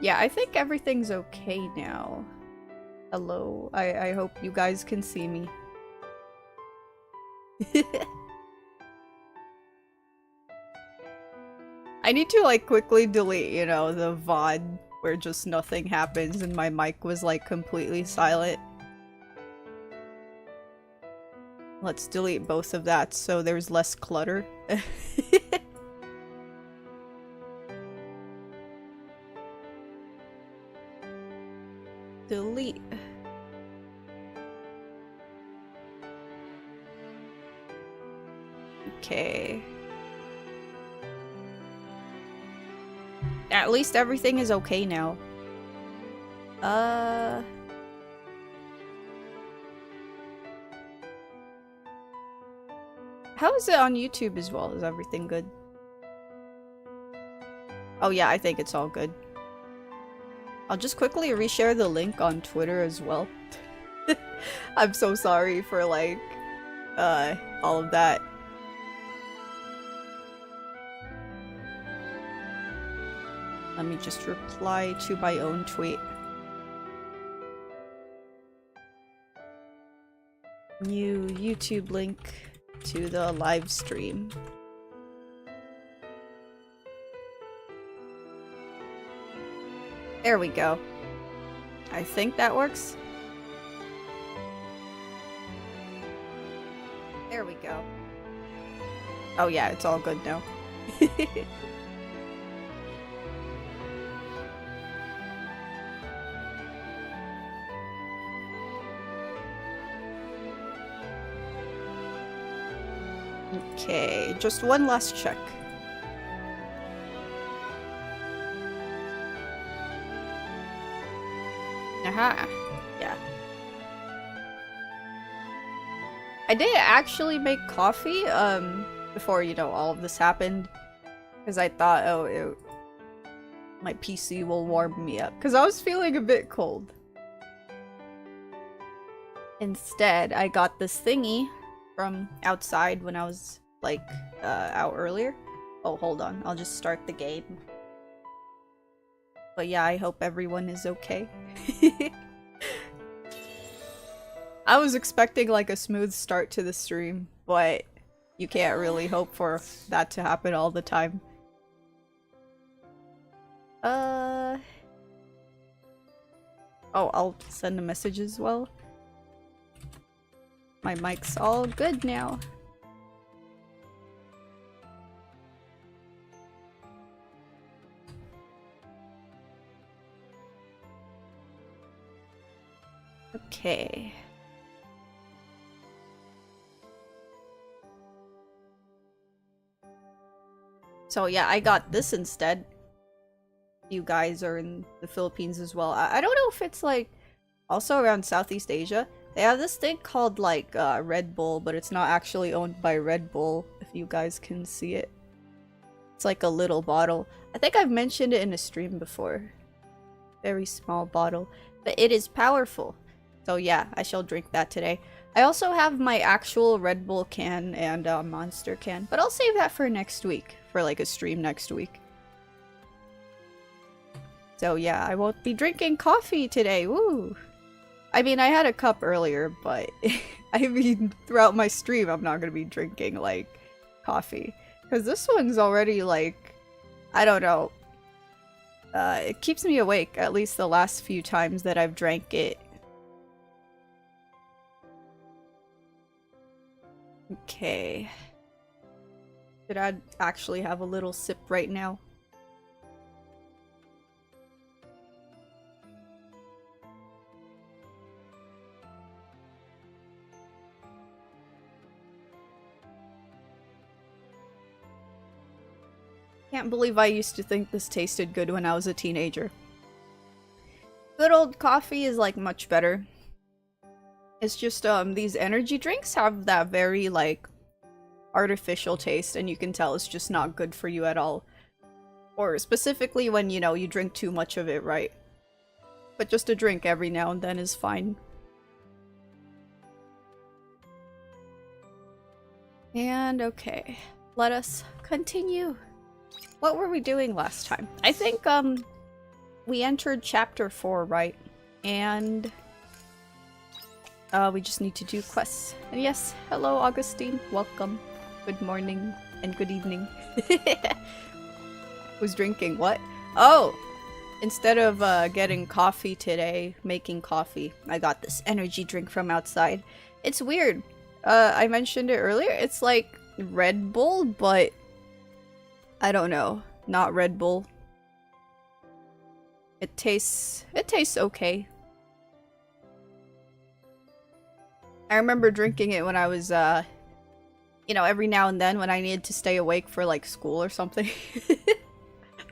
Yeah, I think everything's okay now. Hello, I hope you guys can see me. I need to like quickly delete, you know, the VOD where just nothing happens and my mic was like completely silent. Let's delete both of that so there's less clutter. Delete. Okay. At least everything is okay now. How is it on YouTube as well? Is everything good? Oh yeah, I think it's all good. I'll just quickly reshare the link on Twitter as well. I'm so sorry for like, all of that. Let me just reply to my own tweet. New YouTube link to the live stream. There we go. I think that works. There we go. Oh yeah, it's all good now. Okay, just one last check. Aha. Yeah. I did actually make coffee, before, you know, all of this happened. Because I thought, oh, my PC will warm me up. Because I was feeling a bit cold. Instead, I got this thingy from outside when I was, like, out earlier. Oh, hold on. I'll just start the game. But yeah, I hope everyone is okay. I was expecting like a smooth start to the stream, but you can't really hope for that to happen all the time. Oh, I'll send a message as well. My mic's all good now. Okay. So yeah, I got this instead. You guys are in the Philippines as well. I don't know if it's like also around Southeast Asia. They have this thing called like Red Bull, but it's not actually owned by Red Bull, if you guys can see it. It's like a little bottle. I think I've mentioned it in a stream before. Very small bottle, but it is powerful. So yeah, I shall drink that today. I also have my actual Red Bull can and Monster can, but I'll save that for next week, for like a stream next week. So yeah, I won't be drinking coffee today, woo! I mean, I had a cup earlier, but I mean, throughout my stream, I'm not gonna be drinking, like, coffee. Because this one's already, like, I don't know. It keeps me awake, at least the last few times that I've drank it. Okay. Should I actually have a little sip right now? Can't believe I used to think this tasted good when I was a teenager. Good old coffee is like much better. It's just these energy drinks have that very like artificial taste, and you can tell it's just not good for you at all. Or specifically when, you know, you drink too much of it, right? But just a drink every now and then is fine. And okay, let us continue. What were we doing last time? I think we entered chapter 4, right? And we just need to do quests. And yes, hello Augustine, welcome. Good morning and good evening. Who's drinking what? Oh! Instead of getting coffee today, making coffee, I got this energy drink from outside. It's weird. I mentioned it earlier. It's like Red Bull, but I don't know. Not Red Bull. It tastes okay. I remember drinking it when I was, you know, every now and then when I needed to stay awake for like school or something.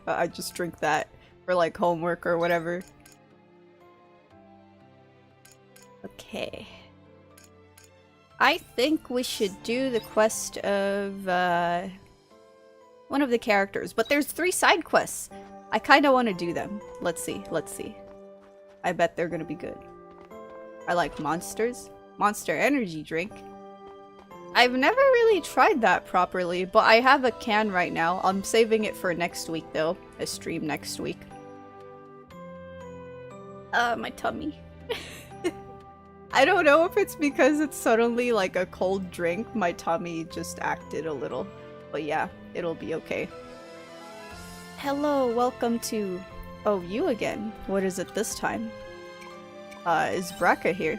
I just drink that for like homework or whatever. Okay. I think we should do the quest of one of the characters, but there's 3 side quests. I kind of want to do them. Let's see. I bet they're gonna be good. I like monsters. Monster energy drink. I've never really tried that properly, but I have a can right now. I'm saving it for next week though. A stream next week. My tummy. I don't know if it's because it's suddenly like a cold drink. My tummy just acted a little. But yeah, it'll be okay. Hello, welcome to... Oh, you again. What is it this time? Is Braca here?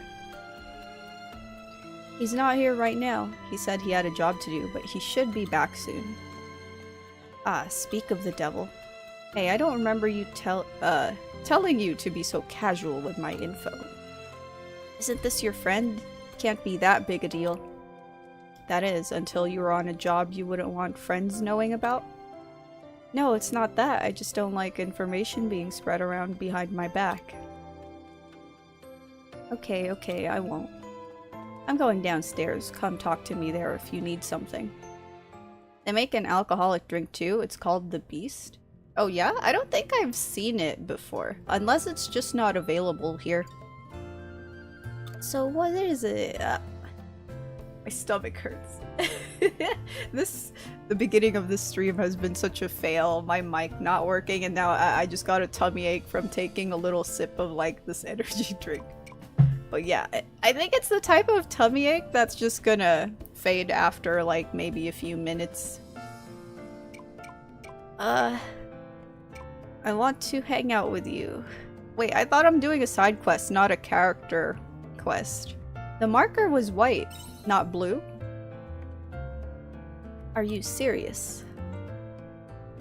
He's not here right now. He said he had a job to do, but he should be back soon. Ah, speak of the devil. Hey, I don't remember you telling you to be so casual with my info. Isn't this your friend? Can't be that big a deal. That is, until you were on a job you wouldn't want friends knowing about? No, it's not that. I just don't like information being spread around behind my back. Okay, I won't. I'm going downstairs. Come talk to me there if you need something. They make an alcoholic drink too. It's called the Beast. Oh yeah? I don't think I've seen it before. Unless it's just not available here. So what is it? My stomach hurts. The beginning of this stream has been such a fail. My mic not working, and now I just got a tummy ache from taking a little sip of like this energy drink. But yeah, I think it's the type of tummy ache that's just gonna fade after like maybe a few minutes. I want to hang out with you. Wait, I thought I'm doing a side quest, not a character quest. The marker was white, not blue. Are you serious?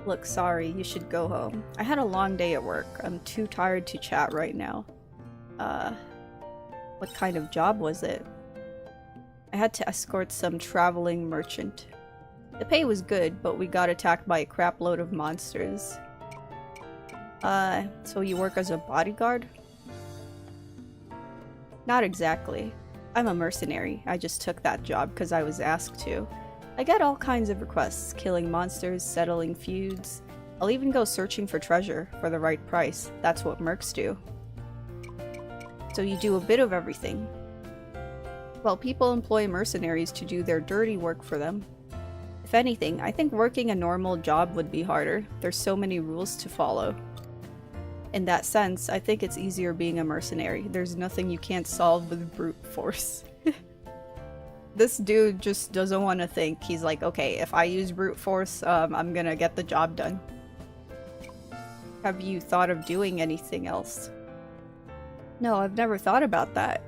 Look, sorry, you should go home. I had a long day at work. I'm too tired to chat right now. What kind of job was it? I had to escort some traveling merchant. The pay was good, but we got attacked by a crap load of monsters. So you work as a bodyguard? Not exactly. I'm a mercenary. I just took that job because I was asked to. I get all kinds of requests, killing monsters, settling feuds. I'll even go searching for treasure for the right price. That's what mercs do. So you do a bit of everything. Well, people employ mercenaries to do their dirty work for them. If anything, I think working a normal job would be harder. There's so many rules to follow. In that sense, I think it's easier being a mercenary. There's nothing you can't solve with brute force. This dude just doesn't want to think. He's like, okay, if I use brute force, I'm gonna get the job done. Have you thought of doing anything else? No, I've never thought about that.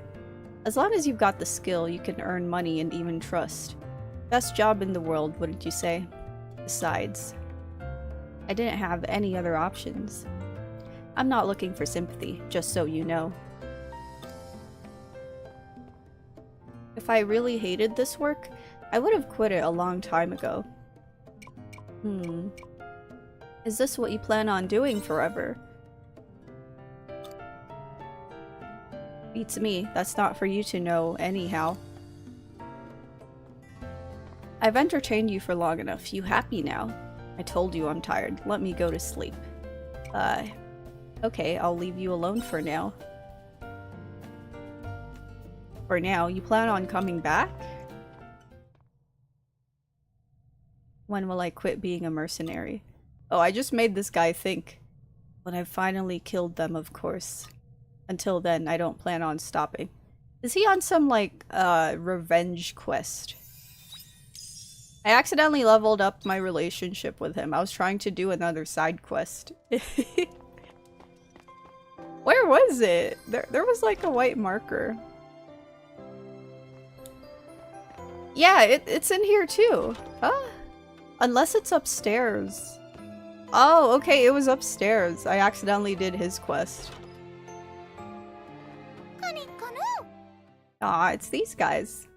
As long as you've got the skill, you can earn money and even trust. Best job in the world, wouldn't you say? Besides, I didn't have any other options. I'm not looking for sympathy, just so you know. If I really hated this work, I would have quit it a long time ago. Is this what you plan on doing forever? Beats me. That's not for you to know anyhow. I've entertained you for long enough. You happy now? I told you I'm tired. Let me go to sleep. Okay, I'll leave you alone for now. For now, you plan on coming back? When will I quit being a mercenary? Oh, I just made this guy think. When I've finally killed them, of course. Until then, I don't plan on stopping. Is he on some, like, revenge quest? I accidentally leveled up my relationship with him. I was trying to do another side quest. Where was it? There was, like, a white marker. Yeah, it's in here, too. Huh? Unless it's upstairs. Oh, okay, it was upstairs. I accidentally did his quest. Aw, it's these guys.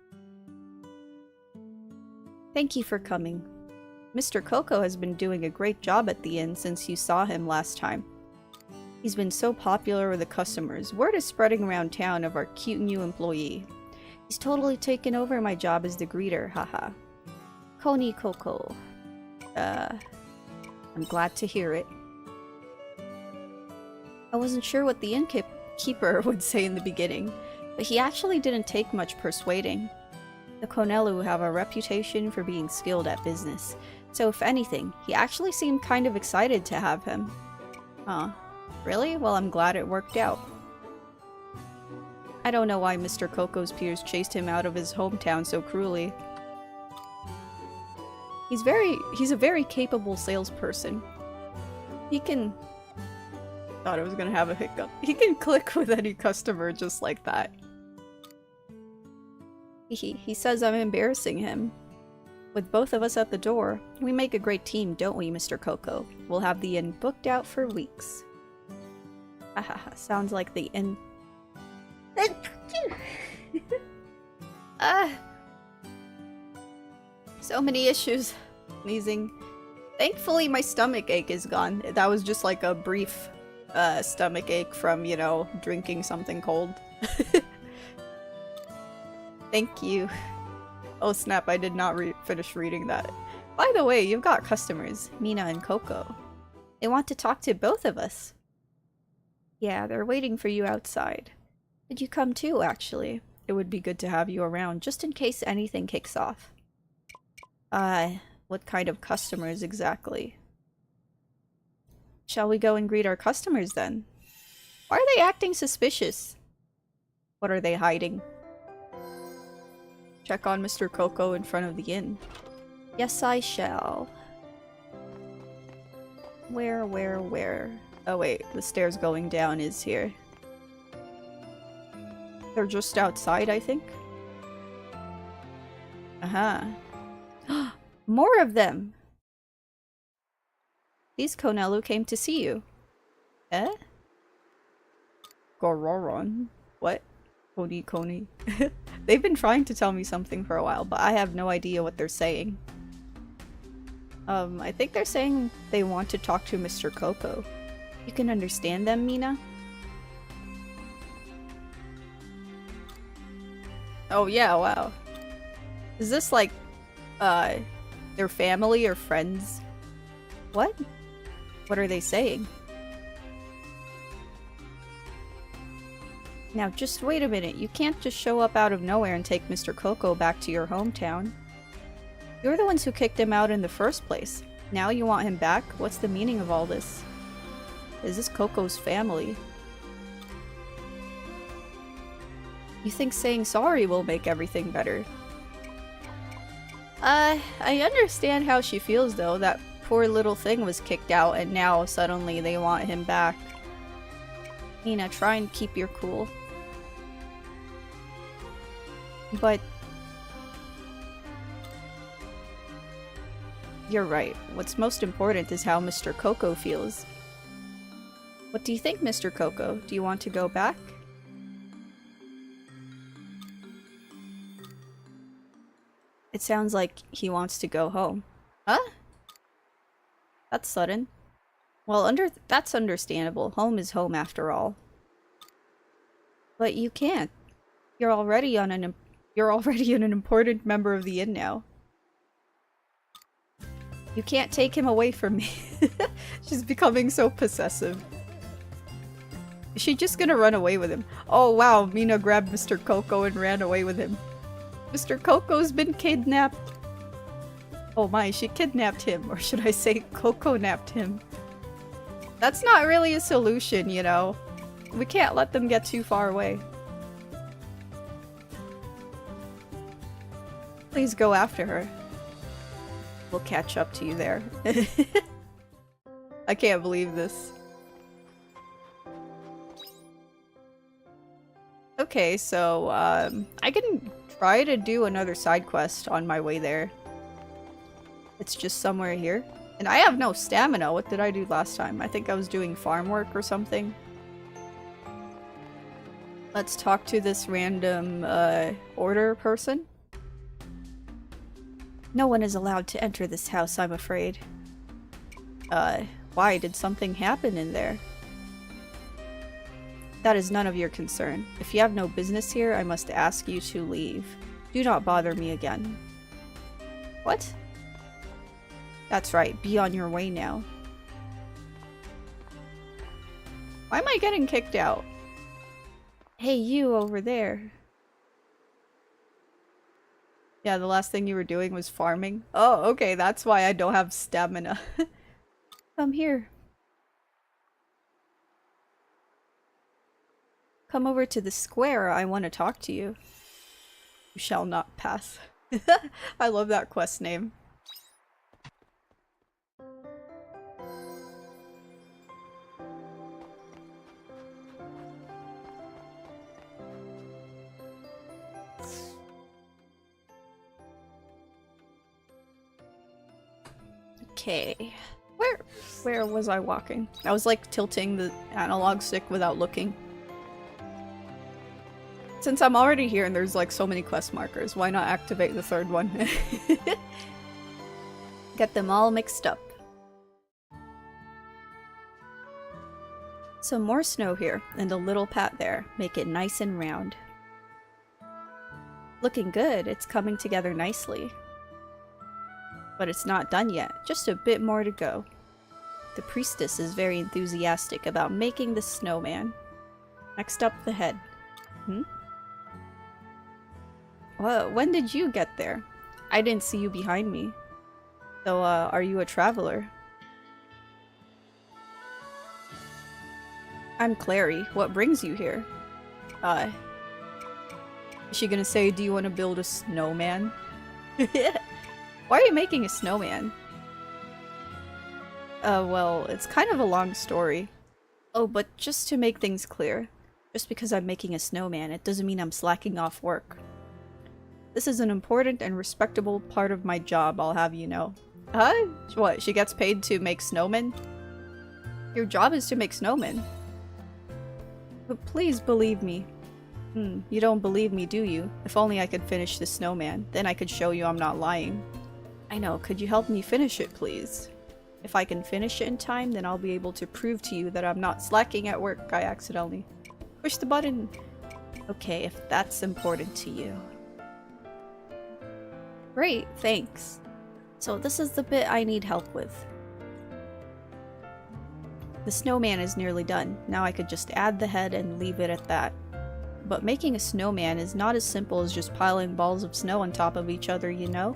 Thank you for coming. Mr. Coco has been doing a great job at the inn since you saw him last time. He's been so popular with the customers. Word is spreading around town of our cute new employee. He's totally taken over my job as the greeter, haha. Koni Coco. I'm glad to hear it. I wasn't sure what the innkeeper would say in the beginning, but he actually didn't take much persuading. The Konelu have a reputation for being skilled at business, so if anything, he actually seemed kind of excited to have him. Huh. Really? Well, I'm glad it worked out. I don't know why Mr. Coco's peers chased him out of his hometown so cruelly. He's a very capable salesperson. He can... Thought I was gonna have a hiccup. He can click with any customer just like that. He says I'm embarrassing him. With both of us at the door, we make a great team, don't we, Mr. Coco? We'll have the inn booked out for weeks. Hahaha, sounds like the inn... So many issues. Sneezing. Thankfully my stomach ache is gone. That was just like a brief stomach ache from, you know, drinking something cold. Thank you. Oh snap, I did not finish reading that. By the way, you've got customers, Mina and Coco. They want to talk to both of us. Yeah, they're waiting for you outside. Could you come too, actually? It would be good to have you around, just in case anything kicks off. What kind of customers exactly? Shall we go and greet our customers then? Why are they acting suspicious? What are they hiding? Check on Mr. Coco in front of the inn. Yes, I shall. Where? Oh wait, the stairs going down is here. They're just outside, I think. Aha. More of them! These Konelu came to see you. Eh? Gororon? What? Koni. They've been trying to tell me something for a while, but I have no idea what they're saying. I think they're saying they want to talk to Mr. Coco. You can understand them, Mina? Oh yeah, wow. Is this like, their family or friends? What? What are they saying? Now just wait a minute, you can't just show up out of nowhere and take Mr. Coco back to your hometown. You're the ones who kicked him out in the first place. Now you want him back? What's the meaning of all this? Is this Coco's family? You think saying sorry will make everything better? I understand how she feels though. That poor little thing was kicked out and now suddenly they want him back. Mina, try and keep your cool. But... You're right. What's most important is how Mr. Coco feels. What do you think, Mr. Coco? Do you want to go back? It sounds like he wants to go home. Huh? That's sudden. Well, that's understandable. Home is home after all. But you can't. You're already an important member of the inn now. You can't take him away from me. She's becoming so possessive. Is she just gonna run away with him? Oh wow, Mina grabbed Mr. Coco and ran away with him. Mr. Coco's been kidnapped. Oh my, she kidnapped him. Or should I say Coco napped him. That's not really a solution, you know? We can't let them get too far away. Please go after her. We'll catch up to you there. I can't believe this. Okay, so, I can try to do another side quest on my way there. It's just somewhere here. And I have no stamina. What did I do last time? I think I was doing farm work or something. Let's talk to this random, order person. No one is allowed to enter this house, I'm afraid. Why? Did something happen in there? That is none of your concern. If you have no business here, I must ask you to leave. Do not bother me again. What? That's right, be on your way now. Why am I getting kicked out? Hey, you over there. Yeah, the last thing you were doing was farming. Oh, okay, that's why I don't have stamina. Come here. Come over to the square, I want to talk to you. You shall not pass. I love that quest name. Okay. Where was I walking? I was like tilting the analog stick without looking. Since I'm already here and there's like so many quest markers, why not activate the third one? Get them all mixed up. Some more snow here, and a little pat there. Make it nice and round. Looking good, it's coming together nicely. But it's not done yet, just a bit more to go. The priestess is very enthusiastic about making the snowman. Next up, the head. Well, when did you get there? I didn't see you behind me. So, are you a traveler? I'm Clary. What brings you here? Is she gonna say, do you want to build a snowman? Why are you making a snowman? Well, it's kind of a long story. Oh, but just to make things clear, just because I'm making a snowman, it doesn't mean I'm slacking off work. This is an important and respectable part of my job, I'll have you know. Huh? What, she gets paid to make snowmen? Your job is to make snowmen. But please believe me. You don't believe me, do you? If only I could finish the snowman, then I could show you I'm not lying. I know, could you help me finish it, please? If I can finish it in time, then I'll be able to prove to you that I'm not slacking at work. I accidentally pushed the button. Okay, if that's important to you. Great, thanks. So this is the bit I need help with. The snowman is nearly done. Now I could just add the head and leave it at that. But making a snowman is not as simple as just piling balls of snow on top of each other, you know?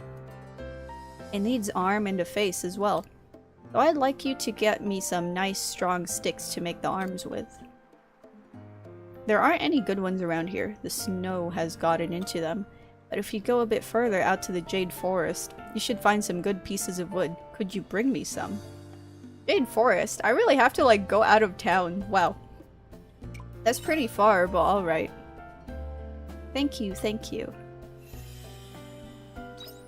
It needs arm and a face as well. So I'd like you to get me some nice strong sticks to make the arms with. There aren't any good ones around here. The snow has gotten into them. But if you go a bit further out to the Jade Forest, you should find some good pieces of wood. Could you bring me some? Jade Forest? I really have to like go out of town. Wow. That's pretty far, but alright. Thank you, thank you.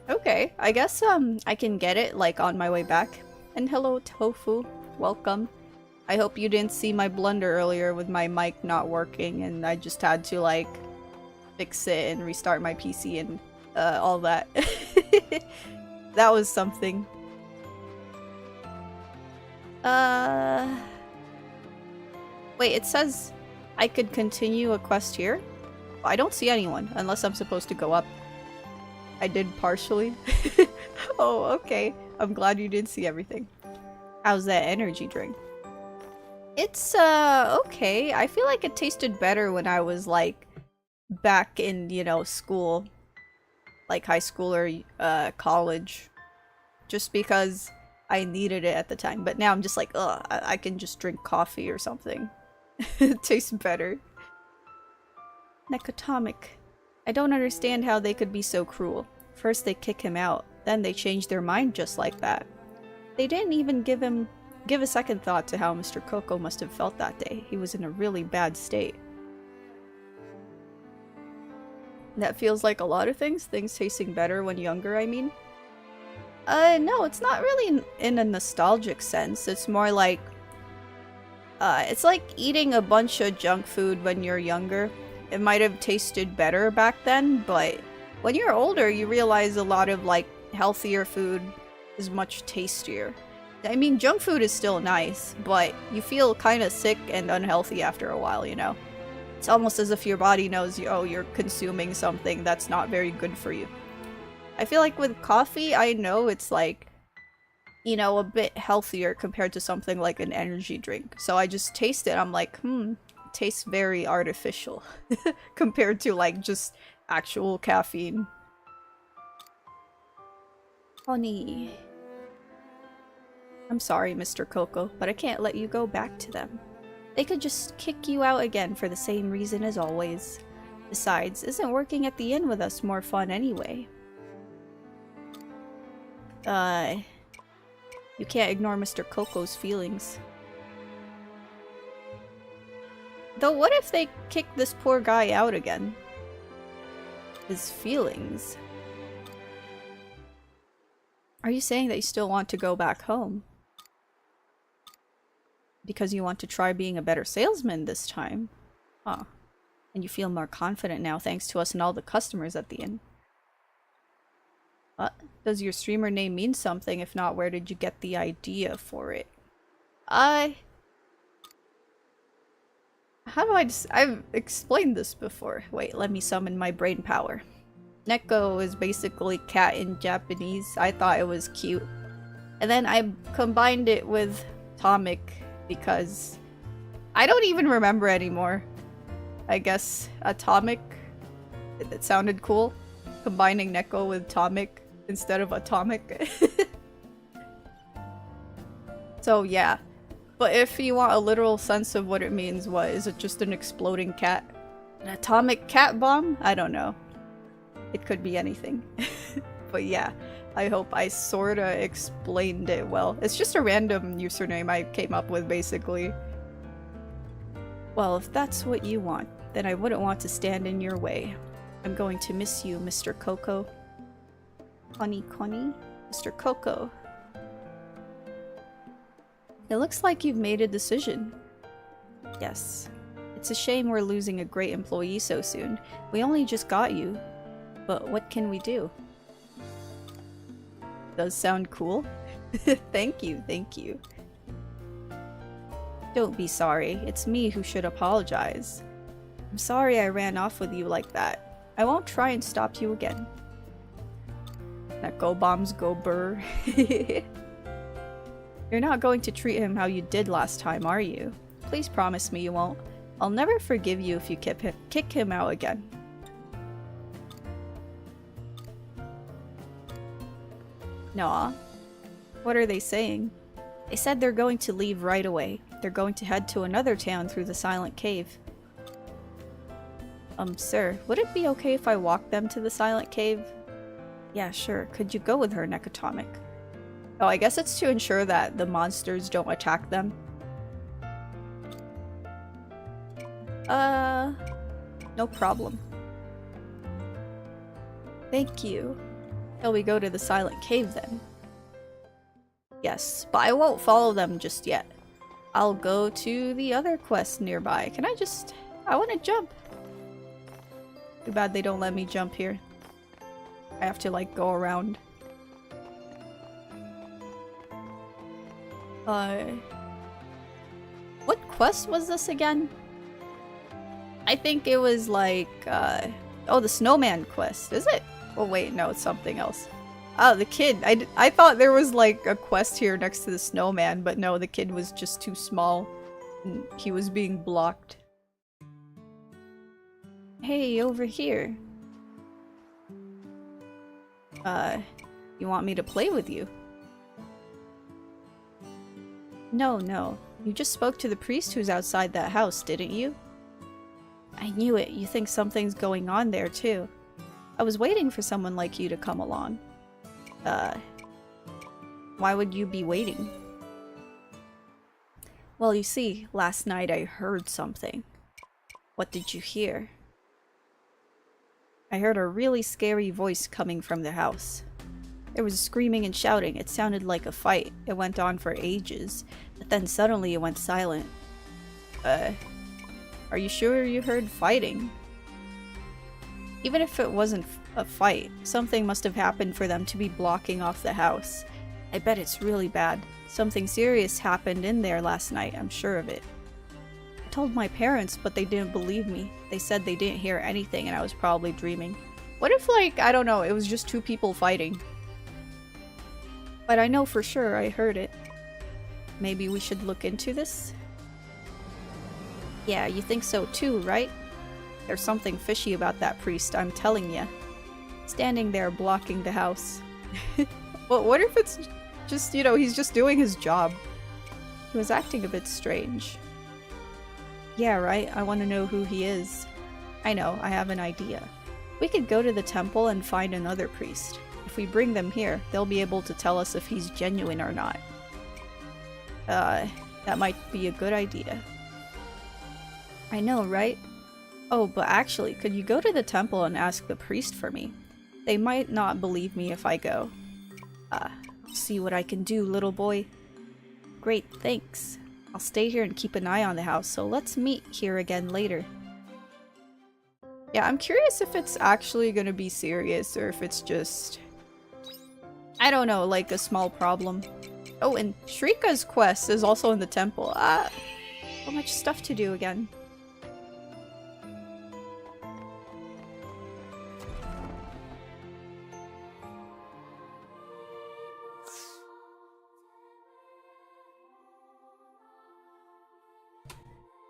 Okay, I guess I can get it like on my way back. And hello Tofu, welcome. I hope you didn't see my blunder earlier with my mic not working and I just had to like fix it and restart my PC and all that. That was something. Wait, it says I could continue a quest here? I don't see anyone, unless I'm supposed to go up. I did partially. Oh, okay. I'm glad you did see everything. How's that energy drink? It's, okay. I feel like it tasted better when I was, like, back in, you know, school. Like high school or, college. Just because I needed it at the time. But now I'm just like, ugh, I can just drink coffee or something. It tastes better. Necotomic. I don't understand how they could be so cruel. First they kick him out, then they change their mind just like that. They didn't even give a second thought to how Mr. Coco must have felt that day. He was in a really bad state. That feels like a lot of things tasting better when younger, I mean. No, it's not really in a nostalgic sense. It's more like, it's like eating a bunch of junk food when you're younger. It might have tasted better back then, but when you're older, you realize a lot of, like, healthier food is much tastier. I mean, junk food is still nice, but you feel kind of sick and unhealthy after a while, you know? It's almost as if your body knows, oh, you're consuming something that's not very good for you. I feel like with coffee, I know it's like, you know, a bit healthier compared to something like an energy drink. So I just taste it, I'm like, it tastes very artificial compared to like just actual caffeine. Honey. I'm sorry, Mr. Coco, but I can't let you go back to them. They could just kick you out again for the same reason as always. Besides, isn't working at the inn with us more fun anyway? You can't ignore Mr. Coco's feelings. Though what if they kick this poor guy out again? His feelings? Are you saying that you still want to go back home? Because you want to try being a better salesman this time? Huh. And you feel more confident now thanks to us and all the customers at the inn. Does your streamer name mean something? If not, where did you get the idea for it? How do I've explained this before. Wait, let me summon my brain power. Neko is basically cat in Japanese. I thought it was cute. And then I combined it with Tomic because I don't even remember anymore. I guess Atomic. It sounded cool. Combining Neko with Tomic instead of Atomic. So yeah. But if you want a literal sense of what it means, what? Is it just an exploding cat? An atomic cat bomb? I don't know. It could be anything. But yeah, I hope I sorta explained it well. It's just a random username I came up with, basically. Well, if that's what you want, then I wouldn't want to stand in your way. I'm going to miss you, Mr. Coco. Connie? Mr. Coco. It looks like you've made a decision. Yes. It's a shame we're losing a great employee so soon. We only just got you. But what can we do? Does sound cool. Thank you, thank you. Don't be sorry. It's me who should apologize. I'm sorry I ran off with you like that. I won't try and stop you again. That go bombs go burr. You're not going to treat him how you did last time, are you? Please promise me you won't. I'll never forgive you if you kick him out again. Nah. What are they saying? They said they're going to leave right away. They're going to head to another town through the Silent Cave. Sir, would it be okay if I walked them to the Silent Cave? Yeah, sure. Could you go with her, Necotomic? Oh, I guess it's to ensure that the monsters don't attack them. No problem. Thank you. Shall we go to the Silent Cave then? Yes, but I won't follow them just yet. I'll go to the other quest nearby. Can I just... I want to jump. Too bad they don't let me jump here. I have to, like, go around. What quest was this again? I think it was like, oh, the snowman quest, is it? Oh wait, no, it's something else. Oh, the kid. I thought there was like a quest here next to the snowman, but no, the kid was just too small. And he was being blocked. Hey, over here. You want me to play with you? No, no. You just spoke to the priest who's outside that house, didn't you? I knew it. You think something's going on there, too. I was waiting for someone like you to come along. Why would you be waiting? Well, you see, last night I heard something. What did you hear? I heard a really scary voice coming from the house. There was screaming and shouting. It sounded like a fight. It went on for ages, but then suddenly it went silent. Are you sure you heard fighting? Even if it wasn't a fight, something must have happened for them to be blocking off the house. I bet it's really bad. Something serious happened in there last night, I'm sure of it. I told my parents, but they didn't believe me. They said they didn't hear anything and I was probably dreaming. What if, like, I don't know, it was just two people fighting? But I know for sure I heard it. Maybe we should look into this? Yeah, you think so too, right? There's something fishy about that priest, I'm telling ya. Standing there blocking the house. Well, what if it's just, you know, he's just doing his job? He was acting a bit strange. Yeah, right? I want to know who he is. I know, I have an idea. We could go to the temple and find another priest. If we bring them here, they'll be able to tell us if he's genuine or not. That might be a good idea. I know, right? Oh, but actually, could you go to the temple and ask the priest for me? They might not believe me if I go. See what I can do, little boy. Great, thanks. I'll stay here and keep an eye on the house, so let's meet here again later. Yeah, I'm curious if it's actually gonna be serious or if it's just... I don't know, like a small problem. Oh, and Shrika's quest is also in the temple. So much stuff to do again.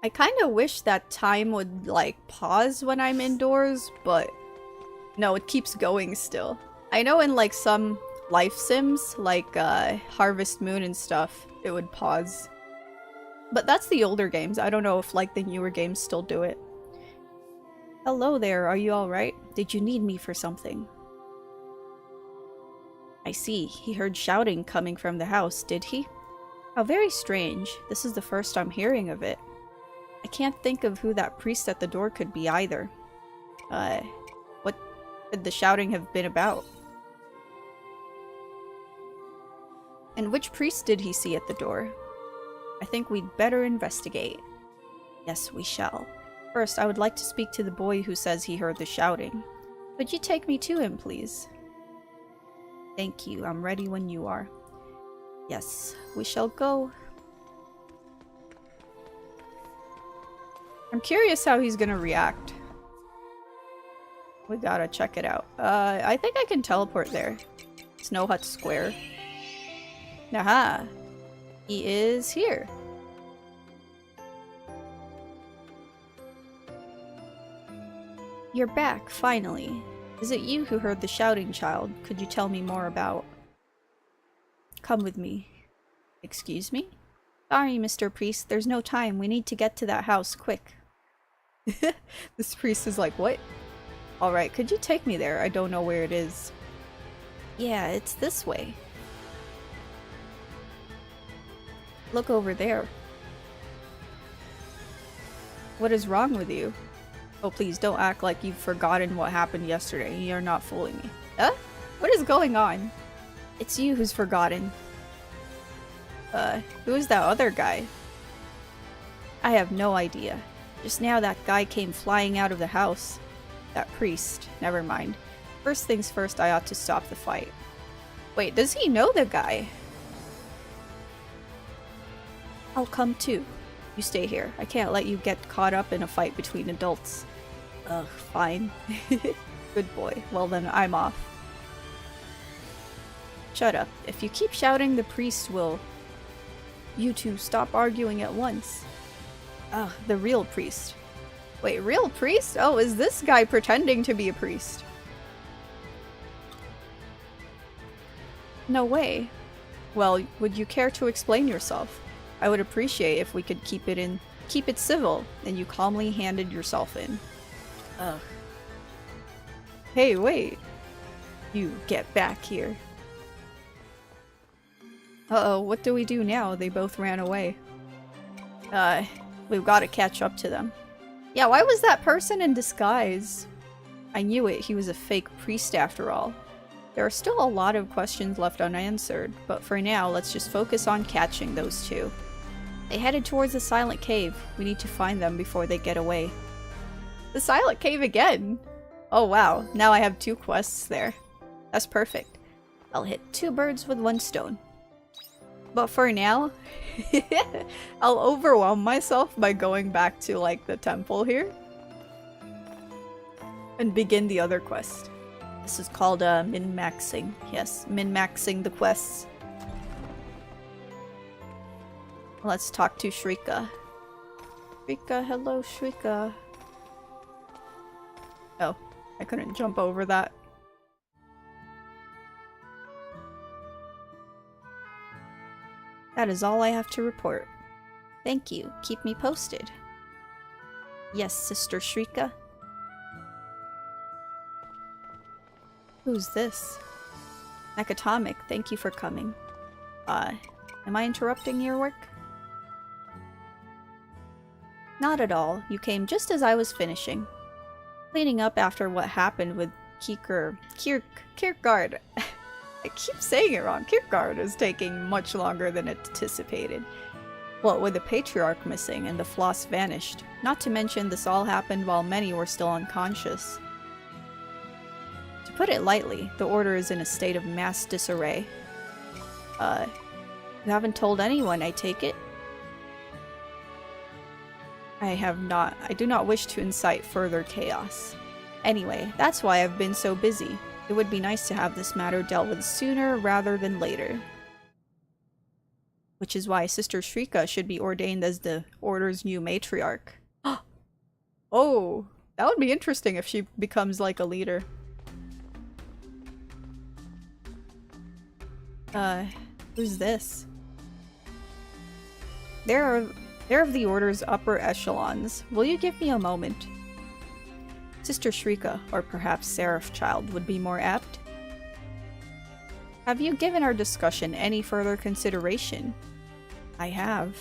I kind of wish that time would, like, pause when I'm indoors, but no, it keeps going still. I know in, like, some life sims, like, Harvest Moon and stuff, it would pause. But that's the older games. I don't know if, like, the newer games still do it. Hello there, are you alright? Did you need me for something? I see. He heard shouting coming from the house, did he? How very strange. This is the first I'm hearing of it. I can't think of who that priest at the door could be either. What could the shouting have been about? And which priest did he see at the door? I think we'd better investigate. Yes, we shall. First, I would like to speak to the boy who says he heard the shouting. Could you take me to him, please? Thank you. I'm ready when you are. Yes, we shall go. I'm curious how he's gonna react. We gotta check it out. I think I can teleport there. Snow Hut Square. Aha! He is here. You're back, finally. Is it you who heard the shouting, child? Could you tell me more about... Come with me. Excuse me? Sorry, Mr. Priest, there's no time. We need to get to that house, quick. This priest is like, what? Alright, could you take me there? I don't know where it is. Yeah, it's this way. Look over there. What is wrong with you? Oh, please don't act like you've forgotten what happened yesterday. You're not fooling me. Huh? What is going on? It's you who's forgotten. Who is that other guy? I have no idea. Just now that guy came flying out of the house. That priest. Never mind. First things first, I ought to stop the fight. Wait, does he know the guy? I'll come too. You stay here. I can't let you get caught up in a fight between adults. Ugh, fine. Good boy. Well then, I'm off. Shut up. If you keep shouting, the priest will... You two, stop arguing at once. Ugh, the real priest. Wait, real priest? Oh, is this guy pretending to be a priest? No way. Well, would you care to explain yourself? I would appreciate if we could keep it civil, and you calmly handed yourself in. Ugh. Hey, wait. You get back here. Uh-oh, what do we do now? They both ran away. We've got to catch up to them. Yeah, why was that person in disguise? I knew it, he was a fake priest after all. There are still a lot of questions left unanswered, but for now, let's just focus on catching those two. They headed towards the Silent Cave. We need to find them before they get away. The Silent Cave again? Oh wow, now I have 2 quests there. That's perfect. I'll hit 2 birds with 1 stone. But for now, I'll overwhelm myself by going back to, like, the temple here. And begin the other quest. This is called, min-maxing. Yes, min-maxing the quests. Let's talk to Shrika. Shrika, hello Shrika. Oh, I couldn't jump over that. That is all I have to report. Thank you. Keep me posted. Yes, Sister Shrika. Who's this? Nakatomic, thank you for coming. Am I interrupting your work? Not at all. You came just as I was finishing. Cleaning up after what happened with Kierkegaard. I keep saying it wrong. Kierkegaard is taking much longer than anticipated. What with the Patriarch missing and the floss vanished. Not to mention this all happened while many were still unconscious. To put it lightly, the Order is in a state of mass disarray. You haven't told anyone, I take it? I have not. I do not wish to incite further chaos. Anyway, that's why I've been so busy. It would be nice to have this matter dealt with sooner rather than later. Which is why Sister Shrika should be ordained as the Order's new matriarch. Oh, that would be interesting if she becomes like a leader. Who's this? They're of the Order's upper echelons. Will you give me a moment? Sister Shrika, or perhaps Seraph Child, would be more apt. Have you given our discussion any further consideration? I have.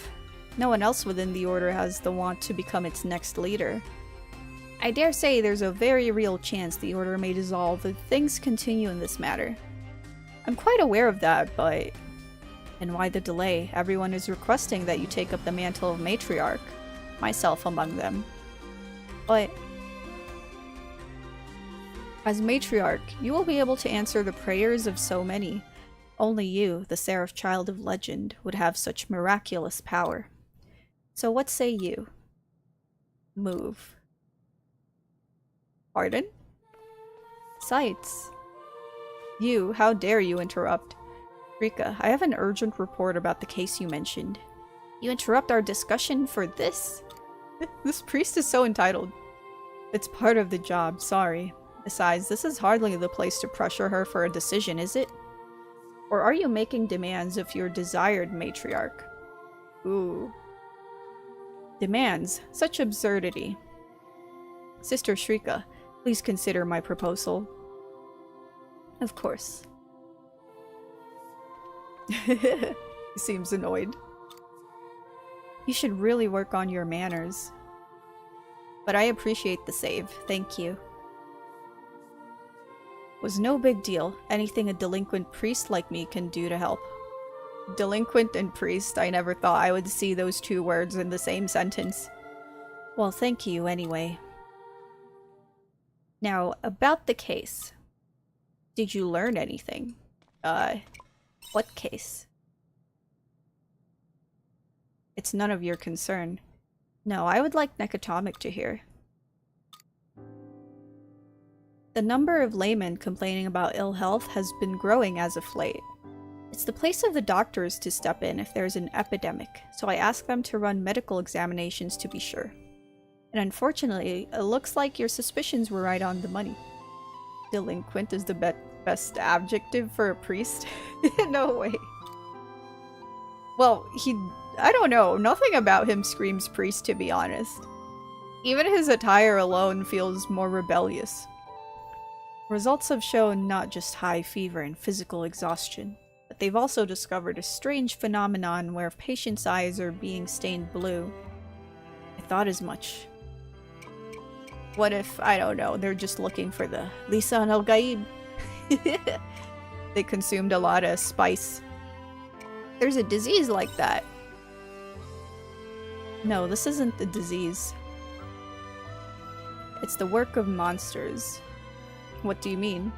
No one else within the Order has the want to become its next leader. I dare say there's a very real chance the Order may dissolve if things continue in this matter. I'm quite aware of that, but... And why the delay? Everyone is requesting that you take up the mantle of matriarch, myself among them. But... as matriarch, you will be able to answer the prayers of so many. Only you, the Seraph Child of legend, would have such miraculous power. So what say you? Move. Pardon? Sights. You, how dare you interrupt? Rika, I have an urgent report about the case you mentioned. You interrupt our discussion for this? This priest is so entitled. It's part of the job, sorry. Besides, this is hardly the place to pressure her for a decision, is it? Or are you making demands of your desired matriarch? Ooh. Demands? Such absurdity. Sister Shrika, please consider my proposal. Of course. He seems annoyed. You should really work on your manners. But I appreciate the save, thank you. Was no big deal. Anything a delinquent priest like me can do to help. Delinquent and priest, I never thought I would see those 2 words in the same sentence. Well, thank you anyway. Now, about the case. Did you learn anything? What case? It's none of your concern. No, I would like Nakatomic to hear. The number of laymen complaining about ill health has been growing as of late. It's the place of the doctors to step in if there's an epidemic, so I ask them to run medical examinations to be sure. And unfortunately, it looks like your suspicions were right on the money. Delinquent is the best adjective for a priest? No way. Well, I don't know. Nothing about him screams priest, to be honest. Even his attire alone feels more rebellious. Results have shown not just high fever and physical exhaustion, but they've also discovered a strange phenomenon where patients' eyes are being stained blue. I thought as much. What if, I don't know, they're just looking for the Lisan al-Gaib? They consumed a lot of spice. There's a disease like that. No, this isn't the disease. It's the work of monsters. What do you mean?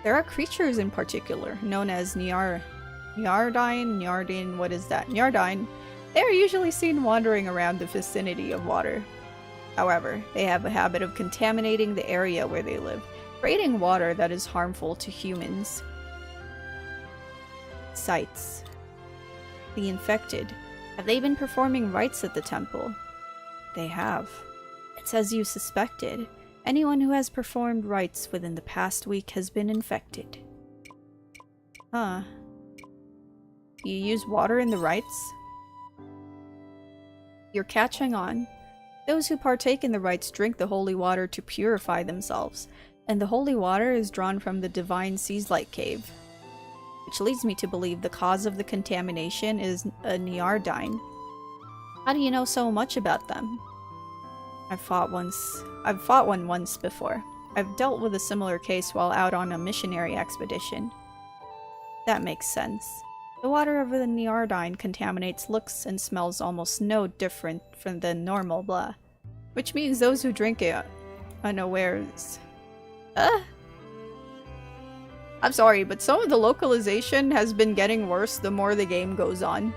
There are creatures in particular, known as Nyardine, what is that? Nyardine. They are usually seen wandering around the vicinity of water. However, they have a habit of contaminating the area where they live, creating water that is harmful to humans. Sites. The infected. Have they been performing rites at the temple? They have. It's as you suspected. Anyone who has performed rites within the past week has been infected. Huh. You use water in the rites? You're catching on. Those who partake in the rites drink the holy water to purify themselves, and the holy water is drawn from the divine Seaslight Cave. Which leads me to believe the cause of the contamination is a Nyardine. How do you know so much about them? I've fought one once before. I've dealt with a similar case while out on a missionary expedition. That makes sense. The water of the Nyardine contaminates looks and smells almost no different from the normal blah. Which means those who drink it unawares. I'm sorry, but some of the localization has been getting worse the more the game goes on.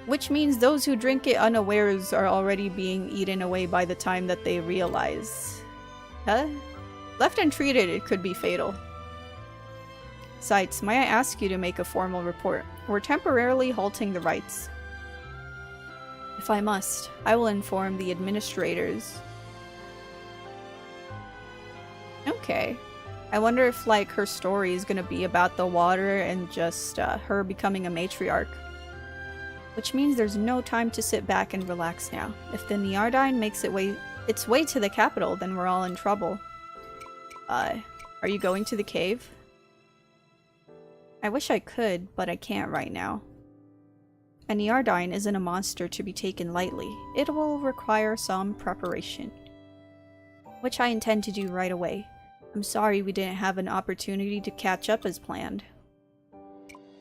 Which means those who drink it unawares are already being eaten away by the time that they realize. Huh? Left untreated, it could be fatal. Sites, may I ask you to make a formal report? We're temporarily halting the rites. If I must, I will inform the administrators. Okay. I wonder if, like, her story is gonna be about the water and just her becoming a matriarch. Which means there's no time to sit back and relax now. If the Nyardine makes its way to the capital, then we're all in trouble. Are you going to the cave? I wish I could, but I can't right now. A Nyardine isn't a monster to be taken lightly. It will require some preparation. Which I intend to do right away. I'm sorry we didn't have an opportunity to catch up as planned.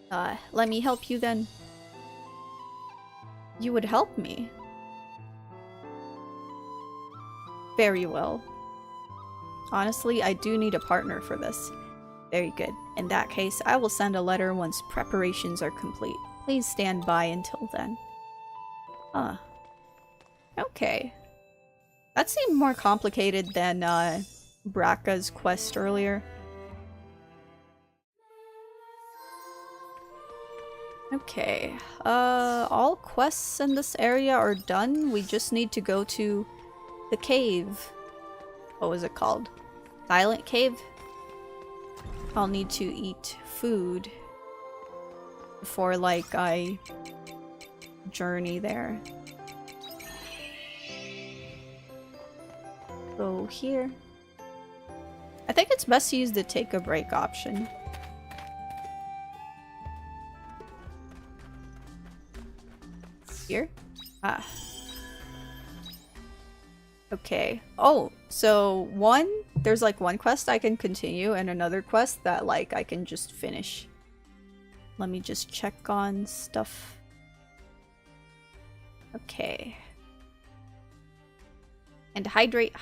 Let me help you then. You would help me? Very well. Honestly, I do need a partner for this. Very good. In that case, I will send a letter once preparations are complete. Please stand by until then. Okay. That seemed more complicated than, Bracca's quest earlier. Okay. All quests in this area are done. We just need to go to the cave. What was it called? Silent Cave? I'll need to eat food before, like, I journey there. Go here. I think it's best to use the take a break option. Here? Ah. Okay. Oh, so there's like one quest I can continue and another quest that like I can just finish. Let me just check on stuff. Okay. And hydrate.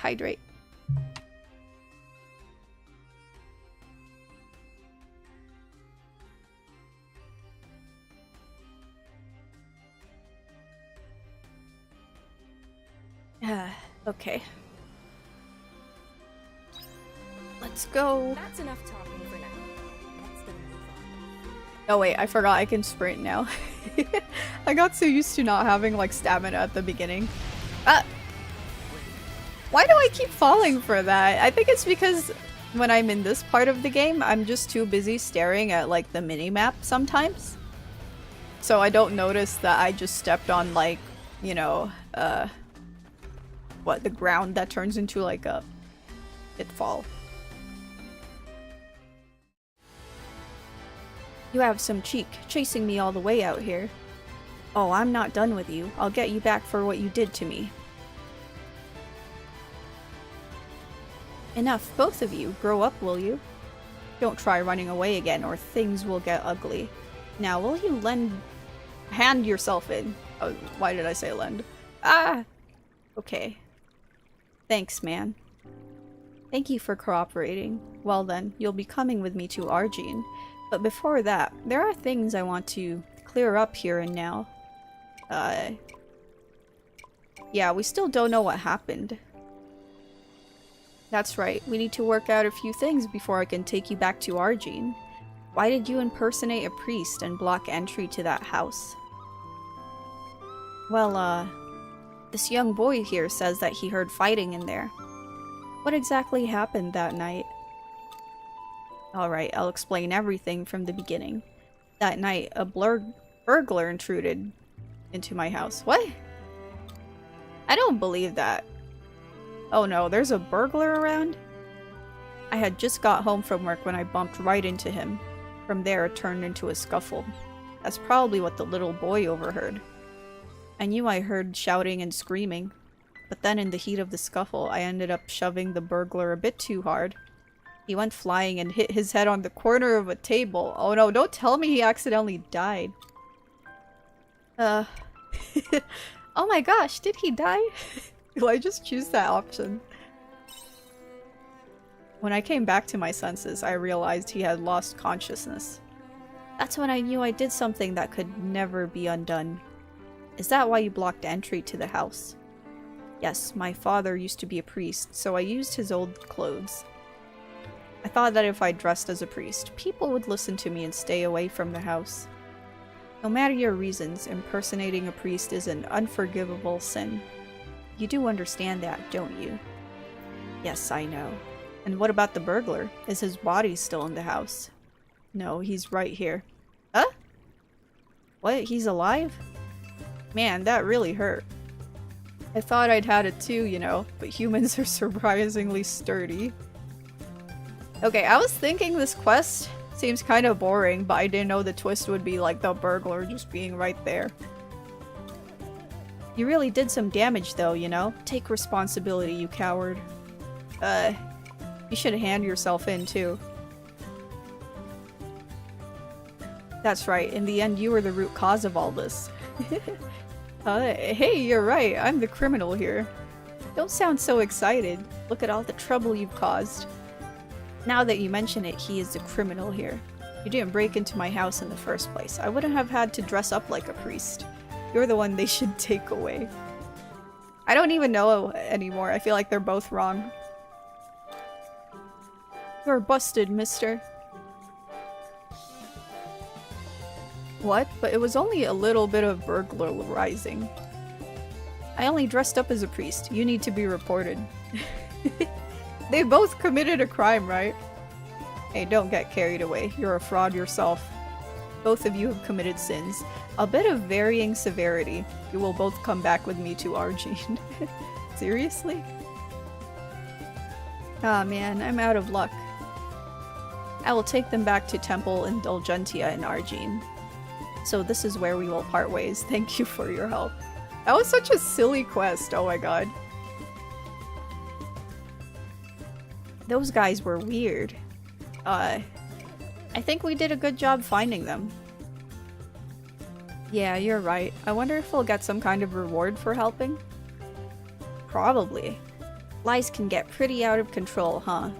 Okay. Let's go. That's enough talking for now. Let's move on. Oh wait, I forgot I can sprint now. I got so used to not having like stamina at the beginning. Why do I keep falling for that? I think it's because when I'm in this part of the game, I'm just too busy staring at like the mini-map sometimes. So I don't notice that I just stepped on, like, you know, the ground that turns into like a pitfall. You have some cheek, chasing me all the way out here. Oh, I'm not done with you. I'll get you back for what you did to me. Enough, both of you. Grow up, will you? Don't try running away again, or things will get ugly. Now, will you hand yourself in? Oh, why did I say lend? Ah! Okay. Thanks, man. Thank you for cooperating. Well then, you'll be coming with me to Argene. But before that, there are things I want to clear up here and now. Yeah, we still don't know what happened. That's right, we need to work out a few things before I can take you back to Argene. Why did you impersonate a priest and block entry to that house? Well, this young boy here says that he heard fighting in there. What exactly happened that night? Alright, I'll explain everything from the beginning. That night, a burglar intruded into my house. What? I don't believe that. Oh no, there's a burglar around? I had just got home from work when I bumped right into him. From there, it turned into a scuffle. That's probably what the little boy overheard. I knew I heard shouting and screaming, but then in the heat of the scuffle, I ended up shoving the burglar a bit too hard. He went flying and hit his head on the corner of a table. Oh no, don't tell me he accidentally died. Oh my gosh, did he die? Will I just choose that option? When I came back to my senses, I realized he had lost consciousness. That's when I knew I did something that could never be undone. Is that why you blocked entry to the house? Yes, my father used to be a priest, so I used his old clothes. I thought that if I dressed as a priest, people would listen to me and stay away from the house. No matter your reasons, impersonating a priest is an unforgivable sin. You do understand that, don't you? Yes, I know. And what about the burglar? Is his body still in the house? No, he's right here. Huh? What? He's alive? Man, that really hurt. I thought I'd had it too, you know, but humans are surprisingly sturdy. Okay, I was thinking this quest seems kind of boring, but I didn't know the twist would be like the burglar just being right there. You really did some damage though, you know? Take responsibility, you coward. You should hand yourself in too. That's right, in the end you were the root cause of all this. Hey, you're right, I'm the criminal here. Don't sound so excited. Look at all the trouble you've caused. Now that you mention it, he is the criminal here. You didn't break into my house in the first place. I wouldn't have had to dress up like a priest. You're the one they should take away. I don't even know anymore. I feel like they're both wrong. You're busted, mister. What? But it was only a little bit of burglarizing. I only dressed up as a priest. You need to be reported. They both committed a crime, right? Hey, don't get carried away. You're a fraud yourself. Both of you have committed sins. A bit of varying severity. You will both come back with me to Argene. Seriously? Ah man, I'm out of luck. I will take them back to Temple Indulgentia in Argene. So this is where we will part ways. Thank you for your help. That was such a silly quest, oh my god. Those guys were weird. I think we did a good job finding them. Yeah, you're right. I wonder if we'll get some kind of reward for helping? Probably. Lies can get pretty out of control, huh?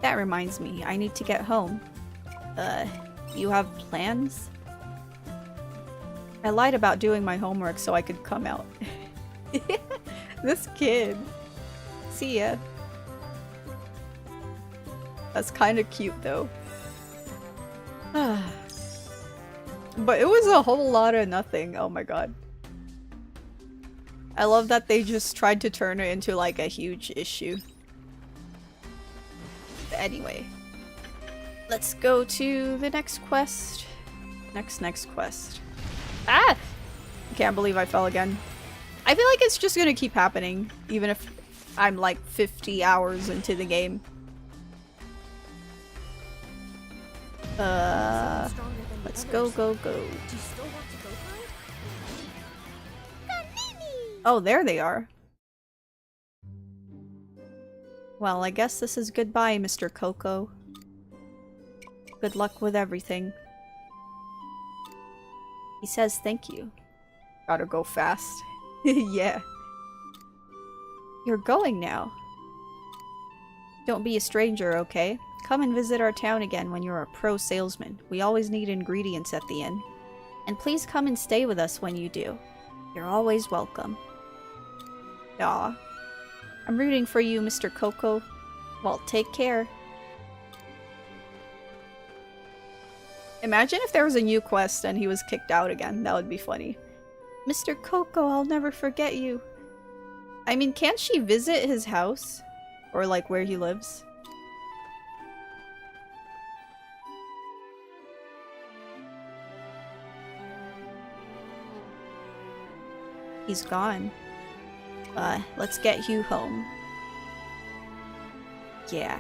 That reminds me, I need to get home. You have plans? I lied about doing my homework so I could come out. This kid. See ya. That's kind of cute though. But it was a whole lot of nothing. Oh my god. I love that they just tried to turn it into like a huge issue. But anyway. Let's go to the next quest. Next quest. Ah! I can't believe I fell again. I feel like it's just gonna keep happening, even if I'm like 50 hours into the game. Let's go, go, go. Do you still want to go for it? Oh, there they are. Well, I guess this is goodbye, Mr. Coco. Good luck with everything. He says thank you. Gotta go fast. Yeah. You're going now. Don't be a stranger, okay? Come and visit our town again when you're a pro salesman. We always need ingredients at the inn. And please come and stay with us when you do. You're always welcome. Aw. I'm rooting for you, Mr. Coco. Well, take care. Imagine if there was a new quest and he was kicked out again. That would be funny. Mr. Coco, I'll never forget you. I mean, can't she visit his house? Or like where he lives? He's gone. Let's get Hugh home. Yeah.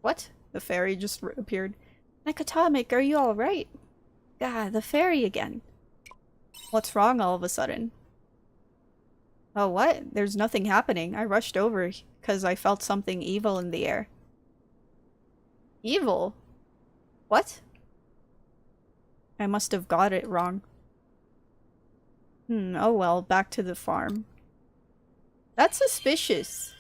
What? The fairy just appeared. Nakatomic, are you alright? God, the fairy again. What's wrong all of a sudden? Oh, what? There's nothing happening. I rushed over because I felt something evil in the air. Evil? What? I must have got it wrong. Oh well, back to the farm. That's suspicious.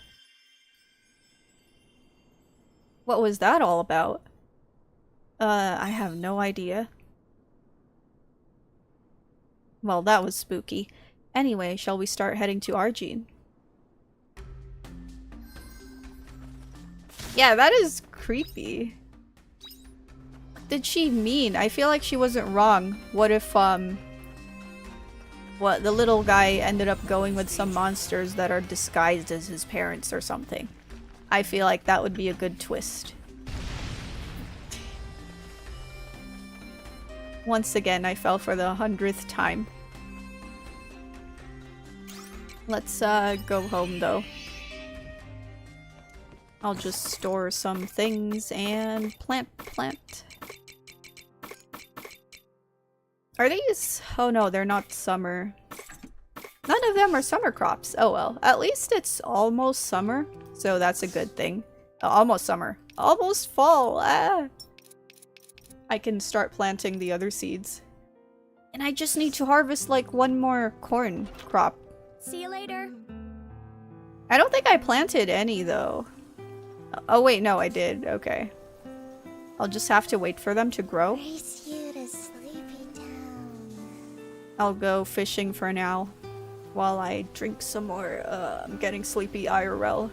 What was that all about? I have no idea. Well, that was spooky. Anyway, shall we start heading to Argene? Yeah, that is creepy. What did she mean? I feel like she wasn't wrong. What if, what, the little guy ended up going with some monsters that are disguised as his parents or something? I feel like that would be a good twist. Once again, I fell for the 100th time. Let's go home though. I'll just store some things and plant. Are these? Oh no, they're not summer. None of them are summer crops. Oh well, at least it's almost summer, so that's a good thing. Almost summer. Almost fall. Ah. I can start planting the other seeds. And I just need to harvest like one more corn crop. See you later. I don't think I planted any though. Oh wait, no, I did. Okay. I'll just have to wait for them to grow. Race you to Sleepy Town. I'll go fishing for now while I drink some more. I'm getting sleepy IRL.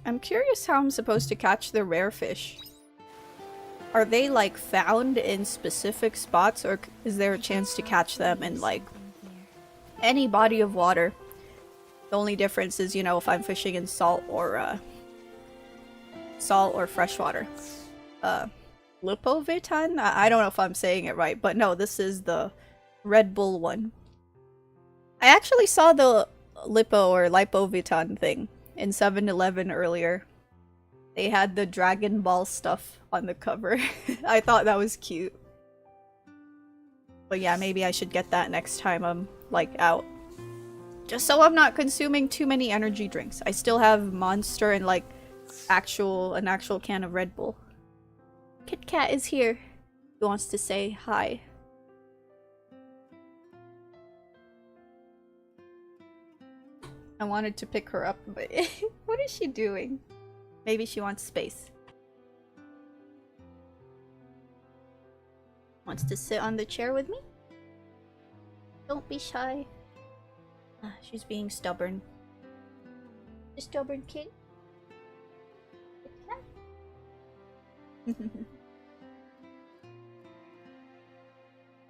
I'm curious how I'm supposed to catch the rare fish. Are they like found in specific spots, or is there a chance to catch them in like any body of water? The only difference is, you know, if I'm fishing in salt or freshwater. Lipovitan? I don't know if I'm saying it right, but no, this is the Red Bull one. I actually saw the Lipo or Lipovitan thing in 7-Eleven earlier. They had the Dragon Ball stuff on the cover. I thought that was cute. But yeah, maybe I should get that next time I'm, like, out. Just so I'm not consuming too many energy drinks. I still have Monster and, like, an actual can of Red Bull. Kit Kat is here. He wants to say hi. I wanted to pick her up, but what is she doing? Maybe she wants space. Wants to sit on the chair with me? Don't be shy. She's being stubborn. A stubborn kid.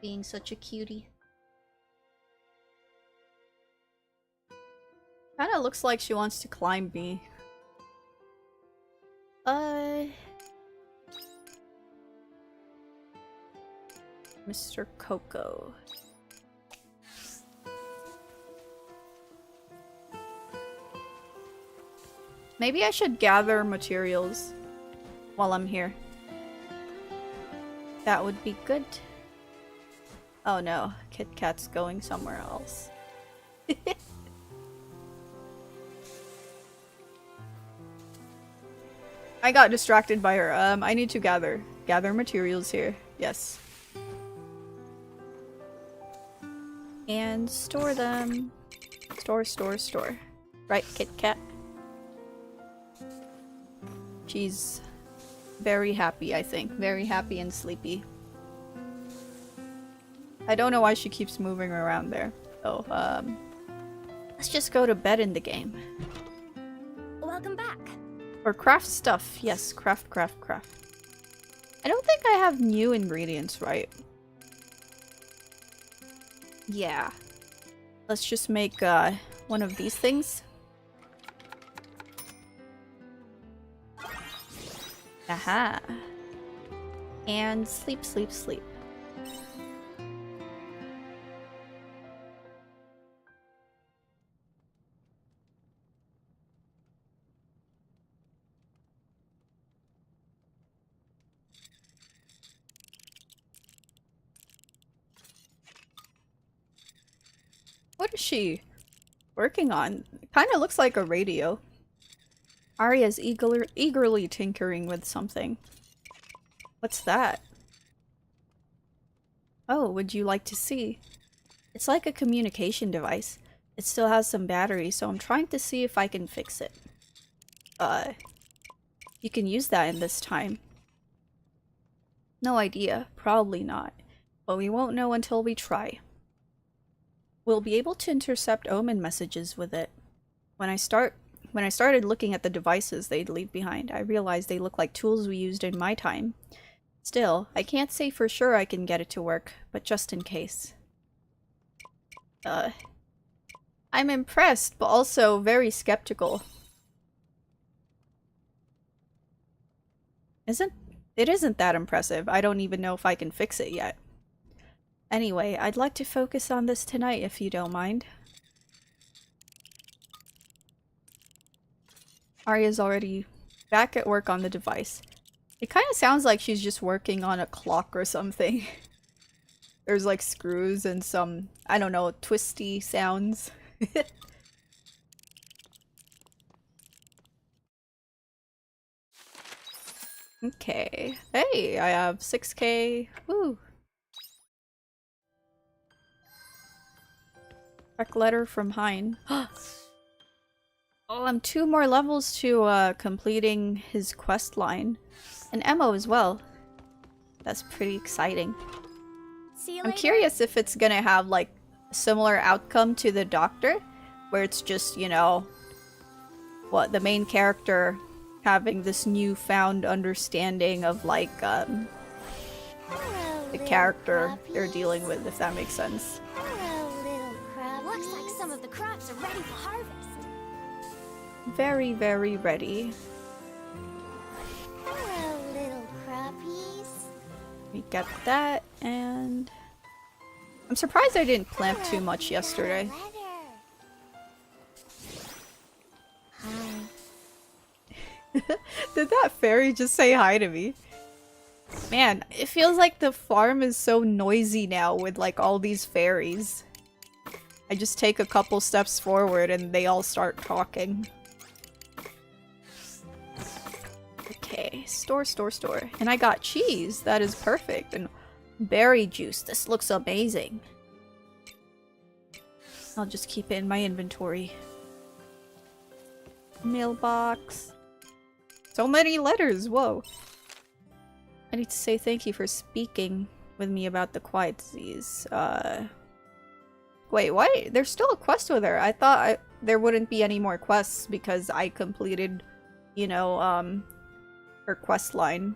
Being such a cutie. Kinda looks like she wants to climb me. Mr. Coco. Maybe I should gather materials while I'm here. That would be good. Oh no, Kit Kat's going somewhere else. I got distracted by her. I need to gather materials here. Yes. And store them. Store. Right, Kit Kat? She's very happy, I think. Very happy and sleepy. I don't know why she keeps moving around there. Oh, let's just go to bed in the game. Welcome back. Or craft stuff. Yes, craft. I don't think I have new ingredients, right? Yeah. Let's just make, one of these things. Aha. And sleep. What is she working on? It kind of looks like a radio. Arya's eagerly tinkering with something. What's that? Oh, would you like to see? It's like a communication device. It still has some battery, so I'm trying to see if I can fix it. You can use that in this time. No idea. Probably not. But we won't know until we try. We'll be able to intercept omen messages with it. When I started looking at the devices they'd leave behind, I realized they look like tools we used in my time. Still, I can't say for sure I can get it to work, but just in case. I'm impressed, but also very skeptical. It isn't that impressive. I don't even know if I can fix it yet. Anyway, I'd like to focus on this tonight if you don't mind. Arya's already back at work on the device. It kind of sounds like she's just working on a clock or something. There's like screws and some, I don't know, twisty sounds. Okay. Hey, I have 6K. Woo. Rec letter from Hein. Oh, I'm 2 more levels to completing his quest line. An MO as well. That's pretty exciting. See you I'm later. curious if it's gonna have like a similar outcome to the Doctor, where it's just, you know, what, the main character having this newfound understanding of like Hello, the little character they're crappies. dealing with, if that makes sense. Hello, little crab. Looks like some of the crops are ready for harvest. Very, very ready. Hello, little crappies. We got that, and I'm surprised I didn't plant too much yesterday. Hi. Did that fairy just say hi to me? Man, it feels like the farm is so noisy now with like all these fairies. I just take a couple steps forward and they all start talking. Okay, store. And I got cheese. That is perfect. And berry juice. This looks amazing. I'll just keep it in my inventory. Mailbox. So many letters, whoa. I need to say thank you for speaking with me about the quiet disease. Wait, what? There's still a quest with her. I thought there wouldn't be any more quests because I completed, you know, her quest line.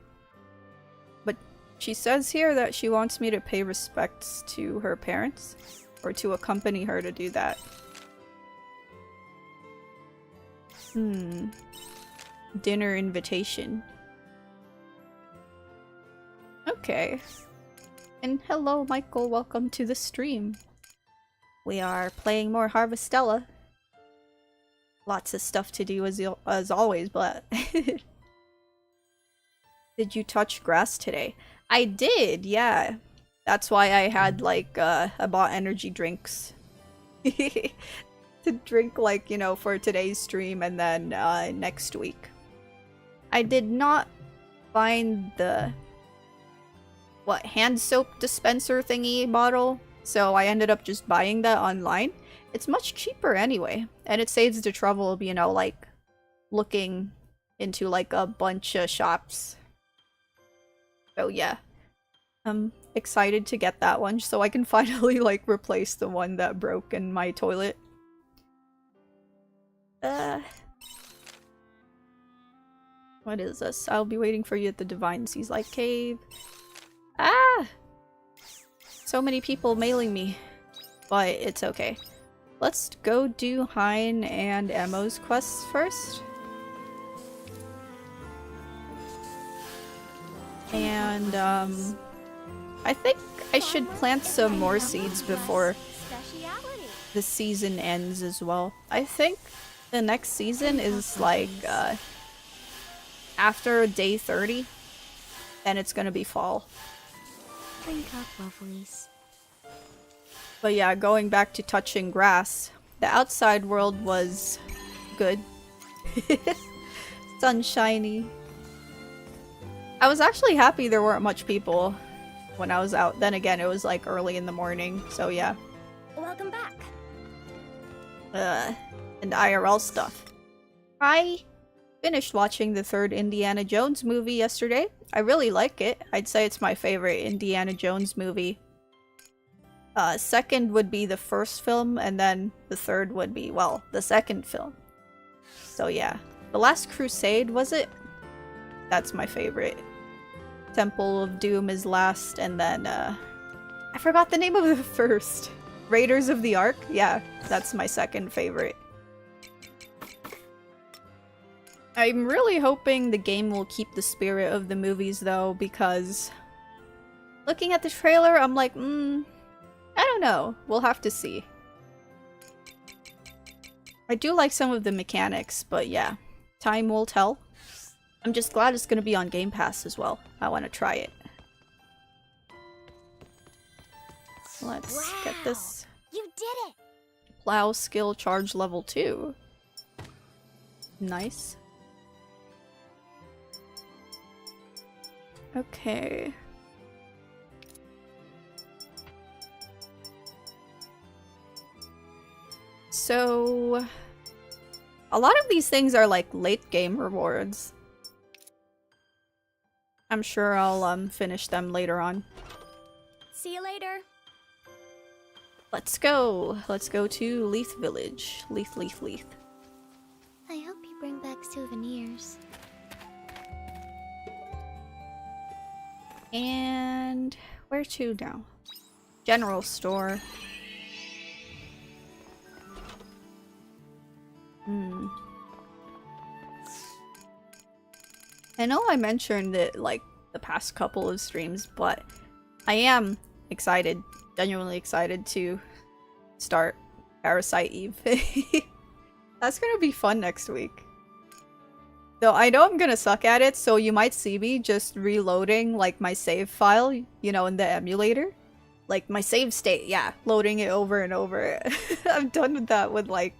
But she says here that she wants me to pay respects to her parents, or to accompany her to do that. Dinner invitation. Okay. And hello, Michael. Welcome to the stream. We are playing more Harvestella. Lots of stuff to do as always, but... Did you touch grass today? I did, yeah. That's why I had, like, I bought energy drinks. To drink, like, you know, for today's stream and then, next week. I did not find the... what, hand soap dispenser thingy bottle? So I ended up just buying that online. It's much cheaper anyway. And it saves the trouble of, you know, like, looking into, like, a bunch of shops. So yeah. I'm excited to get that one so I can finally, like, replace the one that broke in my toilet. What is this? I'll be waiting for you at the Divine Seas Light Cave. Ah! So many people mailing me. But it's okay. Let's go do Hein and Emo's quests first. And, I think I should plant some more seeds before the season ends as well. I think the next season is like, after day 30, then it's gonna be fall. Drink up, lovelies. But yeah, going back to touching grass, the outside world was good. Sunshiny. I was actually happy there weren't much people when I was out. Then again, it was like early in the morning, so yeah. Welcome back. And IRL stuff. I finished watching the third Indiana Jones movie yesterday. I really like it. I'd say it's my favorite Indiana Jones movie. Second would be the first film, and then the third would be, well, the second film. So yeah. The Last Crusade, was it? That's my favorite. Temple of Doom is last, and then, I forgot the name of the first. Raiders of the Ark? Yeah, that's my second favorite. I'm really hoping the game will keep the spirit of the movies, though, because looking at the trailer, I'm like, I don't know. We'll have to see. I do like some of the mechanics, but yeah, time will tell. I'm just glad it's gonna be on Game Pass as well. I want to try it. Let's get this. You did it! Plow skill charge level 2. Nice. Okay. So, a lot of these things are like late game rewards. I'm sure I'll finish them later on. See you later. Let's go. Let's go to Leith Village. Leith. I hope you bring back souvenirs. And where to now? General store. I know I mentioned it like the past couple of streams, but I am excited, genuinely excited to start Parasite Eve. That's gonna be fun next week. Though I know I'm gonna suck at it, so you might see me just reloading like my save file, you know, in the emulator. Like my save state, yeah, loading it over and over. I've done with that with like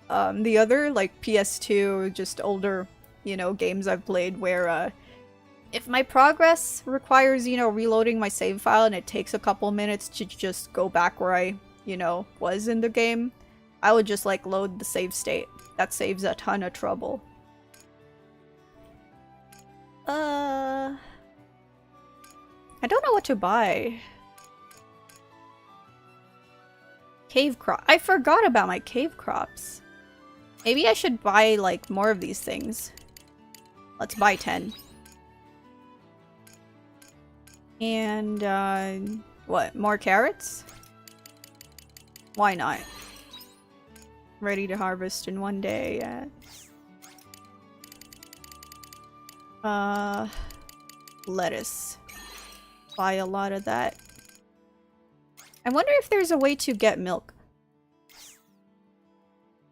the other like PS2, just older, you know, games I've played where if my progress requires, you know, reloading my save file and it takes a couple minutes to just go back where I, you know, was in the game, I would just like load the save state. That saves a ton of trouble. I don't know what to buy. Cave crop. I forgot about my cave crops. Maybe I should buy, like, more of these things. Let's buy 10. And, what? More carrots? Why not? Ready to harvest in one day, lettuce. Buy a lot of that. I wonder if there's a way to get milk.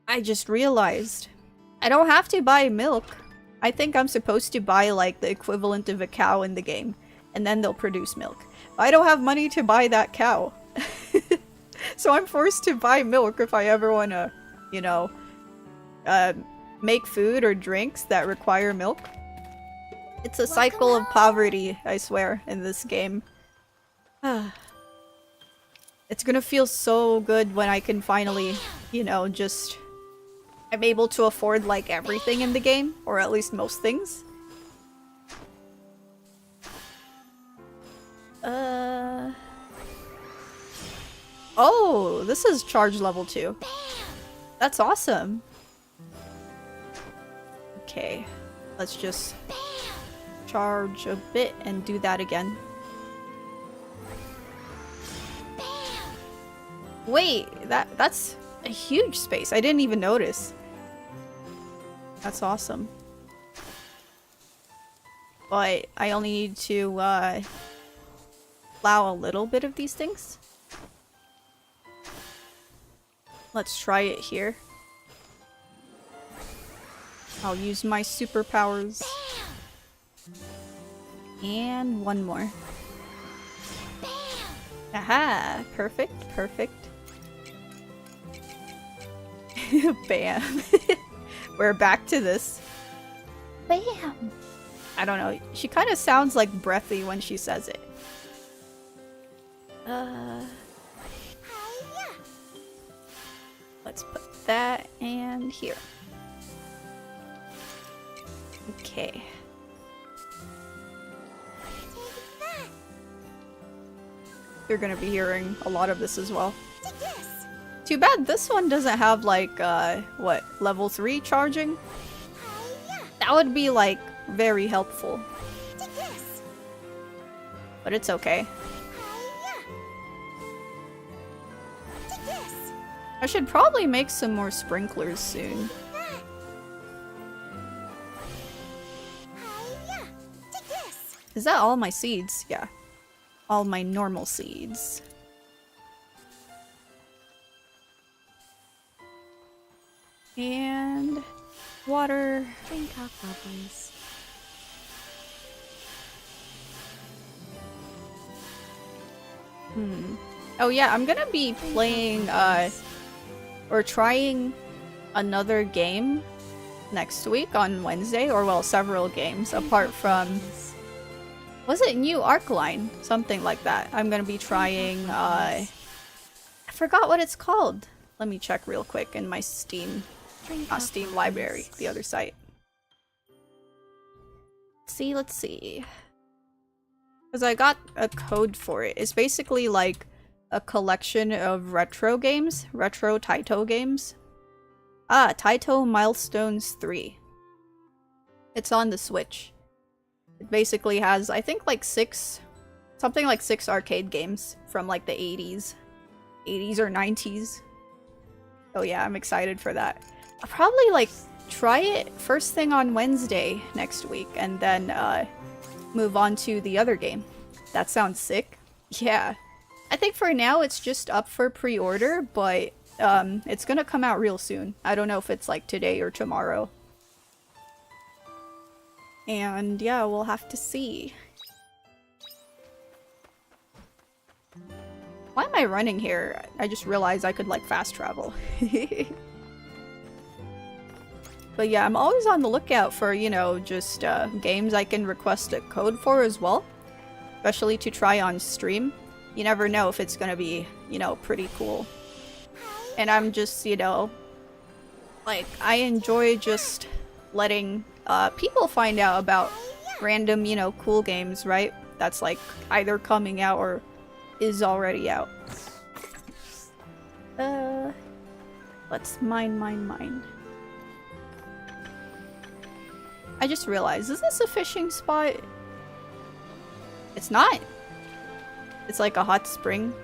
I just realized. I don't have to buy milk. I think I'm supposed to buy, like, the equivalent of a cow in the game. And then they'll produce milk. But I don't have money to buy that cow. So I'm forced to buy milk if I ever want to, you know, make food or drinks that require milk. It's a cycle of poverty, I swear, in this game. It's gonna feel so good when I can finally, you know, just... I'm able to afford, like, everything in the game. Or at least most things. Oh, this is charge level 2. That's awesome. Okay, let's just charge a bit and do that again. Wait, that's a huge space. I didn't even notice. That's awesome. But I only need to plow a little bit of these things. Let's try it here. I'll use my superpowers. And one more. Aha! Perfect, perfect. Bam. We're back to this. Bam! I don't know. She kind of sounds like breathy when she says it. Let's put that and here. Okay. You're gonna be hearing a lot of this as well. Too bad this one doesn't have, like, what, level 3 charging? That would be, like, very helpful. But it's okay. I should probably make some more sprinklers soon. Is that all my seeds? Yeah. All my normal seeds. And water. Drink up, bubbles. Oh yeah, I'm gonna be playing, or trying another game next week on Wednesday, or well, several games apart from... Was it New Arcline? Something like that. I'm gonna be trying, I forgot what it's called. Let me check real quick in my Steam, not Steam library, the other site. Let's see. Because I got a code for it. It's basically like a collection of retro games, retro Taito games. Ah, Taito Milestones 3. It's on the Switch. It basically has, I think, like 6 arcade games from like the 80s or 90s. Oh yeah, I'm excited for that. I'll probably like try it first thing on Wednesday next week and then move on to the other game. That sounds sick. Yeah. I think for now it's just up for pre-order, but it's gonna come out real soon. I don't know if it's like today or tomorrow. And yeah, we'll have to see. Why am I running here? I just realized I could like fast travel. But yeah, I'm always on the lookout for, you know, just games I can request a code for as well. Especially to try on stream. You never know if it's gonna be, you know, pretty cool. And I'm just, you know, like, I enjoy just letting people find out about random, you know, cool games, right? That's like either coming out or is already out. Let's mine. I just realized, is this a fishing spot? It's not. It's like a hot spring.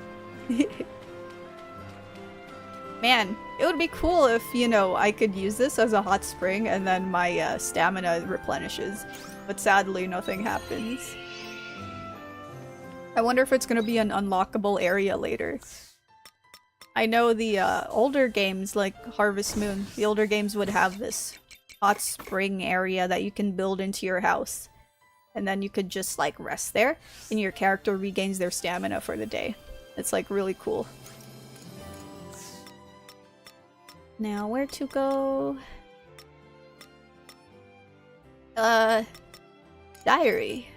Man, it would be cool if, you know, I could use this as a hot spring and then my stamina replenishes. But sadly, nothing happens. I wonder if it's gonna be an unlockable area later. I know the older games, like Harvest Moon, the older games would have this hot spring area that you can build into your house. And then you could just like rest there, and your character regains their stamina for the day. It's like really cool. Now, where to go? Diary.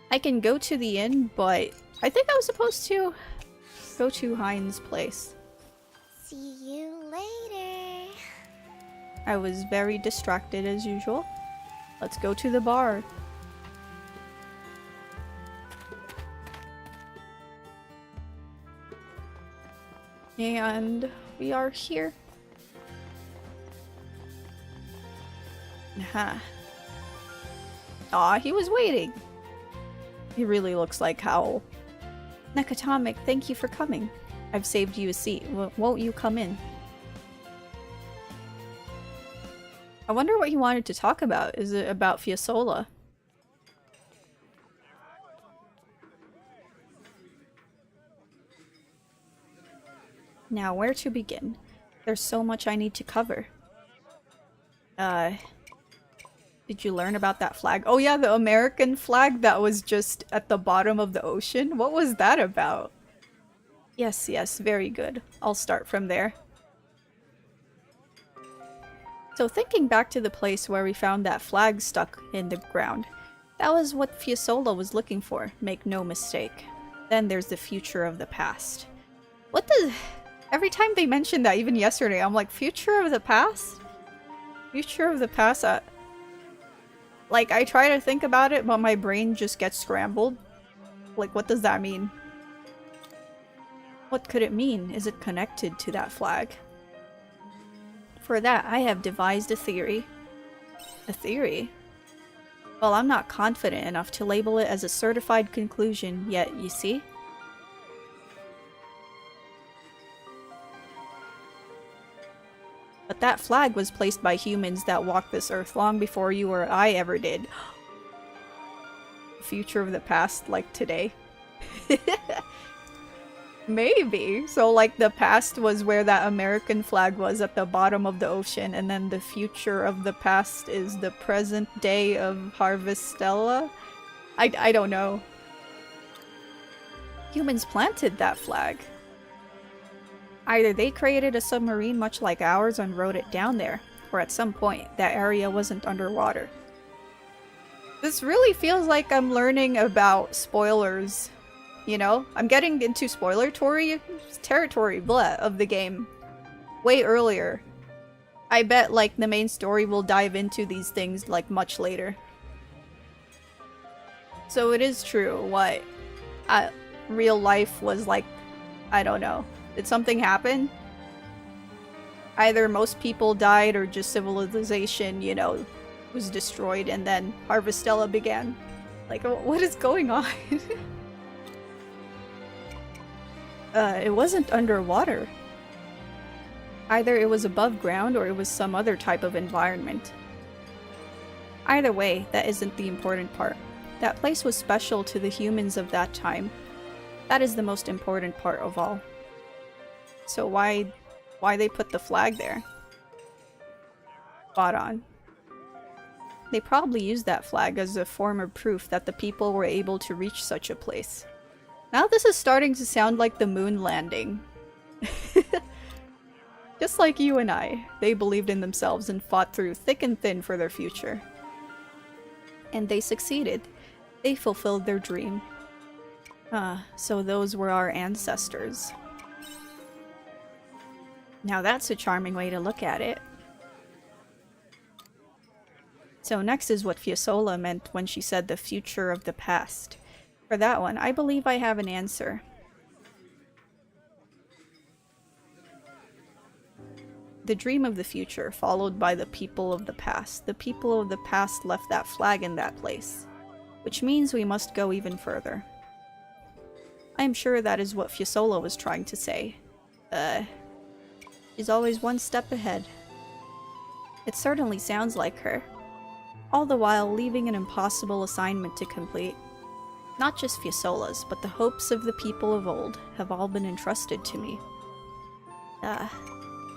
I can go to the inn, but I think I was supposed to go to Hein's place. See you later. I was very distracted as usual. Let's go to the bar. And we are here. Aw, he was waiting. He really looks like Howl. Nekatomic, thank you for coming. I've saved you a seat. Won't you come in? I wonder what he wanted to talk about. Is it about Fiasola? Now, where to begin? There's so much I need to cover. Did you learn about that flag? Oh yeah, the American flag that was just at the bottom of the ocean? What was that about? Yes, very good. I'll start from there. So thinking back to the place where we found that flag stuck in the ground, that was what Fiasola was looking for, make no mistake. Then there's the future of the past. What the... Every time they mention that, even yesterday, I'm like, future of the past? Future of the past? Like, I try to think about it, but my brain just gets scrambled. Like, what does that mean? What could it mean? Is it connected to that flag? For that, I have devised a theory. A theory? Well, I'm not confident enough to label it as a certified conclusion yet, you see? But that flag was placed by humans that walked this earth long before you or I ever did. Future of the past, like today. Maybe. So like the past was where that American flag was at the bottom of the ocean, and then the future of the past is the present day of Harvestella? I don't know. Humans planted that flag. Either they created a submarine much like ours and rode it down there, or at some point, that area wasn't underwater. This really feels like I'm learning about spoilers, you know? I'm getting into spoiler-tory territory, of the game way earlier. I bet, like, the main story will dive into these things, like, much later. So it is true, what? Real life was like, I don't know. Did something happen? Either most people died or just civilization, you know, was destroyed and then Harvestella began. Like, what is going on? It wasn't underwater. Either it was above ground or it was some other type of environment. Either way, that isn't the important part. That place was special to the humans of that time. That is the most important part of all. So why they put the flag there? Spot on. They probably used that flag as a form of proof that the people were able to reach such a place. Now this is starting to sound like the moon landing. Just like you and I, they believed in themselves and fought through thick and thin for their future. And they succeeded. They fulfilled their dream. So those were our ancestors. Now that's a charming way to look at it. So next is what Fiasola meant when she said the future of the past. For that one, I believe I have an answer. The dream of the future, followed by the people of the past. The people of the past left that flag in that place, which means we must go even further. I am sure that is what Fiasola was trying to say. She's always one step ahead. It certainly sounds like her. All the while leaving an impossible assignment to complete. Not just Fiasola's, but the hopes of the people of old have all been entrusted to me.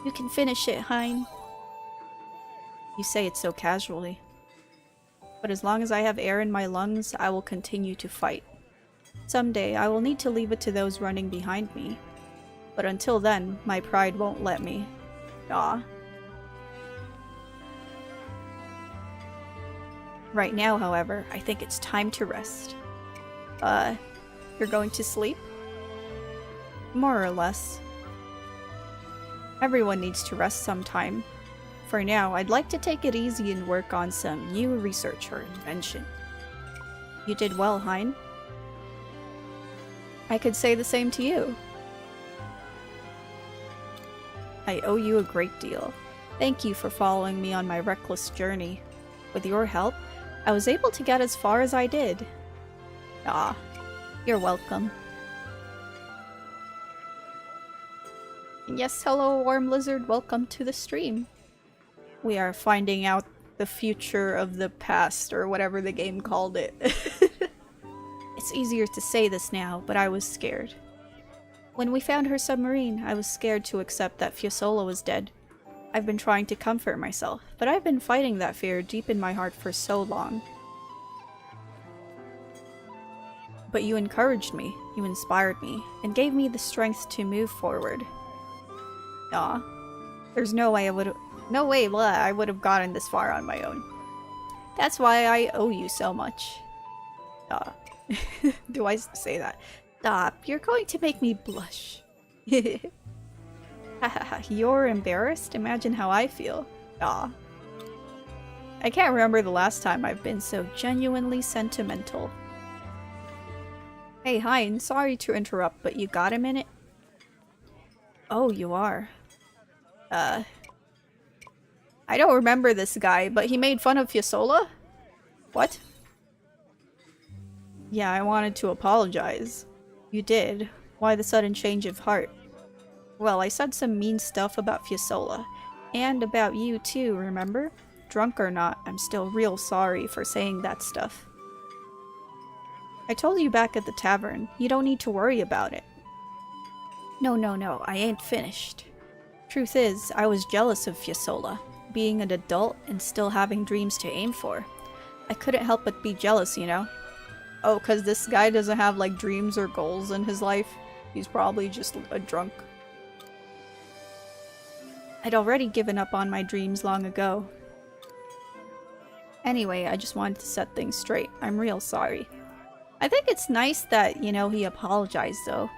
You can finish it, Hein. You say it so casually. But as long as I have air in my lungs, I will continue to fight. Someday, I will need to leave it to those running behind me. But until then, my pride won't let me. Ah. Right now, however, I think it's time to rest. You're going to sleep? More or less. Everyone needs to rest sometime. For now, I'd like to take it easy and work on some new research or invention. You did well, Hein. I could say the same to you. I owe you a great deal. Thank you for following me on my reckless journey. With your help, I was able to get as far as I did. Ah, you're welcome. Yes, hello, Warm Lizard. Welcome to the stream. We are finding out the future of the past, or whatever the game called it. It's easier to say this now, but I was scared. When we found her submarine, I was scared to accept that Fiasola was dead. I've been trying to comfort myself, but I've been fighting that fear deep in my heart for so long. But you encouraged me, you inspired me, and gave me the strength to move forward. Aw. There's no way I would have gotten this far on my own. That's why I owe you so much. Do I say that? Stop, you're going to make me blush. You're embarrassed? Imagine how I feel. Aw. I can't remember the last time I've been so genuinely sentimental. Hey, Hein, sorry to interrupt, but you got a minute? Oh, you are. I don't remember this guy, but he made fun of Fiasola? What? Yeah, I wanted to apologize. You did. Why the sudden change of heart? Well, I said some mean stuff about Fiasola. And about you too, remember? Drunk or not, I'm still real sorry for saying that stuff. I told you back at the tavern, you don't need to worry about it. No, I ain't finished. Truth is, I was jealous of Fiasola, being an adult and still having dreams to aim for. I couldn't help but be jealous, you know? Oh, cause this guy doesn't have like dreams or goals in his life. He's probably just a drunk. I'd already given up on my dreams long ago. Anyway, I just wanted to set things straight. I'm real sorry. I think it's nice that, you know, he apologized though.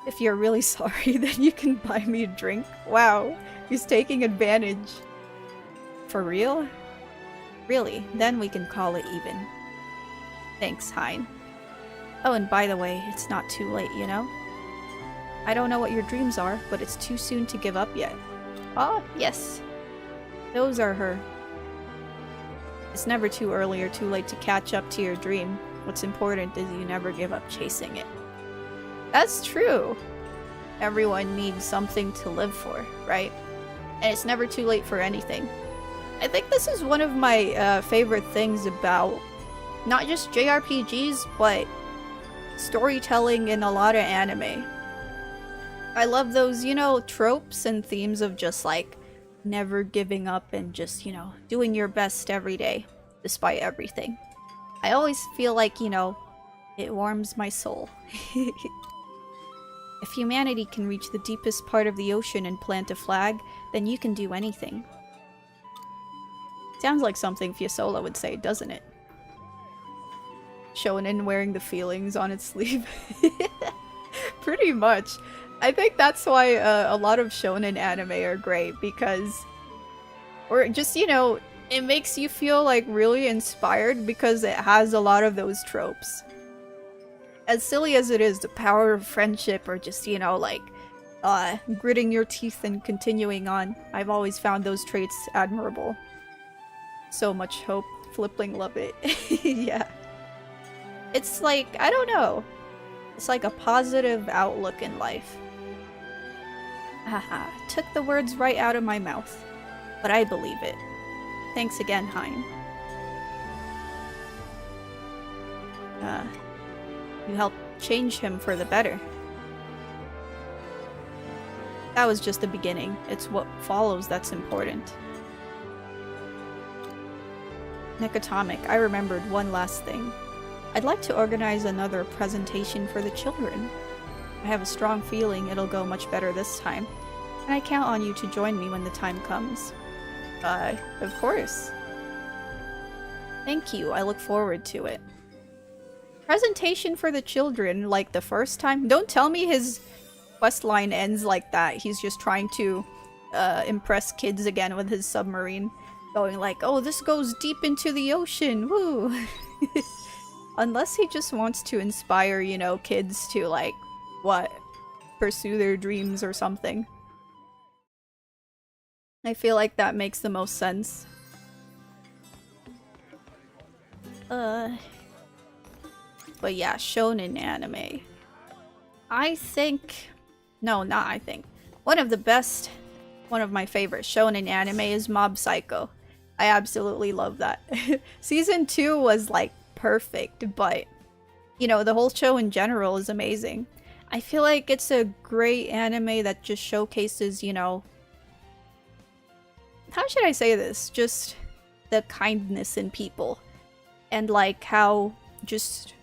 If you're really sorry, then you can buy me a drink. Wow, he's taking advantage. For real? Really, then we can call it even. Thanks, Hein. Oh, and by the way, it's not too late, you know? I don't know what your dreams are, but it's too soon to give up yet. Ah, yes. Those are her. It's never too early or too late to catch up to your dream. What's important is you never give up chasing it. That's true. Everyone needs something to live for, right? And it's never too late for anything. I think this is one of my favorite things about not just JRPGs, but storytelling in a lot of anime. I love those, you know, tropes and themes of just like never giving up and just, you know, doing your best every day, despite everything. I always feel like, you know, it warms my soul. If humanity can reach the deepest part of the ocean and plant a flag, then you can do anything. Sounds like something Fiasola would say, doesn't it? Shonen wearing the feelings on its sleeve. Pretty much. I think that's why a lot of shonen anime are great, because... Or just, you know, it makes you feel like really inspired because it has a lot of those tropes. As silly as it is, the power of friendship or just, you know, like Gritting your teeth and continuing on. I've always found those traits admirable. So much hope. Flipping love it. Yeah. It's like, I don't know. It's like a positive outlook in life. Haha, took the words right out of my mouth. But I believe it. Thanks again, Hein. You helped change him for the better. That was just the beginning. It's what follows that's important. Necatomic, I remembered one last thing. I'd like to organize another presentation for the children. I have a strong feeling it'll go much better this time, and I count on you to join me when the time comes. Of course. Thank you, I look forward to it. Presentation for the children, like the first time? Don't tell me his quest line ends like that. He's just trying to impress kids again with his submarine. Going like, oh, this goes deep into the ocean, woo! Unless he just wants to inspire, you know, kids to, like, what? Pursue their dreams or something. I feel like that makes the most sense. But yeah, shonen anime. I think... No, not I think. One of the best, one of my favorite shonen anime is Mob Psycho. I absolutely love that. Season 2 was, like, perfect, but, you know, the whole show in general is amazing. I feel like it's a great anime that just showcases, you know... How should I say this? Just the kindness in people. And, like, how just...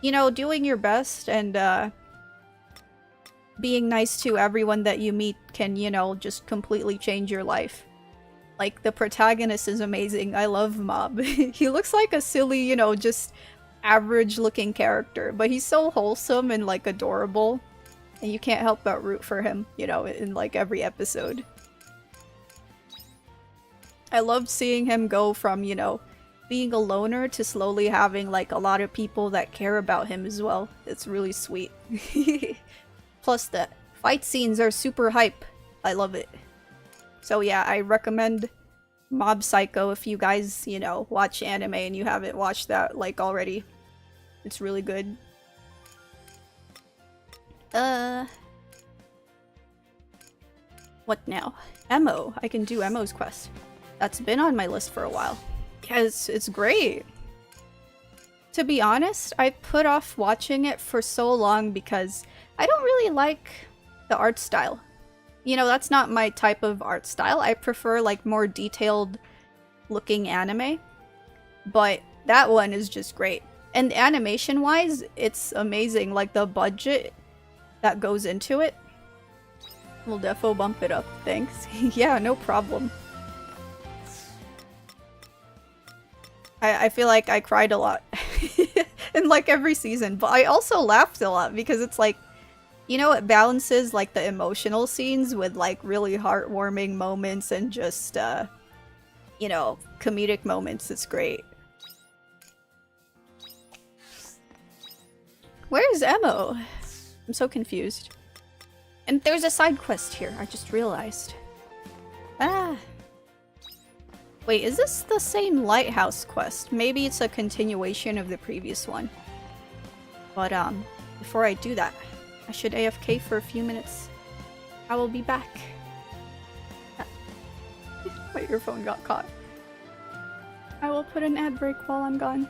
You know, doing your best and, being nice to everyone that you meet can, you know, just completely change your life. Like, the protagonist is amazing. I love Mob. He looks like a silly, you know, just average-looking character, but he's so wholesome and, like, adorable. And you can't help but root for him, you know, in, like, every episode. I love seeing him go from, you know, being a loner to slowly having, like, a lot of people that care about him as well. It's really sweet. Plus, the fight scenes are super hype. I love it. So yeah, I recommend Mob Psycho if you guys, you know, watch anime and you haven't watched that, like, already. It's really good. What now? Emo. I can do Emo's quest. That's been on my list for a while. Yeah, it's great. To be honest, I put off watching it for so long because I don't really like the art style. You know, that's not my type of art style. I prefer, like, more detailed looking anime. But that one is just great. And animation-wise, it's amazing. Like, the budget that goes into it. We'll defo bump it up. Thanks. Yeah, no problem. I feel like I cried a lot. In, like, every season. But I also laughed a lot because it's like, you know, it balances, like, the emotional scenes with, like, really heartwarming moments and just, you know, comedic moments. It's great. Where's Emo? I'm so confused. And there's a side quest here, I just realized. Ah. Wait, is this the same lighthouse quest? Maybe it's a continuation of the previous one. But, before I do that, I should AFK for a few minutes. I will be back. My earphone got caught. I will put an ad break while I'm gone.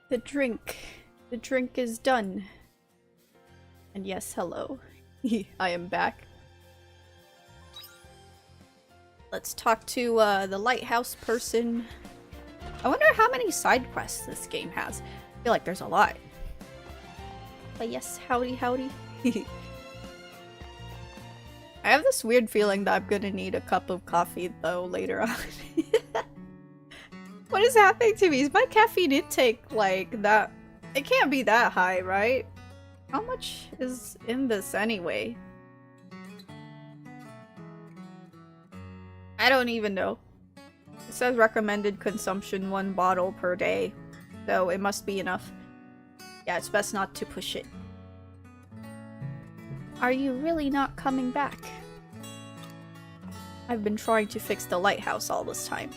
The drink. The drink is done. And yes, hello. I am back. Let's talk to the lighthouse person. I wonder how many side quests this game has. I feel like there's a lot. But yes, howdy howdy. I have this weird feeling that I'm gonna need a cup of coffee though later on. What is happening to me? Is my caffeine intake like that? It can't be that high, right? How much is in this anyway? I don't even know. It says recommended consumption 1 bottle per day, so it must be enough. Yeah, it's best not to push it. Are you really not coming back? I've been trying to fix the lighthouse all this time.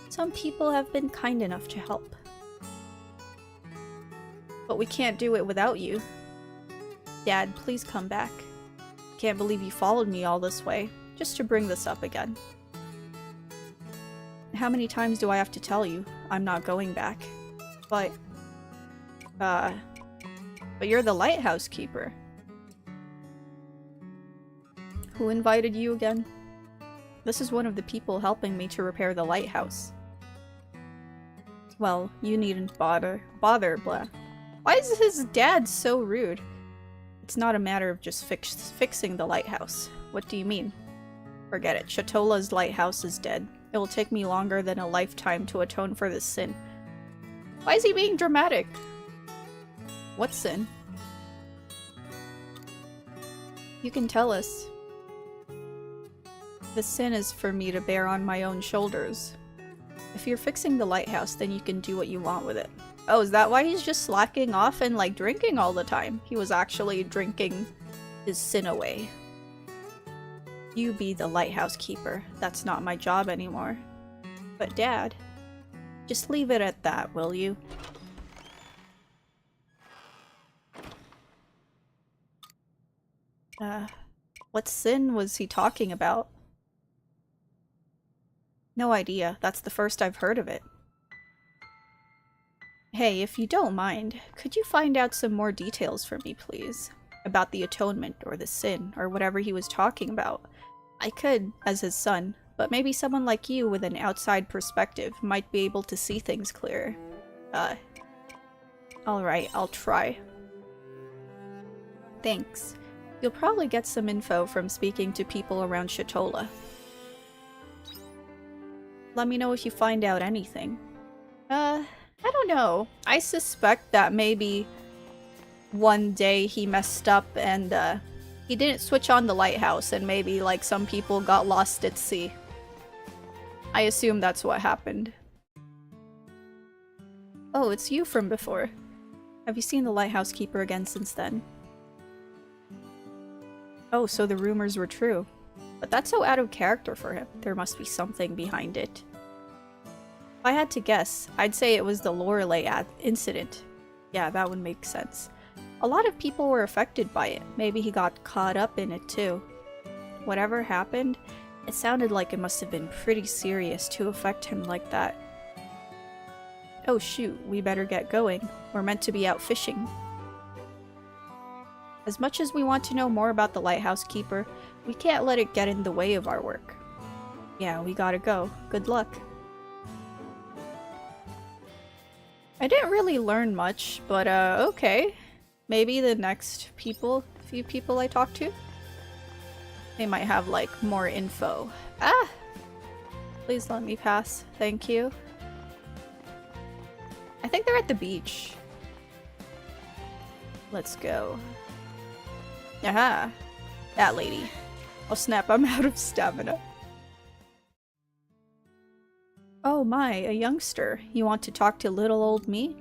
Some people have been kind enough to help. But we can't do it without you. Dad, please come back. Can't believe you followed me all this way, just to bring this up again. How many times do I have to tell you I'm not going back? But you're the lighthouse keeper. Who invited you again? This is one of the people helping me to repair the lighthouse. Well, you needn't bother, blah. Why is his dad so rude? It's not a matter of just fixing the lighthouse. What do you mean? Forget it. Shatola's lighthouse is dead. It will take me longer than a lifetime to atone for this sin. Why is he being dramatic? What sin? You can tell us. The sin is for me to bear on my own shoulders. If you're fixing the lighthouse, then you can do what you want with it. Oh, is that why he's just slacking off and like drinking all the time? He was actually drinking his sin away. You be the lighthouse keeper. That's not my job anymore. But Dad, just leave it at that, will you? What sin was he talking about? No idea. That's the first I've heard of it. Hey, if you don't mind, could you find out some more details for me, please? About the atonement, or the sin, or whatever he was talking about. I could, as his son, but maybe someone like you with an outside perspective might be able to see things clearer. Alright, I'll try. Thanks. You'll probably get some info from speaking to people around Shatola. Let me know if you find out anything. I don't know. I suspect that maybe one day he messed up and he didn't switch on the lighthouse and maybe like some people got lost at sea. I assume that's what happened. Oh, it's you from before. Have you seen the lighthouse keeper again since then? Oh, so the rumors were true. But that's so out of character for him. There must be something behind it. If I had to guess, I'd say it was the Lorelei incident. Yeah, that would make sense. A lot of people were affected by it. Maybe he got caught up in it too. Whatever happened, it sounded like it must have been pretty serious to affect him like that. Oh shoot, we better get going. We're meant to be out fishing. As much as we want to know more about the lighthouse keeper, we can't let it get in the way of our work. Yeah, we gotta go. Good luck. I didn't really learn much, but okay. Maybe the next few people I talk to, they might have like more info. Ah! Please let me pass. Thank you. I think they're at the beach. Let's go. Aha! That lady. Oh snap, I'm out of stamina. Oh my, a youngster. You want to talk to little old me?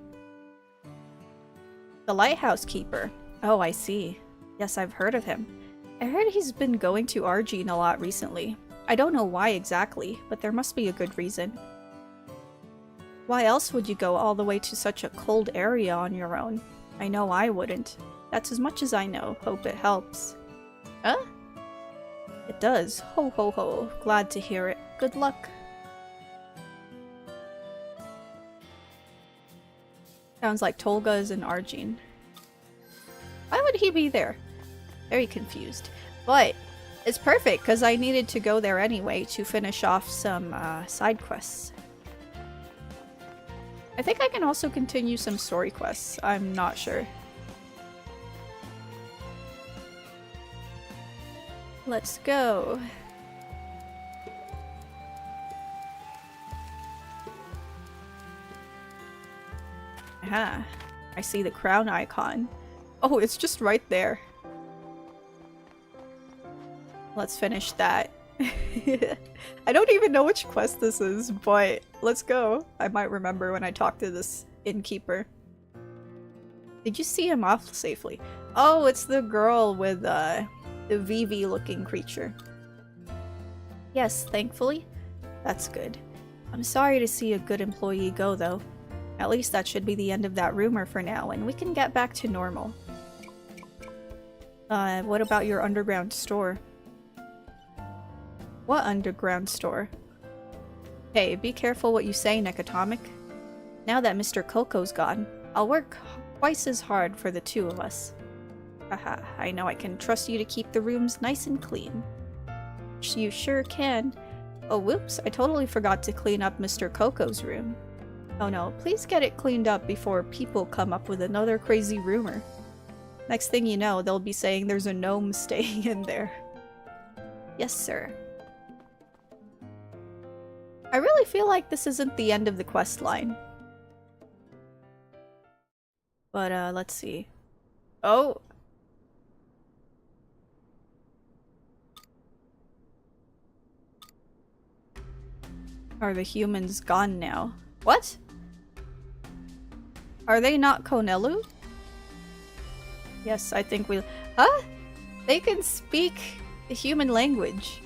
The lighthouse keeper. Oh, I see. Yes, I've heard of him. I heard he's been going to Argene a lot recently. I don't know why exactly, but there must be a good reason. Why else would you go all the way to such a cold area on your own? I know I wouldn't. That's as much as I know. Hope it helps. Huh? It does. Ho ho ho. Glad to hear it. Good luck. Sounds like Tolga is in Argene. Why would he be there? Very confused. But it's perfect because I needed to go there anyway to finish off some side quests. I think I can also continue some story quests. I'm not sure. Let's go. Aha. I see the crown icon. Oh, it's just right there. Let's finish that. I don't even know which quest this is, but let's go. I might remember when I talk to this innkeeper. Did you see him off safely? Oh, it's the girl with the VV looking creature. Yes, thankfully. That's good. I'm sorry to see a good employee go though. At least that should be the end of that rumor for now, and we can get back to normal. What about your underground store? What underground store? Hey, be careful what you say, Nekatomic. Now that Mr. Coco's gone, I'll work twice as hard for the two of us. Haha, I know I can trust you to keep the rooms nice and clean. You sure can. Oh, whoops, I totally forgot to clean up Mr. Coco's room. Oh no, please get it cleaned up before people come up with another crazy rumor. Next thing you know, they'll be saying there's a gnome staying in there. Yes, sir. I really feel like this isn't the end of the quest line. But, let's see. Oh! Are the humans gone now? What? Are they not Konelu? Yes, I think we- Huh? They can speak the human language.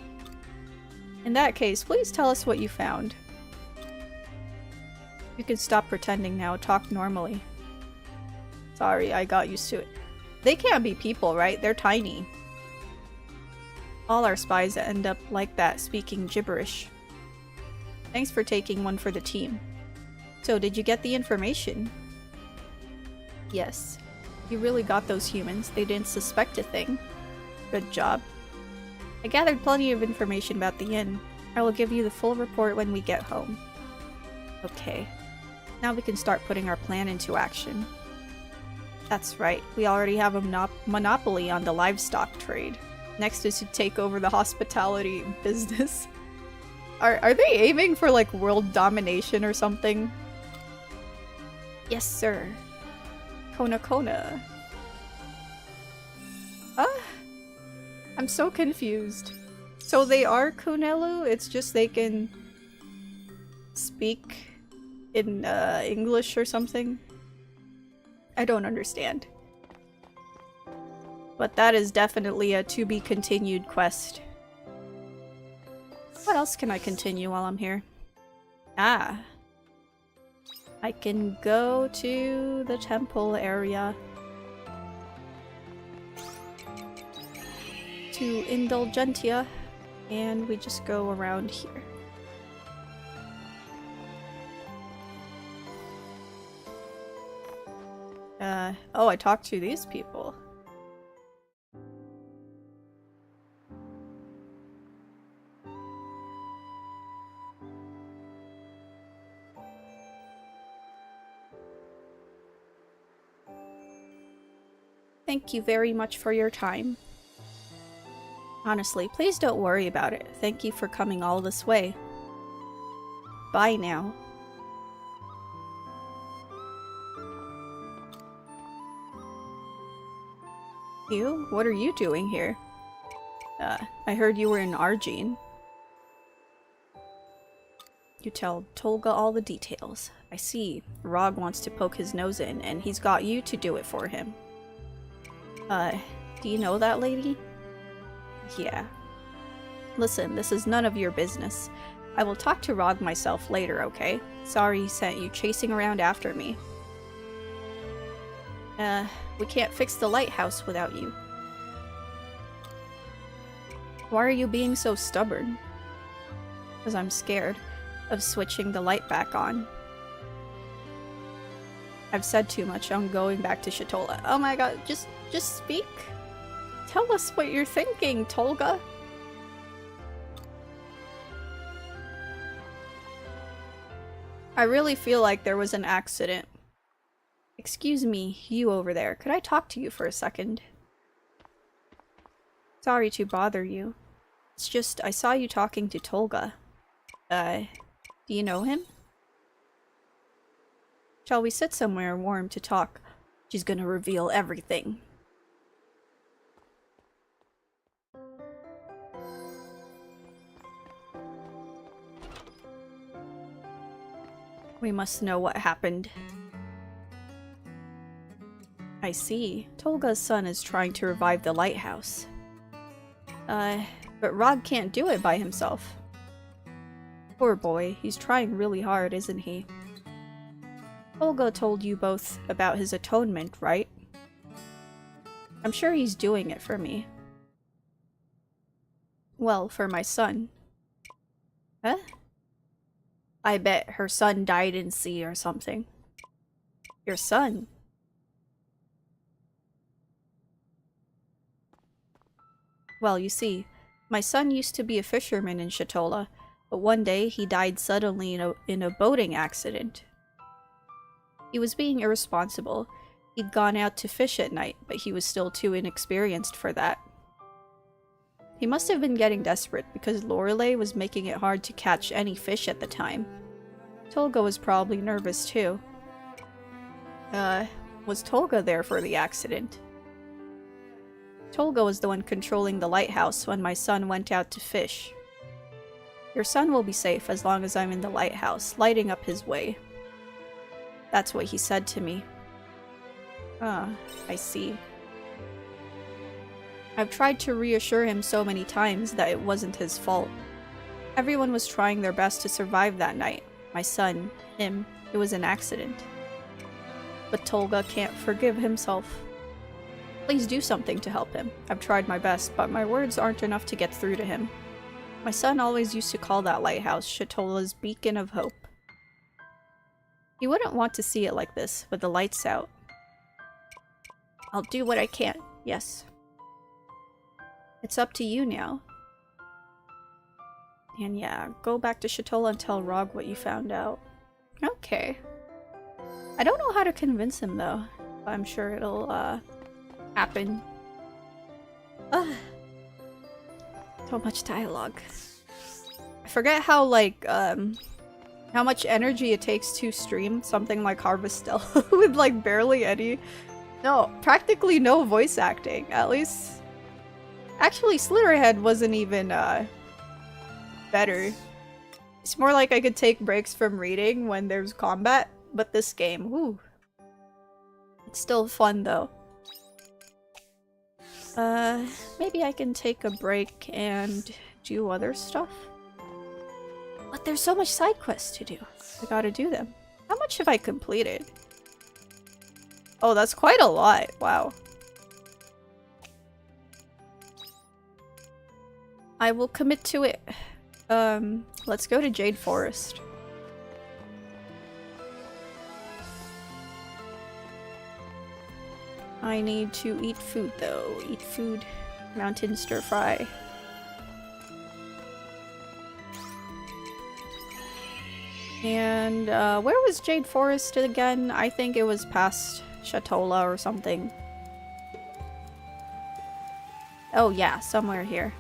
In that case, please tell us what you found. You can stop pretending now, talk normally. Sorry, I got used to it. They can't be people, right? They're tiny. All our spies end up like that, speaking gibberish. Thanks for taking one for the team. So, did you get the information? Yes. You really got those humans. They didn't suspect a thing. Good job. I gathered plenty of information about the inn. I will give you the full report when we get home. Okay. Now we can start putting our plan into action. That's right. We already have a monopoly on the livestock trade. Next is to take over the hospitality business. Are they aiming for like world domination or something? Yes, sir. Kona Kona. I'm so confused. So they are Konelu, it's just they can speak in English or something? I don't understand. But that is definitely a to-be-continued quest. What else can I continue while I'm here? Ah. I can go to the temple area. To Indulgentia, and we just go around here. Oh, I talked to these people. Thank you very much for your time. Honestly, please don't worry about it. Thank you for coming all this way. Bye now. You? What are you doing here? I heard you were in Argene. You tell Tolga all the details. I see. Rog wants to poke his nose in, and he's got you to do it for him. Do you know that lady? Yeah. Listen, this is none of your business. I will talk to Rog myself later, okay? Sorry he sent you chasing around after me. We can't fix the lighthouse without you. Why are you being so stubborn? Because I'm scared of switching the light back on. I've said too much. I'm going back to Shatola. Oh my god, just speak. Tell us what you're thinking, Tolga. I really feel like there was an accident. Excuse me, you over there. Could I talk to you for a second? Sorry to bother you. It's just, I saw you talking to Tolga. Do you know him? Shall we sit somewhere warm to talk? She's gonna reveal everything. We must know what happened. I see. Tolga's son is trying to revive the lighthouse. But Rog can't do it by himself. Poor boy, he's trying really hard, isn't he? Tolga told you both about his atonement, right? I'm sure he's doing it for me. Well, for my son. Huh? I bet her son died in sea or something. Your son? Well, you see, my son used to be a fisherman in Shatola, but one day he died suddenly in a boating accident. He was being irresponsible. He'd gone out to fish at night, but he was still too inexperienced for that. He must have been getting desperate because Lorelei was making it hard to catch any fish at the time. Tolga was probably nervous too. Was Tolga there for the accident? Tolga was the one controlling the lighthouse when my son went out to fish. Your son will be safe as long as I'm in the lighthouse, lighting up his way. That's what he said to me. Ah, I see. I've tried to reassure him so many times that it wasn't his fault. Everyone was trying their best to survive that night. My son, him, it was an accident. But Tolga can't forgive himself. Please do something to help him. I've tried my best, but my words aren't enough to get through to him. My son always used to call that lighthouse Shatola's beacon of hope. He wouldn't want to see it like this, with the lights out. I'll do what I can, yes. It's up to you now. And yeah, go back to Shatola and tell Rog what you found out. Okay. I don't know how to convince him though. I'm sure it'll happen. So much dialogue. I forget how like how much energy it takes to stream something like Harvestella with like barely any, no, practically no voice acting. At least, actually Slitterhead wasn't even better. It's more like I could take breaks from reading when there's combat, but this game, whoo. It's still fun though. Maybe I can take a break and do other stuff? But there's so much side quests to do. I gotta do them. How much have I completed? Oh, that's quite a lot. Wow. I will commit to it. Let's go to Jade Forest. I need to eat food though. Eat food. Mountain stir fry. And where was Jade Forest again? I think it was past Shatola or something. Oh yeah, somewhere here.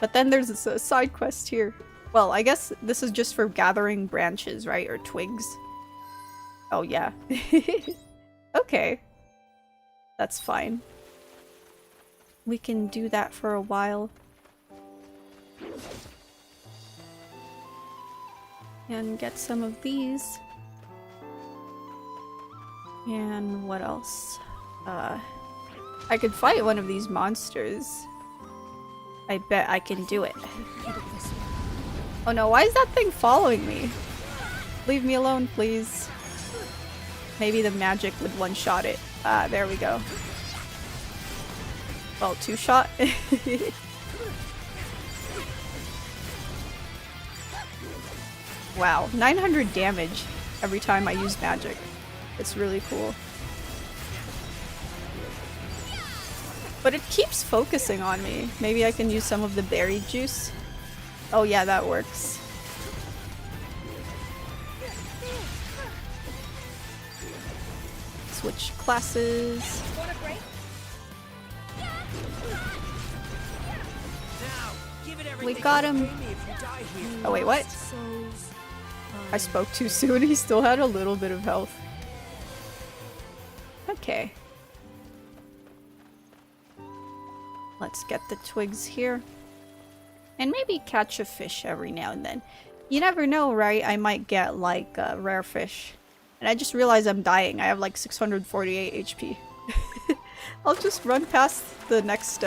But then there's a side quest here. Well, I guess this is just for gathering branches, right? Or twigs. Oh yeah. Okay. That's fine. We can do that for a while. And get some of these. And what else? I could fight one of these monsters. I bet I can do it. Oh no, why is that thing following me? Leave me alone, please. Maybe the magic would one-shot it. Ah, there we go. Well, two-shot? Wow, 900 damage every time I use magic. It's really cool. But it keeps focusing on me. Maybe I can use some of the berry juice. Oh yeah, that works. Switch classes. We got him. Oh wait, what? I spoke too soon. He still had a little bit of health. Okay. Let's get the twigs here. And maybe catch a fish every now and then. You never know, right? I might get like a rare fish. And I just realized I'm dying. I have like 648 HP. I'll just run past the next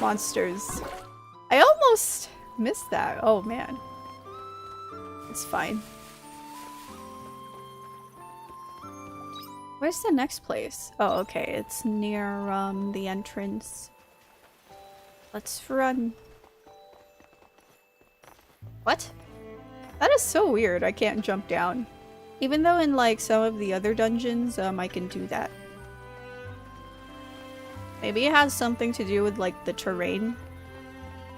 monsters. I almost missed that. Oh man. It's fine. Where's the next place? Oh, okay. It's near the entrance. Let's run. What? That is so weird. I can't jump down. Even though in like some of the other dungeons, I can do that. Maybe it has something to do with like the terrain.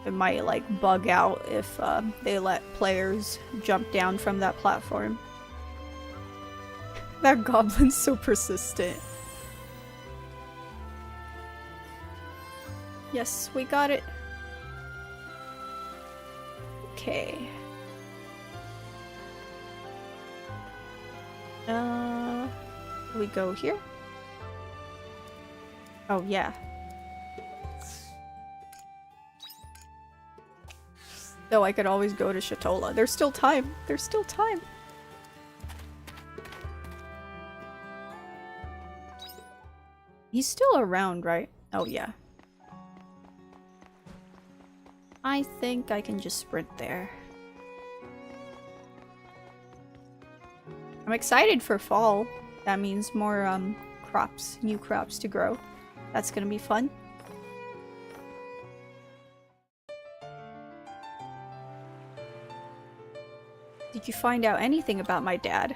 It might like bug out if they let players jump down from that platform. That goblin's so persistent. Yes, we got it. Okay. We go here? Oh, yeah. Though I could always go to Shatola. There's still time. There's still time. He's still around, right? Oh, yeah. I think I can just sprint there. I'm excited for fall. That means more crops, new crops to grow. That's gonna be fun. Did you find out anything about my dad?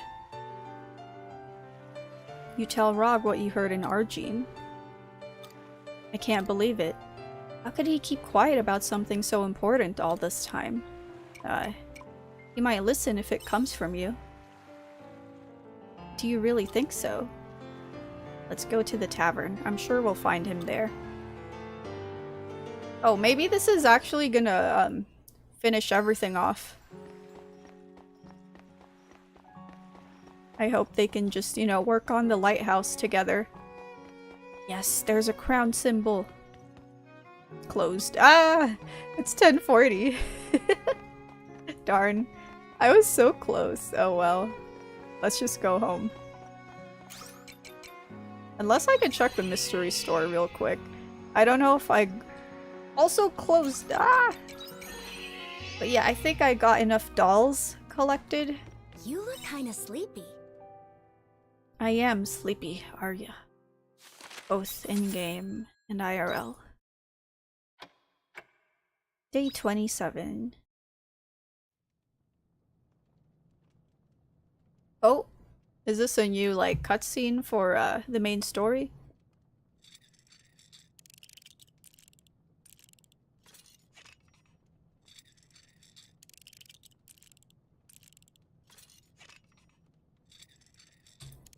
You tell Rob what you heard in Argene. I can't believe it. How could he keep quiet about something so important all this time? He might listen if it comes from you. Do you really think so? Let's go to the tavern. I'm sure we'll find him there. Oh, maybe this is actually gonna finish everything off. I hope they can just, you know, work on the lighthouse together. Yes, there's a crown symbol. Closed. Ah! It's 10:40. Darn. I was so close. Oh well. Let's just go home. Unless I could check the mystery store real quick. I don't know if I... Also closed. Ah! But yeah, I think I got enough dolls collected. You look kinda sleepy. I am sleepy, are ya? Both in-game and IRL. Day 27. Oh, is this a new like cutscene for the main story?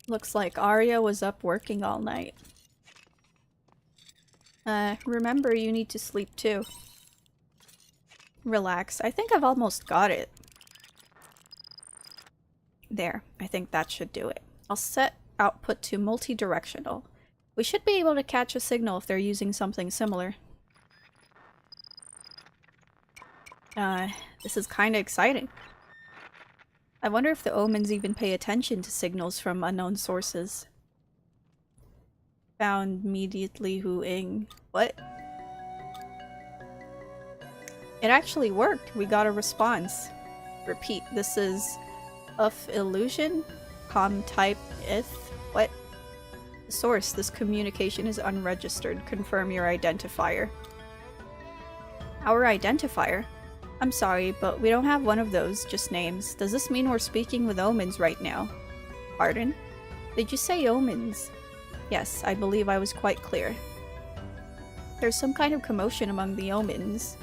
Looks like Arya was up working all night. Remember you need to sleep too. Relax, I think I've almost got it. There, I think that should do it. I'll set output to multi-directional. We should be able to catch a signal if they're using something similar. This is kinda exciting. I wonder if the omens even pay attention to signals from unknown sources. Found immediately Hu-ing. What? It actually worked. We got a response. Repeat, this is of illusion? Com type ith? What? The source, this communication is unregistered. Confirm your identifier. Our identifier? I'm sorry, but we don't have one of those, just names. Does this mean we're speaking with omens right now? Pardon? Did you say omens? Yes, I believe I was quite clear. There's some kind of commotion among the omens.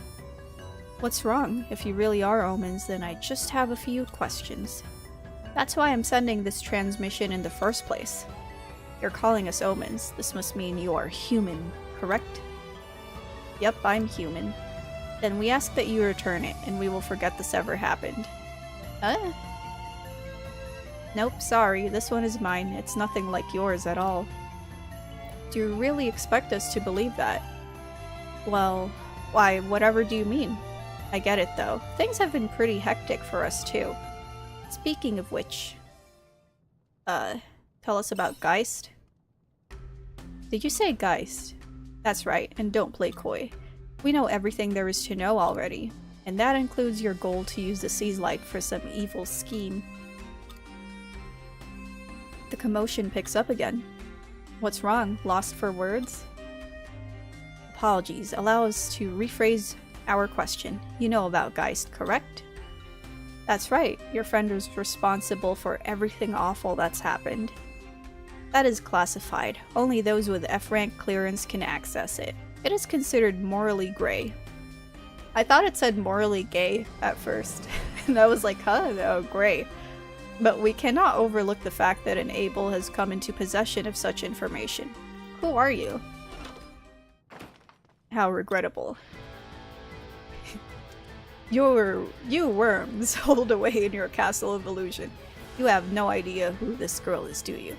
What's wrong? If you really are omens, then I just have a few questions. That's why I'm sending this transmission in the first place. You're calling us omens. This must mean you are human, correct? Yep, I'm human. Then we ask that you return it, and we will forget this ever happened. Nope, sorry, this one is mine. It's nothing like yours at all. Do you really expect us to believe that? Well, why, whatever do you mean? I get it though. Things have been pretty hectic for us too. Speaking of which... tell us about Geist? Did you say Geist? That's right, and don't play coy. We know everything there is to know already, and that includes your goal to use the Sea's Light for some evil scheme. The commotion picks up again. What's wrong? Lost for words? Apologies, allow us to rephrase our question. You know about Geist, correct? That's right, your friend is responsible for everything awful that's happened. That is classified. Only those with F-rank clearance can access it. It is considered morally gray. I thought it said morally gay at first, and I was like, huh? No, gray. But we cannot overlook the fact that an Able has come into possession of such information. Who are you? How regrettable. You worms, hold away in your castle of illusion. You have no idea who this girl is, do you?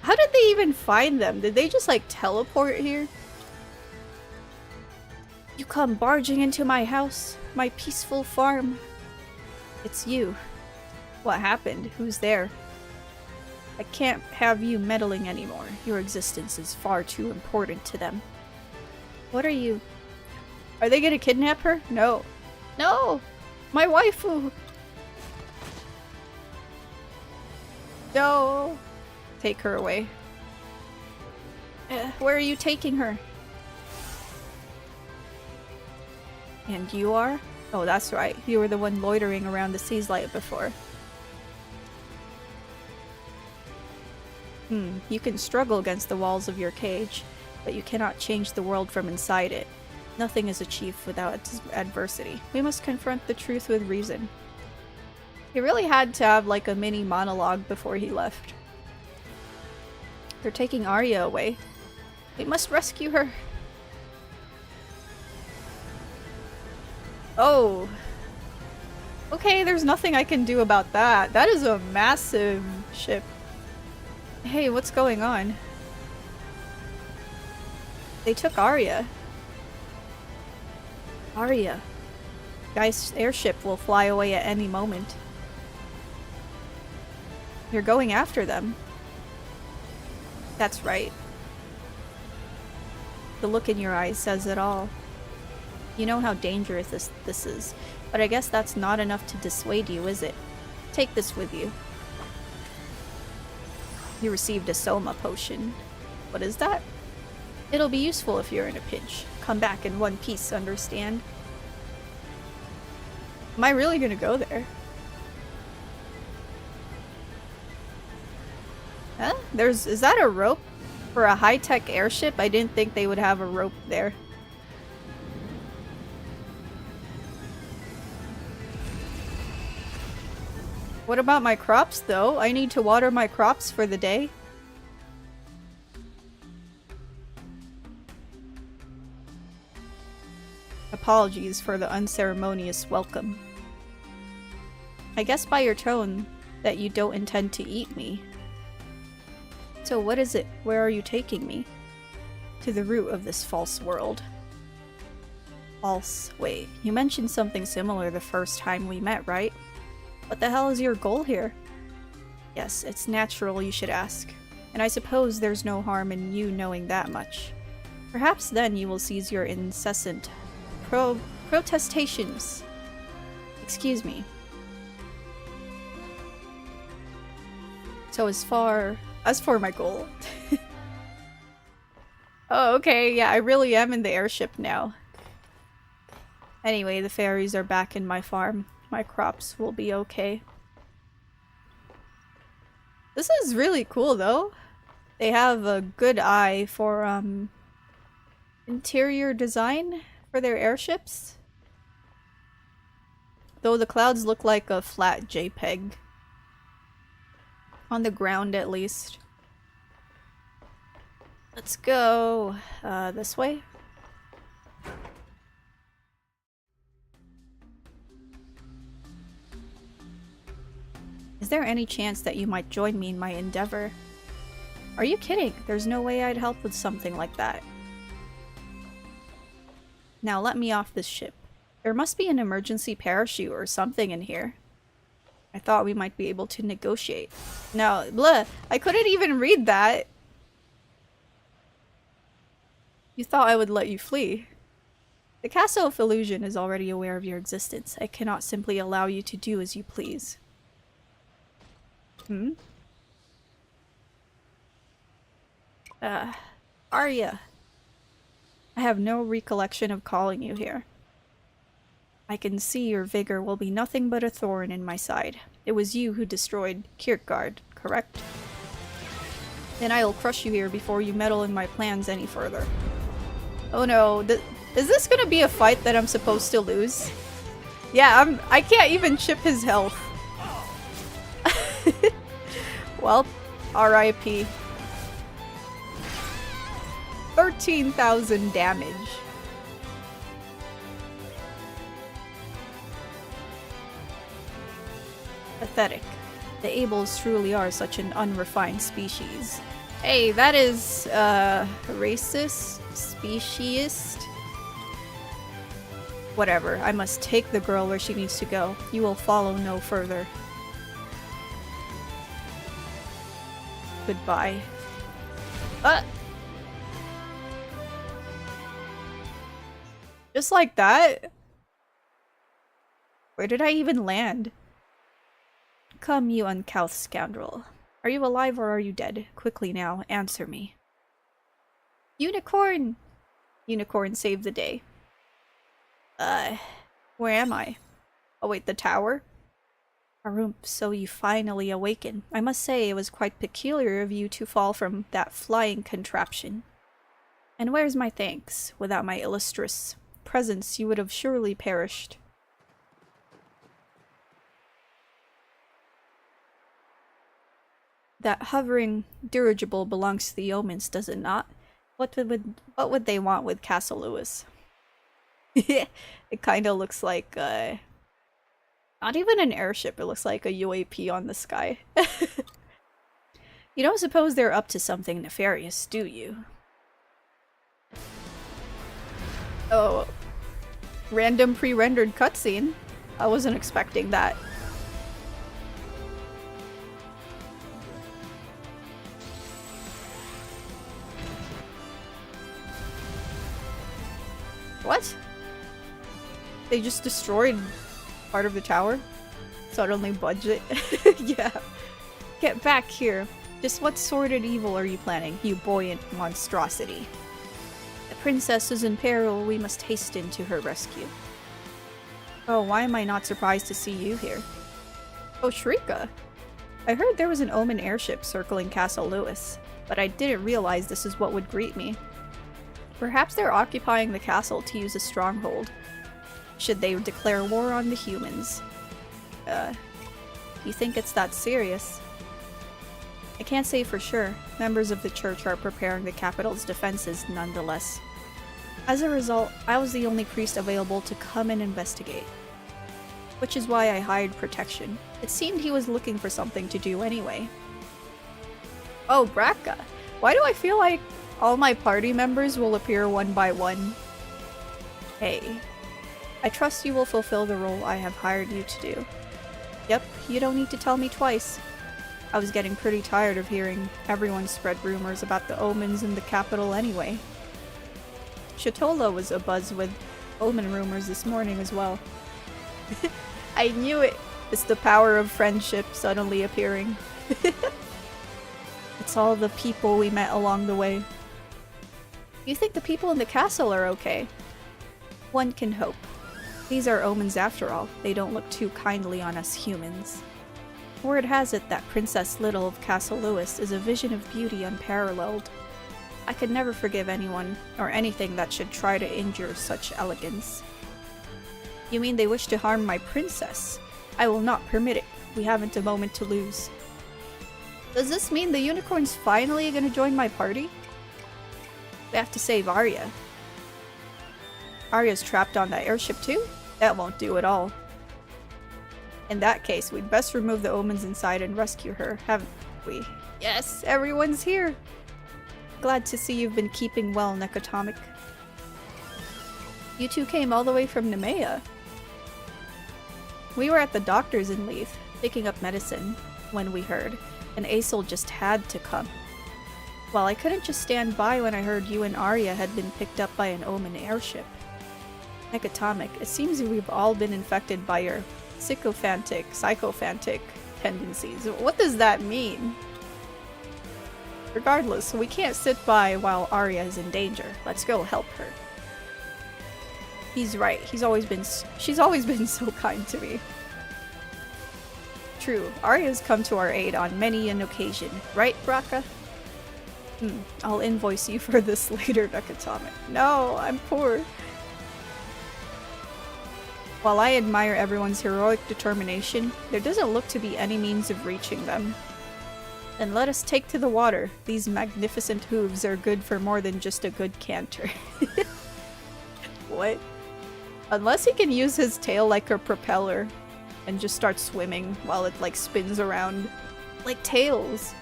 How did they even find them? Did they just like teleport here? You come barging into my house, my peaceful farm. It's you. What happened? Who's there? I can't have you meddling anymore. Your existence is far too important to them. What are you? Are they gonna kidnap her? No. No! My waifu! No! Take her away. Where are you taking her? And you are? Oh, that's right. You were the one loitering around the Sea's Light before. You can struggle against the walls of your cage, but you cannot change the world from inside it. Nothing is achieved without adversity. We must confront the truth with reason. He really had to have like a mini monologue before he left. They're taking Arya away. We must rescue her. Oh. Okay, there's nothing I can do about that. That is a massive ship. Hey, what's going on? They took Arya. Arya. Geist's airship will fly away at any moment. You're going after them. That's right. The look in your eyes says it all. You know how dangerous this is, but I guess that's not enough to dissuade you, is it? Take this with you. You received a Soma potion. What is that? It'll be useful if you're in a pinch. Come back in one piece, understand? Am I really gonna go there? Huh? Is that a rope? For a high-tech airship? I didn't think they would have a rope there. What about my crops, though? I need to water my crops for the day. Apologies for the unceremonious welcome. I guess by your tone that you don't intend to eat me. So what is it? Where are you taking me? To the root of this false world. False. Wait, you mentioned something similar the first time we met, right? What the hell is your goal here? Yes, it's natural you should ask. And I suppose there's no harm in you knowing that much. Perhaps then you will cease your incessant protestations. Excuse me. So as for my goal. Oh, okay, yeah, I really am in the airship now. Anyway, the fairies are back in my farm. My crops will be okay. This is really cool though. They have a good eye for interior design for their airships. Though the clouds look like a flat JPEG. On the ground at least. Let's go this way. Is there any chance that you might join me in my endeavor? Are you kidding? There's no way I'd help with something like that. Now let me off this ship. There must be an emergency parachute or something in here. I thought we might be able to negotiate. No, bleh, I couldn't even read that. You thought I would let you flee. The Castle of Illusion is already aware of your existence. I cannot simply allow you to do as you please. Arya. I have no recollection of calling you here. I can see your vigor will be nothing but a thorn in my side. It was you who destroyed Kierkegaard, correct? Then I will crush you here before you meddle in my plans any further. Oh no, is this gonna be a fight that I'm supposed to lose? Yeah, I can't even chip his health. Well, RIP. 13,000 damage. Pathetic. The Ables truly are such an unrefined species. Hey, that is, racist? Speciesist? Whatever, I must take the girl where she needs to go. You will follow no further. Goodbye. Just like that? Where did I even land? Come, you uncouth scoundrel. Are you alive or are you dead? Quickly now, answer me. Unicorn! Unicorn saved the day. Where am I? Oh wait, the tower? Harumph, so you finally awaken. I must say it was quite peculiar of you to fall from that flying contraption. And where's my thanks? Without my illustrious presence, you would have surely perished. That hovering dirigible belongs to the Omens, does it not? What would they want with Castle Lewis? It kinda looks like, not even an airship, it looks like a UAP on the sky. You don't suppose they're up to something nefarious, do you? Oh. Random pre-rendered cutscene. I wasn't expecting that. What? They just destroyed part of the tower? Suddenly budget? Yeah. Get back here. Just what sordid evil are you planning, you buoyant monstrosity? The princess is in peril. We must hasten to her rescue. Oh, why am I not surprised to see you here? Oh, Shrika. I heard there was an Omen airship circling Castle Lewis, but I didn't realize this is what would greet me. Perhaps they're occupying the castle to use a stronghold. Should they declare war on the humans? You think it's that serious? I can't say for sure. Members of the church are preparing the capital's defenses nonetheless. As a result, I was the only priest available to come and investigate. Which is why I hired protection. It seemed he was looking for something to do anyway. Oh, Braca. Why do I feel like all my party members will appear one by one? Hey. I trust you will fulfill the role I have hired you to do. Yep, you don't need to tell me twice. I was getting pretty tired of hearing everyone spread rumors about the omens in the capital anyway. Shatola was abuzz with omen rumors this morning as well. I knew it! It's the power of friendship suddenly appearing. It's all the people we met along the way. You think the people in the castle are okay? One can hope. These are omens after all. They don't look too kindly on us humans. Word has it that Princess Little of Castle Lewis is a vision of beauty unparalleled. I could never forgive anyone or anything that should try to injure such elegance. You mean they wish to harm my princess? I will not permit it. We haven't a moment to lose. Does this mean the unicorn's finally gonna join my party? We have to save Arya. Arya's trapped on that airship too? That won't do at all. In that case, we'd best remove the omens inside and rescue her, haven't we? Yes, everyone's here! Glad to see you've been keeping well, Nekotomic. You two came all the way from Nemea. We were at the doctor's in Leith, picking up medicine, when we heard, and Aesol just had to come. Well, I couldn't just stand by when I heard you and Arya had been picked up by an omen airship. Nekotomic, it seems we've all been infected by your psychophantic tendencies. What does that mean? Regardless, we can't sit by while Arya is in danger. Let's go help her. He's right. She's always been so kind to me. True, Arya's come to our aid on many an occasion. Right, Braca? I'll invoice you for this later, Nekotomic. No, I'm poor. While I admire everyone's heroic determination, there doesn't look to be any means of reaching them. Then let us take to the water. These magnificent hooves are good for more than just a good canter. What? Unless he can use his tail like a propeller and just start swimming while it like spins around. Like tails.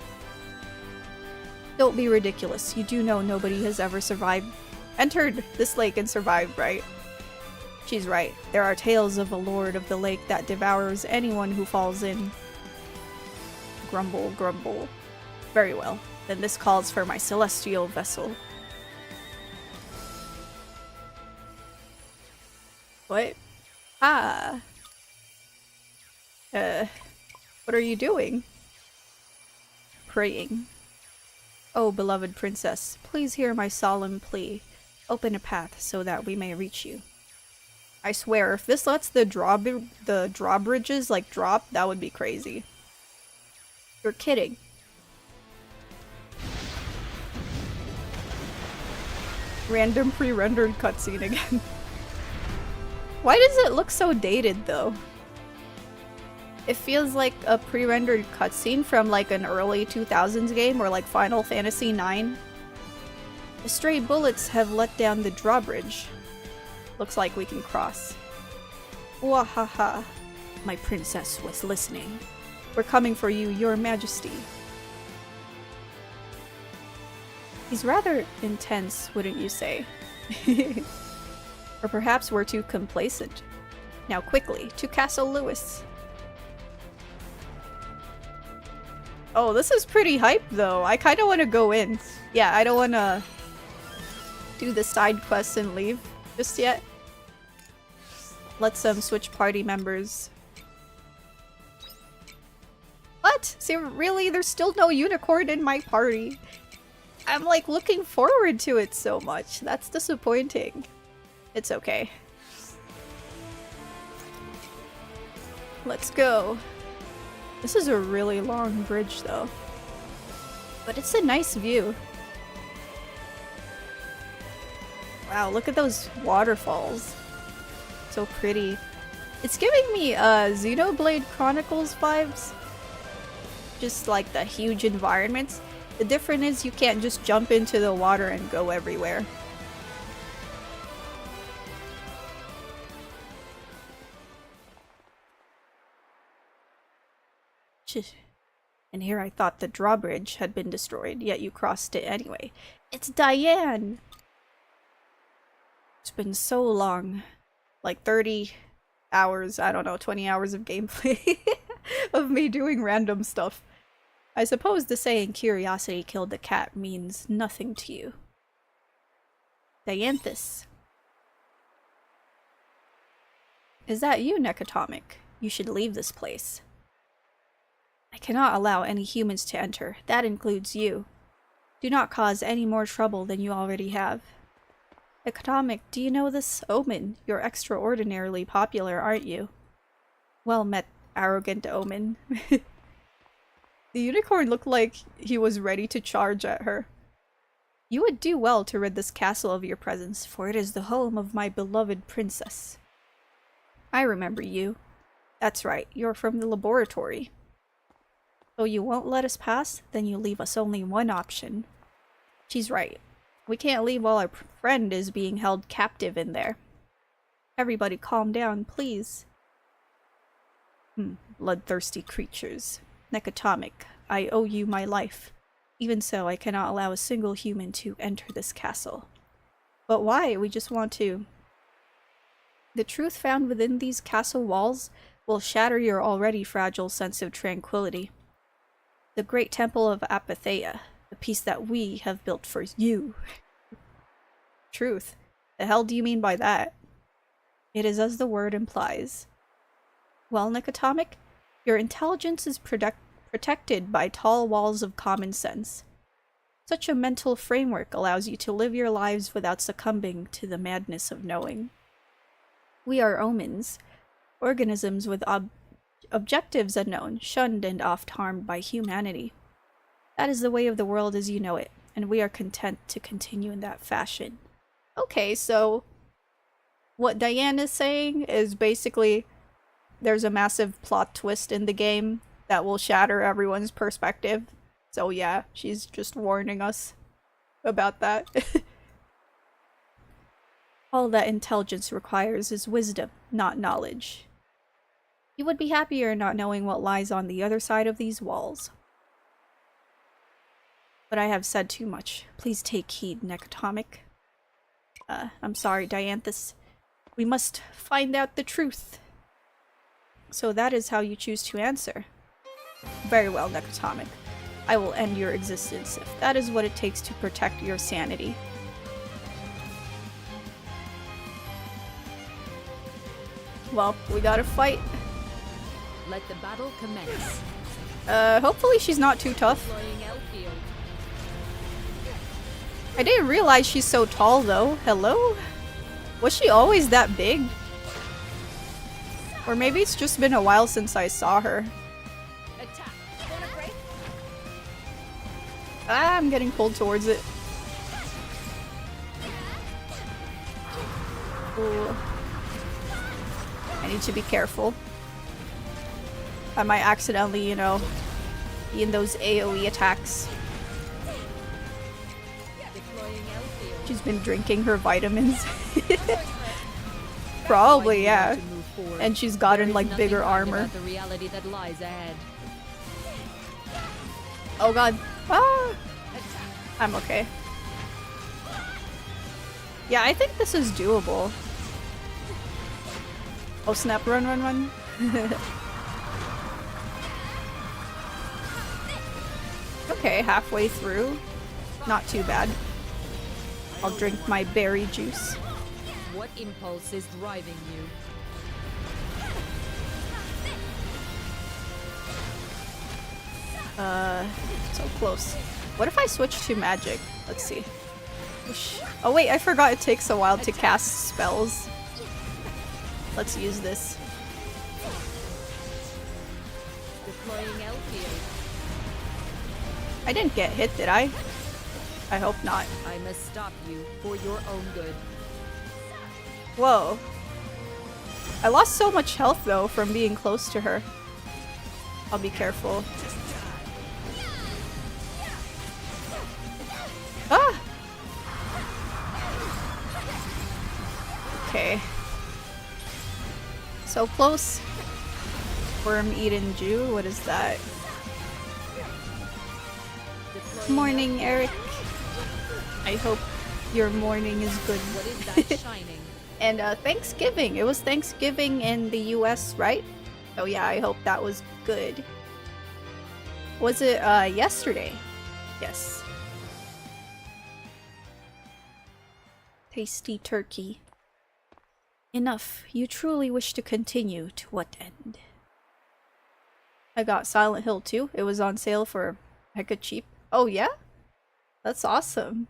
Don't be ridiculous. You do know nobody has ever entered this lake and survived, right? She's right. There are tales of a lord of the lake that devours anyone who falls in. Grumble, grumble. Very well. Then this calls for my celestial vessel. What? Ah. What are you doing? Praying. Oh, beloved princess, please hear my solemn plea. Open a path so that we may reach you. I swear, if this lets the drawbridges like drop, that would be crazy. You're kidding. Random pre-rendered cutscene again. Why does it look so dated though? It feels like a pre-rendered cutscene from like an early 2000s game or like Final Fantasy IX. The stray bullets have let down the drawbridge. Looks like we can cross. Wahaha. My princess was listening. We're coming for you, your majesty. He's rather intense, wouldn't you say? Or perhaps we're too complacent. Now quickly, to Castle Lewis. Oh, this is pretty hype though. I kinda wanna go in. Yeah, I don't wanna do the side quests and leave just yet. Let's switch party members. What? See, really? There's still no unicorn in my party. I'm like looking forward to it so much. That's disappointing. It's okay. Let's go. This is a really long bridge though. But it's a nice view. Wow, look at those waterfalls. So pretty. It's giving me Xenoblade Chronicles vibes. Just like the huge environments. The difference is you can't just jump into the water and go everywhere. And here I thought the drawbridge had been destroyed, yet you crossed it anyway. It's Diane! It's been so long. Like 30 hours, I don't know, 20 hours of gameplay of me doing random stuff. I suppose the saying curiosity killed the cat means nothing to you. Dianthus. Is that you, Nekotomic? You should leave this place. I cannot allow any humans to enter. That includes you. Do not cause any more trouble than you already have. Economic, do you know this? Omen, you're extraordinarily popular, aren't you? Well met, arrogant Omen. The unicorn looked like he was ready to charge at her. You would do well to rid this castle of your presence, for it is the home of my beloved princess. I remember you. That's right, you're from the laboratory. So you won't let us pass? Then you leave us only one option. She's right. We can't leave while our friend is being held captive in there. Everybody calm down, please. Bloodthirsty creatures. Necatomic, I owe you my life. Even so, I cannot allow a single human to enter this castle. But why? We just want to. The truth found within these castle walls will shatter your already fragile sense of tranquility. The great temple of Apatheia, the peace that we have built for you. Truth? The hell do you mean by that? It is as the word implies. Well, Necatomic, your intelligence is protected by tall walls of common sense. Such a mental framework allows you to live your lives without succumbing to the madness of knowing. We are omens, organisms with objectives unknown, shunned and oft harmed by humanity. That is the way of the world as you know it, and we are content to continue in that fashion. Okay, so what Diane is saying is basically there's a massive plot twist in the game that will shatter everyone's perspective. So yeah, she's just warning us about that. All that intelligence requires is wisdom, not knowledge. You would be happier not knowing what lies on the other side of these walls. But I have said too much. Please take heed, Necatomic. I'm sorry, Dianthus. We must find out the truth. So that is how you choose to answer. Very well, Necatomic. I will end your existence if that is what it takes to protect your sanity. Well, we gotta fight. Let the battle commence. Hopefully she's not too tough. I didn't realize she's so tall though. Hello? Was she always that big? Or maybe it's just been a while since I saw her. Ah, I'm getting pulled towards it. Ooh. I need to be careful. I might accidentally, you know, be in those AoE attacks. She's been drinking her vitamins. Probably, yeah. And she's gotten like bigger armor. Oh god. Ah! I'm okay. Yeah, I think this is doable. Oh snap, run, run, run. Okay, halfway through. Not too bad. I'll drink my berry juice. What impulse is driving you? So close. What if I switch to magic? Let's see. Whoosh. Oh wait, I forgot it takes a while to cast spells. Let's use this. Deploying Elfield. I didn't get hit, did I? I hope not. I must stop you for your own good. Whoa. I lost so much health though from being close to her. I'll be careful. Ah! Okay. So close. Worm-eaten Jew? What is that? Morning, Eric. I hope your morning is good. What is that shining? And Thanksgiving. It was Thanksgiving in the US, right? Oh yeah, I hope that was good. Was it yesterday? Yes. Tasty turkey. Enough. You truly wish to continue. To what end? I got Silent Hill 2. It was on sale for hecka cheap. Oh yeah? That's awesome.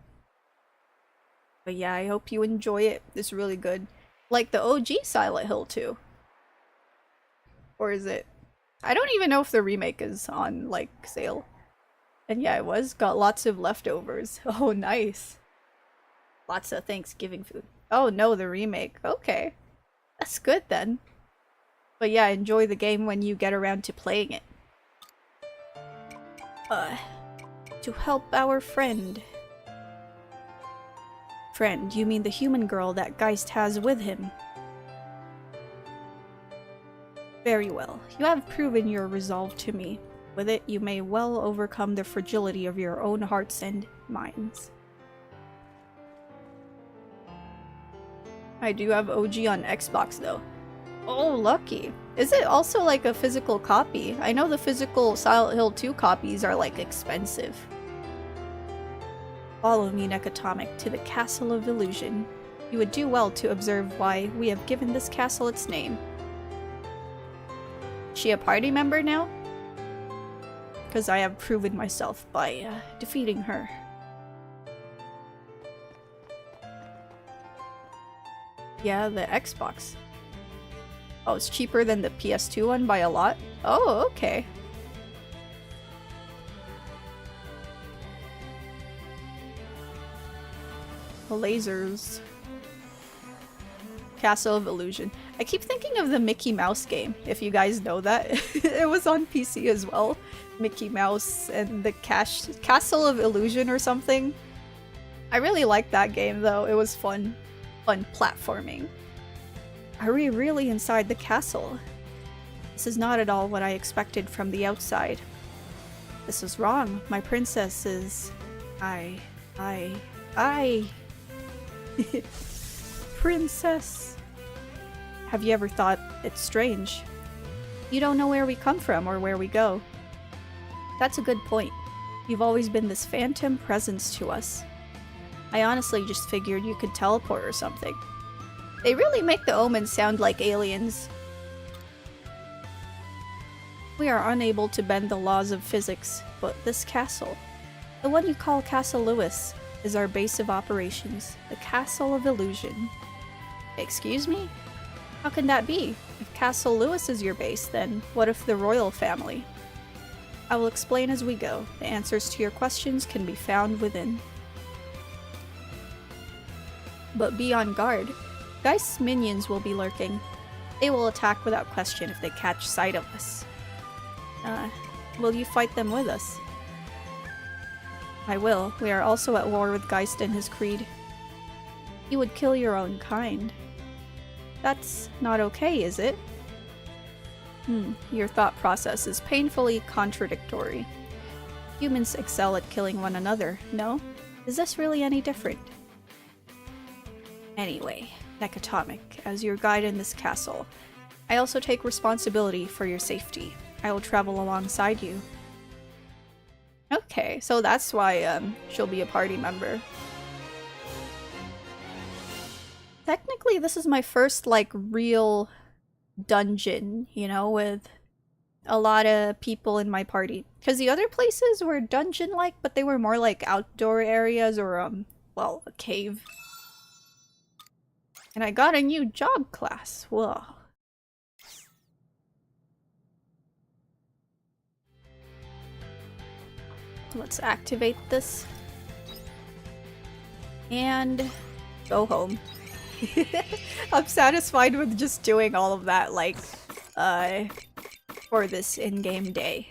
But yeah, I hope you enjoy it. It's really good. Like the OG Silent Hill 2. Or is it? I don't even know if the remake is on, like, sale. And yeah, it was. Got lots of leftovers. Oh, nice. Lots of Thanksgiving food. Oh no, the remake. Okay. That's good then. But yeah, enjoy the game when you get around to playing it. To help our friend. Friend, you mean the human girl that Geist has with him? Very well. You have proven your resolve to me. With it, you may well overcome the fragility of your own hearts and minds. I do have OG on Xbox though. Oh, lucky. Is it also like a physical copy? I know the physical Silent Hill 2 copies are like expensive. Follow me, Necatomic, to the Castle of Illusion. You would do well to observe why we have given this castle its name. Is she a party member now? Because I have proven myself by defeating her. Yeah, the Xbox. Oh, it's cheaper than the PS2 one by a lot? Oh, okay. Lasers. Castle of Illusion. I keep thinking of the Mickey Mouse game, if you guys know that. It was on PC as well. Mickey Mouse and the Castle of Illusion or something. I really liked that game though, it was fun. Fun platforming. Are we really inside the castle? This is not at all what I expected from the outside. This is wrong. My princess is... Princess. Have you ever thought it's strange? You don't know where we come from or where we go. That's a good point. You've always been this phantom presence to us. I honestly just figured you could teleport or something. They really make the omens sound like aliens. We are unable to bend the laws of physics, but this castle, the one you call Castle Lewis, is our base of operations, the Castle of Illusion. Excuse me? How can that be? If Castle Lewis is your base, then what if the royal family? I will explain as we go. The answers to your questions can be found within. But be on guard. Geist's minions will be lurking. They will attack without question if they catch sight of us. Will you fight them with us? I will. We are also at war with Geist and his creed. You would kill your own kind. That's not okay, is it? Your thought process is painfully contradictory. Humans excel at killing one another, no? Is this really any different? Anyway, Necatomic, as your guide in this castle, I also take responsibility for your safety. I will travel alongside you. Okay, so that's why she'll be a party member. Technically, this is my first, like, real dungeon, you know, with a lot of people in my party. Because the other places were dungeon-like, but they were more like outdoor areas or, well, a cave. And I got a new job class. Whoa. Let's activate this. And go home. I'm satisfied with just doing all of that, like, for this in-game day.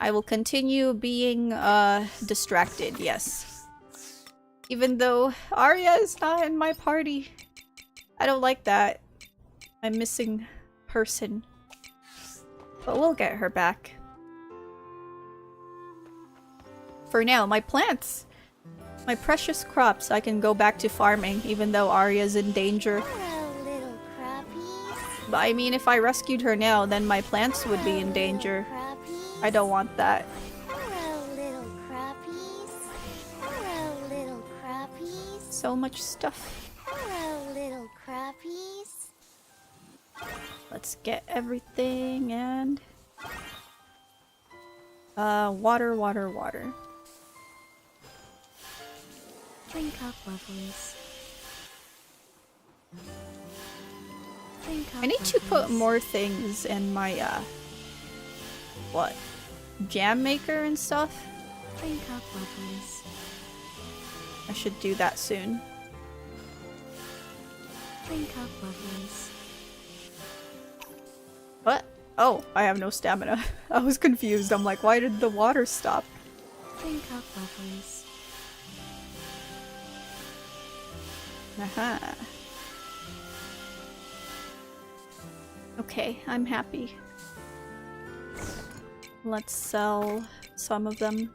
I will continue being, distracted, yes. Even though Arya is not in my party. I don't like that. I'm missing person. But we'll get her back. For now, my plants! My precious crops, I can go back to farming, even though Arya's in danger. Hello, little crappies. But I mean, if I rescued her now, then my plants would be in danger. I don't want that. Hello, little crappies. Hello, little crappies. So much stuff. Hello, little crappies. Let's get everything and... water, water, water. Drink up, lovelies. Drink up, I need to put lovelies. more things in my, what? Jam maker and stuff? Drink up, lovelies. I should do that soon. Drink up, lovelies. What? Oh, I have no stamina. I was confused. I'm like, why did the water stop? Drink up, lovelies. Aha. Okay, I'm happy. Let's sell some of them.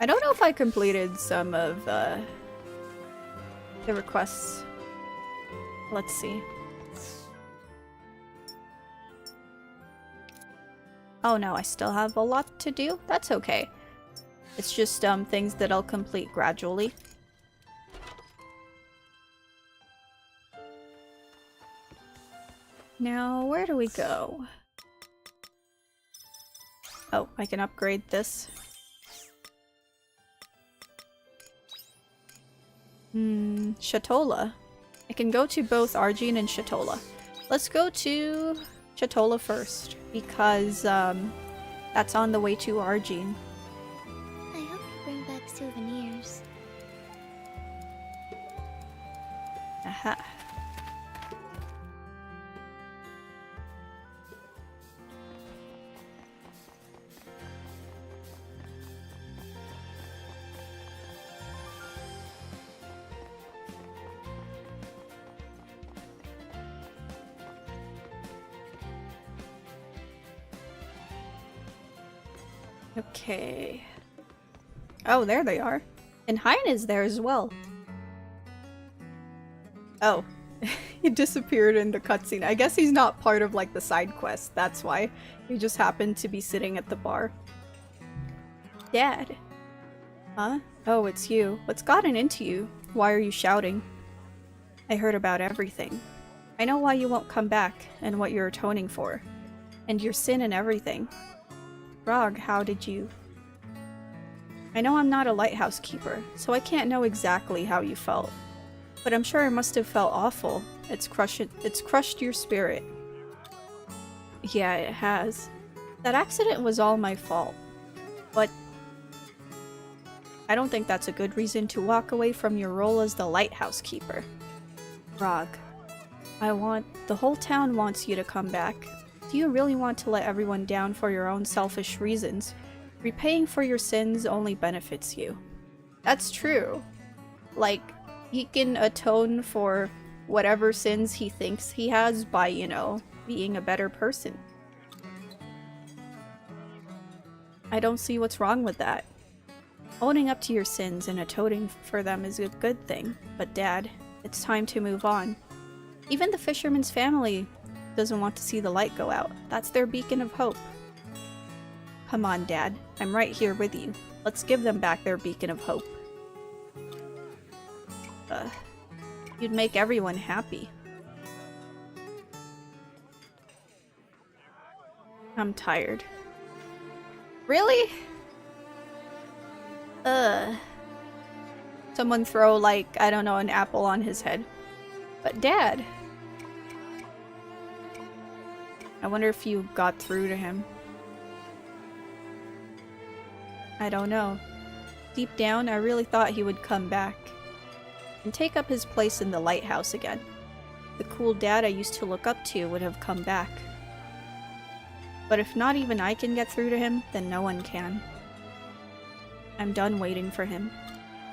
I don't know if I completed some of the requests. Let's see. Oh no, I still have a lot to do. That's okay. It's just things that I'll complete gradually. Now, where do we go? Oh, I can upgrade this. Shatola. I can go to both Argene and Shatola. Let's go to Shatola first, because that's on the way to Argene. I hope you bring back souvenirs. Aha. Okay. Oh, there they are. And Hein is there as well. Oh. He disappeared in the cutscene. I guess he's not part of like the side quest. That's why. He just happened to be sitting at the bar. Dad. Huh? Oh, it's you. What's gotten into you? Why are you shouting? I heard about everything. I know why you won't come back, and what you're atoning for. And your sin and everything. Rog, how did you... I know I'm not a lighthouse keeper, so I can't know exactly how you felt. But I'm sure it must have felt awful. It's crushed your spirit. Yeah, it has. That accident was all my fault. But... I don't think that's a good reason to walk away from your role as the lighthouse keeper. Rog. The whole town wants you to come back. Do you really want to let everyone down for your own selfish reasons? Repaying for your sins only benefits you. That's true. Like, he can atone for whatever sins he thinks he has by, you know, being a better person. I don't see what's wrong with that. Owning up to your sins and atoning for them is a good thing, but Dad, it's time to move on. Even the fisherman's family doesn't want to see the light go out. That's their beacon of hope. Come on, Dad. I'm right here with you. Let's give them back their beacon of hope. You'd make everyone happy. I'm tired. Really? Someone throw, like, I don't know, an apple on his head. But Dad! I wonder if you got through to him. I don't know. Deep down, I really thought he would come back. And take up his place in the lighthouse again. The cool dad I used to look up to would have come back. But if not even I can get through to him, then no one can. I'm done waiting for him.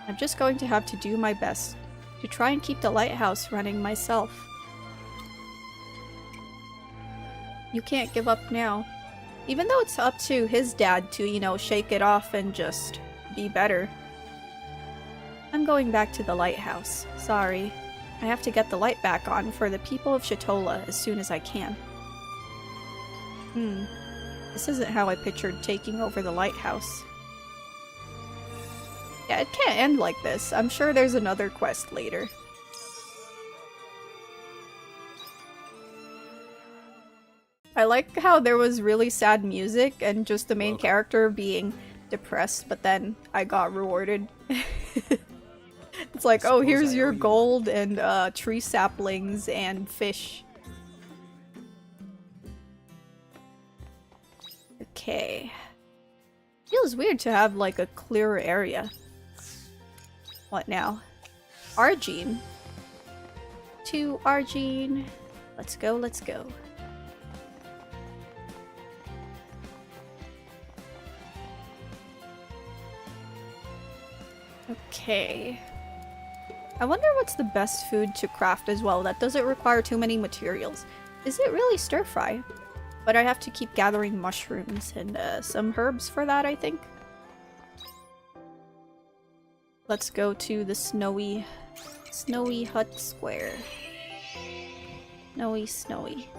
I'm just going to have to do my best to try and keep the lighthouse running myself. You can't give up now. Even though it's up to his dad to, you know, shake it off and just be better. I'm going back to the lighthouse. Sorry. I have to get the light back on for the people of Shatola as soon as I can. This isn't how I pictured taking over the lighthouse. Yeah, it can't end like this. I'm sure there's another quest later. I like how there was really sad music and just the main Welcome. character being depressed, but then I got rewarded. It's like, oh, Suppose here's I your owe you gold and tree saplings and fish. Okay. Feels weird to have like a clearer area. What now? Argene. To Argene. Let's go, let's go. Okay. I wonder what's the best food to craft as well that doesn't require too many materials. Is it really stir fry? But I have to keep gathering mushrooms and some herbs for that, I think. Let's go to the snowy hut square. Snowy.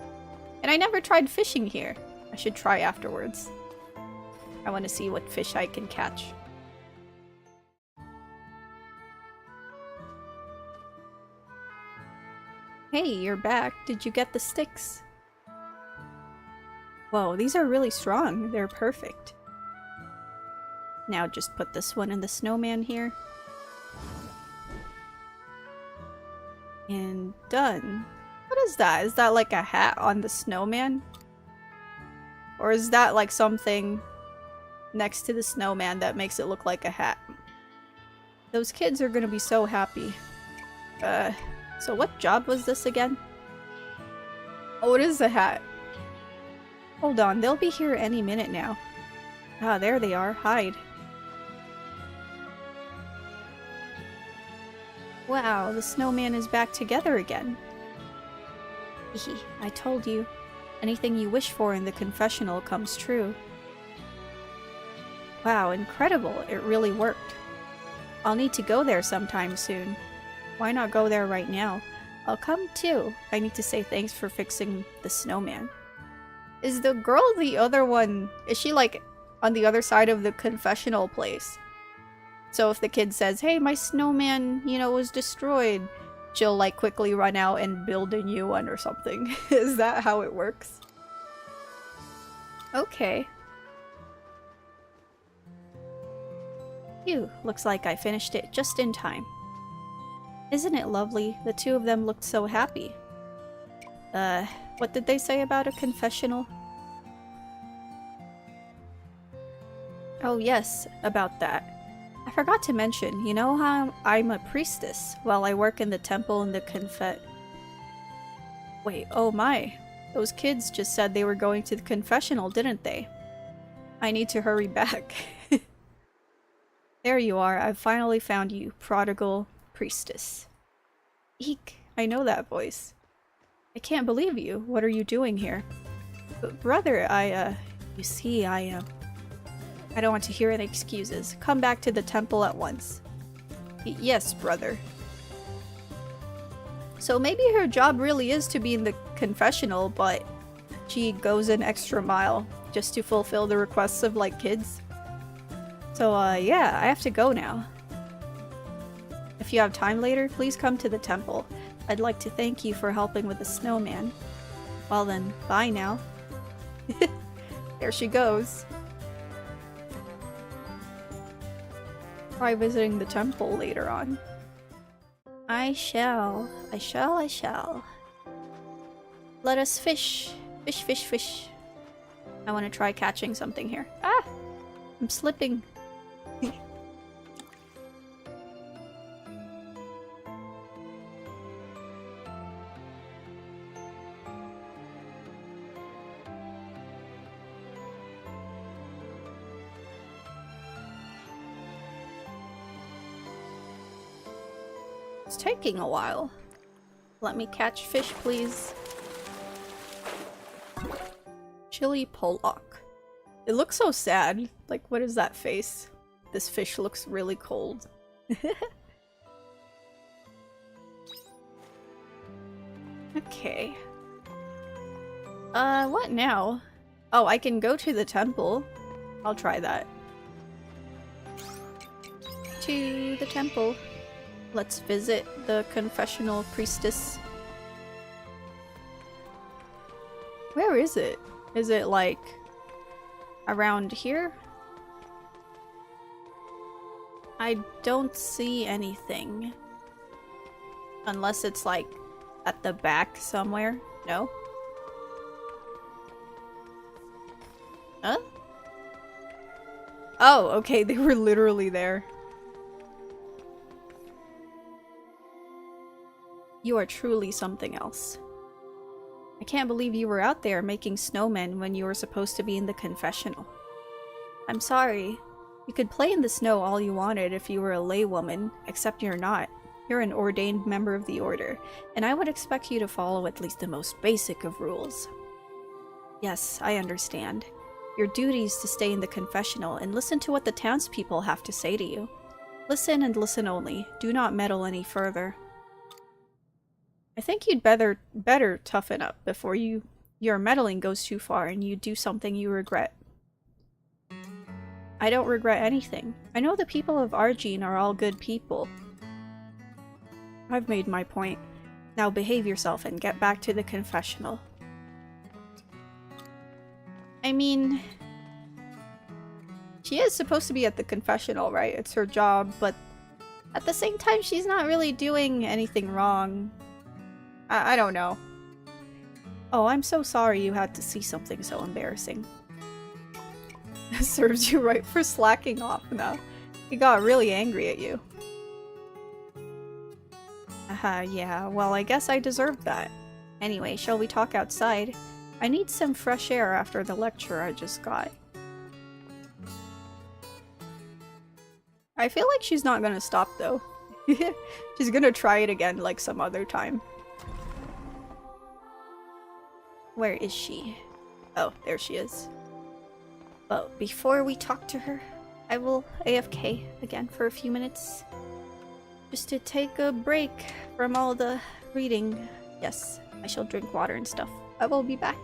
And I never tried fishing here. I should try afterwards. I want to see what fish I can catch. Hey, you're back. Did you get the sticks? Whoa, these are really strong. They're perfect. Now just put this one in the snowman here. And done. What is that? Is that like a hat on the snowman? Or is that like something next to the snowman that makes it look like a hat? Those kids are gonna be so happy. So what job was this again? Oh, it is a hat. Hold on, they'll be here any minute now. Ah, there they are. Hide. Wow, the snowman is back together again. Hehe, I told you. Anything you wish for in the confessional comes true. Wow, incredible. It really worked. I'll need to go there sometime soon. Why not go there right now? I'll come too. I need to say thanks for fixing the snowman. Is the girl the other one? Is she like on the other side of the confessional place? So if the kid says, hey, my snowman, you know, was destroyed, she'll like quickly run out and build a new one or something. Is that how it works? Okay. Phew, looks like I finished it just in time. Isn't it lovely? The two of them looked so happy. What did they say about a confessional? Oh yes, about that. I forgot to mention, you know how I'm a priestess while I work in the temple in the Wait, oh my. Those kids just said they were going to the confessional, didn't they? I need to hurry back. There you are, I've finally found you, prodigal priestess. Eek, I know that voice. I can't believe you. What are you doing here? But brother, you see, I don't want to hear any excuses. Come back to the temple at once. Yes, brother. So maybe her job really is to be in the confessional, but she goes an extra mile just to fulfill the requests of, like, kids. So, yeah, I have to go now. If you have time later, please come to the temple. I'd like to thank you for helping with the snowman. Well then, bye now. There she goes. Try visiting the temple later on. I shall. Let us fish. Fish. I want to try catching something here. Ah! I'm slipping. It's taking a while. Let me catch fish, please. Chili pollock. It looks so sad. Like, what is that face? This fish looks really cold. Okay. What now? Oh, I can go to the temple. I'll try that. To the temple. Let's visit the confessional priestess. Where is it? Is it like around here? I don't see anything. Unless it's like at the back somewhere. No? Huh? Oh, okay, they were literally there. You are truly something else. I can't believe you were out there making snowmen when you were supposed to be in the confessional. I'm sorry. You could play in the snow all you wanted if you were a laywoman, except you're not. You're an ordained member of the Order, and I would expect you to follow at least the most basic of rules. Yes, I understand. Your duty is to stay in the confessional and listen to what the townspeople have to say to you. Listen and listen only. Do not meddle any further. I think you'd better toughen up before your meddling goes too far and you do something you regret. I don't regret anything. I know the people of Argene are all good people. I've made my point. Now behave yourself and get back to the confessional. I mean, she is supposed to be at the confessional, right? It's her job, but at the same time, she's not really doing anything wrong. I don't know. Oh, I'm so sorry you had to see something so embarrassing. Serves you right for slacking off now. He got really angry at you. Yeah, well, I guess I deserved that. Anyway, shall we talk outside? I need some fresh air after the lecture I just got. I feel like she's not gonna stop though. She's gonna try it again like some other time. Where is she? Oh, there she is. But before we talk to her, I will AFK again for a few minutes. Just to take a break from all the reading. Yes, I shall drink water and stuff. I will be back.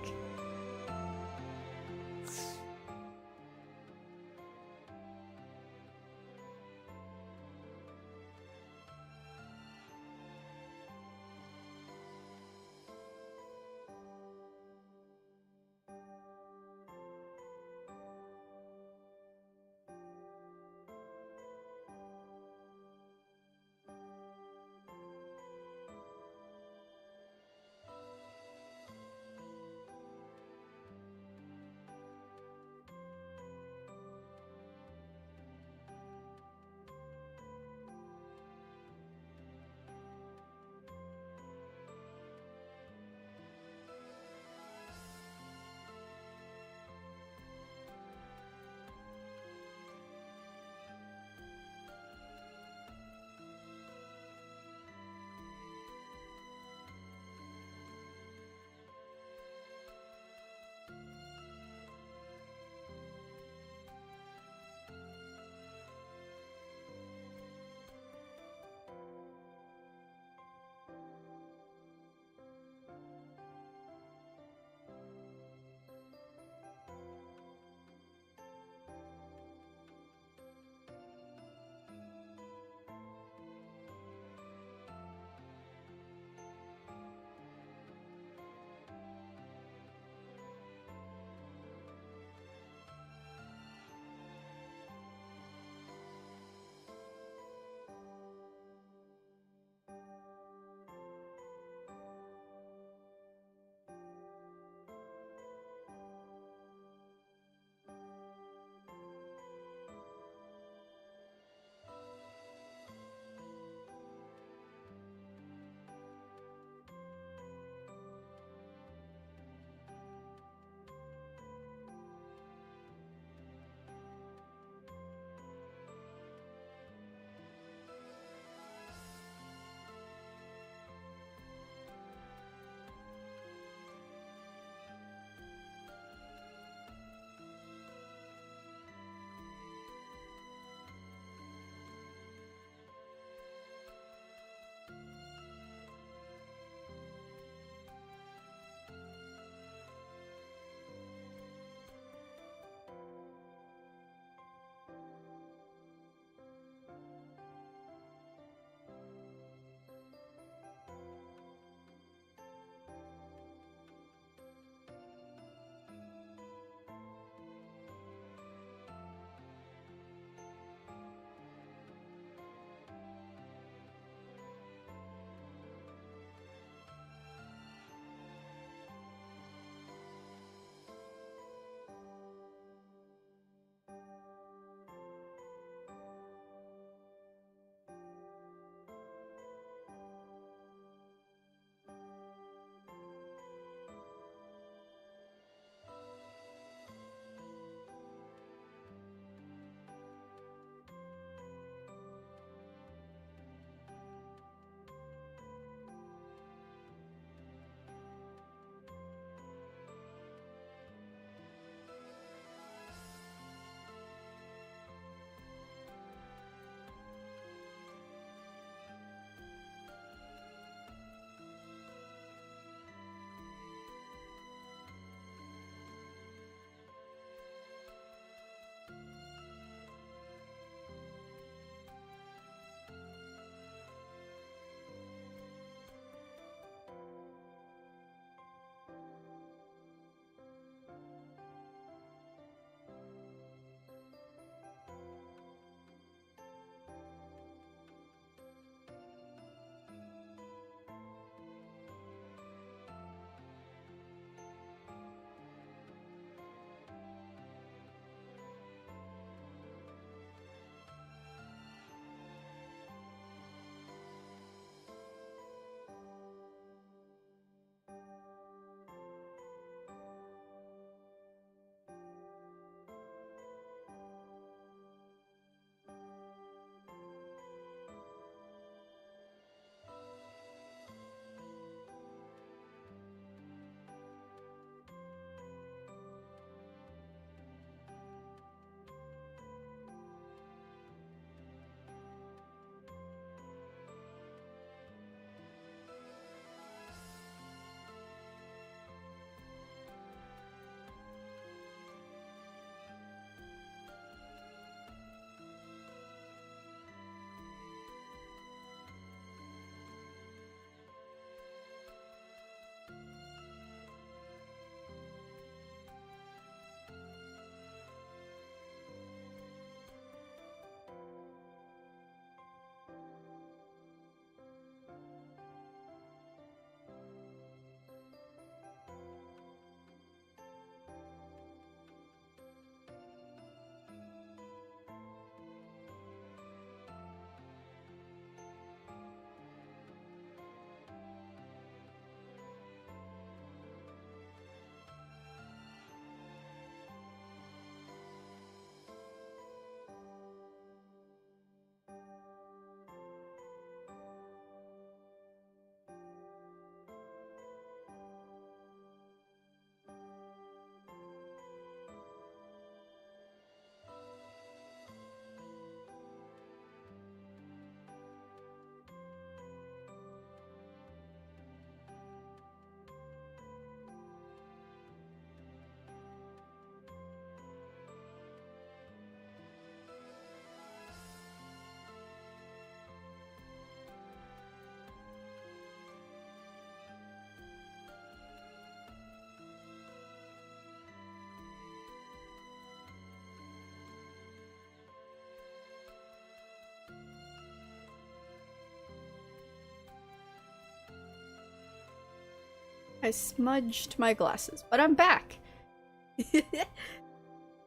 I smudged my glasses, but I'm back.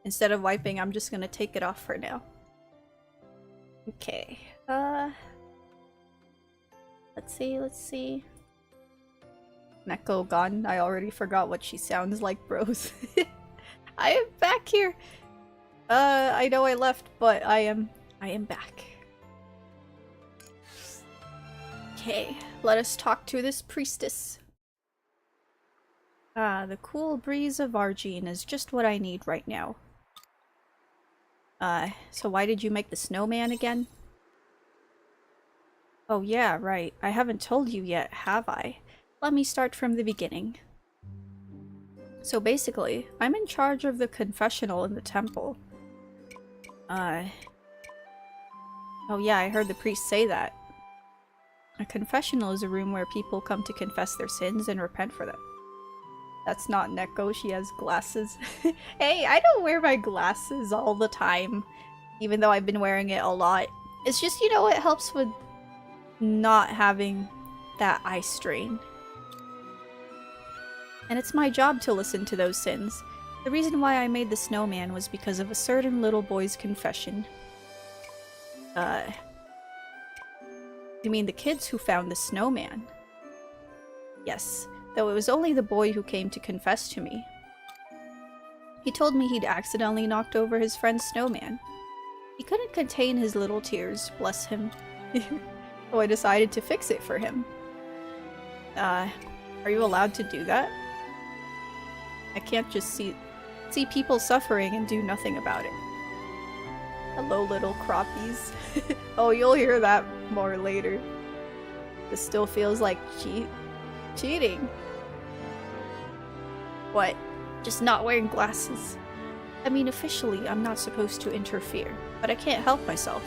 Instead of wiping, I'm just gonna take it off for now. Okay. Let's see. Neko gone. I already forgot what she sounds like, bros. I am back here. I know I left, but I am back. Okay, let us talk to this priestess. Ah, the cool breeze of Argene is just what I need right now. So why did you make the snowman again? Oh yeah, right. I haven't told you yet, have I? Let me start from the beginning. So basically, I'm in charge of the confessional in the temple. Oh yeah, I heard the priest say that. A confessional is a room where people come to confess their sins and repent for them. That's not Neko, she has glasses. Hey, I don't wear my glasses all the time, even though I've been wearing it a lot. It's just, you know, it helps with not having that eye strain. And it's my job to listen to those sins. The reason why I made the snowman was because of a certain little boy's confession. You mean the kids who found the snowman? Yes, though it was only the boy who came to confess to me. He told me he'd accidentally knocked over his friend's snowman. He couldn't contain his little tears, bless him. So I decided to fix it for him. Are you allowed to do that? I can't just see people suffering and do nothing about it. Hello, little croppies. Oh, you'll hear that more later. This still feels like cheating. What? Just not wearing glasses? I mean, officially, I'm not supposed to interfere, but I can't help myself.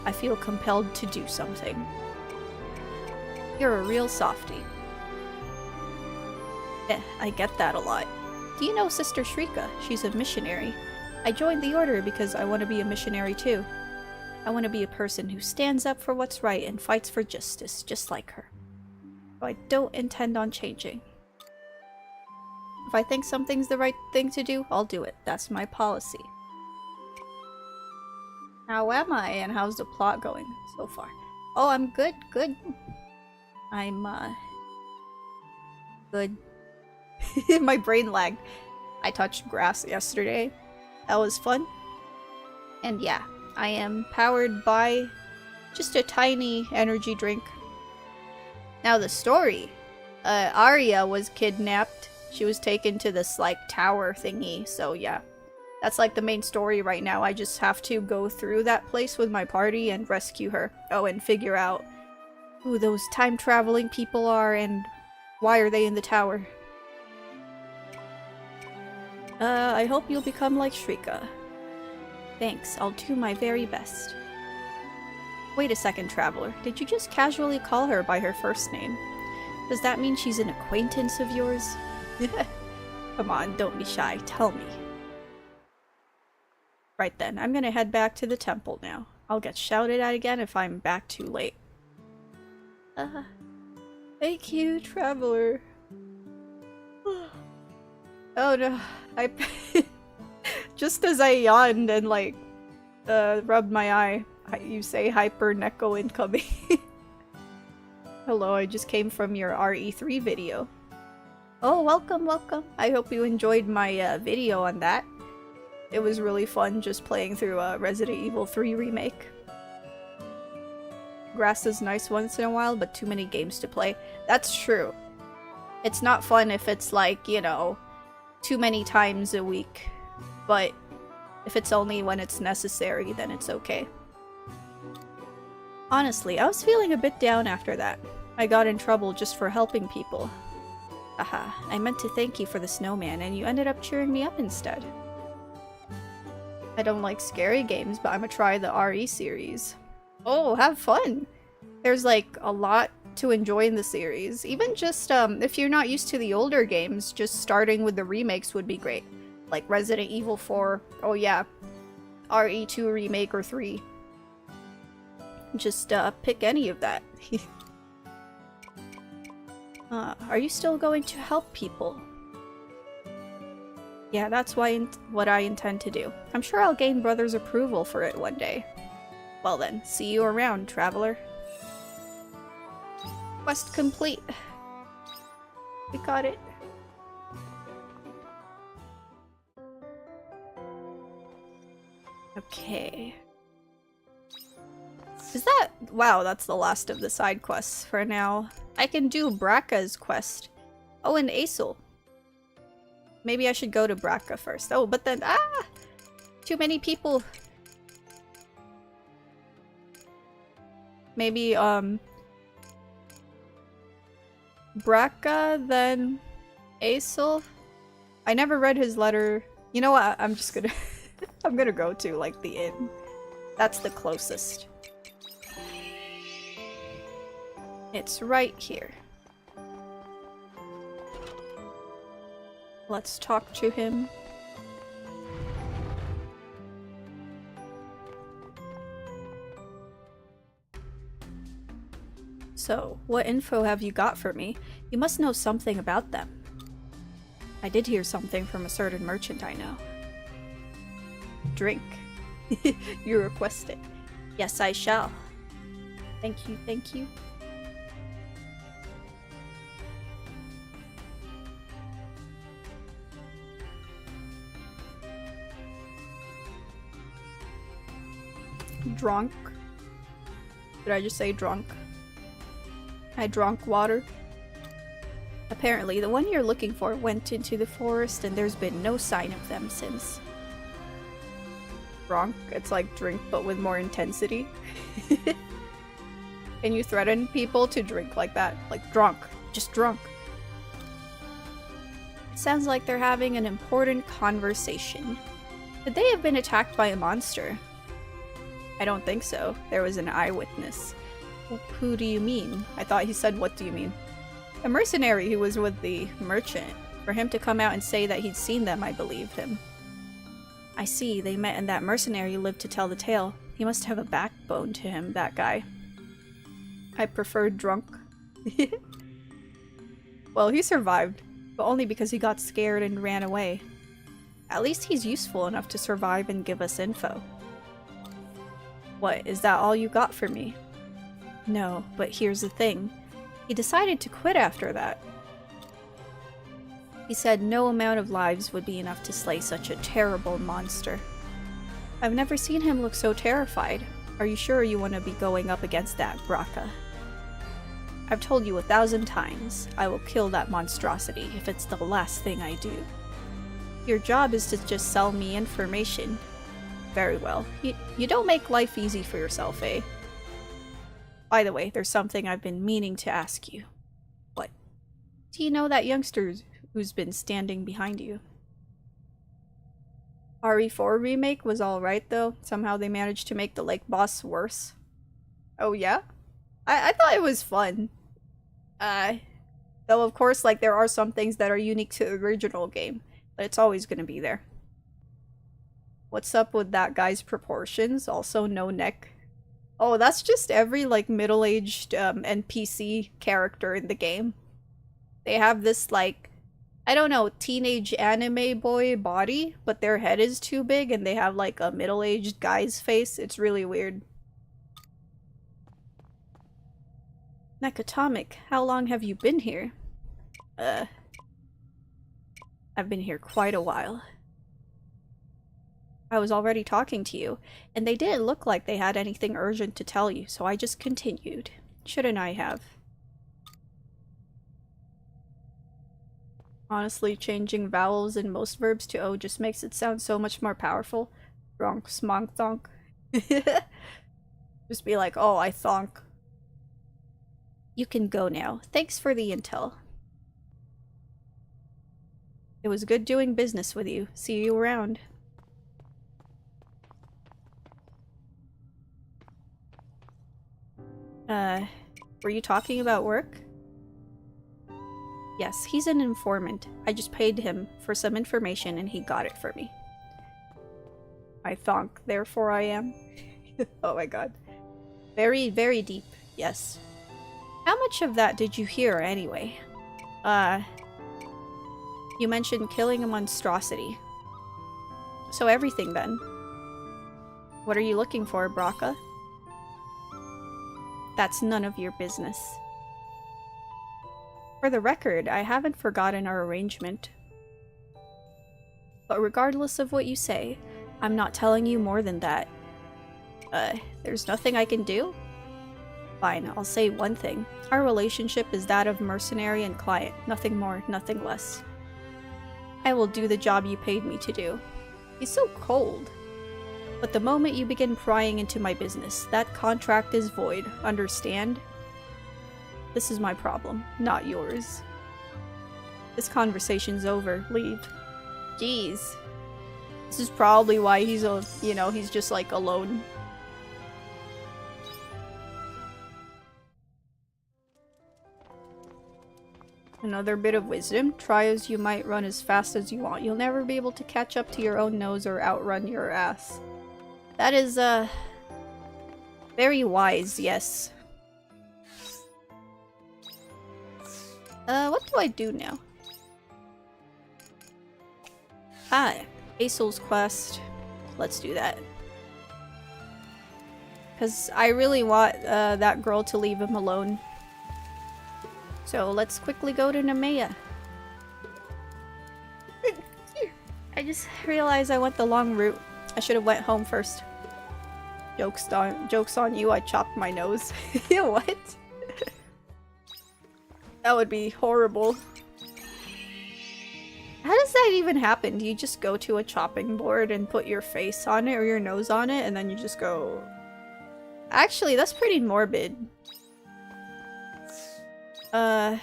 I feel compelled to do something. You're a real softie. Yeah, I get that a lot. Do you know Sister Shrika? She's a missionary. I joined the order because I want to be a missionary too. I want to be a person who stands up for what's right and fights for justice, just like her. So I don't intend on changing. If I think something's the right thing to do, I'll do it. That's my policy. How am I, and how's the plot going so far? Oh, I'm good, good. I'm, good. My brain lagged. I touched grass yesterday. That was fun. And yeah, I am powered by just a tiny energy drink. Now the story. Arya was kidnapped. She was taken to this, like, tower thingy, so yeah. That's, like, the main story right now. I just have to go through that place with my party and rescue her. Oh, and figure out who those time-traveling people are and why are they in the tower. I hope you'll become like Shrika. Thanks, I'll do my very best. Wait a second, Traveler. Did you just casually call her by her first name? Does that mean she's an acquaintance of yours? Come on, don't be shy. Tell me. Right then, I'm gonna head back to the temple now. I'll get shouted at again if I'm back too late. Thank you, Traveler. Oh no, I just as I yawned and like rubbed my eye, you say hyper Neko incoming. Hello, I just came from your RE3 video. Oh, welcome, welcome. I hope you enjoyed my video on that. It was really fun just playing through Resident Evil 3 Remake. Grass is nice once in a while, but too many games to play. That's true. It's not fun if it's like, you know, too many times a week. But if it's only when it's necessary, then it's okay. Honestly, I was feeling a bit down after that. I got in trouble just for helping people. Haha, I meant to thank you for the snowman, and you ended up cheering me up instead. I don't like scary games, but I'ma try the RE series. Oh, have fun! There's like a lot to enjoy in the series. Even just, if you're not used to the older games, just starting with the remakes would be great. Like Resident Evil 4, oh yeah, RE2 remake or 3. Just, pick any of that. Are you still going to help people? Yeah, that's what I intend to do. I'm sure I'll gain Brother's approval for it one day. Well then, see you around, traveler. Quest complete. We got it. Okay. Is that— wow, that's the last of the side quests for now. I can do Braca's quest. Oh, and Aesel. Maybe I should go to Braca first. Oh, but then— ah! Too many people. Maybe, Braca, then Aesel? I never read his letter. You know what? I'm just gonna— I'm gonna go to, like, the inn. That's the closest. It's right here. Let's talk to him. So, what info have you got for me? You must know something about them. I did hear something from a certain merchant I know. Drink. You request it. Yes, I shall. Thank you, thank you. Drunk. Did I just say drunk? I drank water. Apparently, the one you're looking for went into the forest and there's been no sign of them since. Drunk? It's like drink but with more intensity. Can you threaten people to drink like that? Like drunk. Just drunk. It sounds like they're having an important conversation. Could they have been attacked by a monster? I don't think so. There was an eyewitness. Who do you mean? I thought he said, what do you mean? A mercenary who was with the merchant. For him to come out and say that he'd seen them, I believed him. I see, they met and that mercenary lived to tell the tale. He must have a backbone to him, that guy. I prefer drunk. Well, he survived, but only because he got scared and ran away. At least he's useful enough to survive and give us info. What, is that all you got for me? No, but here's the thing. He decided to quit after that. He said no amount of lives would be enough to slay such a terrible monster. I've never seen him look so terrified. Are you sure you want to be going up against that, Braca? I've told you 1,000 times. I will kill that monstrosity if it's the last thing I do. Your job is to just sell me information. Very well. You don't make life easy for yourself, eh? By the way, there's something I've been meaning to ask you. What? Do you know that youngster who's been standing behind you? RE4 remake was alright though. Somehow they managed to make the lake boss worse. Oh yeah? I thought it was fun. Though of course, like, there are some things that are unique to the original game, but it's always gonna be there. What's up with that guy's proportions? Also no neck. Oh, that's just every, like, middle-aged NPC character in the game. They have this, like, I don't know, teenage anime boy body, but their head is too big and they have, like, a middle-aged guy's face. It's really weird. Nekatomic, how long have you been here? I've been here quite a while. I was already talking to you, and they didn't look like they had anything urgent to tell you, so I just continued. Shouldn't I have? Honestly, changing vowels in most verbs to O just makes it sound so much more powerful. Ronk, smonk, thonk. Just be like, oh, I thonk. You can go now. Thanks for the intel. It was good doing business with you. See you around. Were you talking about work? Yes, he's an informant. I just paid him for some information and he got it for me. I thonk, therefore I am. Oh my god. Very, very deep, yes. How much of that did you hear anyway? You mentioned killing a monstrosity. So everything then. What are you looking for, Braca? That's none of your business. For the record, I haven't forgotten our arrangement. But regardless of what you say, I'm not telling you more than that. There's nothing I can do? Fine, I'll say one thing. Our relationship is that of mercenary and client. Nothing more, nothing less. I will do the job you paid me to do. He's so cold. But the moment you begin prying into my business, that contract is void. Understand? This is my problem, not yours. This conversation's over. Leave. Jeez. This is probably why he's he's just like alone. Another bit of wisdom. Try as you might, run as fast as you want. You'll never be able to catch up to your own nose or outrun your ass. That is, very wise, yes. What do I do now? Ah, Aesol's quest. Let's do that. Because I really want, that girl to leave him alone. So let's quickly go to Nemea. I just realized I went the long route. I should have went home first. Joke's on you, I chopped my nose. What? That would be horrible. How does that even happen? Do you just go to a chopping board and put your face on it or your nose on it and then you just go... Actually, that's pretty morbid. Oh,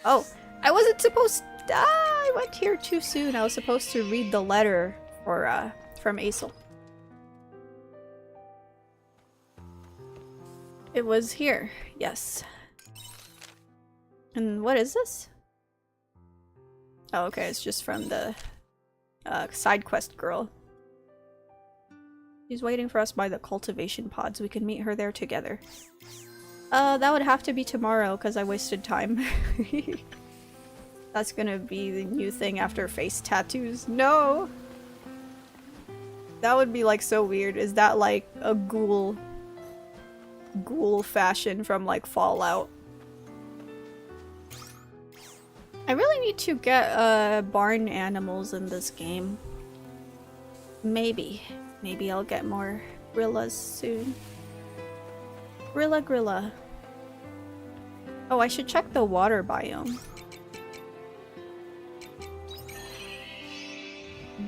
I wasn't supposed to- I went here too soon. I was supposed to read the letter for, from Aesol. It was here, yes. And what is this? Oh, okay, it's just from the, side quest girl. She's waiting for us by the cultivation pods. We can meet her there together. That would have to be tomorrow, because I wasted time. That's gonna be the new thing after face tattoos. No! That would be, like, so weird. Is that, like, a ghoul fashion from, like, Fallout? I really need to get, barn animals in this game. Maybe. Maybe I'll get more gorillas soon. Grilla. Oh, I should check the water biome.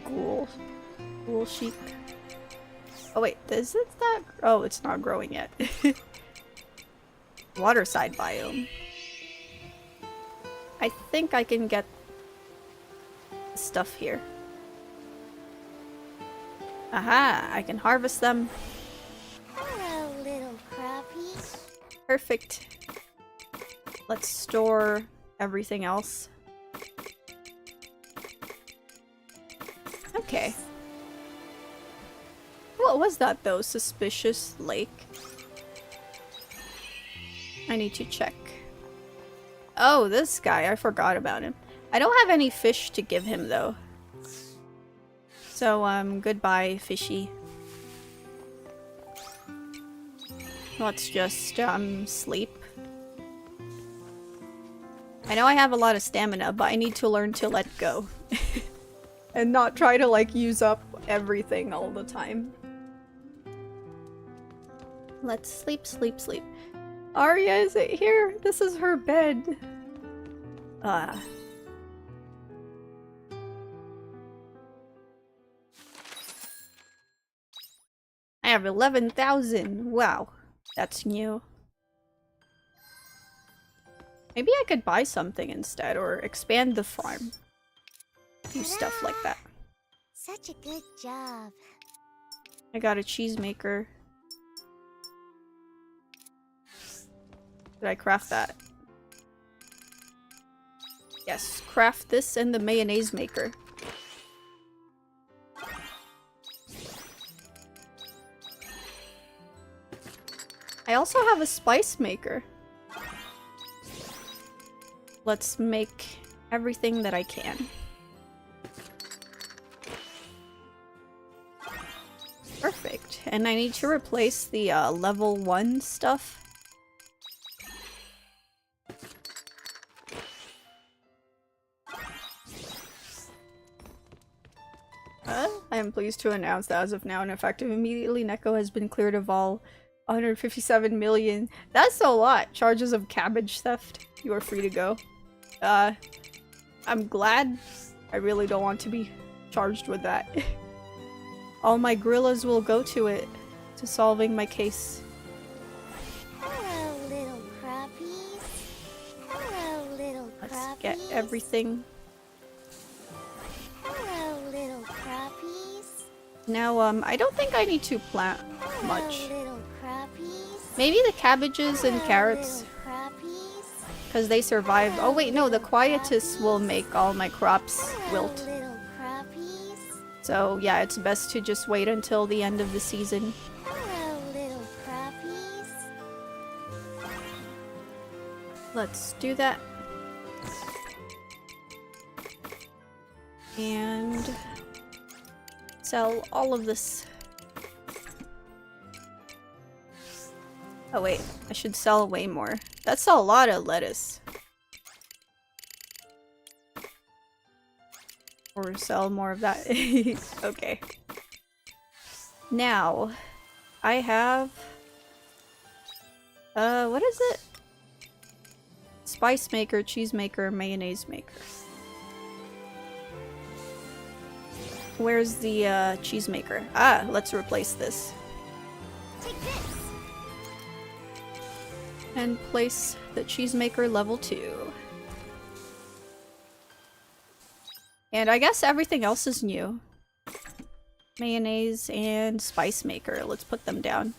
Ghoul sheep. Oh wait, is it that? Oh, it's not growing yet. Waterside biome. I think I can get stuff here. Aha! I can harvest them. Hello, little crappie. Perfect. Let's store everything else. Okay. What was that though? Suspicious lake? I need to check. Oh, this guy. I forgot about him. I don't have any fish to give him though. So, goodbye, fishy. Let's just, sleep. I know I have a lot of stamina, but I need to learn to let go. And not try to, like, use up everything all the time. Let's sleep. Arya, is it here? This is her bed. I have 11,000. Wow. That's new. Maybe I could buy something instead, or expand the farm. Do stuff like that. Such a good job. I got a cheese maker. Did I craft that? Yes, craft this and the mayonnaise maker. I also have a spice maker. let's make everything that I can. Perfect. And I need to replace the level 1 stuff. I am pleased to announce that as of now and effective immediately, Neko has been cleared of all 157 million. That's a lot. Charges of cabbage theft. You are free to go. I'm glad. I really don't want to be charged with that. All my gorillas will go to it, to solving my case. Hello, little crappies. Hello, little crappies. Let's get everything. Hello, little crappies. Now, I don't think I need to plant much. Hello, little crappies. Maybe the cabbages and carrots, Hello, little crappies. because they survive. Oh wait, no, the quietus will make all my crops wilt. Hello, little crappies. So yeah, it's best to just wait until the end of the season. Hello, little crappies. Let's do that. And sell all of this. Oh wait, I should sell way more. That's a lot of lettuce. Or sell more of that. Okay. Now, I have... what is it? Spice maker, cheese maker, mayonnaise maker. Where's the cheese maker? Ah, let's replace this. Take this. And place the cheese maker level 2. And I guess everything else is new. Mayonnaise and spice maker. Let's put them down.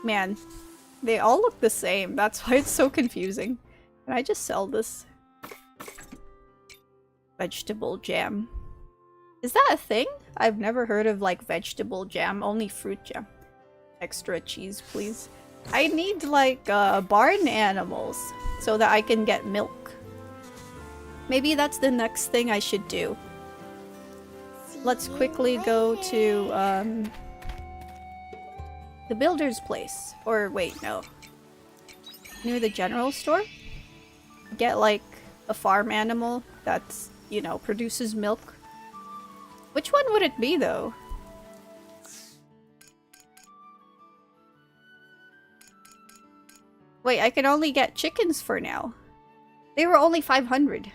Man, they all look the same. That's why it's so confusing. Can I just sell this? Vegetable jam. Is that a thing? I've never heard of like vegetable jam, only fruit jam. Extra cheese, please. I need like barn animals so that I can get milk. Maybe that's the next thing I should do. Let's quickly go to the builder's place. Or wait, no. Near the general store? Get like a farm animal that's, you know, produces milk. Which one would it be though? Wait, I can only get chickens for now. They were only 500.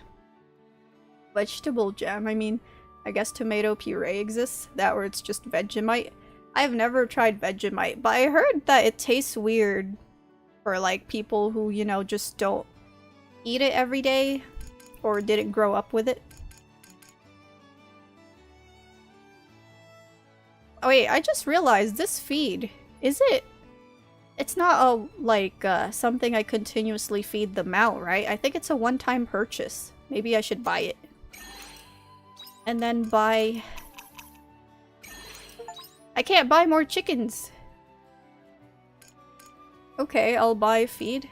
Vegetable jam, I mean, I guess tomato puree exists. That or it's just Vegemite. I've never tried Vegemite, but I heard that it tastes weird for like people who, you know, just don't eat it every day or didn't grow up with it. Oh wait, I just realized this feed, is it? It's not a, like, something I continuously feed them out, right? I think it's a one-time purchase. Maybe I should buy it. And then buy... I can't buy more chickens! Okay, I'll buy feed.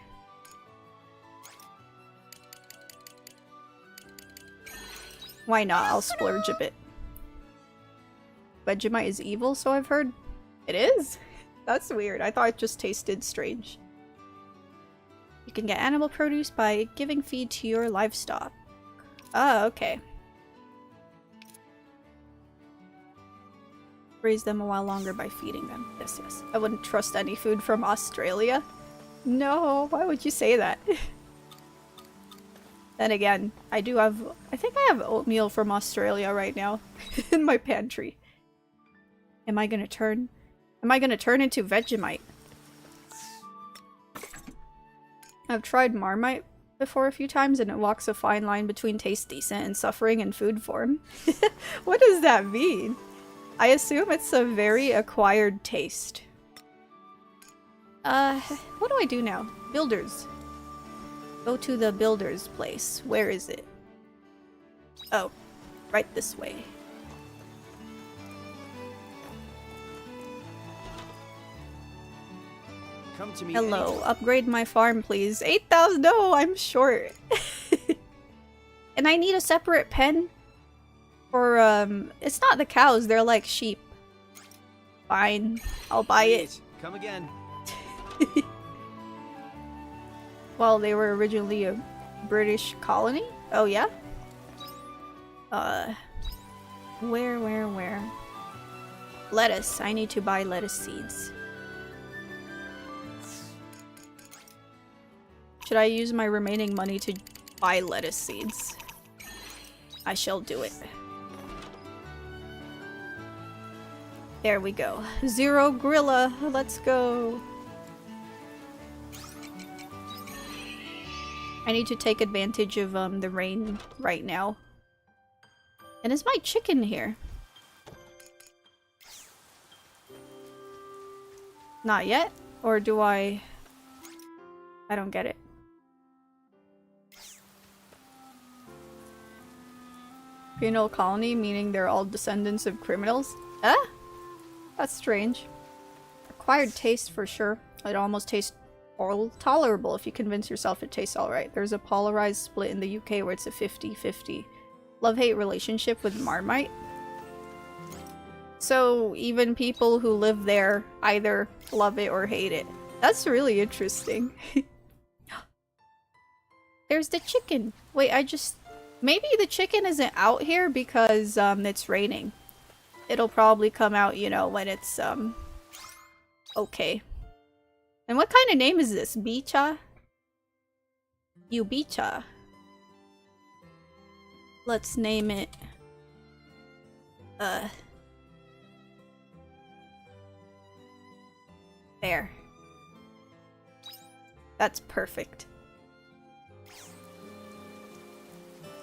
Why not? I'll splurge a bit. Vegemite is evil, so I've heard. It is? That's weird. I thought it just tasted strange. You can get animal produce by giving feed to your livestock. Ah, okay. Raise them a while longer by feeding them. Yes, yes. I wouldn't trust any food from Australia. No, why would you say that? Then again, I do have... I think I have oatmeal from Australia right now in my pantry. Am I gonna turn into Vegemite? I've tried Marmite before a few times and it walks a fine line between taste decent and suffering in food form. What does that mean? I assume it's a very acquired taste. What do I do now? Builders. Go to the builder's place. Where is it? Oh, right this way. Come to me. Hello, anytime. upgrade my farm, please. 8,000. No, I'm short. And I need a separate pen for it's not the cows, they're like sheep. Fine, I'll buy it. Please, come again. Well, they were originally a British colony? Oh yeah? Where? Lettuce. I need to buy lettuce seeds. Should I use my remaining money to buy lettuce seeds? I shall do it. There we go. Zero Gorilla. Let's go. I need to take advantage of the rain right now. And is my chicken here? Not yet? Or do I don't get it. Penal colony, meaning they're all descendants of criminals? Ah? That's strange. Acquired taste for sure. It almost tastes tolerable if you convince yourself it tastes alright. There's a polarized split in the UK where it's a 50-50 love-hate relationship with Marmite. So even people who live there either love it or hate it. That's really interesting. There's the chicken. Wait, maybe the chicken isn't out here because it's raining. It'll probably come out, you know, when it's okay. And what kind of name is this? Bicha? Ubicha. Let's name it there. That's perfect.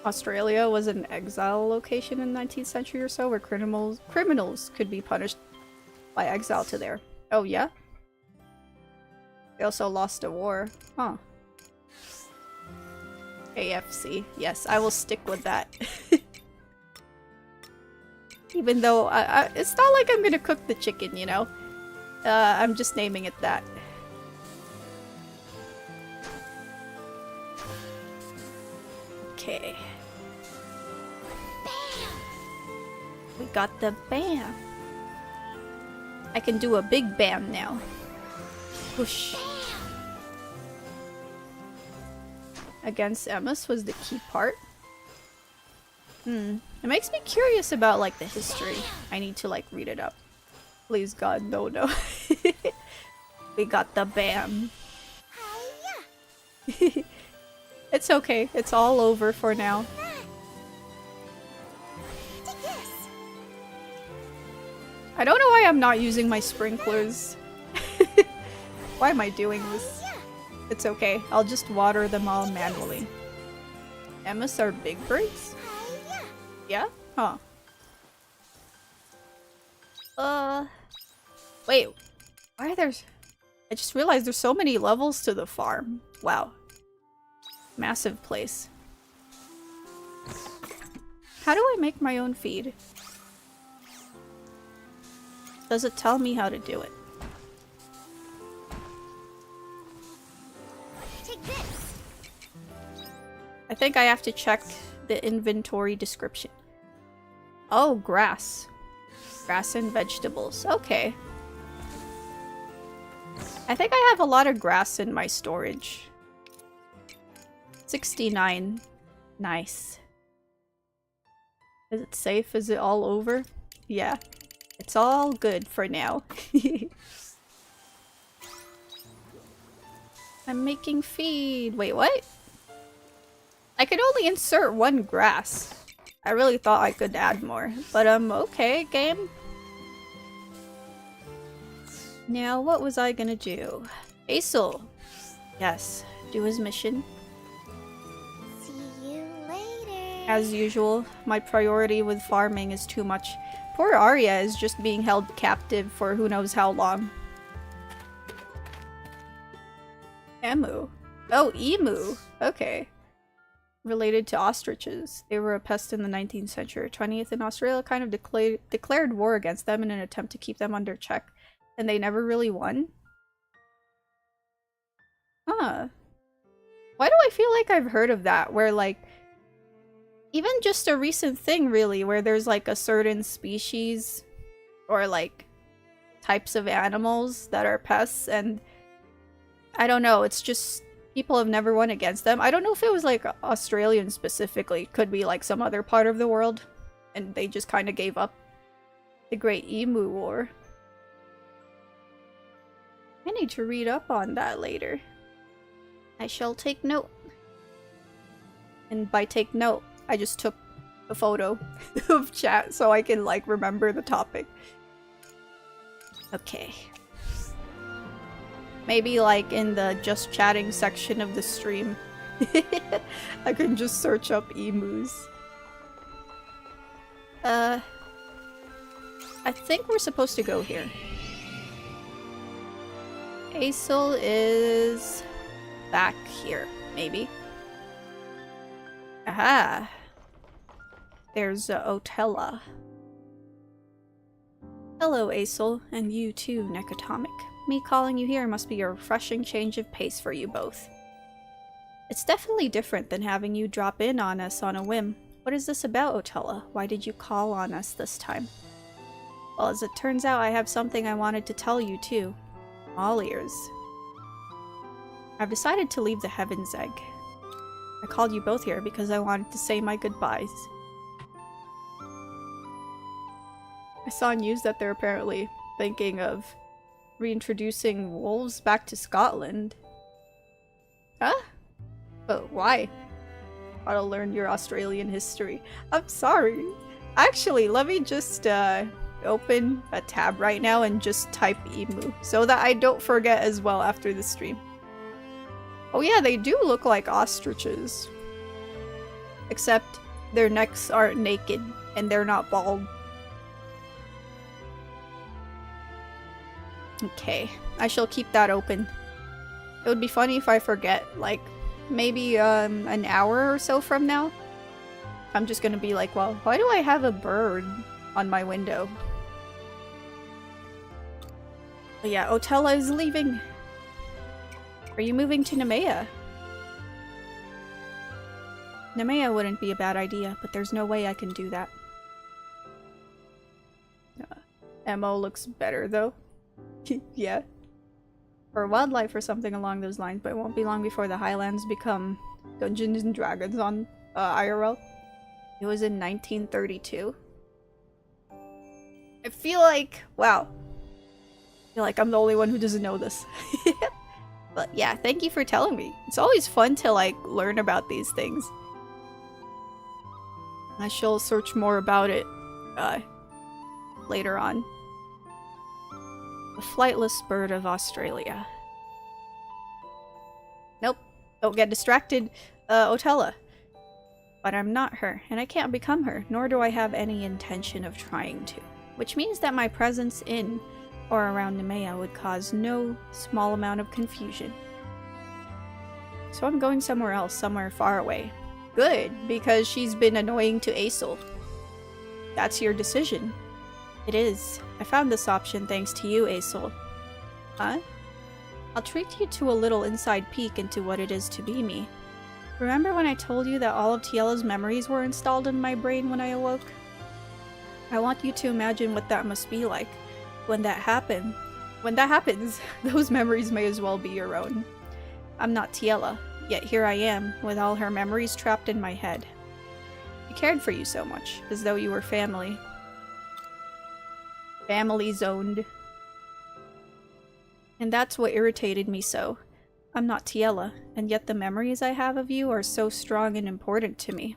Australia was an exile location in the 19th century or so where criminals could be punished by exile to there. Oh yeah? They also lost a war. Huh. AFC. Yes, I will stick with that. Even though it's not like I'm gonna cook the chicken, you know? I'm just naming it that. Okay. We got the bam. I can do a big bam now. Whoosh. Against Emma's was the key part. It makes me curious about like the history. I need to like read it up. Please God, no. We got the bam. It's okay. It's all over for now. I don't know why I'm not using my sprinklers. Why am I doing this? It's okay. I'll just water them all manually. Emmas are big birds? Yeah? Huh. Wait. Why are there... I just realized there's so many levels to the farm. Wow. Massive place. How do I make my own feed? Does it tell me how to do it? Take this. I think I have to check the inventory description. Oh, grass. Grass and vegetables. Okay. I think I have a lot of grass in my storage. 69. Nice. Is it safe? Is it all over? Yeah. It's all good for now. I'm making feed. Wait, what? I could only insert one grass. I really thought I could add more. But okay, game. Now, what was I gonna do? Basil. Yes, do his mission. See you later. As usual, my priority with farming is too much. Poor Arya is just being held captive for who knows how long. Emu. Oh, emu. Okay. Related to ostriches. They were a pest in the 19th century. 20th in Australia kind of declared war against them in an attempt to keep them under check. And they never really won. Huh. Why do I feel like I've heard of that? Where like, even just a recent thing really, where there's like a certain species or like types of animals that are pests, and I don't know, it's just people have never won against them. I don't know if it was like Australian specifically, could be like some other part of the world, and they just kind of gave up. The Great Emu War. I need to read up on that later. I shall take note. And by take note, I just took a photo of chat so I can like remember the topic. Okay. Maybe like in the just chatting section of the stream, I can just search up emus. I think we're supposed to go here. Aesol is back here, maybe. Aha! There's Otella. Hello, Aesol, and you too, Necatomic. Me calling you here must be a refreshing change of pace for you both. It's definitely different than having you drop in on us on a whim. What is this about, Otella? Why did you call on us this time? Well, as it turns out, I have something I wanted to tell you too. All ears. I've decided to leave the Heaven's Egg. I called you both here because I wanted to say my goodbyes. I saw news that they're apparently thinking of reintroducing wolves back to Scotland. Huh? But why? Gotta learn your Australian history. I'm sorry. Actually, let me just open a tab right now and just type emu so that I don't forget as well after the stream. Oh yeah, they do look like ostriches. Except their necks aren't naked and they're not bald. Okay, I shall keep that open. It would be funny if I forget, like, maybe an hour or so from now. I'm just gonna be like, well, why do I have a bird on my window? But yeah, Otella is leaving. Are you moving to Nemea? Nemea wouldn't be a bad idea, but there's no way I can do that. Emo looks better though. Yeah. Or wildlife or something along those lines, but it won't be long before the Highlands become Dungeons and Dragons on IRL. It was in 1932. I feel like, wow. I feel like I'm the only one who doesn't know this. But yeah, thank you for telling me. It's always fun to like learn about these things. I shall search more about it later on. The flightless bird of Australia. Nope. Don't get distracted, Otella. But I'm not her, and I can't become her, nor do I have any intention of trying to. Which means that my presence in or around Nemea would cause no small amount of confusion. So I'm going somewhere else, somewhere far away. Good, because she's been annoying to Aesol. That's your decision. It is. I found this option thanks to you, Aesol. Huh? I'll treat you to a little inside peek into what it is to be me. Remember when I told you that all of Tiella's memories were installed in my brain when I awoke? I want you to imagine what that must be like. When that happens, those memories may as well be your own. I'm not Tiella, yet here I am, with all her memories trapped in my head. I cared for you so much, as though you were family. Family zoned. And that's what irritated me so. I'm not Tiella, and yet the memories I have of you are so strong and important to me.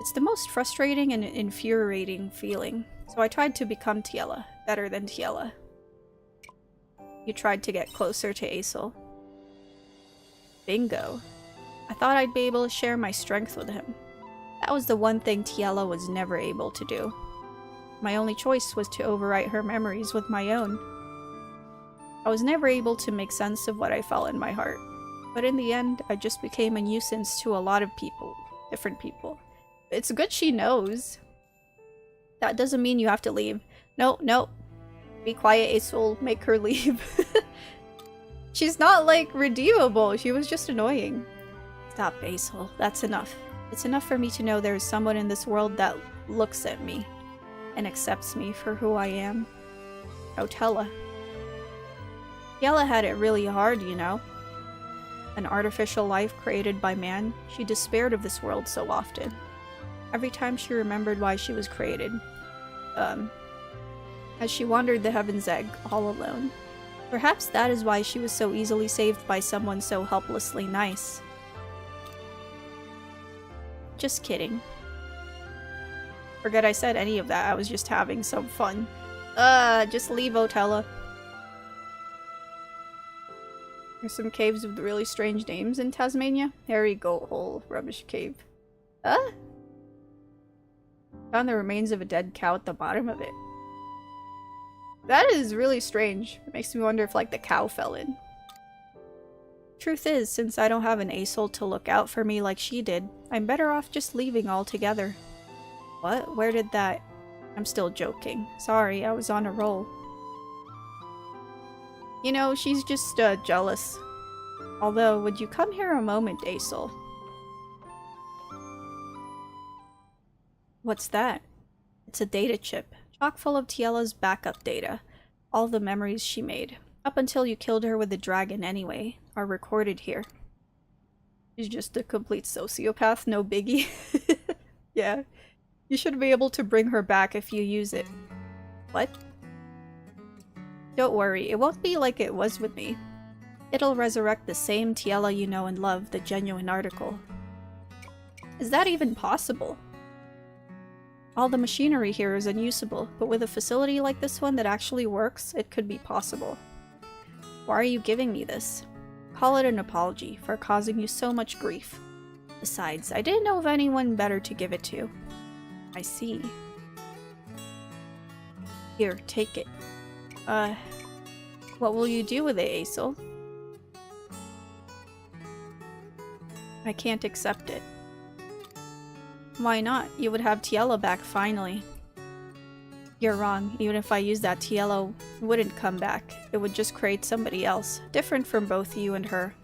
It's the most frustrating and infuriating feeling, so I tried to become Tiella, better than Tiella. You tried to get closer to Aesol. Bingo. I thought I'd be able to share my strength with him. That was the one thing Tiella was never able to do. My only choice was to overwrite her memories with my own. I was never able to make sense of what I felt in my heart, but in the end, I just became a nuisance to a lot of people, different people. It's good she knows. That doesn't mean you have to leave. No, no. Be quiet, Aesol. Make her leave. She's not, like, redeemable. She was just annoying. Stop, Basil. That's enough. It's enough for me to know there is someone in this world that looks at me and accepts me for who I am. Otella. Yella had it really hard, you know. An artificial life created by man, she despaired of this world so often. Every time she remembered why she was created. As she wandered the Heaven's Egg, all alone. Perhaps that is why she was so easily saved by someone so helplessly nice. Just kidding. Forget I said any of that, I was just having some fun. Just leave Otella. There's some caves with really strange names in Tasmania. Hairy Goat Hole, Rubbish Cave. Found the remains of a dead cow at the bottom of it. That is really strange. It makes me wonder if, like, the cow fell in. Truth is, since I don't have an asshole to look out for me like she did, I'm better off just leaving altogether. What? Where did that— I'm still joking. Sorry, I was on a roll. You know, she's just, jealous. Although, would you come here a moment, Aesol? What's that? It's a data chip, chock full of Tiella's backup data. All the memories she made, up until you killed her with the dragon anyway, are recorded here. She's just a complete sociopath, no biggie. Yeah. You should be able to bring her back if you use it. What? Don't worry, it won't be like it was with me. It'll resurrect the same Tiella you know and love, the genuine article. Is that even possible? All the machinery here is unusable, but with a facility like this one that actually works, it could be possible. Why are you giving me this? Call it an apology for causing you so much grief. Besides, I didn't know of anyone better to give it to. I see. Here, take it. What will you do with it, Aesol? I can't accept it. Why not? You would have Tiella back finally. You're wrong. Even if I used that, Tiella wouldn't come back. It would just create somebody else, different from both you and her.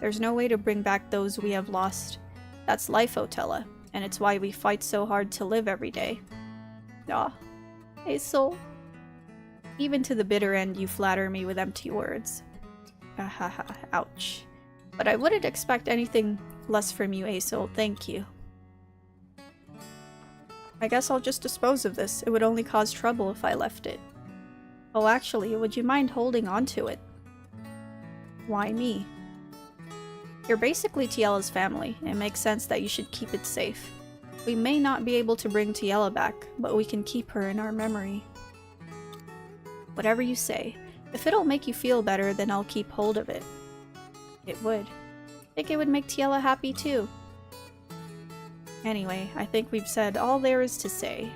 There's no way to bring back those we have lost. That's life, Otella, and it's why we fight so hard to live every day. Ah, Aesol. Even to the bitter end, you flatter me with empty words. Ahaha, ouch. But I wouldn't expect anything less from you, Aesol, thank you. I guess I'll just dispose of this. It would only cause trouble if I left it. Oh, actually, would you mind holding on to it? Why me? You're basically Tiella's family. It makes sense that you should keep it safe. We may not be able to bring Tiella back, but we can keep her in our memory. Whatever you say. If it'll make you feel better, then I'll keep hold of it. It would. I think it would make Tiella happy too. Anyway, I think we've said all there is to say.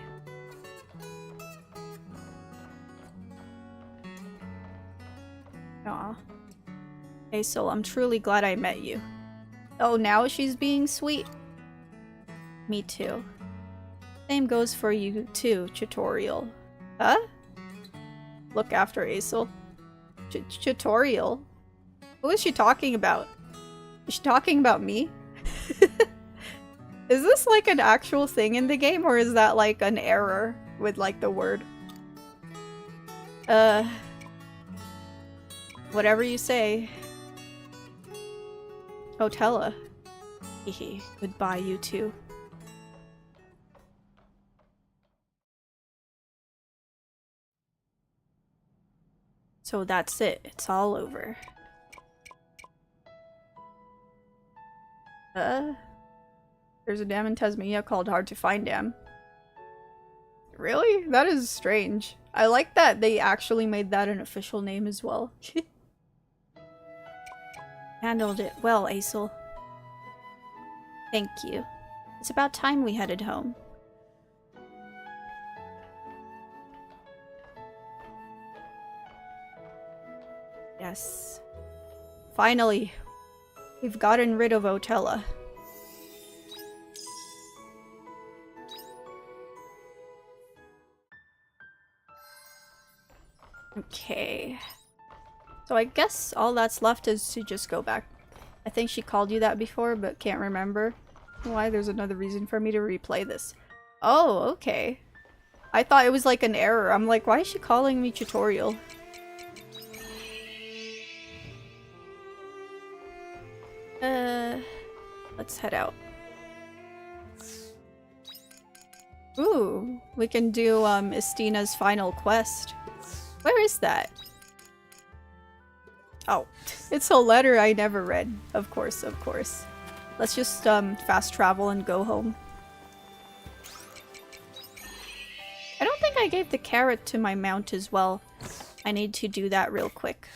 Aw. Aesol, I'm truly glad I met you. Oh, now she's being sweet? Me too. Same goes for you too, Tutorial. Huh? Look after Aesol. Tutorial? Who is she talking about? Is she talking about me? Is this like an actual thing in the game, or is that like an error with like the word? Whatever you say. Otella. Hehe, goodbye you two. So that's it, it's all over. There's a dam in Tasmania called Hard to Find Dam. Really? That is strange. I like that they actually made that an official name as well. Handled it well, Aesol. Thank you. It's about time we headed home. Yes. Finally! We've gotten rid of Otella. Okay. So I guess all that's left is to just go back. I think she called you that before, but can't remember. Why? There's another reason for me to replay this. Oh, okay. I thought it was like an error. I'm like, why is she calling me tutorial? Let's head out. Ooh, we can do Estina's final quest. Where is that? Oh, it's a letter I never read. Of course, of course. Let's just fast travel and go home. I don't think I gave the carrot to my mount as well. I need to do that real quick.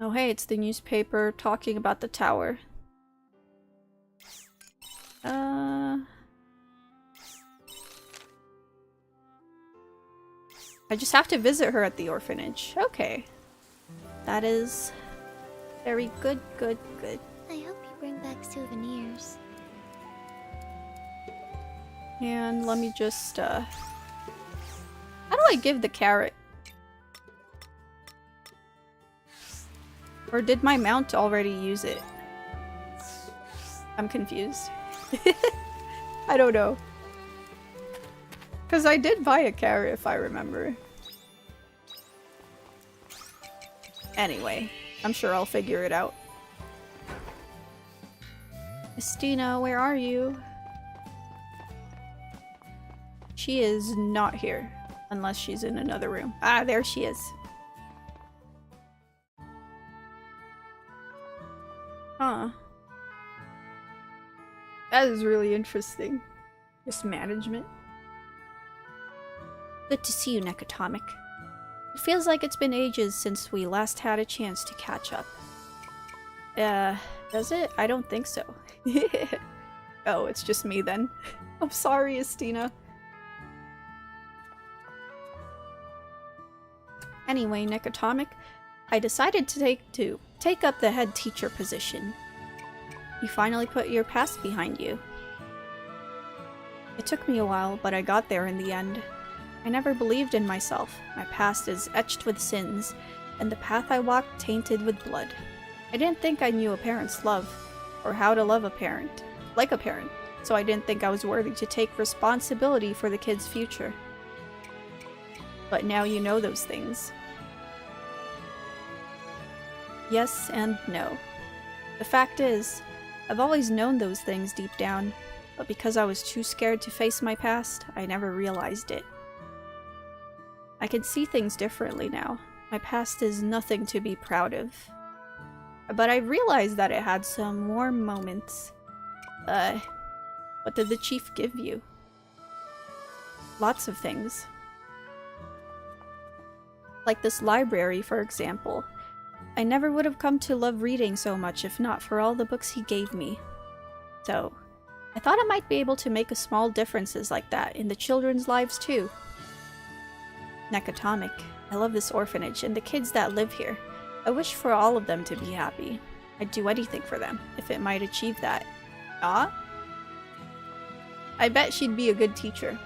Oh hey, it's the newspaper talking about the tower. I just have to visit her at the orphanage. Okay. That is very good, good, good. I hope you bring back souvenirs. And let me just, how do I give the carrot? Or did my mount already use it? I'm confused. I don't know. Because I did buy a carrot if I remember. Anyway, I'm sure I'll figure it out. Estina, where are you? She is not here. Unless she's in another room. Ah, there she is. Huh. That is really interesting. Just management. Good to see you, Nekatomic. It feels like it's been ages since we last had a chance to catch up. Does it? I don't think so. Oh, it's just me then. I'm sorry, Estina. Anyway, Nekatomic, I decided to take up the head teacher position. You finally put your past behind you. It took me a while, but I got there in the end. I never believed in myself. My past is etched with sins, and the path I walked tainted with blood. I didn't think I knew a parent's love, or how to love a parent, like a parent, so I didn't think I was worthy to take responsibility for the kid's future. But now you know those things. Yes and no. The fact is, I've always known those things deep down, but because I was too scared to face my past, I never realized it. I can see things differently now. My past is nothing to be proud of. But I realized that it had some warm moments. What did the chief give you? Lots of things. Like this library, for example. I never would have come to love reading so much if not for all the books he gave me. So, I thought I might be able to make a small differences like that in the children's lives too. Nekatomic, I love this orphanage and the kids that live here. I wish for all of them to be happy. I'd do anything for them, if it might achieve that. Ah? I bet she'd be a good teacher.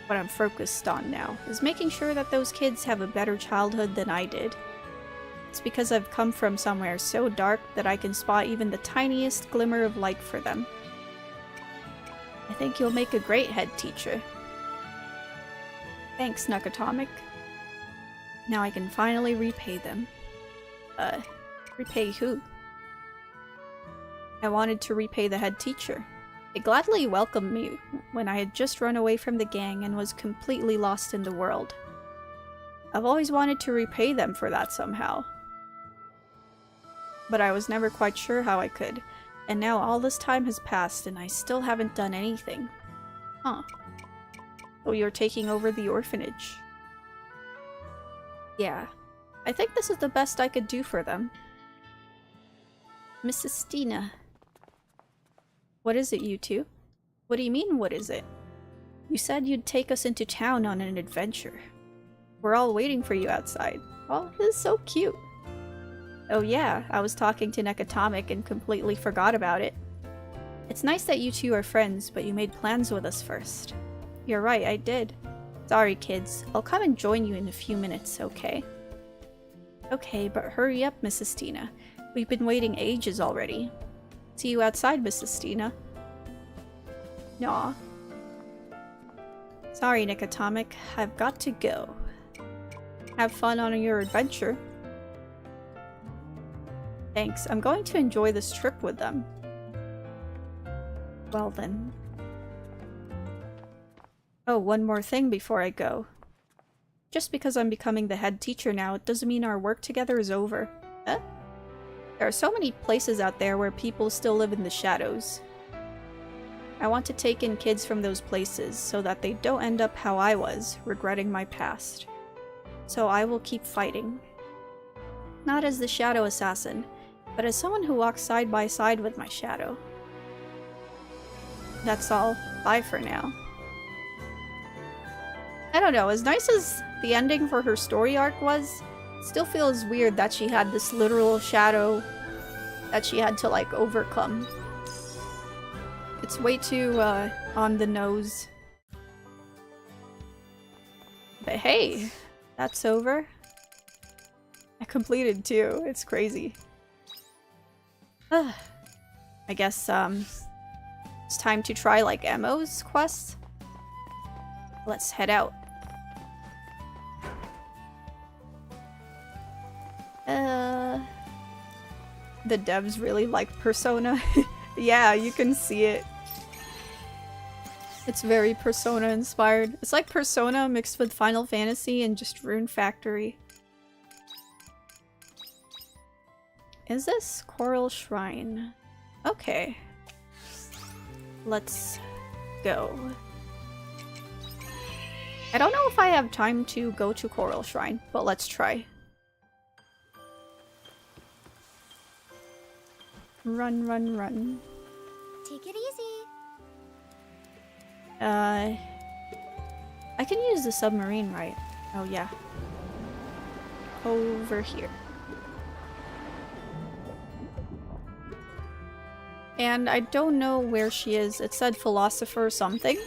What I'm focused on now is making sure that those kids have a better childhood than I did. It's because I've come from somewhere so dark that I can spot even the tiniest glimmer of light for them. I think you'll make a great head teacher. Thanks, Nekatomic. Now I can finally repay them. Repay who? I wanted to repay the head teacher. They gladly welcomed me when I had just run away from the gang and was completely lost in the world. I've always wanted to repay them for that somehow. But I was never quite sure how I could, and now all this time has passed and I still haven't done anything. Huh. Oh, you're taking over the orphanage. Yeah. I think this is the best I could do for them. Miss Estina. What is it, you two? What do you mean, what is it? You said you'd take us into town on an adventure. We're all waiting for you outside. Oh, this is so cute. Oh yeah, I was talking to Nekatomic and completely forgot about it. It's nice that you two are friends, but you made plans with us first. You're right, I did. Sorry, kids. I'll come and join you in a few minutes, okay? Okay, but hurry up, Mrs. Tina. We've been waiting ages already. See you outside, Mrs. Tina. Aw. Sorry, Nick Atomic. I've got to go. Have fun on your adventure. Thanks. I'm going to enjoy this trip with them. Well then. Oh, one more thing before I go. Just because I'm becoming the head teacher now, it doesn't mean our work together is over. Huh? There are so many places out there where people still live in the shadows. I want to take in kids from those places so that they don't end up how I was, regretting my past. So I will keep fighting. Not as the shadow assassin, but as someone who walks side by side with my shadow. That's all. Bye for now. I don't know, as nice as the ending for her story arc was, it still feels weird that she had this literal shadow that she had to, like, overcome. It's way too, on the nose. But hey, that's over. I completed too, it's crazy. I guess, it's time to try, like, Emo's quest. Let's head out. The devs really like Persona. Yeah, you can see it. It's very Persona inspired. It's like Persona mixed with Final Fantasy and just Rune Factory. Is this Coral Shrine? Okay. Let's go. I don't know if I have time to go to Coral Shrine, but let's try. Run, run, run. Take it easy. I can use the submarine, right? Oh, yeah. Over here. And I don't know where she is. It said philosopher something.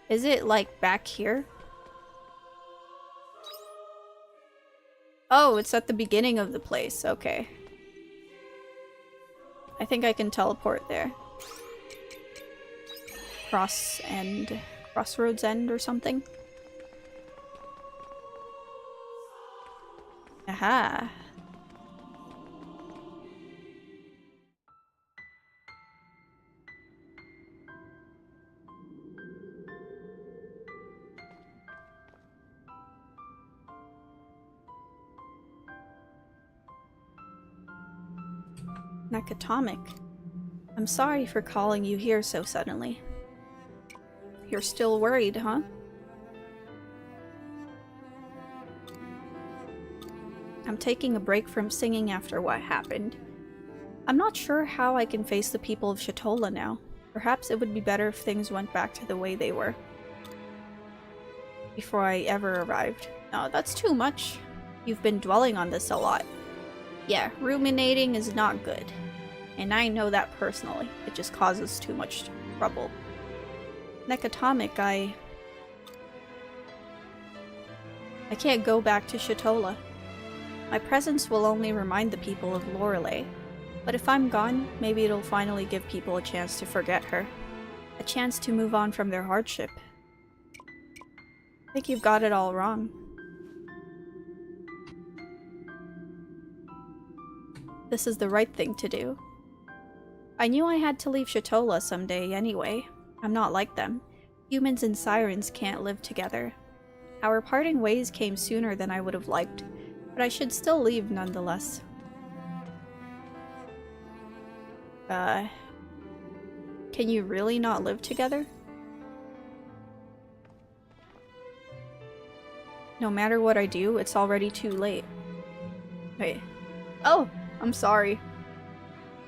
Is it, like, back here? Oh, it's at the beginning of the place. Okay. I think I can teleport there. Crossroads End or something? Aha. Nakatomic. I'm sorry for calling you here so suddenly. You're still worried, huh? I'm taking a break from singing after what happened. I'm not sure how I can face the people of Shatola now. Perhaps it would be better if things went back to the way they were. Before I ever arrived. No, that's too much. You've been dwelling on this a lot. Yeah, ruminating is not good. And I know that personally. It just causes too much trouble. Nakatomic, I can't go back to Shatola. My presence will only remind the people of Lorelei. But if I'm gone, maybe it'll finally give people a chance to forget her. A chance to move on from their hardship. I think you've got it all wrong. This is the right thing to do. I knew I had to leave Shatola someday anyway. I'm not like them. Humans and sirens can't live together. Our parting ways came sooner than I would have liked, but I should still leave nonetheless. Can you really not live together? No matter what I do, it's already too late. Wait. Oh! I'm sorry.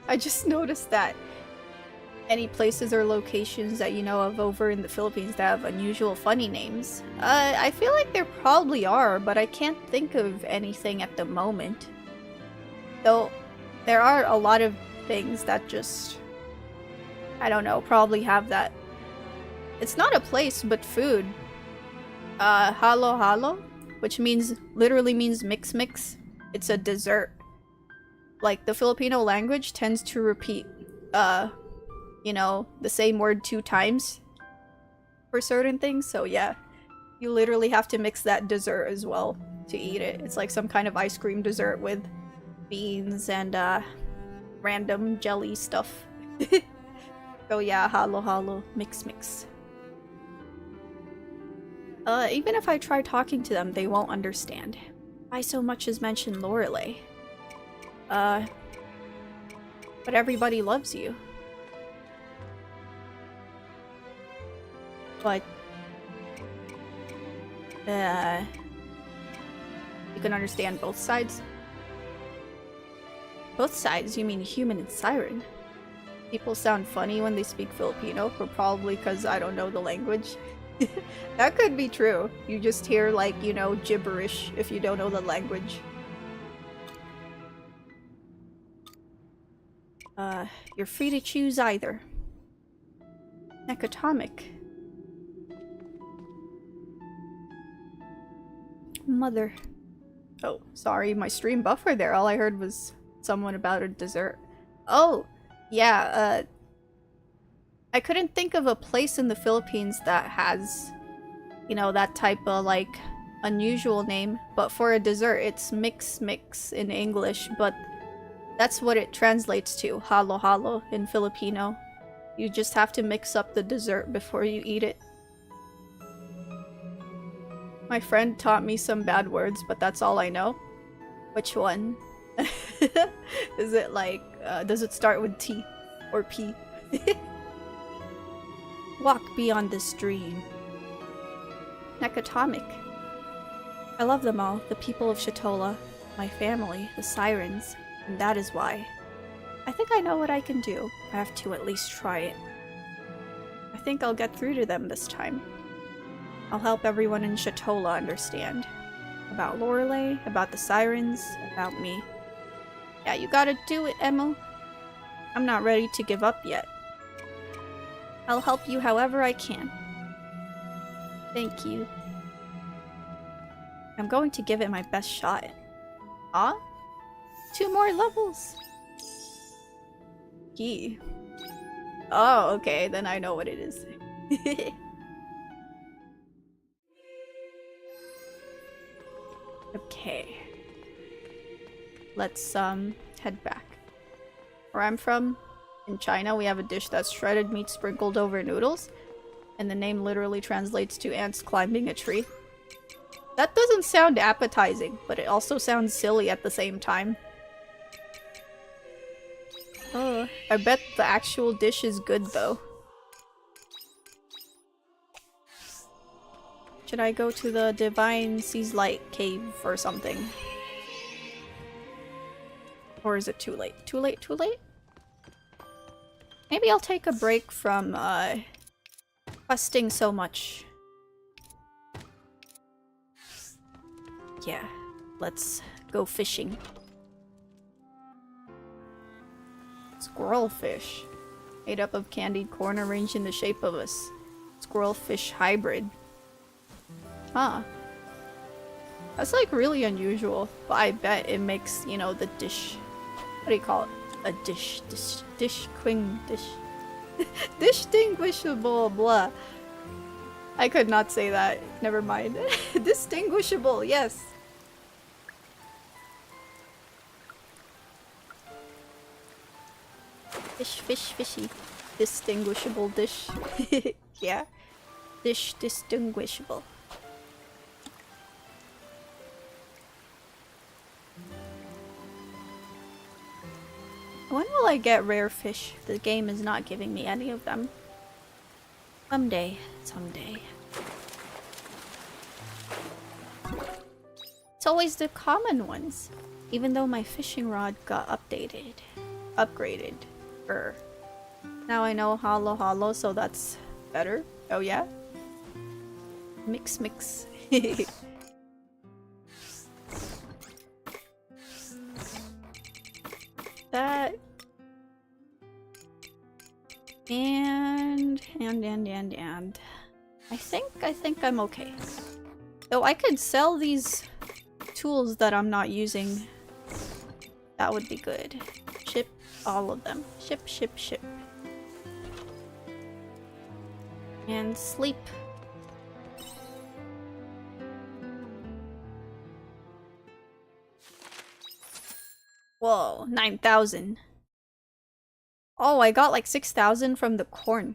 I just noticed that any places or locations that you know of over in the Philippines that have unusual funny names. I feel like there probably are, but I can't think of anything at the moment. Though, there are a lot of things that just, I don't know, probably have that It's not a place, but food. Halo halo, which literally means mix mix. It's a dessert. Like, the Filipino language tends to repeat, you know, the same word 2 times for certain things, so yeah. You literally have to mix that dessert as well to eat it. It's like some kind of ice cream dessert with beans and, random jelly stuff. So yeah, halo halo, mix mix. Even if I try talking to them, they won't understand. I so much as mention Lorelei. But everybody loves you. But, you can understand both sides? Both sides? You mean human and siren? People sound funny when they speak Filipino, but probably because I don't know the language. That could be true. You just hear, like, you know, gibberish if you don't know the language. You're free to choose either. Necatomic. Mother. Oh, sorry, my stream buffered there. All I heard was someone about a dessert. Oh, yeah, I couldn't think of a place in the Philippines that has, you know, that type of, like, unusual name. But for a dessert, it's mix mix in English, but that's what it translates to, halo halo in Filipino. You just have to mix up the dessert before you eat it. My friend taught me some bad words, but that's all I know. Which one? Is it like, does it start with T or P? Walk beyond this dream. Necatomic. I love them all, the people of Shatola, my family, the sirens, and that is why. I think I know what I can do. I have to at least try it. I think I'll get through to them this time. I'll help everyone in Shatola understand. About Lorelei, about the sirens, about me. Yeah, you gotta do it, Emma. I'm not ready to give up yet. I'll help you however I can. Thank you. I'm going to give it my best shot. Ah? 2 more levels! Key. Oh, okay, then I know what it is. Okay. Let's, head back. Where I'm from, in China, we have a dish that's shredded meat sprinkled over noodles, and the name literally translates to ants climbing a tree. That doesn't sound appetizing, but it also sounds silly at the same time. Oh, I bet the actual dish is good though. Should I go to the Divine Seas Light cave or something? Or is it too late? Too late? Too late? Maybe I'll take a break from, questing so much. Yeah, let's go fishing. Squirrelfish. Made up of candied corn arranged in the shape of a squirrelfish hybrid. Huh. That's like really unusual, but I bet it makes, you know, the dish. What do you call it? A dish. Distinguishable, blah. I could not say that. Never mind. Distinguishable, yes. Fishy. Distinguishable dish. Yeah. Dish distinguishable. When will I get rare fish? The game is not giving me any of them. Someday. It's always the common ones. Even though my fishing rod got upgraded. Now I know halo halo, so that's better. Oh yeah? Mix. That. And And I think I'm okay. Though I could sell these tools that I'm not using. That would be good. Ship all of them. Ship, ship, ship. And sleep. Whoa, 9,000. Oh, I got like 6,000 from the corn.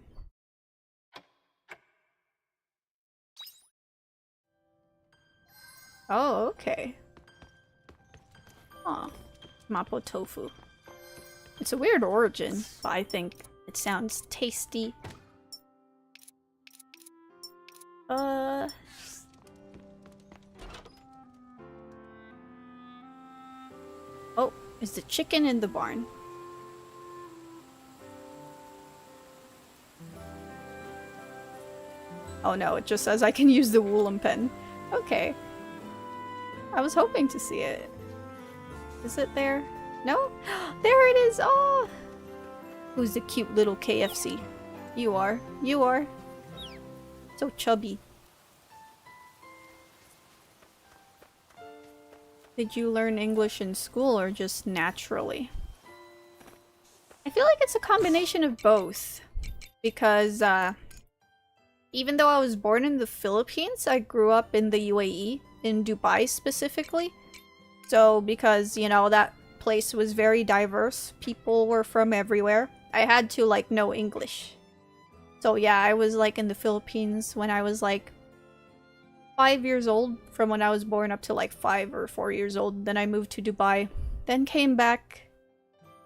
Oh, okay. Aw. Mapo tofu. It's a weird origin, but I think it sounds tasty. Oh, is the chicken in the barn? Oh no, it just says I can use the woolen pen. Okay. I was hoping to see it. Is it there? No? There it is! Oh! Who's the cute little KFC? You are. You are. So chubby. Did you learn English in school or just naturally? I feel like it's a combination of both. Because, even though I was born in the Philippines, I grew up in the UAE, in Dubai specifically. So, because, you know, that place was very diverse, people were from everywhere, I had to, like, know English. So yeah, I was, like, in the Philippines when I was, like, 5 years old, from when I was born up to, like, 5 or 4 years old. Then I moved to Dubai, then came back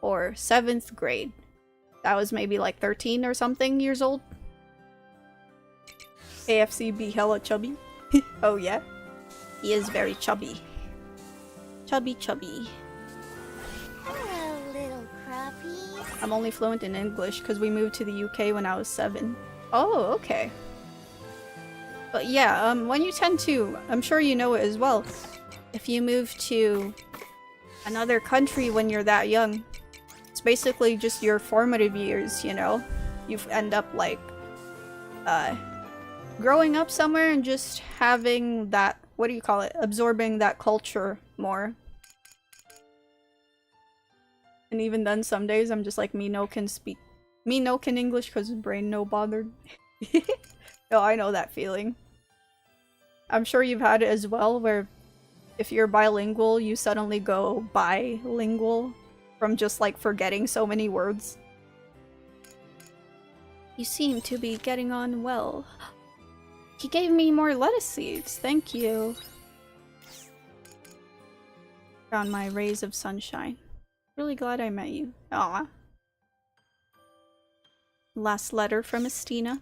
for 7th grade. That was maybe, like, 13 or something years old. AFC be hella chubby. Oh yeah? He is very chubby. Chubby chubby. Hello, little crappies. I'm only fluent in English because we moved to the UK when I was 7. Oh, okay. But yeah, when you tend to, I'm sure you know it as well, if you move to another country when you're that young, it's basically just your formative years, you know? You end up like, growing up somewhere and just having that, what do you call it, absorbing that culture more. And even then, some days I'm just like, me no can English because brain no bothered. No, I know that feeling. I'm sure you've had it as well, where if you're bilingual, you suddenly go bilingual from just like forgetting so many words. You seem to be getting on well. He gave me more lettuce seeds, thank you. Found my rays of sunshine. Really glad I met you. Aw. Last letter from Estina.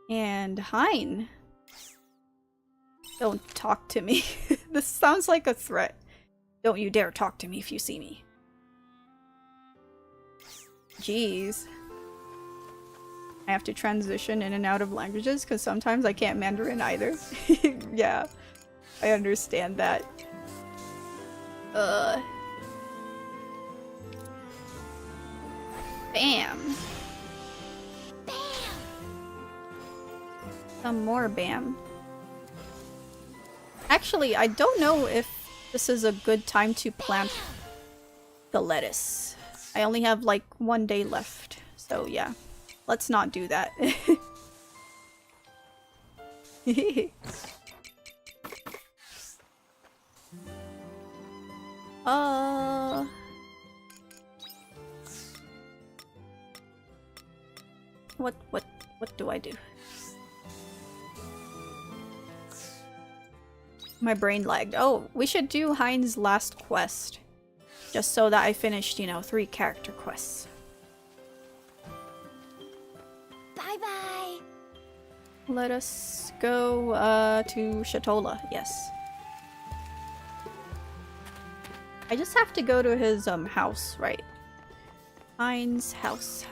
And Hein. Don't talk to me. This sounds like a threat. Don't you dare talk to me if you see me. Jeez. I have to transition in and out of languages because sometimes I can't Mandarin either. Yeah, I understand that. Bam. Some more bam. Actually, I don't know if this is a good time to plant the lettuce. I only have like 1 day left, so yeah. Let's not do that. What do I do? My brain lagged. Oh, we should do Hein's last quest. Just so that I finished, you know, 3 character quests. Bye-bye. Let us go to Shatola, yes. I just have to go to his house, right? Hein's house.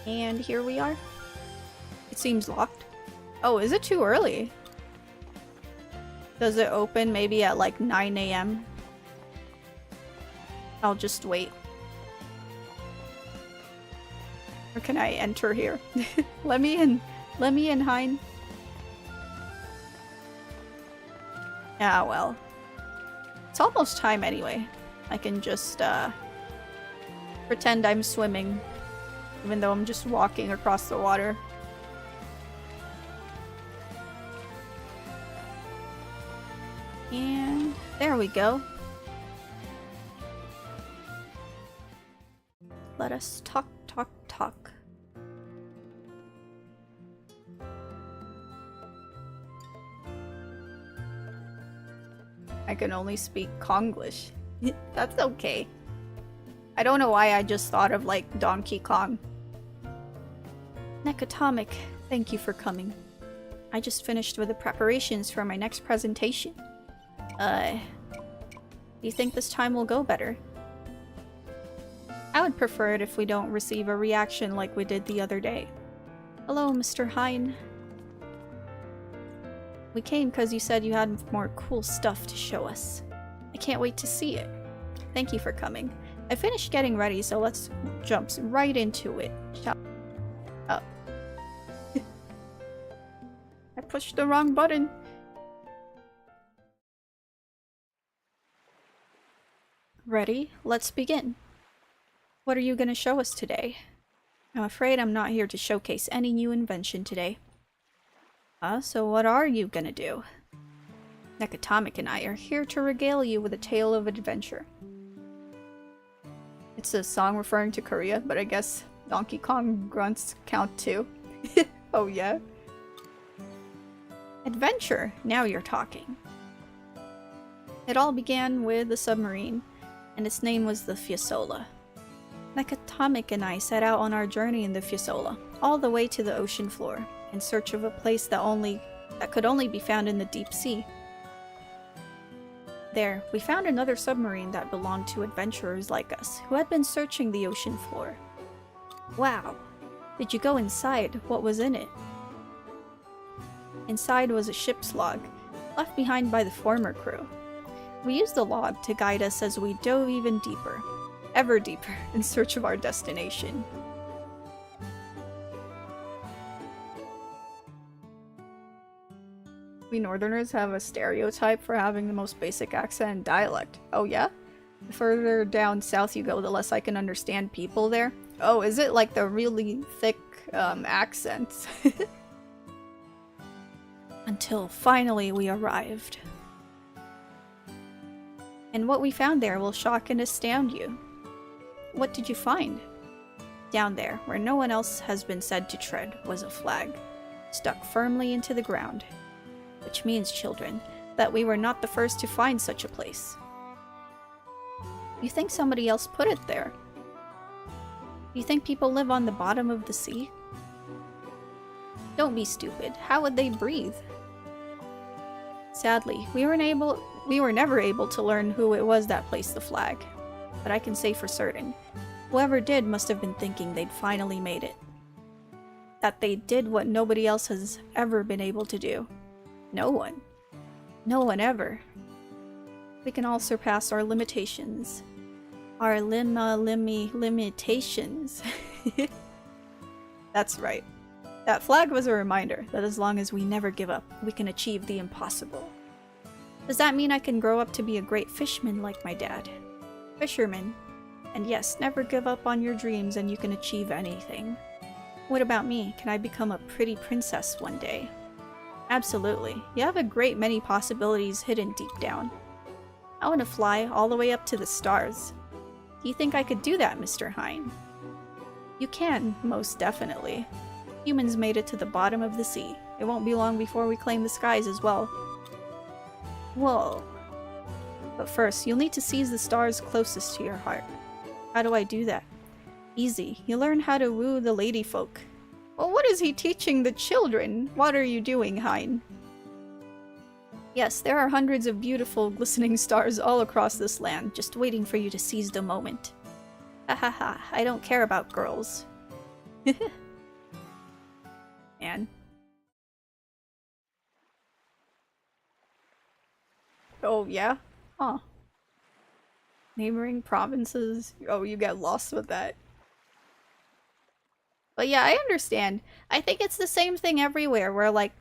And here we are. It seems locked. Oh, is it too early? Does it open maybe at like 9 AM? I'll just wait. Or can I enter here? Let me in. Let me in, Hein. Ah, well. It's almost time anyway. I can just, pretend I'm swimming. Even though I'm just walking across the water. And there we go. Let us talk. I can only speak Konglish. That's okay. I don't know why I just thought of like Donkey Kong. Nekatomic, thank you for coming. I just finished with the preparations for my next presentation. Do you think this time will go better? I would prefer it if we don't receive a reaction like we did the other day. Hello, Mr. Hein. We came because you said you had more cool stuff to show us. I can't wait to see it. Thank you for coming. I finished getting ready, so let's jump right into it. Oh. I pushed the wrong button. Ready? Let's begin. What are you going to show us today? I'm afraid I'm not here to showcase any new invention today. So what are you gonna do? Nekatomic and I are here to regale you with a tale of adventure. It's a song referring to Korea, but I guess Donkey Kong grunts count too. Oh yeah. Adventure, now you're talking. It all began with a submarine, and its name was the Fiesole. Nekatomic and I set out on our journey in the Fiesole, all the way to the ocean floor, in search of a place that could only be found in the deep sea. There, we found another submarine that belonged to adventurers like us, who had been searching the ocean floor. Wow! Did you go inside? What was in it? Inside was a ship's log, left behind by the former crew. We used the log to guide us as we dove even deeper, ever deeper, in search of our destination. We Northerners have a stereotype for having the most basic accent and dialect. Oh yeah? The further down south you go, the less I can understand people there. Oh, is it like the really thick accents? Until finally we arrived. And what we found there will shock and astound you. What did you find? Down there, where no one else has been said to tread, was a flag, stuck firmly into the ground. Which means, children, that we were not the first to find such a place. You think somebody else put it there? You think people live on the bottom of the sea? Don't be stupid. How would they breathe? Sadly, we were never able to learn who it was that placed the flag. But I can say for certain, whoever did must have been thinking they'd finally made it. That they did what nobody else has ever been able to do. No one. No one ever. We can all surpass our limitations. Our limitations. That's right. That flag was a reminder that as long as we never give up, we can achieve the impossible. Does that mean I can grow up to be a great fisherman like my dad? Fisherman. And yes, never give up on your dreams and you can achieve anything. What about me? Can I become a pretty princess one day? Absolutely. You have a great many possibilities hidden deep down. I want to fly all the way up to the stars. Do you think I could do that, Mr. Hein? You can, most definitely. Humans made it to the bottom of the sea. It won't be long before we claim the skies as well. Whoa. But first, you'll need to seize the stars closest to your heart. How do I do that? Easy. You learn how to woo the ladyfolk. Well, what is he teaching the children? What are you doing, Hein? Yes, there are hundreds of beautiful, glistening stars all across this land, just waiting for you to seize the moment. Ha ha ha, I don't care about girls. Man. Oh, yeah? Huh. Neighboring provinces. Oh, you get lost with that. But yeah, I understand. I think it's the same thing everywhere, where like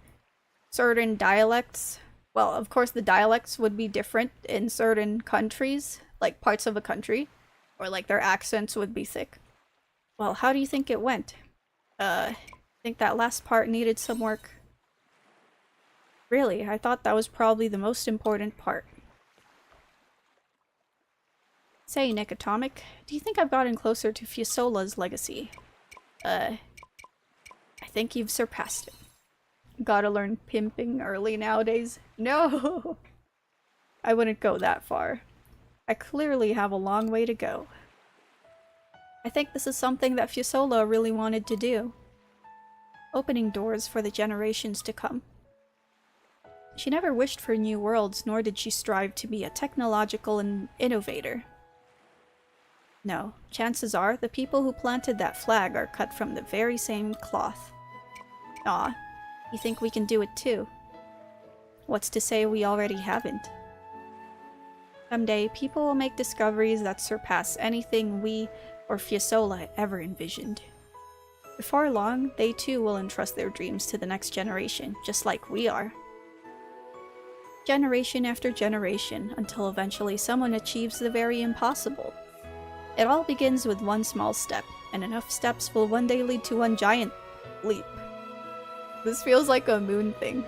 certain dialects, well, of course the dialects would be different in certain countries, like parts of a country, or like their accents would be thick. Well, how do you think it went? I think that last part needed some work. Really, I thought that was probably the most important part. Say, Nick Atomic, do you think I've gotten closer to Fiesola's legacy? I think you've surpassed it. Gotta learn pimping early nowadays. No! I wouldn't go that far. I clearly have a long way to go. I think this is something that Fiesola really wanted to do. Opening doors for the generations to come. She never wished for new worlds, nor did she strive to be a technological innovator. No, chances are the people who planted that flag are cut from the very same cloth. Aw, you think we can do it too? What's to say we already haven't? Someday, people will make discoveries that surpass anything we or Fiesola ever envisioned. Before long, they too will entrust their dreams to the next generation, just like we are. Generation after generation, until eventually someone achieves the very impossible. It all begins with one small step, and enough steps will one day lead to one giant leap. This feels like a moon thing.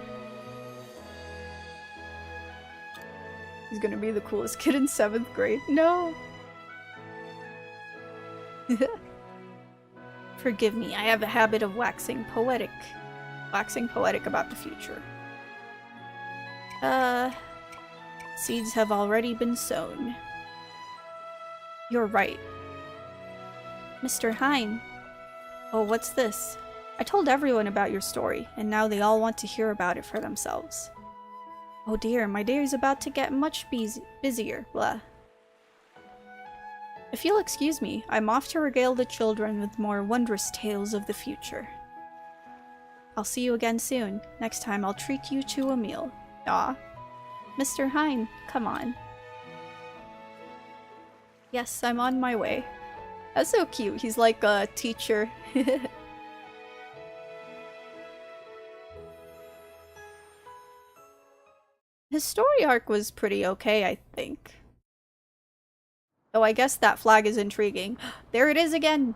He's gonna be the coolest kid in 7th grade. No! Forgive me, I have a habit of waxing poetic about the future. Seeds have already been sown. You're right. Mr. Hein. Oh, what's this? I told everyone about your story, and now they all want to hear about it for themselves. Oh dear, my day is about to get much busier, blah. If you'll excuse me, I'm off to regale the children with more wondrous tales of the future. I'll see you again soon. Next time I'll treat you to a meal. Aw. Mr. Hein, come on. Yes, I'm on my way. That's so cute. He's like a teacher. His story arc was pretty okay, I think. Oh, I guess that flag is intriguing. There it is again!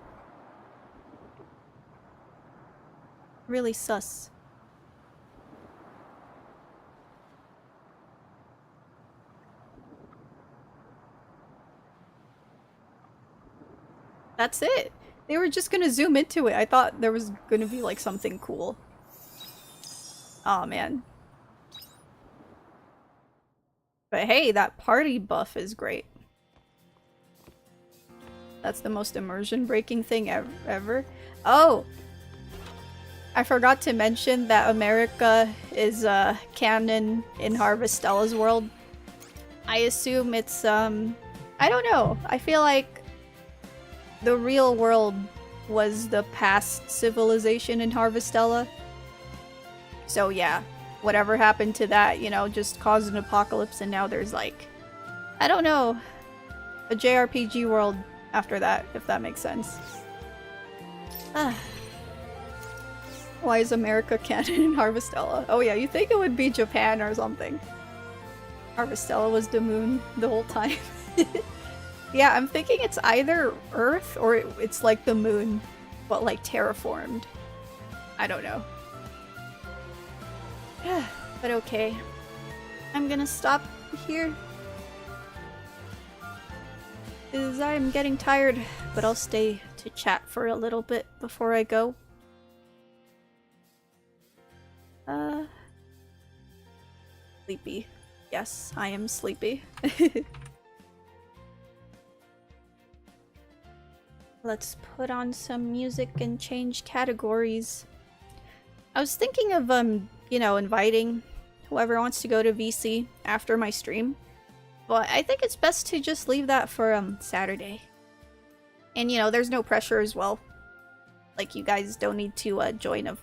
Really sus. That's it! They were just gonna zoom into it. I thought there was gonna be like something cool. Aw, man. But hey, that party buff is great. That's the most immersion-breaking thing ever. Oh! I forgot to mention that America is canon in Harvestella's world. I assume it's, I don't know. I feel like the real world was the past civilization in Harvestella. So yeah, whatever happened to that, you know, just caused an apocalypse, and now there's like, I don't know, a JRPG world after that, if that makes sense. Why is America canon in Harvestella? Oh yeah, you think it would be Japan or something. Harvestella was the moon the whole time. Yeah, I'm thinking it's either Earth or it's like the moon, but like terraformed. I don't know. But okay. I'm gonna stop here. Because I'm getting tired, but I'll stay to chat for a little bit before I go. Sleepy. Yes, I am sleepy. Let's put on some music and change categories. I was thinking of, you know, inviting whoever wants to go to VC after my stream. But I think it's best to just leave that for, Saturday. And, you know, there's no pressure as well. Like, you guys don't need to, join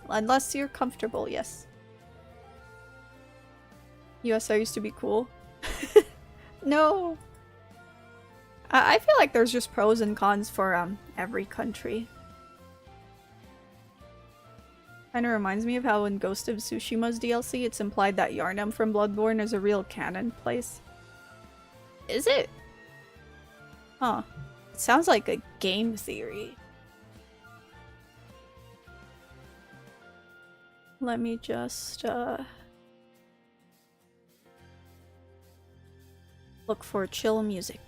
unless you're comfortable, yes. USR used to be cool. No! I feel like there's just pros and cons for every country. Kinda reminds me of how in Ghost of Tsushima's DLC it's implied that Yharnam from Bloodborne is a real canon place. Is it? Huh. It sounds like a game theory. Let me just look for chill music.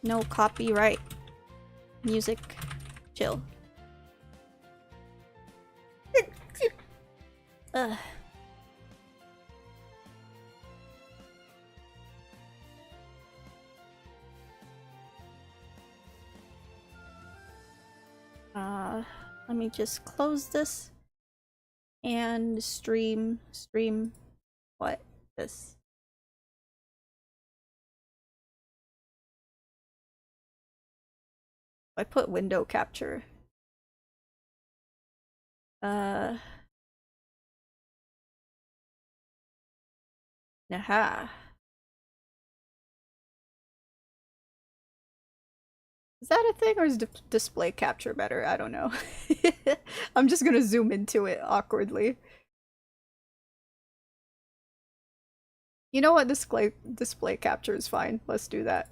No copyright. Music. Chill. Ugh. Let me just close this and stream what? This. I put window capture. Aha. Is that a thing or is display capture better? I don't know. I'm just gonna zoom into it awkwardly. You know what? Display capture is fine. Let's do that.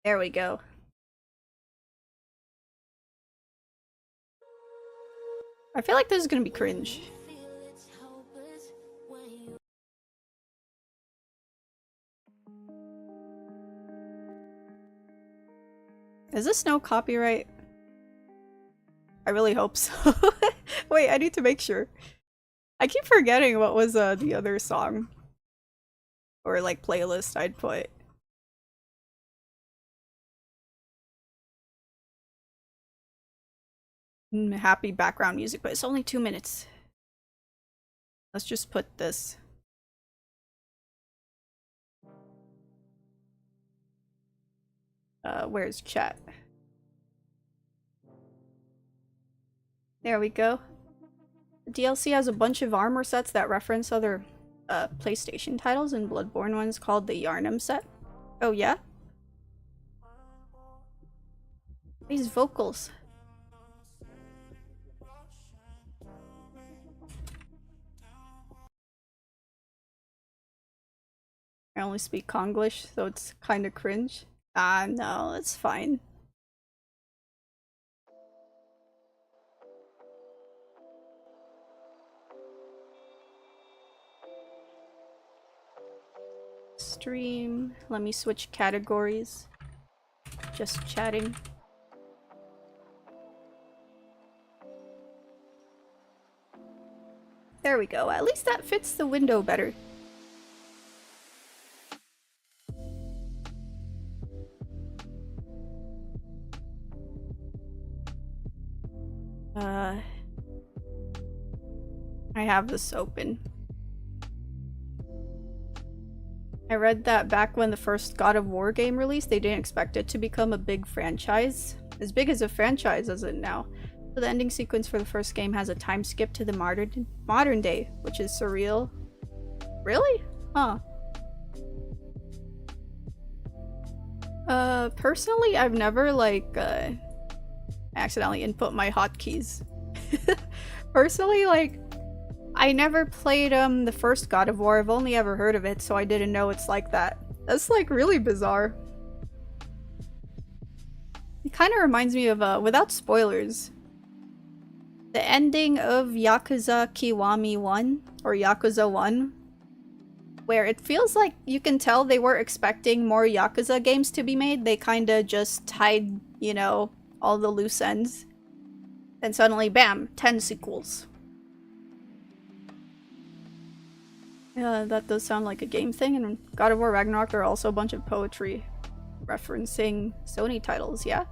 There we go. I feel like this is gonna be cringe. Is this no copyright? I really hope so. Wait, I need to make sure. I keep forgetting what was the other song or like playlist I'd put. Happy background music, but it's only 2 minutes. Let's just put this. Where's chat? There we go. The DLC has a bunch of armor sets that reference other PlayStation titles, and Bloodborne one's called the Yharnam set. Oh yeah? These vocals. I only speak Konglish, so it's kinda cringe. Ah, no, it's fine. Stream. Let me switch categories. Just chatting. There we go. At least that fits the window better. I have this open. I read that back when the first God of War game released, they didn't expect it to become a big franchise. As big as a franchise as it now. So the ending sequence for the first game has a time skip to the modern day, which is surreal. Really? Huh. Personally, I've never, like, accidentally input my hotkeys. Personally, like, I never played, the first God of War. I've only ever heard of it, so I didn't know it's like that. That's, like, really bizarre. It kind of reminds me of, without spoilers, the ending of Yakuza Kiwami 1, or Yakuza 1, where it feels like you can tell they were expecting more Yakuza games to be made. They kinda just tied, you know, all the loose ends. Then suddenly, bam, 10 sequels. Yeah, that does sound like a game thing, and God of War Ragnarok, there are also a bunch of poetry referencing Sony titles, yeah?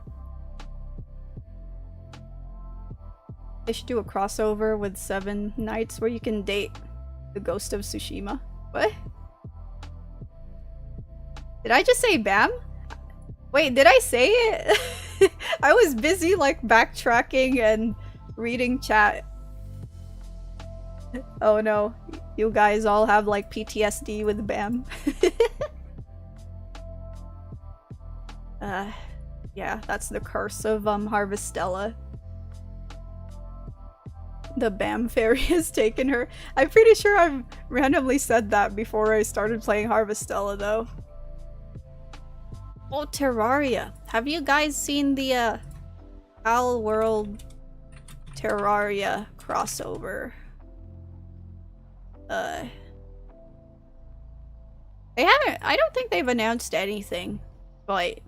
They should do a crossover with 7 Nights where you can date the Ghost of Tsushima. What? Did I just say BAM? Wait, did I say it? I was busy like backtracking and reading chat. Oh no, you guys all have like PTSD with BAM. Yeah, that's the curse of Harvestella. The BAM fairy has taken her. I'm pretty sure I've randomly said that before I started playing Harvestella though. Oh, Terraria. Have you guys seen the Owl World Terraria crossover? They haven't, I don't think they've announced anything, but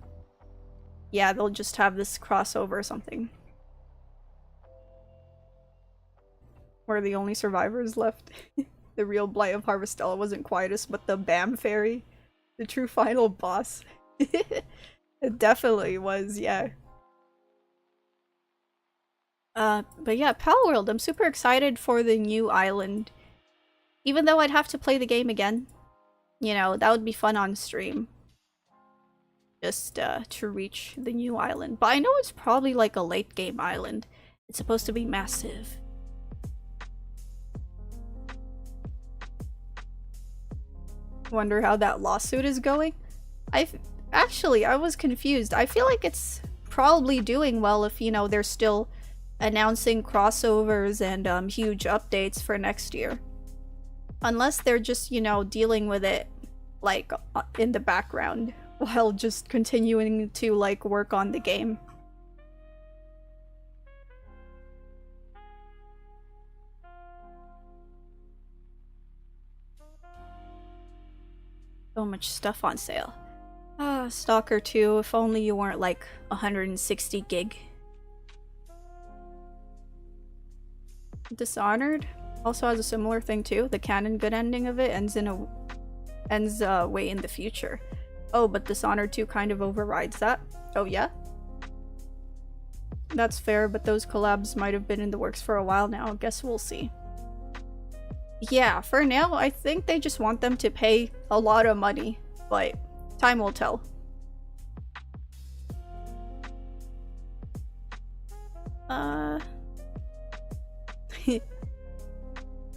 yeah, they'll just have this crossover or something. We're the only survivors left. The real blight of Harvestella wasn't Quietus, but the BAM fairy. The true final boss. It definitely was, yeah. But yeah, Palworld, I'm super excited for the new island. Even though I'd have to play the game again. You know, that would be fun on stream. Just, to reach the new island. But I know it's probably like a late game island. It's supposed to be massive. Wonder how that lawsuit is going? I was confused. I feel like it's probably doing well if, you know, they're still announcing crossovers and huge updates for next year. Unless they're just, you know, dealing with it like in the background while just continuing to like work on the game. So much stuff on sale. Ah, Stalker 2, if only you weren't like 160 gig. Dishonored also has a similar thing too. The canon good ending of it ends way in the future. Oh, but Dishonored 2 kind of overrides that. Oh yeah? That's fair, but those collabs might have been in the works for a while now. Guess we'll see. Yeah, for now, I think they just want them to pay a lot of money, but time will tell.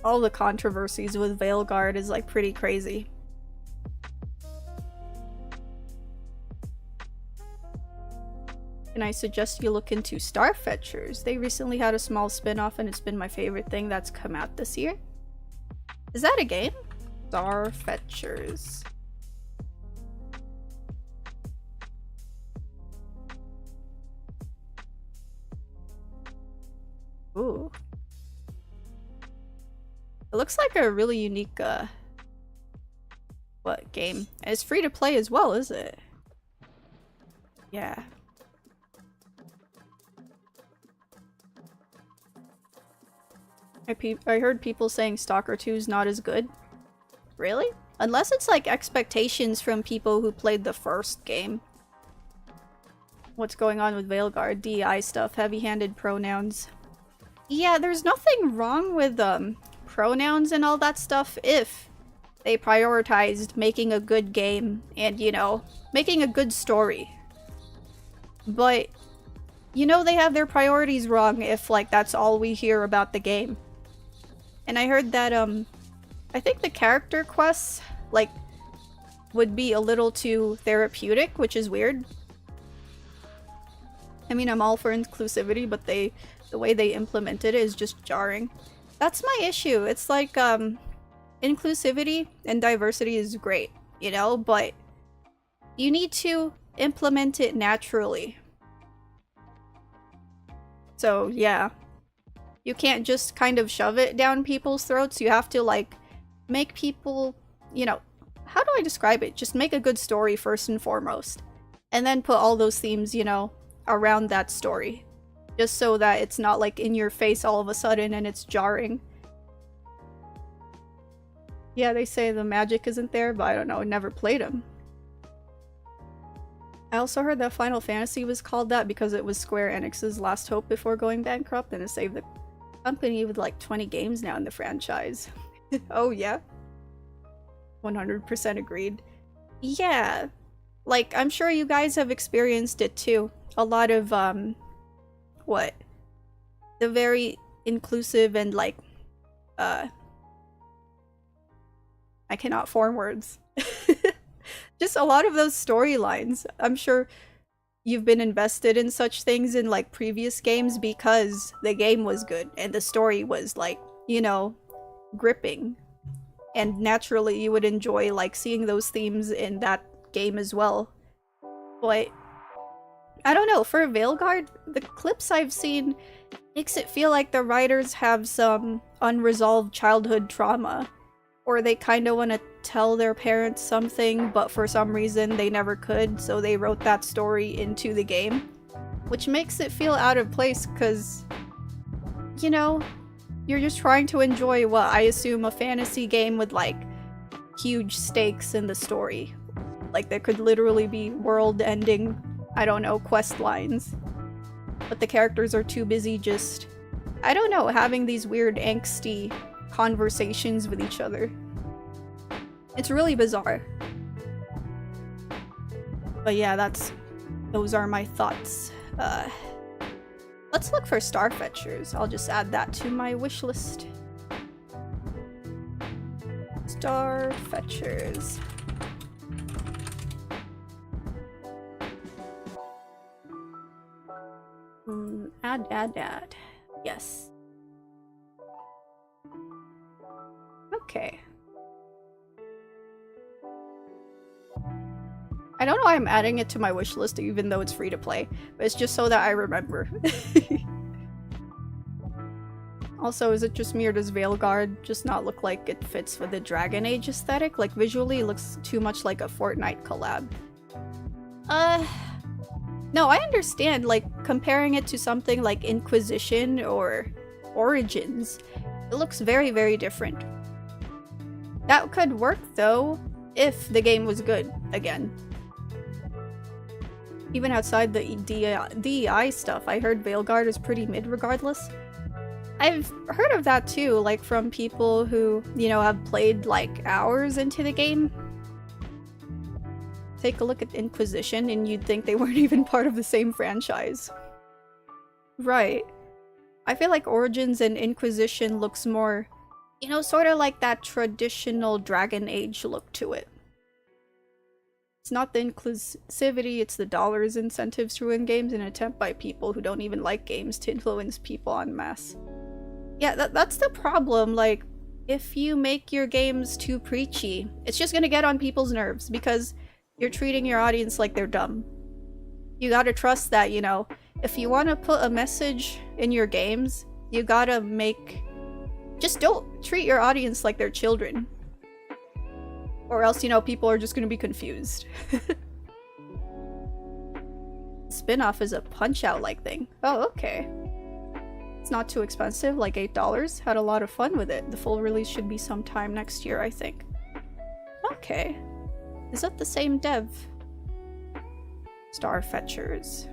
All the controversies with Veilguard is like pretty crazy. And I suggest you look into Starfetchers. They recently had a small spin-off and it's been my favorite thing that's come out this year. Is that a game? Starfetchers. Ooh. It looks like a really unique, what game? And it's free to play as well, is it? Yeah. I heard people saying Stalker 2 is not as good. Really? Unless it's like expectations from people who played the first game. What's going on with Veilguard? DEI stuff, heavy-handed pronouns. Yeah, there's nothing wrong with pronouns and all that stuff if they prioritized making a good game and, you know, making a good story. But, you know, they have their priorities wrong if, like, that's all we hear about the game. And I heard that, I think the character quests, like, would be a little too therapeutic, which is weird. I mean, I'm all for inclusivity, but the way they implemented it is just jarring. That's my issue. It's like, inclusivity and diversity is great, you know, but you need to implement it naturally. So, yeah. You can't just kind of shove it down people's throats. You have to, like, make people, you know, how do I describe it? Just make a good story first and foremost. And then put all those themes, you know, around that story. Just so that it's not, like, in your face all of a sudden and it's jarring. Yeah, they say the magic isn't there, but I don't know. I never played them. I also heard that Final Fantasy was called that because it was Square Enix's last hope before going bankrupt, and it saved the company with like 20 games now in the franchise. Oh yeah? 100% agreed. Yeah. Like, I'm sure you guys have experienced it too. A lot of, what? The very inclusive and like, I cannot form words. Just a lot of those storylines. I'm sure you've been invested in such things in like previous games because the game was good and the story was like, you know, gripping. And naturally you would enjoy like seeing those themes in that game as well. But I don't know, for Veilguard, the clips I've seen makes it feel like the writers have some unresolved childhood trauma. Or they kind of want to tell their parents something, but for some reason they never could, so they wrote that story into the game. Which makes it feel out of place, because, you know, you're just trying to enjoy what I assume a fantasy game with, like, huge stakes in the story. Like, there could literally be world-ending, I don't know, quest lines. But the characters are too busy just, I don't know, having these weird angsty conversations with each other. It's really bizarre. But yeah, those are my thoughts. Let's look for Starfetchers. I'll just add that to my wish list. Starfetchers. Add. Yes. Okay. I don't know why I'm adding it to my wish list even though it's free to play, but it's just so that I remember. Also, is it just me or does Veilguard just not look like it fits with the Dragon Age aesthetic? Like, visually it looks too much like a Fortnite collab. No, I understand, like, comparing it to something like Inquisition or Origins, it looks very, very different. That could work, though, if the game was good, again. Even outside the DEI stuff, I heard Veilguard is pretty mid regardless. I've heard of that too, like from people who, you know, have played like hours into the game. Take a look at Inquisition and you'd think they weren't even part of the same franchise. Right. I feel like Origins and Inquisition looks more, you know, sort of like that traditional Dragon Age look to it. It's not the inclusivity, it's the dollars incentives to win games, an attempt by people who don't even like games to influence people en masse. Yeah, that's the problem, like, if you make your games too preachy, it's just gonna get on people's nerves, because you're treating your audience like they're dumb. You gotta trust that, you know, if you want to put a message in your games, you gotta make... Just don't treat your audience like they're children. Or else, you know, people are just gonna be confused. Spin-off is a Punch-Out-like thing. Oh, okay. It's not too expensive, like $8. Had a lot of fun with it. The full release should be sometime next year, I think. Okay. Is that the same dev? Starfetchers.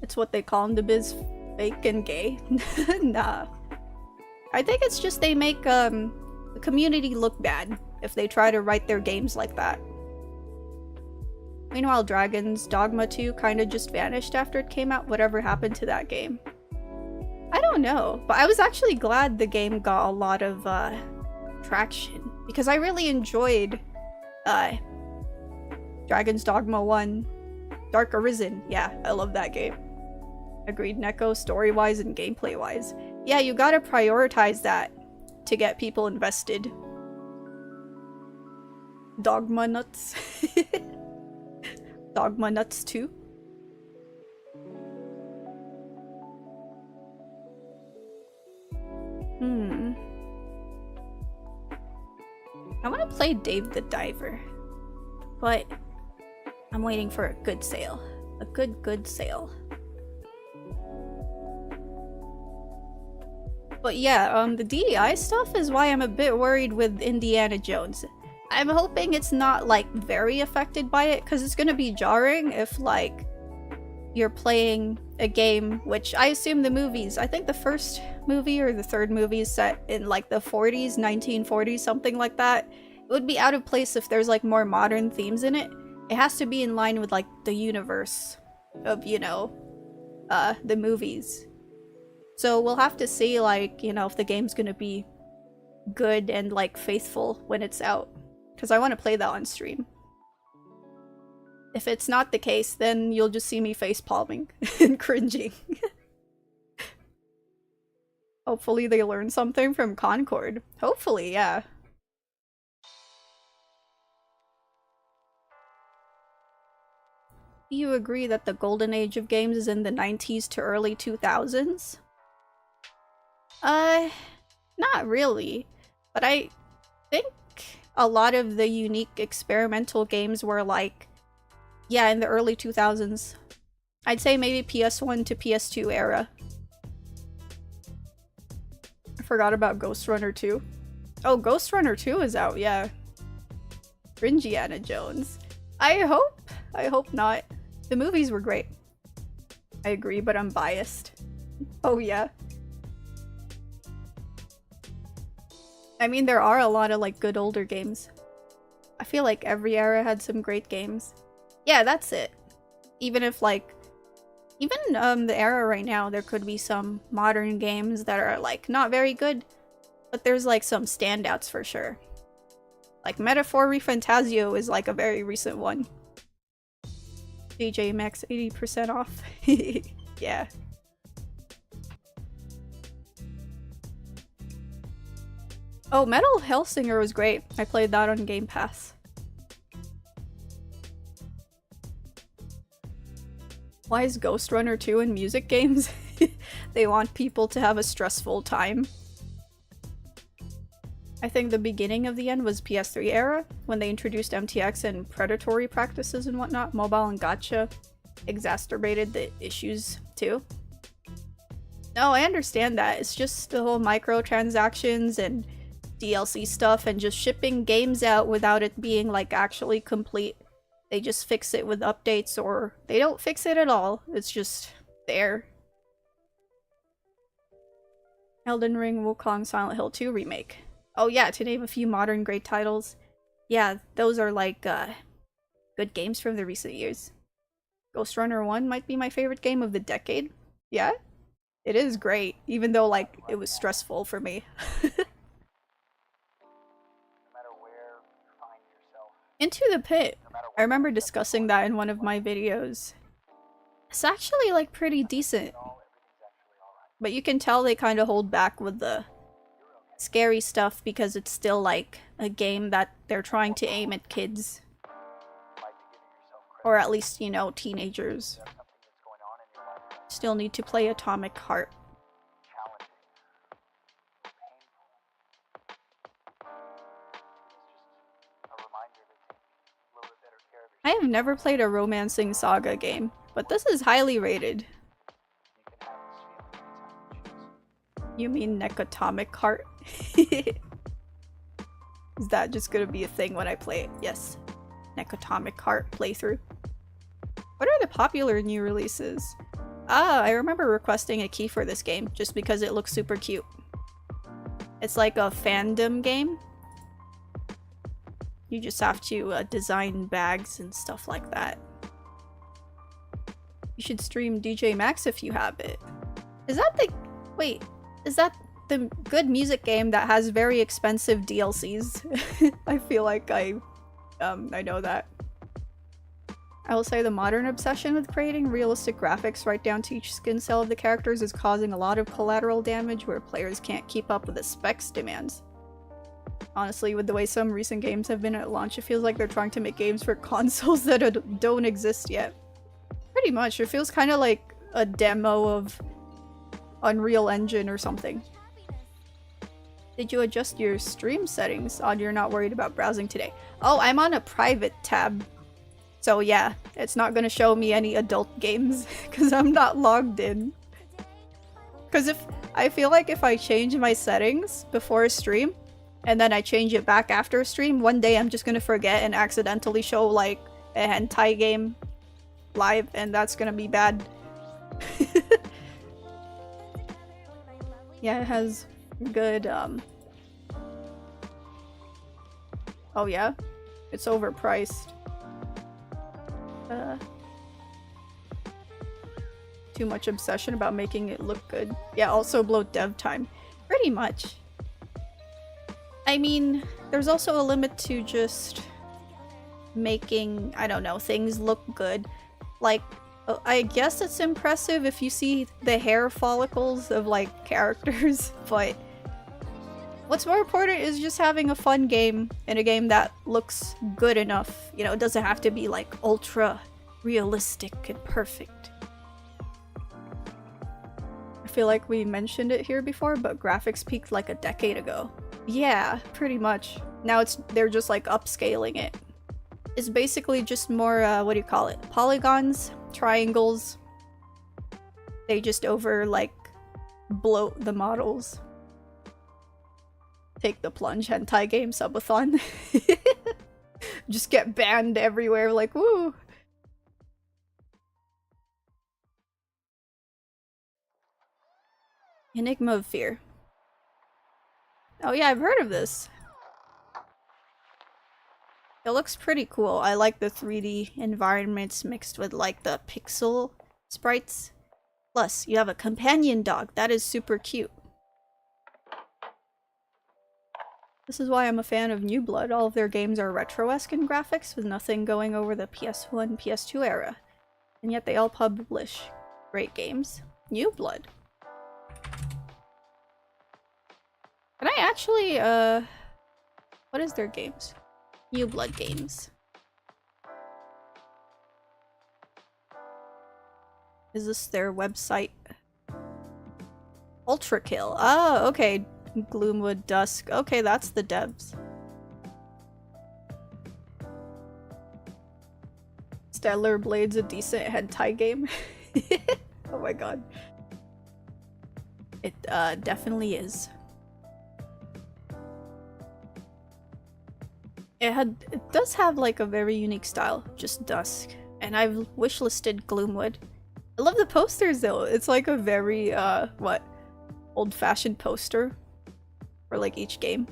It's what they call in the biz, fake and gay. Nah. I think it's just they make, the community look bad if they try to write their games like that. Meanwhile, Dragon's Dogma 2 kinda just vanished after it came out. Whatever happened to that game? I don't know, but I was actually glad the game got a lot of traction because I really enjoyed Dragon's Dogma 1. Dark Arisen. Yeah, I love that game. Agreed, Neko, story-wise and gameplay-wise. Yeah, you gotta prioritize that to get people invested. Dogma nuts. Dogma nuts too. I want to play Dave the Diver, but I'm waiting for a good sale. A good sale. But yeah, the DEI stuff is why I'm a bit worried with Indiana Jones. I'm hoping it's not, like, very affected by it, because it's gonna be jarring if, like, you're playing a game, which I assume the movies, I think the first movie or the third movie is set in, like, the 40s, 1940s, something like that. It would be out of place if there's, like, more modern themes in it. It has to be in line with, like, the universe of, you know, the movies. So we'll have to see, like, you know, if the game's gonna be good and like faithful when it's out, because I want to play that on stream. If it's not the case, then you'll just see me face palming and cringing. Hopefully they learn something from Concord. Hopefully, yeah. Do you agree that the golden age of games is in the 90s to early 2000s? Not really. But I think a lot of the unique experimental games were like, yeah, in the early 2000s. I'd say maybe PS1 to PS2 era. I forgot about Ghost Runner 2. Oh, Ghost Runner 2 is out, yeah. Indiana Jones. I hope not. The movies were great. I agree, but I'm biased. Oh yeah. I mean, there are a lot of like good older games. I feel like every era had some great games. Yeah, that's it. Even if like, even the era right now, there could be some modern games that are like not very good, but there's like some standouts for sure. Like Metaphor Refantasio is like a very recent one. DJ Max 80% off. Yeah. Oh, Metal Hellsinger was great. I played that on Game Pass. Why is Ghost Runner 2 in music games? They want people to have a stressful time. I think the beginning of the end was PS3 era, when they introduced MTX and predatory practices and whatnot. Mobile and gacha exacerbated the issues too. No, I understand that. It's just the whole microtransactions and DLC stuff and just shipping games out without it being like actually complete. They just fix it with updates, or they don't fix it at all. It's just there. Elden Ring, Wukong, Silent Hill 2 remake. Oh yeah, to name a few modern great titles. Yeah, those are like good games from the recent years. Ghost Runner 1 might be my favorite game of the decade. Yeah, it is great, even though like it was stressful for me. Into the Pit. I remember discussing that in one of my videos. It's actually like pretty decent. But you can tell they kind of hold back with the scary stuff because it's still like a game that they're trying to aim at kids. Or at least, you know, teenagers. Still need to play Atomic Heart. I have never played a romancing saga game, but this is highly rated. You mean Necatomic Heart? Is that just gonna be a thing when I play it? Yes. Necatomic Heart playthrough. What are the popular new releases? Ah, I remember requesting a key for this game just because it looks super cute. It's like a fandom game. You just have to design bags and stuff like that. You should stream DJ Max if you have it. Is that the... Wait, is that the good music game that has very expensive DLCs? I feel like I know that. I will say the modern obsession with creating realistic graphics right down to each skin cell of the characters is causing a lot of collateral damage where players can't keep up with the specs demands. Honestly, with the way some recent games have been at launch, it feels like they're trying to make games for consoles that don't exist yet. Pretty much, it feels kind of like a demo of Unreal Engine or something. Did you adjust your stream settings? Odd you're not worried about browsing today. Oh, I'm on a private tab. So yeah, it's not gonna show me any adult games because I'm not logged in. Because I feel like if I change my settings before a stream, and then I change it back after a stream, one day I'm just gonna forget and accidentally show like a hentai game live, and that's gonna be bad. Yeah, it has good, Oh yeah? It's overpriced. Too much obsession about making it look good. Yeah, also bloat dev time. Pretty much. I mean, there's also a limit to just making, I don't know, things look good. Like, I guess it's impressive if you see the hair follicles of, like, characters, but what's more important is just having a fun game, and a game that looks good enough. You know, it doesn't have to be, like, ultra realistic and perfect. I feel like we mentioned it here before, but graphics peaked like a decade ago. Yeah, pretty much. Now they're just like upscaling it. It's basically just more, what do you call it? Polygons, triangles. They just like, bloat the models. Take the plunge, hentai game subathon. Just get banned everywhere, like, woo! Enigma of Fear. Oh yeah, I've heard of this. It looks pretty cool. I like the 3D environments mixed with like the pixel sprites. Plus, you have a companion dog. That is super cute. This is why I'm a fan of New Blood. All of their games are retro-esque in graphics with nothing going over the PS1, PS2 era. And yet they all publish great games. New Blood. Can I actually, what is their games? New Blood games. Is this their website? Ultra Kill. Oh, okay. Gloomwood Dusk. Okay, that's the devs. Stellar Blade's a decent hentai game. Oh my god. It definitely is. It does have like a very unique style, just dusk. And I've wishlisted Gloomwood. I love the posters though. It's like a very what? Old-fashioned poster for like each game.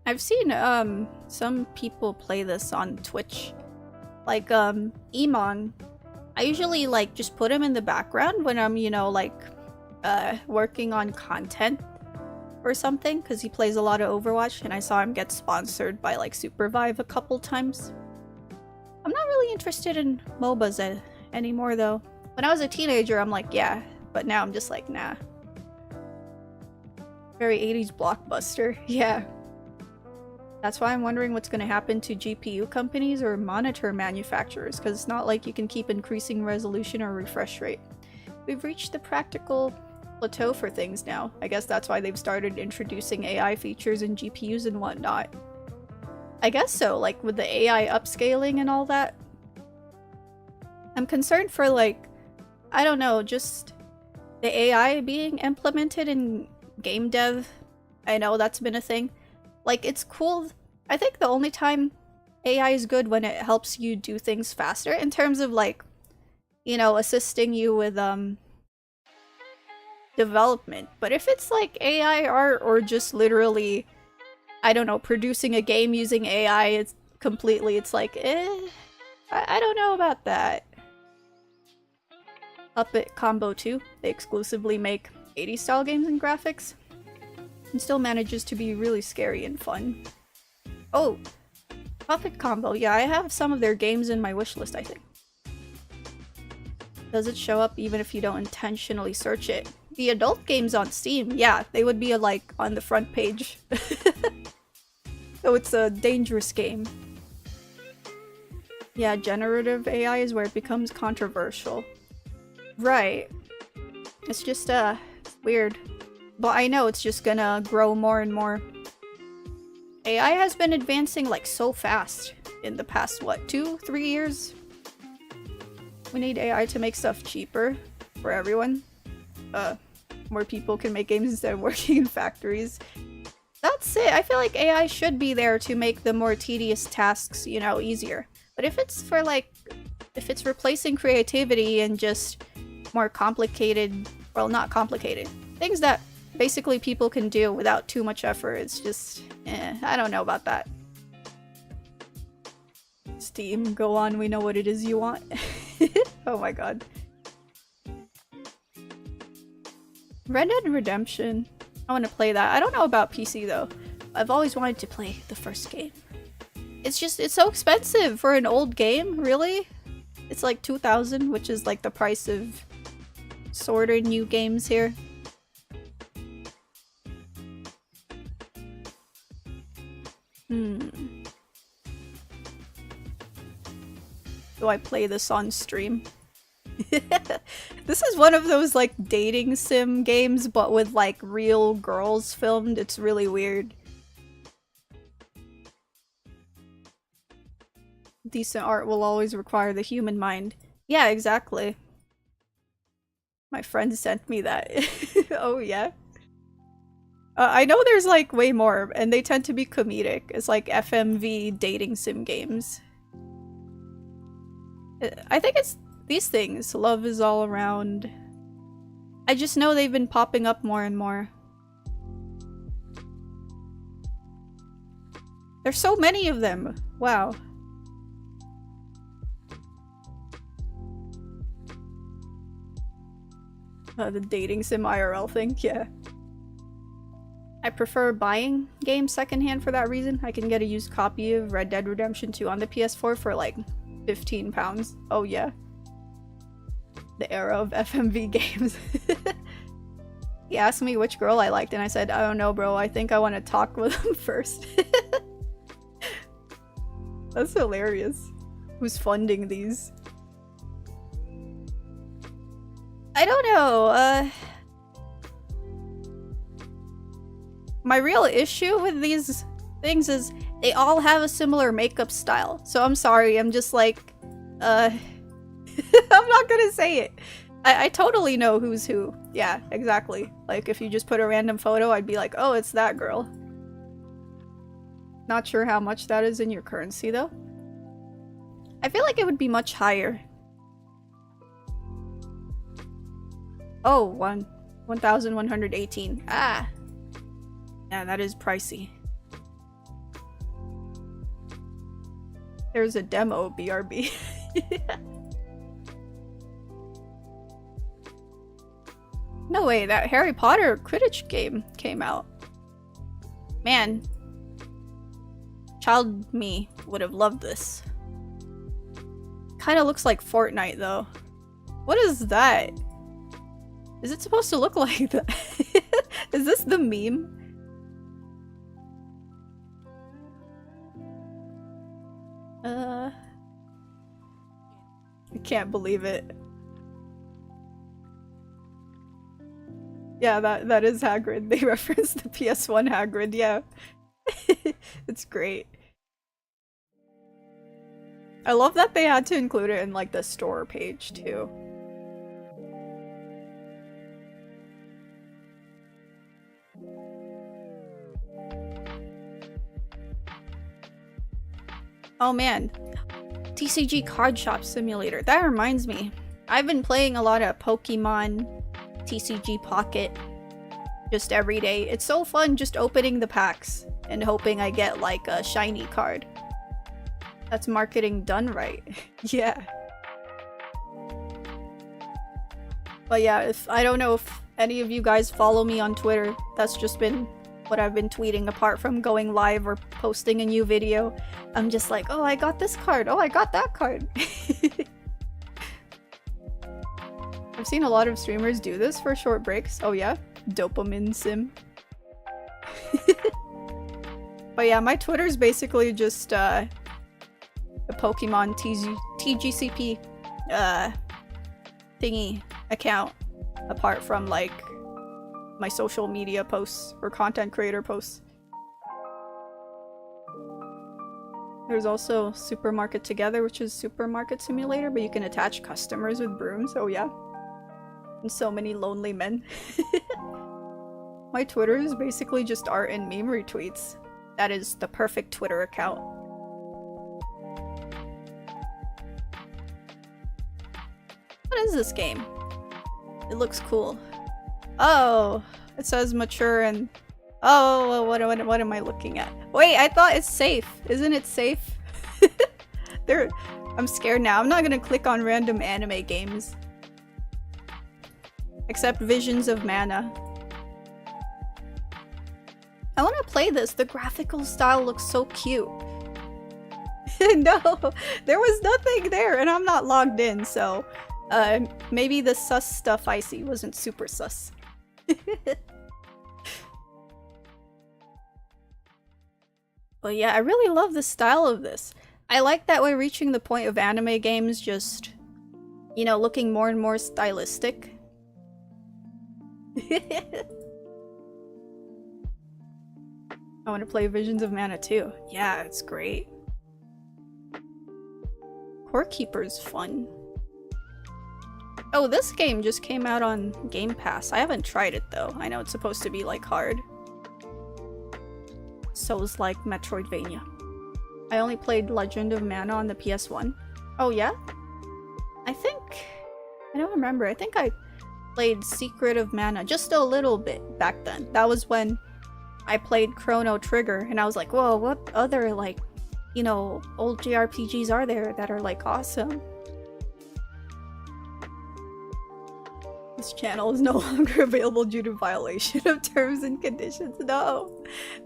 I've seen some people play this on Twitch. Like Emon. I usually like just put him in the background when I'm, you know, like working on content or something, because he plays a lot of Overwatch and I saw him get sponsored by like Supervive a couple times. I'm not really interested in MOBAs anymore though. When I was a teenager I'm like yeah, but now I'm just like nah. Very 80s blockbuster, yeah. That's why I'm wondering what's going to happen to GPU companies or monitor manufacturers, because it's not like you can keep increasing resolution or refresh rate. We've reached the practical plateau for things now. I guess that's why they've started introducing AI features in GPUs and whatnot. I guess so, like with the AI upscaling and all that. I'm concerned for like, I don't know, just the AI being implemented in game dev. I know that's been a thing. Like, it's cool. I think the only time AI is good when it helps you do things faster in terms of, like, you know, assisting you with, development. But if it's, like, AI art or just literally, I don't know, producing a game using AI, it's like, I don't know about that. Puppet Combo 2, they exclusively make 80s style games and graphics. And still manages to be really scary and fun. Oh! Puppet Combo. Yeah, I have some of their games in my wishlist, I think. Does it show up even if you don't intentionally search it? The adult games on Steam, yeah, they would be like on the front page. So it's a dangerous game. Yeah, generative AI is where it becomes controversial. Right. It's just, weird. But I know it's just gonna grow more and more. AI has been advancing like so fast in the past, what, 2-3 years? We need AI to make stuff cheaper for everyone. More people can make games instead of working in factories. That's it. I feel like AI should be there to make the more tedious tasks, you know, easier. But if it's for like, if it's replacing creativity and just more complicated, well, not complicated, things that basically people can do without too much effort, it's just, I don't know about that. Steam, go on, we know what it is you want. Oh my god. Red Dead Redemption. I want to play that. I don't know about PC though. I've always wanted to play the first game. It's so expensive for an old game, really? It's like 2,000, which is like the price of sorta new games here. Do I play this on stream? This is one of those like dating sim games, but with like real girls filmed. It's really weird. Decent art will always require the human mind. Yeah, exactly. My friend sent me that. Oh yeah. I know there's like way more, and they tend to be comedic. It's like FMV dating sim games. I think it's these things. Love is all around. I just know they've been popping up more and more. There's so many of them. Wow. The dating sim IRL thing, yeah. I prefer buying games secondhand for that reason. I can get a used copy of Red Dead Redemption 2 on the PS4 for like £15. Oh yeah. The era of FMV games. He asked me which girl I liked and I said, I don't know bro, I think I want to talk with him first. That's hilarious. Who's funding these? I don't know, my real issue with these things is they all have a similar makeup style. So I'm sorry, I'm just like, I'm not gonna say it. I totally know who's who. Yeah, exactly. Like, if you just put a random photo, I'd be like, oh, it's that girl. Not sure how much that is in your currency, though. I feel like it would be much higher. Oh, 1,118. Ah. Yeah, that is pricey. There's a demo, BRB. No way, that Harry Potter Quidditch game came out. Man. Child me would have loved this. Kinda looks like Fortnite, though. What is that? Is it supposed to look like that? Is this the meme? I can't believe it. Yeah, that is Hagrid. They referenced the PS1 Hagrid, yeah. It's great. I love that they had to include it in like the store page too. Oh man, TCG Card Shop Simulator. That reminds me. I've been playing a lot of Pokemon TCG Pocket just every day. It's so fun just opening the packs and hoping I get like a shiny card. That's marketing done right. Yeah. But yeah, I don't know if any of you guys follow me on Twitter. That's just been what I've been tweeting apart from going live or posting a new video. I'm just like, oh, I got this card. Oh, I got that card. I've seen a lot of streamers do this for short breaks. Oh yeah? Dopamine sim. But yeah, my Twitter's basically just a Pokemon TGCP thingy account, apart from like my social media posts or content creator posts. There's also Supermarket Together, which is Supermarket Simulator, but you can attach customers with brooms. Oh yeah. And so many lonely men. My Twitter is basically just art and meme retweets. That is the perfect Twitter account. What is this game? It looks cool. Oh, it says mature and... Oh, what am I looking at? Wait, I thought it's safe. Isn't it safe? I'm scared now. I'm not gonna click on random anime games. Except Visions of Mana. I want to play this. The graphical style looks so cute. No, there was nothing there and I'm not logged in, so maybe the sus stuff I see wasn't super sus. But yeah, I really love the style of this. I like that we're reaching the point of anime games just, you know, looking more and more stylistic. I want to play Visions of Mana too. Yeah, it's great. Core Keeper's fun. Oh, this game just came out on Game Pass. I haven't tried it though. I know it's supposed to be like hard. Souls-like Metroidvania. I only played Legend of Mana on the PS1. Oh yeah? I don't remember. I think I played Secret of Mana just a little bit back then. That was when I played Chrono Trigger and I was like, whoa, what other like, you know, old JRPGs are there that are like awesome? This channel is no longer available due to violation of terms and conditions. No,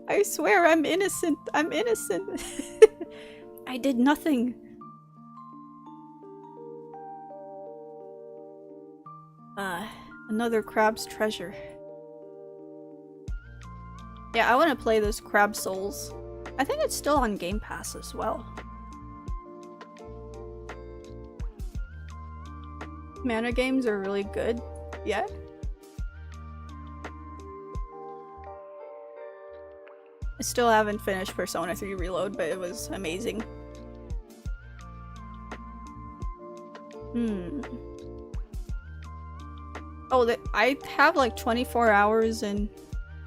I swear I'm innocent. I'm innocent. I did nothing. Another Crab's Treasure. Yeah, I want to play this Crab Souls. I think it's still on Game Pass as well. Mana games are really good. Yeah. I still haven't finished Persona 3 Reload, but it was amazing. Oh, I have like 24 hours and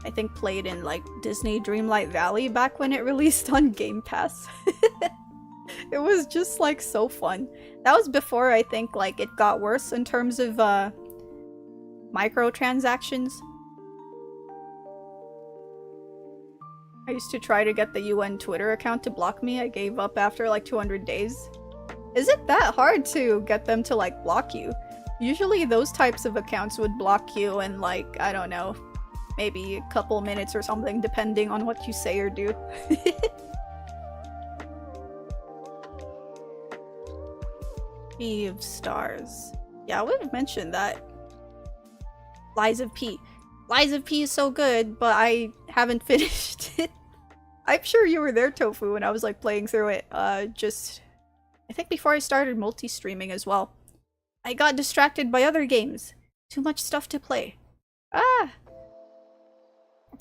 I think played in like Disney Dreamlight Valley back when it released on Game Pass. It was just like so fun. That was before I think like it got worse in terms of microtransactions. I used to try to get the UN Twitter account to block me. I gave up after like 200 days. Is it that hard to get them to like block you? Usually those types of accounts would block you in like, I don't know, maybe a couple minutes or something, depending on what you say or do. Sea of Stars. Yeah, I would have mentioned that. Lies of P. Lies of P is so good, but I haven't finished it. I'm sure you were there, Tofu, when I was like playing through it. Just, I think before I started multi-streaming as well. I got distracted by other games. Too much stuff to play. Ah!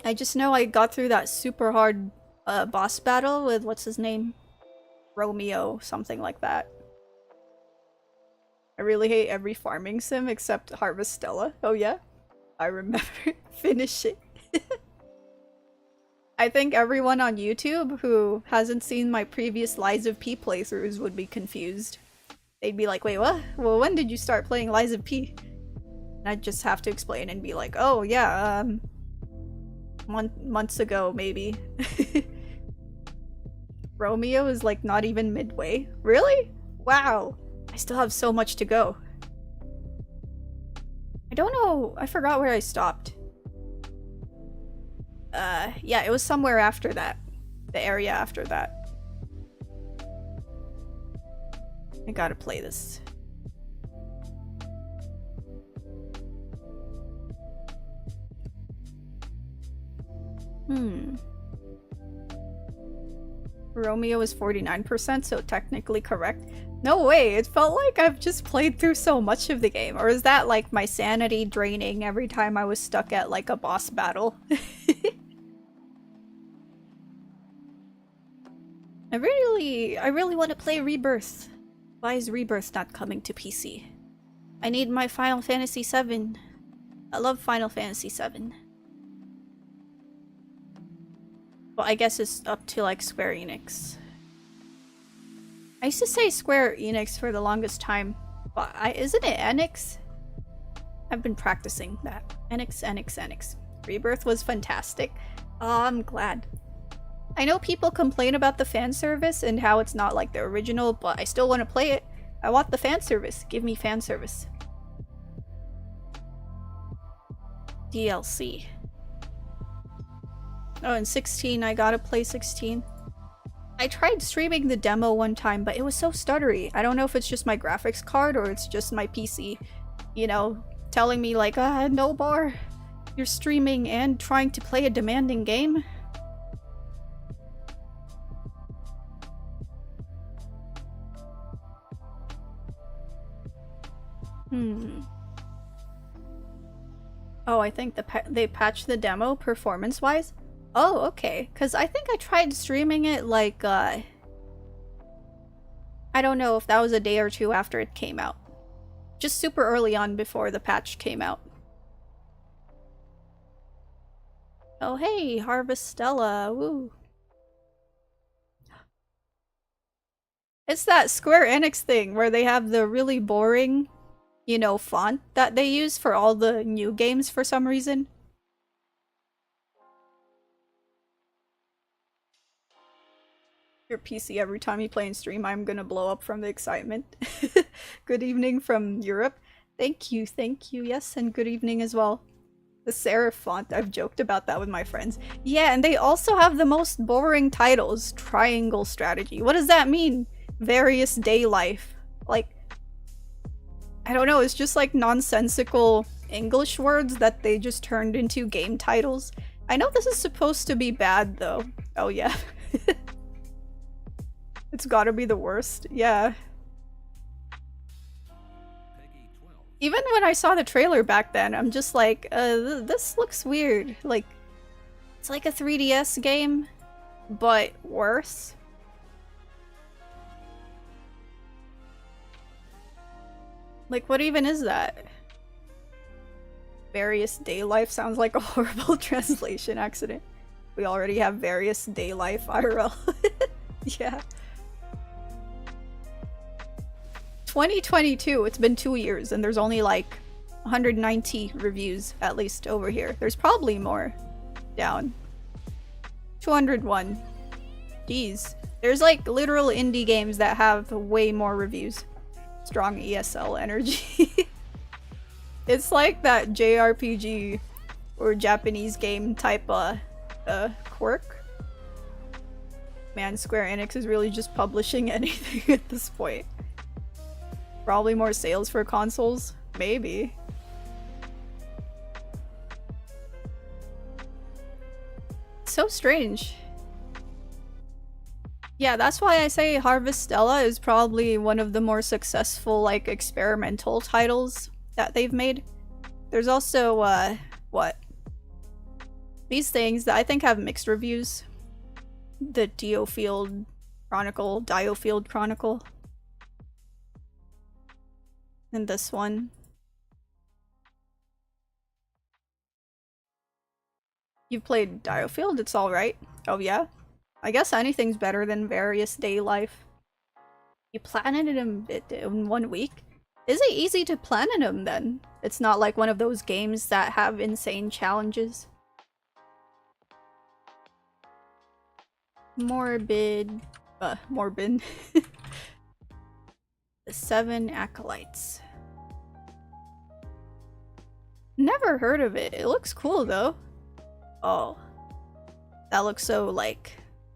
I just know I got through that super hard boss battle with, what's his name? Romeo, something like that. I really hate every farming sim except Harvestella. Oh yeah? I remember finishing. I think everyone on YouTube who hasn't seen my previous Lies of P playthroughs would be confused. They'd be like, wait, what? Well, when did you start playing Lies of P? And I'd just have to explain and be like, oh yeah, months ago, maybe. Romeo is like not even midway. Really? Wow. I still have so much to go. I don't know. I forgot where I stopped. Yeah, it was somewhere after that. The area after that. I gotta play this. Romeo is 49%, so technically correct. No way, it felt like I've just played through so much of the game. Or is that like my sanity draining every time I was stuck at like a boss battle? I really want to play Rebirth. Why is Rebirth not coming to PC? I need my Final Fantasy VII. I love Final Fantasy VII. Well, I guess it's up to like Square Enix. I used to say Square Enix for the longest time, but isn't it Enix? I've been practicing that. Enix. Rebirth was fantastic. Oh, I'm glad. I know people complain about the fan service and how it's not like the original, but I still want to play it. I want the fan service. Give me fan service. DLC. Oh, and 16. I gotta play 16. I tried streaming the demo one time, but it was so stuttery. I don't know if it's just my graphics card or it's just my PC, you know, telling me like, no more. You're streaming and trying to play a demanding game. Oh, I think they patched the demo performance-wise. Oh, okay. Because I think I tried streaming it like, I don't know if that was a day or two after it came out. Just super early on before the patch came out. Oh, hey, Harvestella. Woo. It's that Square Enix thing where they have the really boring, you know, font that they use for all the new games for some reason. Your PC every time you play and stream, I'm gonna blow up from the excitement. Good evening from Europe. Thank you, yes, and good evening as well. The serif font, I've joked about that with my friends. Yeah, and they also have the most boring titles. Triangle strategy. What does that mean? Various day life. Like, I don't know, it's just like nonsensical English words that they just turned into game titles. I know this is supposed to be bad though. Oh yeah. It's gotta be the worst. Yeah. Even when I saw the trailer back then, I'm just like, this looks weird. Like, it's like a 3DS game, but worse. Like, what even is that? Various day life sounds like a horrible translation accident. We already have various day life IRL. Yeah. 2022, it's been 2 years and there's only like 190 reviews at least over here. There's probably more down. 201. Jeez. There's like literal indie games that have way more reviews. Strong ESL energy. It's like that jrpg or Japanese game type quirk. Man, Square Enix is really just publishing anything at this point. Probably more sales for consoles? Maybe. So strange. Yeah, that's why I say Harvestella is probably one of the more successful, like, experimental titles that they've made. There's also, what? These things that I think have mixed reviews. The Diofield Chronicle. And this one. You've played Diofield? It's alright. Oh yeah? I guess anything's better than Various Day Life. You platinum it in 1 week? Is it easy to platinum then? It's not like one of those games that have insane challenges. Morbid. The 7 Acolytes. Never heard of it. It looks cool though. Oh. That looks so, like,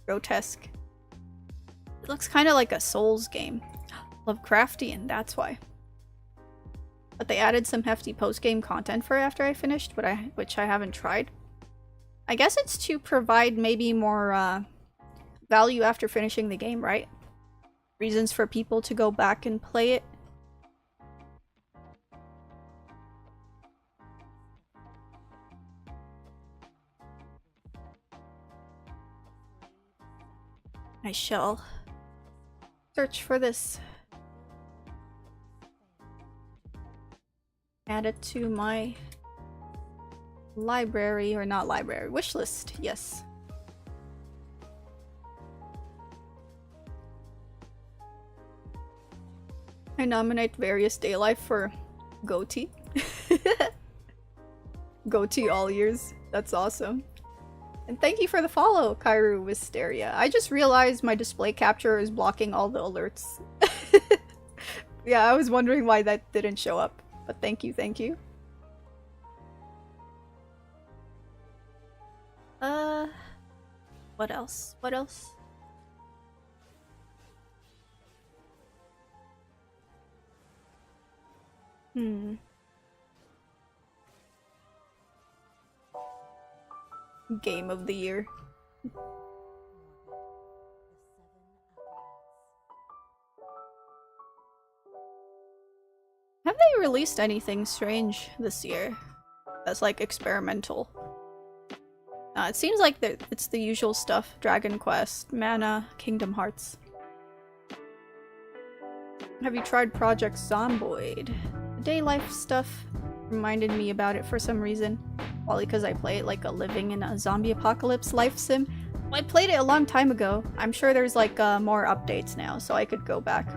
grotesque. It looks kind of like a Souls game. Lovecraftian, that's why. But they added some hefty post-game content for it after I finished, which I haven't tried. I guess it's to provide maybe more value after finishing the game, right? Reasons for people to go back and play it. I shall search for this. Add it to my library, or not library, wishlist, yes. I nominate Various Day Life for GOTY. GOTY all years. That's awesome. And thank you for the follow, Kairu Wisteria. I just realized my display capture is blocking all the alerts. Yeah, I was wondering why that didn't show up. But thank you, thank you. What else? What else? Game of the year. Have they released anything strange this year that's like experimental? It seems like it's the usual stuff. Dragon Quest, Mana, Kingdom Hearts. Have you tried Project Zomboid? The day life stuff reminded me about it for some reason. Probably because I play it like a living in a zombie apocalypse life sim. Well, I played it a long time ago. I'm sure there's like more updates now, so I could go back.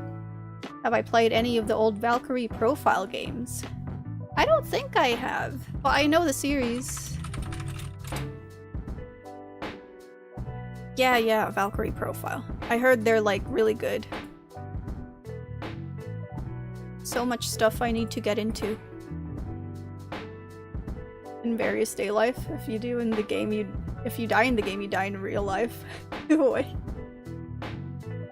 Have I played any of the old Valkyrie profile games? I don't think I have. Well, I know the series. Yeah, Valkyrie profile. I heard they're like really good. So much stuff I need to get into. In various day life. If you do in the game, if you die in the game, you die in real life. Boy.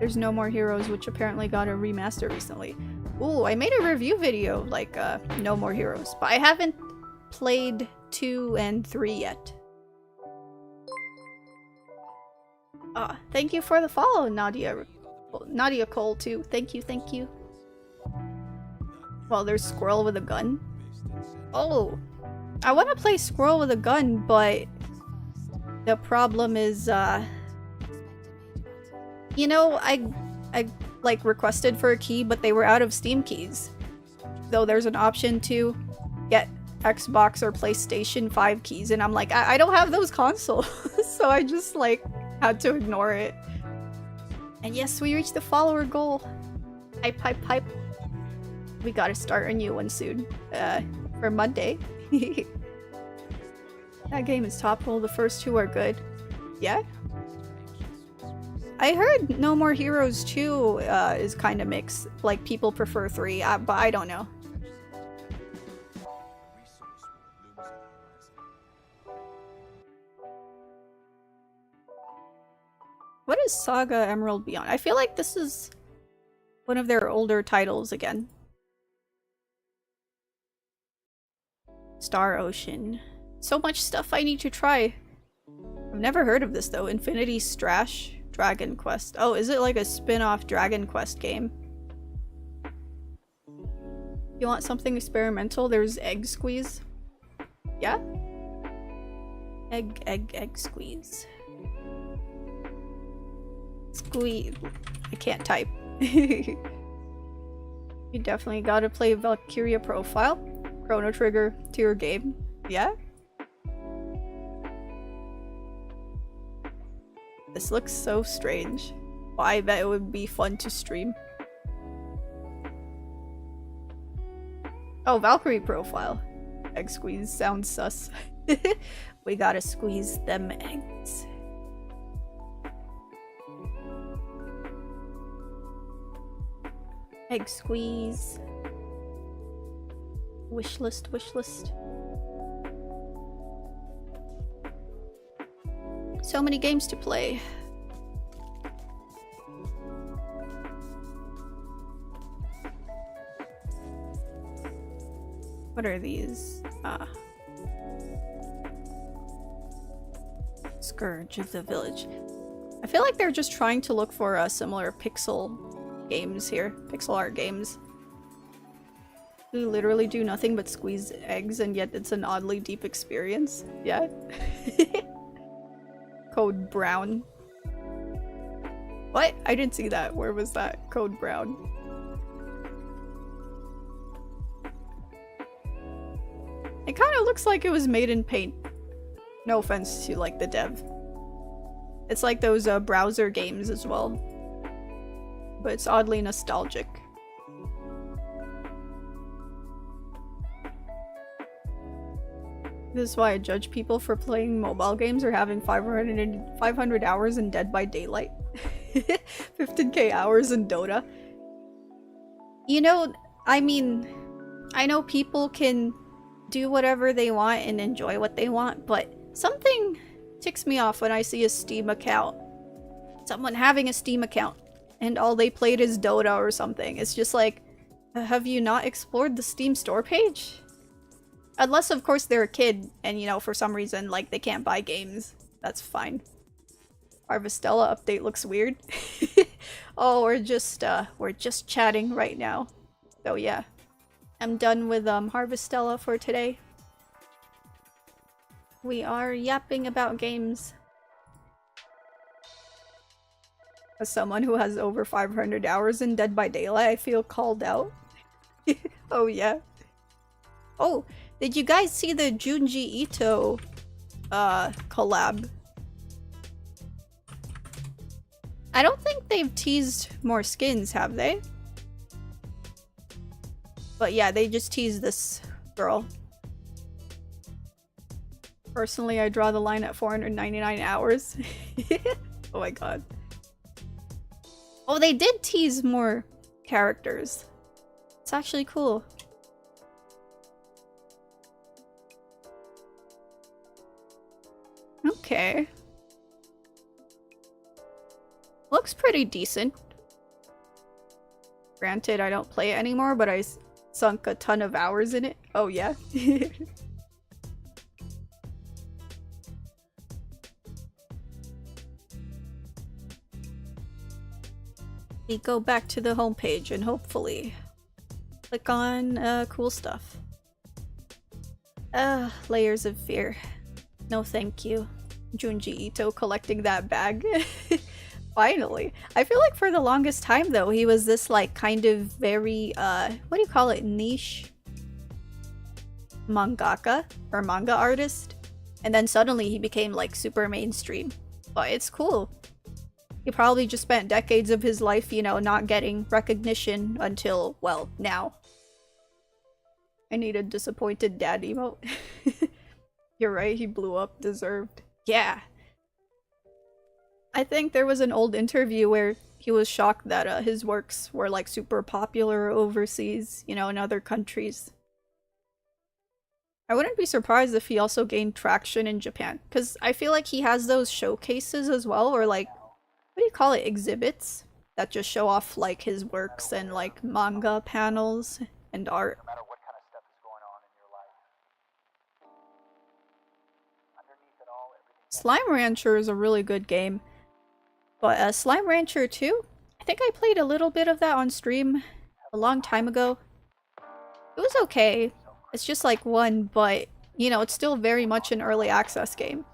There's No More Heroes, which apparently got a remaster recently. Ooh, I made a review video like No More Heroes, but I haven't played 2 and 3 yet. Thank you for the follow, Nadia. Nadia Cole too. Thank you, thank you. Well, there's Squirrel with a Gun. Oh, I want to play Squirrel with a Gun, but the problem is, you know, I like requested for a key, but they were out of Steam keys. Though there's an option to get Xbox or PlayStation 5 keys, and I'm like, I don't have those consoles, so I just like had to ignore it. And yes, we reached the follower goal. Hype. We gotta start a new one soon. For Monday. That game is topical. The first 2 are good. Yeah? I heard No More Heroes 2 is kind of mixed. Like, people prefer 3, but I don't know. What is Saga Emerald Beyond? I feel like this is one of their older titles again. Star Ocean. So much stuff I need to try. I've never heard of this though. Infinity Strash Dragon Quest. Oh, is it like a spin-off Dragon Quest game? You want something experimental? There's Egg Squeeze. Yeah? Egg Squeeze. Squeeze. I can't type. You definitely gotta play Valkyria profile. Chrono Trigger to your game. Yeah? This looks so strange. Well, I bet it would be fun to stream. Oh, Valkyrie profile. Egg squeeze sounds sus. We gotta squeeze them eggs. Egg squeeze. Wishlist. So many games to play. What are these? Scourge of the Village. I feel like they're just trying to look for similar pixel games here. Pixel art games. We literally do nothing but squeeze eggs, and yet it's an oddly deep experience. Yeah? Code Brown. What? I didn't see that. Where was that? Code Brown. It kind of looks like it was made in Paint. No offense to, like, the dev. It's like those browser games as well. But it's oddly nostalgic. This is why I judge people for playing mobile games or having 500 hours in Dead by Daylight. 15k hours in Dota. You know, I mean, I know people can do whatever they want and enjoy what they want, but something ticks me off when I see a Steam account. Someone having a Steam account and all they played is Dota or something. It's just like, have you not explored the Steam store page? Unless, of course, they're a kid and, you know, for some reason, like, they can't buy games. That's fine. Harvestella update looks weird. Oh, we're just chatting right now. So, yeah. I'm done with, Harvestella for today. We are yapping about games. As someone who has over 500 hours in Dead by Daylight, I feel called out. Oh, yeah. Oh, did you guys see the Junji Ito collab? I don't think they've teased more skins, have they? But yeah, they just teased this girl. Personally, I draw the line at 499 hours. Oh my god. Oh, they did tease more characters. It's actually cool. Okay. Looks pretty decent. Granted, I don't play it anymore, but I sunk a ton of hours in it. Oh yeah. We go back to the homepage and hopefully click on cool stuff. Layers of fear. No thank you. Junji Ito collecting that bag. Finally. I feel like for the longest time though, he was this like kind of very, what do you call it? Niche mangaka or manga artist. And then suddenly he became like super mainstream. But it's cool. He probably just spent decades of his life, you know, not getting recognition until, well, now. I need a disappointed dad emote. You're right, he blew up, deserved. Yeah. I think there was an old interview where he was shocked that his works were like super popular overseas, you know, in other countries. I wouldn't be surprised if he also gained traction in Japan, because I feel like he has those showcases as well, or like, what do you call it, exhibits? That just show off like his works and like manga panels and art. No matter what kind of stuff is going on in your life. Underneath it all, everything. Slime Rancher is a really good game. But Slime Rancher 2? I think I played a little bit of that on stream a long time ago. It was okay. It's just like one, but you know, it's still very much an early access game.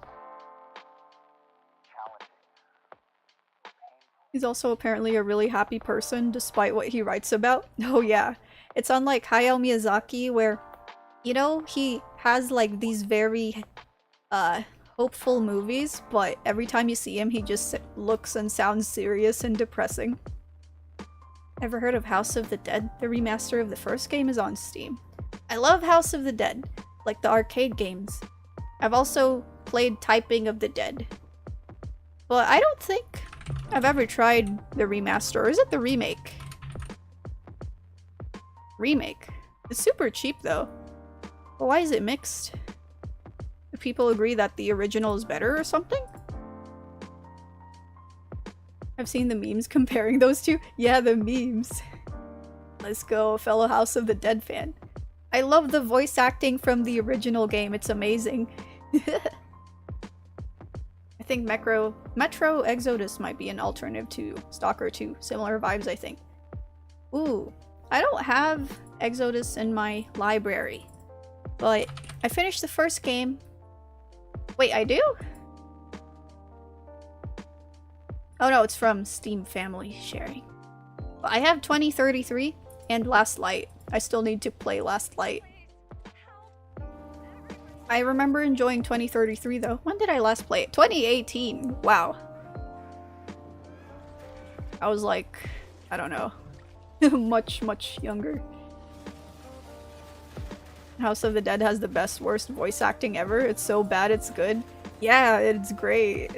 He's also apparently a really happy person despite what he writes about. Oh yeah. It's unlike Hayao Miyazaki where, you know, he has like these very hopeful movies, but every time you see him he just looks and sounds serious and depressing. Ever heard of House of the Dead? The remaster of the first game is on Steam. I love House of the Dead, like the arcade games. I've also played Typing of the Dead. But I don't think I've ever tried the remaster, or is it the remake? Remake. It's super cheap though. But why is it mixed? Do people agree that the original is better or something? I've seen the memes comparing those two. Yeah, the memes. Let's go, fellow House of the Dead fan. I love the voice acting from the original game. It's amazing. I think Metro Exodus might be an alternative to Stalker 2. Similar vibes, I think. Ooh, I don't have Exodus in my library, but I finished the first game. Wait, I do? Oh no, it's from Steam Family Sharing. But I have 2033 and Last Light. I still need to play Last Light. I remember enjoying 2033 though. When did I last play it? 2018! Wow. I was like, I don't know, much younger. House of the Dead has the best worst voice acting ever. It's so bad it's good. Yeah, it's great.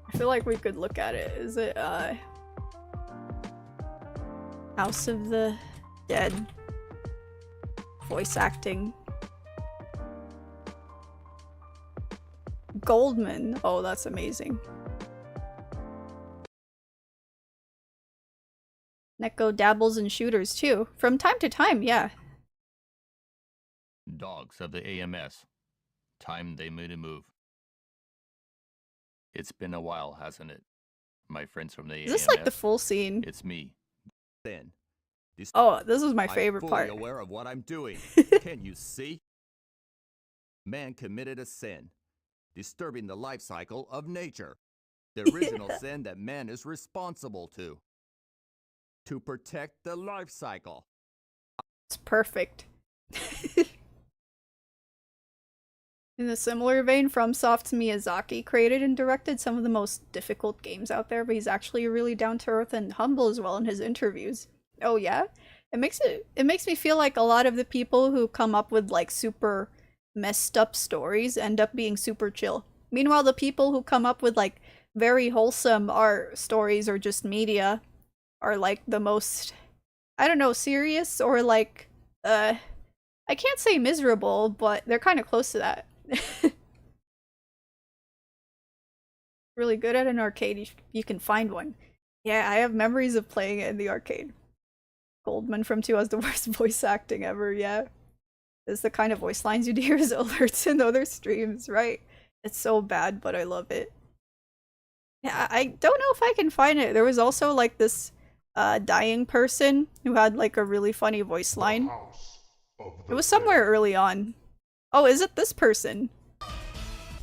I feel like we could look at it. Is it House of the Dead voice acting? Goldman. Oh, that's amazing. Neko dabbles in shooters too. From time to time, yeah. Dogs of the AMS. Time they made a move. It's been a while, hasn't it? My friends from the Is AMS. this like the full scene? It's me. Then, this Oh, this is my favorite I'm part. fully aware of what I'm doing. Can't you see? Man committed a sin, disturbing the life cycle of nature. The original sin that man is responsible to protect the life cycle. It's perfect. In a similar vein, FromSoft's Miyazaki created and directed some of the most difficult games out there, but he's actually really down-to-earth and humble as well in his interviews. Oh yeah? It makes me feel like a lot of the people who come up with like super messed up stories end up being super chill. Meanwhile, the people who come up with like very wholesome art stories or just media are like the most, I don't know, serious or like I can't say miserable, but they're kind of close to that. Really good at an arcade, you can find one. Yeah, I have memories of playing it in the arcade. Goldman from 2 has the worst voice acting ever, yeah. It's the kind of voice lines you'd hear as alerts in other streams, right? It's so bad, but I love it. Yeah, I don't know if I can find it. There was also like this dying person who had like a really funny voice line. It was somewhere early on. Oh, is it this person?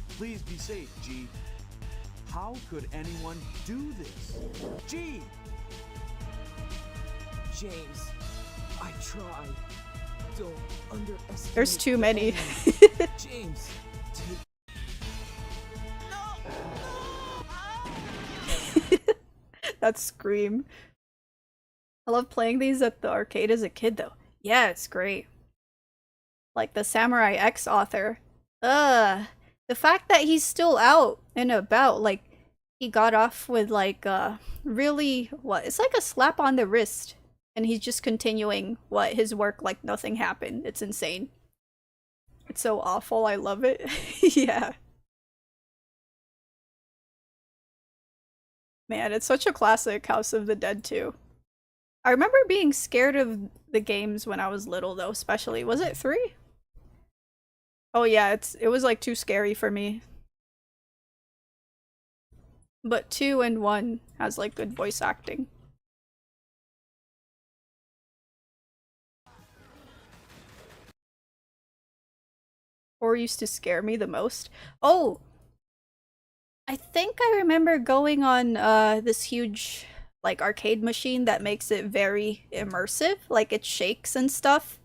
Please be safe, G. How could anyone do this? G! James, I tried. Don't underestimate. There's too many. James, take. That scream. I love playing these at the arcade as a kid though. Yeah, it's great. Like the Samurai X author. The fact that he's still out and about, like he got off with like really what? It's like a slap on the wrist. And he's just continuing his work like nothing happened. It's insane. It's so awful, I love it. Yeah. Man, it's such a classic, House of the Dead 2. I remember being scared of the games when I was little though, especially. Was it 3? Oh yeah, it was like too scary for me. But 2 and 1 has like good voice acting. 4 used to scare me the most. Oh! I think I remember going on this huge like arcade machine that makes it very immersive, like it shakes and stuff.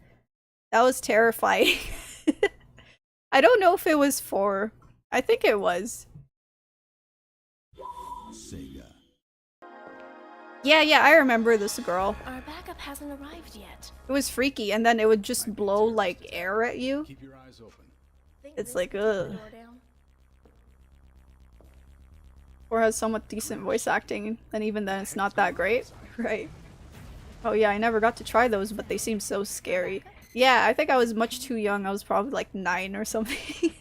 That was terrifying. I don't know if it was 4. I think it was. Sega. Yeah, I remember this girl. Our backup hasn't arrived yet. It was freaky, and then it would just blow like air at you. Keep your eyes open. Think It's this like, will keep the ugh. door down? Or has somewhat decent voice acting, and even then it's not that great. Right. Oh yeah, I never got to try those, but they seem so scary. Yeah, I think I was much too young. I was probably like 9 or something.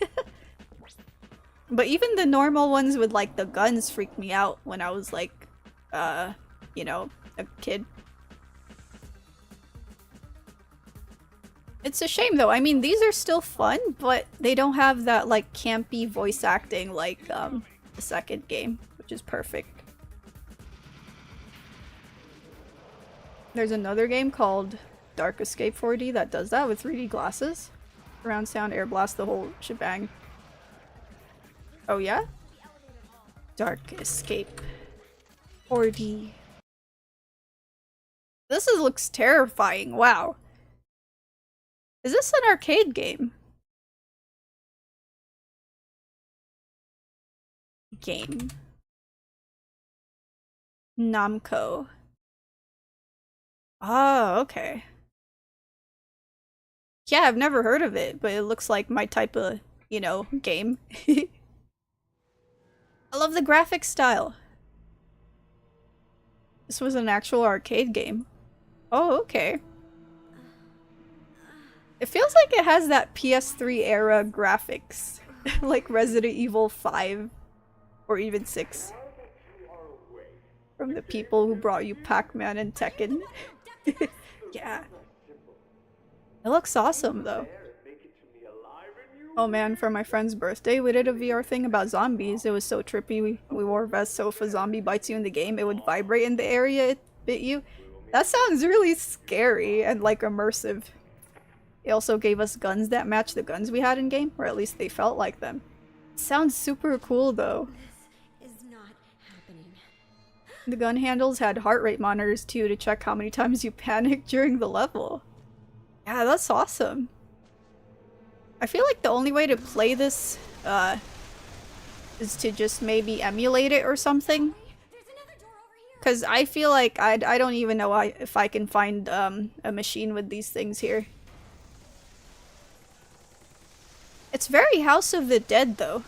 But even the normal ones with like the guns freaked me out when I was like, you know, a kid. It's a shame though. I mean, these are still fun, but they don't have that like campy voice acting like the second game, which is perfect. There's another game called Dark Escape 4D that does that with 3D glasses. Surround sound, air blast, the whole shebang. Oh yeah? Dark Escape 4D. Looks terrifying, wow. Is this an arcade game? Namco. Oh, okay. Yeah, I've never heard of it, but it looks like my type of, you know, game. I love the graphic style. This was an actual arcade game. Oh, okay. It feels like it has that PS3 era graphics, like Resident Evil 5 or even 6. From the people who brought you Pac-Man and Tekken. Yeah. It looks awesome though. Oh man, for my friend's birthday, we did a VR thing about zombies. It was so trippy. We wore vests, so if a zombie bites you in the game, it would vibrate in the area it bit you. That sounds really scary and like immersive. They also gave us guns that match the guns we had in game, or at least they felt like them. Sounds super cool though. This is not happening. The gun handles had heart rate monitors too to check how many times you panicked during the level. Yeah, that's awesome. I feel like the only way to play this is to just maybe emulate it or something. There's another door over here. Because I feel like I don't even know if I can find a machine with these things here. It's very House of the Dead though.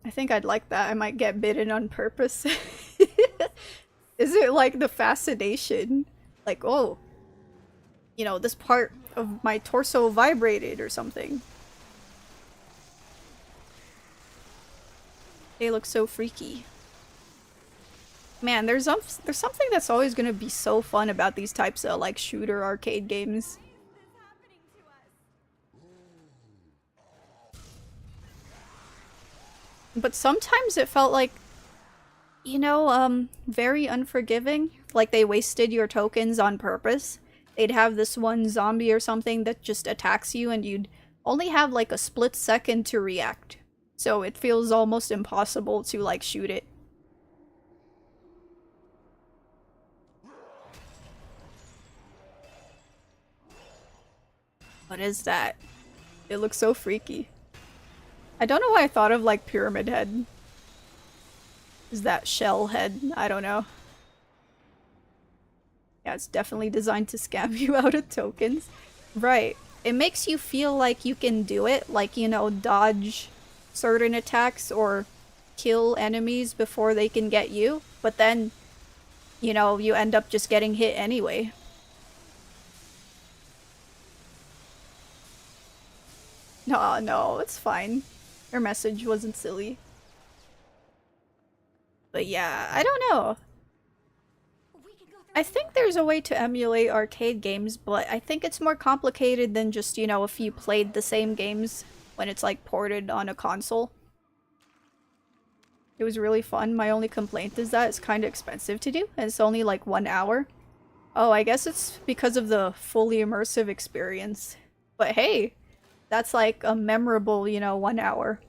I think I'd like that. I might get bitten on purpose. Is it like the fascination? Like, oh, you know, this part of my torso vibrated or something. They look so freaky. Man, there's something that's always gonna be so fun about these types of like shooter arcade games. But sometimes it felt like, you know, very unforgiving. Like they wasted your tokens on purpose. They'd have this one zombie or something that just attacks you and you'd only have like a split second to react. So it feels almost impossible to like shoot it. What is that? It looks so freaky. I don't know why I thought of like Pyramid Head. Is that Shell Head? I don't know. Yeah, it's definitely designed to scam you out of tokens. Right. It makes you feel like you can do it, like, you know, dodge certain attacks or kill enemies before they can get you, but then, you know, you end up just getting hit anyway. No, no, it's fine. Her message wasn't silly. But yeah, I don't know. I think there's a way to emulate arcade games, but I think it's more complicated than just, you know, if you played the same games when it's like ported on a console. It was really fun. My only complaint is that it's kind of expensive to do, and it's only like 1 hour. Oh, I guess it's because of the fully immersive experience. But hey, that's like a memorable, you know, 1 hour.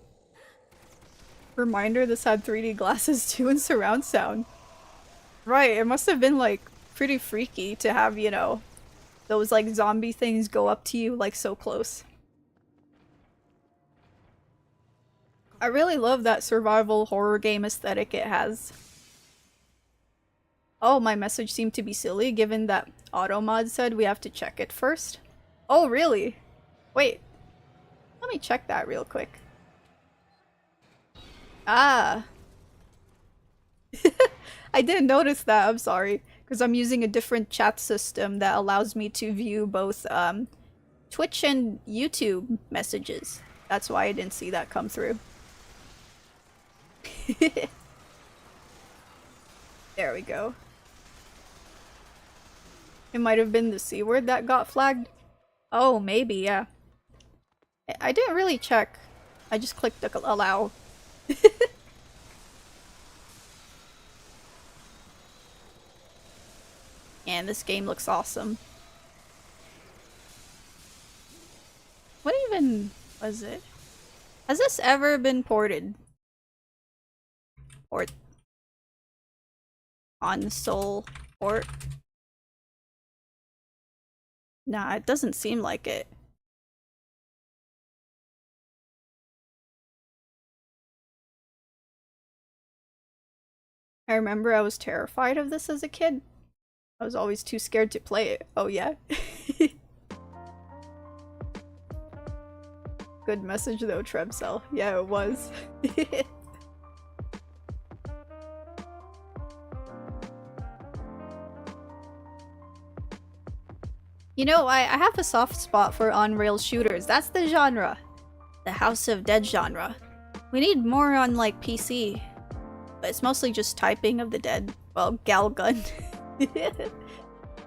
Reminder, this had 3D glasses too and surround sound. Right, it must have been like pretty freaky to have, you know, those like zombie things go up to you like so close. I really love that survival horror game aesthetic it has. Oh, my message seemed to be silly given that Automod said we have to check it first. Oh, really? Wait. Let me check that real quick. Ah. I didn't notice that, I'm sorry. Because I'm using a different chat system that allows me to view both Twitch and YouTube messages. That's why I didn't see that come through. There we go. It might have been the C word that got flagged. Oh, maybe, yeah. I didn't really check. I just clicked allow. And this game looks awesome. What even was it? Has this ever been ported? Or console port? Nah, it doesn't seem like it. I remember I was terrified of this as a kid. I was always too scared to play it. Oh yeah? Good message though, Trebcell. Yeah, it was. You know, I have a soft spot for on-rail shooters. That's the genre. The House of Dead genre. We need more on, like, PC. But it's mostly just typing of the dead. Well, Galgun.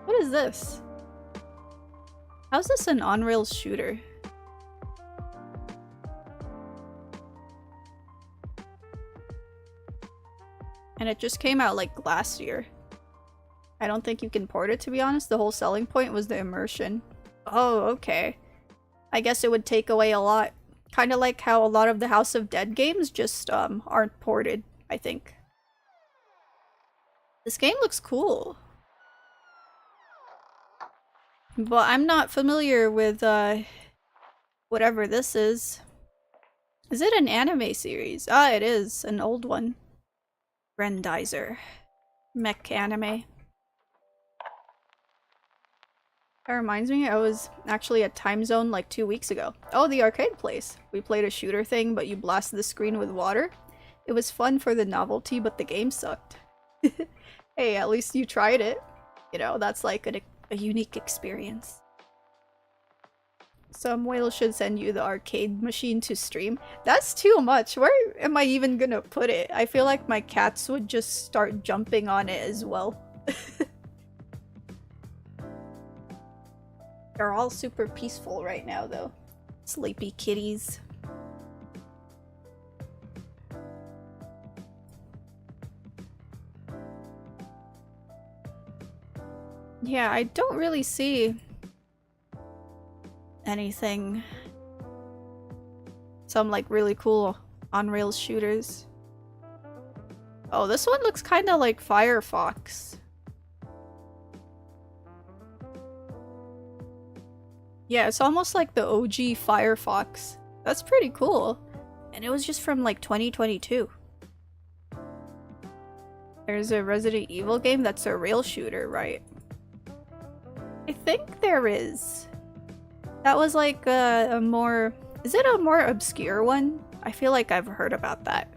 What is this? How's this an on-rail shooter? And it just came out, like, last year. I don't think you can port it, to be honest. The whole selling point was the immersion. Oh, okay. I guess it would take away a lot. Kind of like how a lot of the House of Dead games just aren't ported, I think. This game looks cool. But I'm not familiar with whatever this is. Is it an anime series? Ah, it is. An old one. Grendizer. Mech anime. That reminds me, I was actually at Time Zone like 2 weeks ago. Oh, the arcade place. We played a shooter thing, but you blasted the screen with water. It was fun for the novelty, but the game sucked. Hey, at least you tried it. You know, that's like a unique experience. Some whale should send you the arcade machine to stream. That's too much. Where am I even gonna put it? I feel like my cats would just start jumping on it as well. They're all super peaceful right now, though. Sleepy kitties. Yeah, I don't really see anything. Some like really cool on-rails shooters. Oh, this one looks kind of like Firefox. Yeah, it's almost like the OG Firefox. That's pretty cool. And it was just from like 2022. There's a Resident Evil game that's a rail shooter, right? I think there is. That was like a more... Is it a more obscure one? I feel like I've heard about that.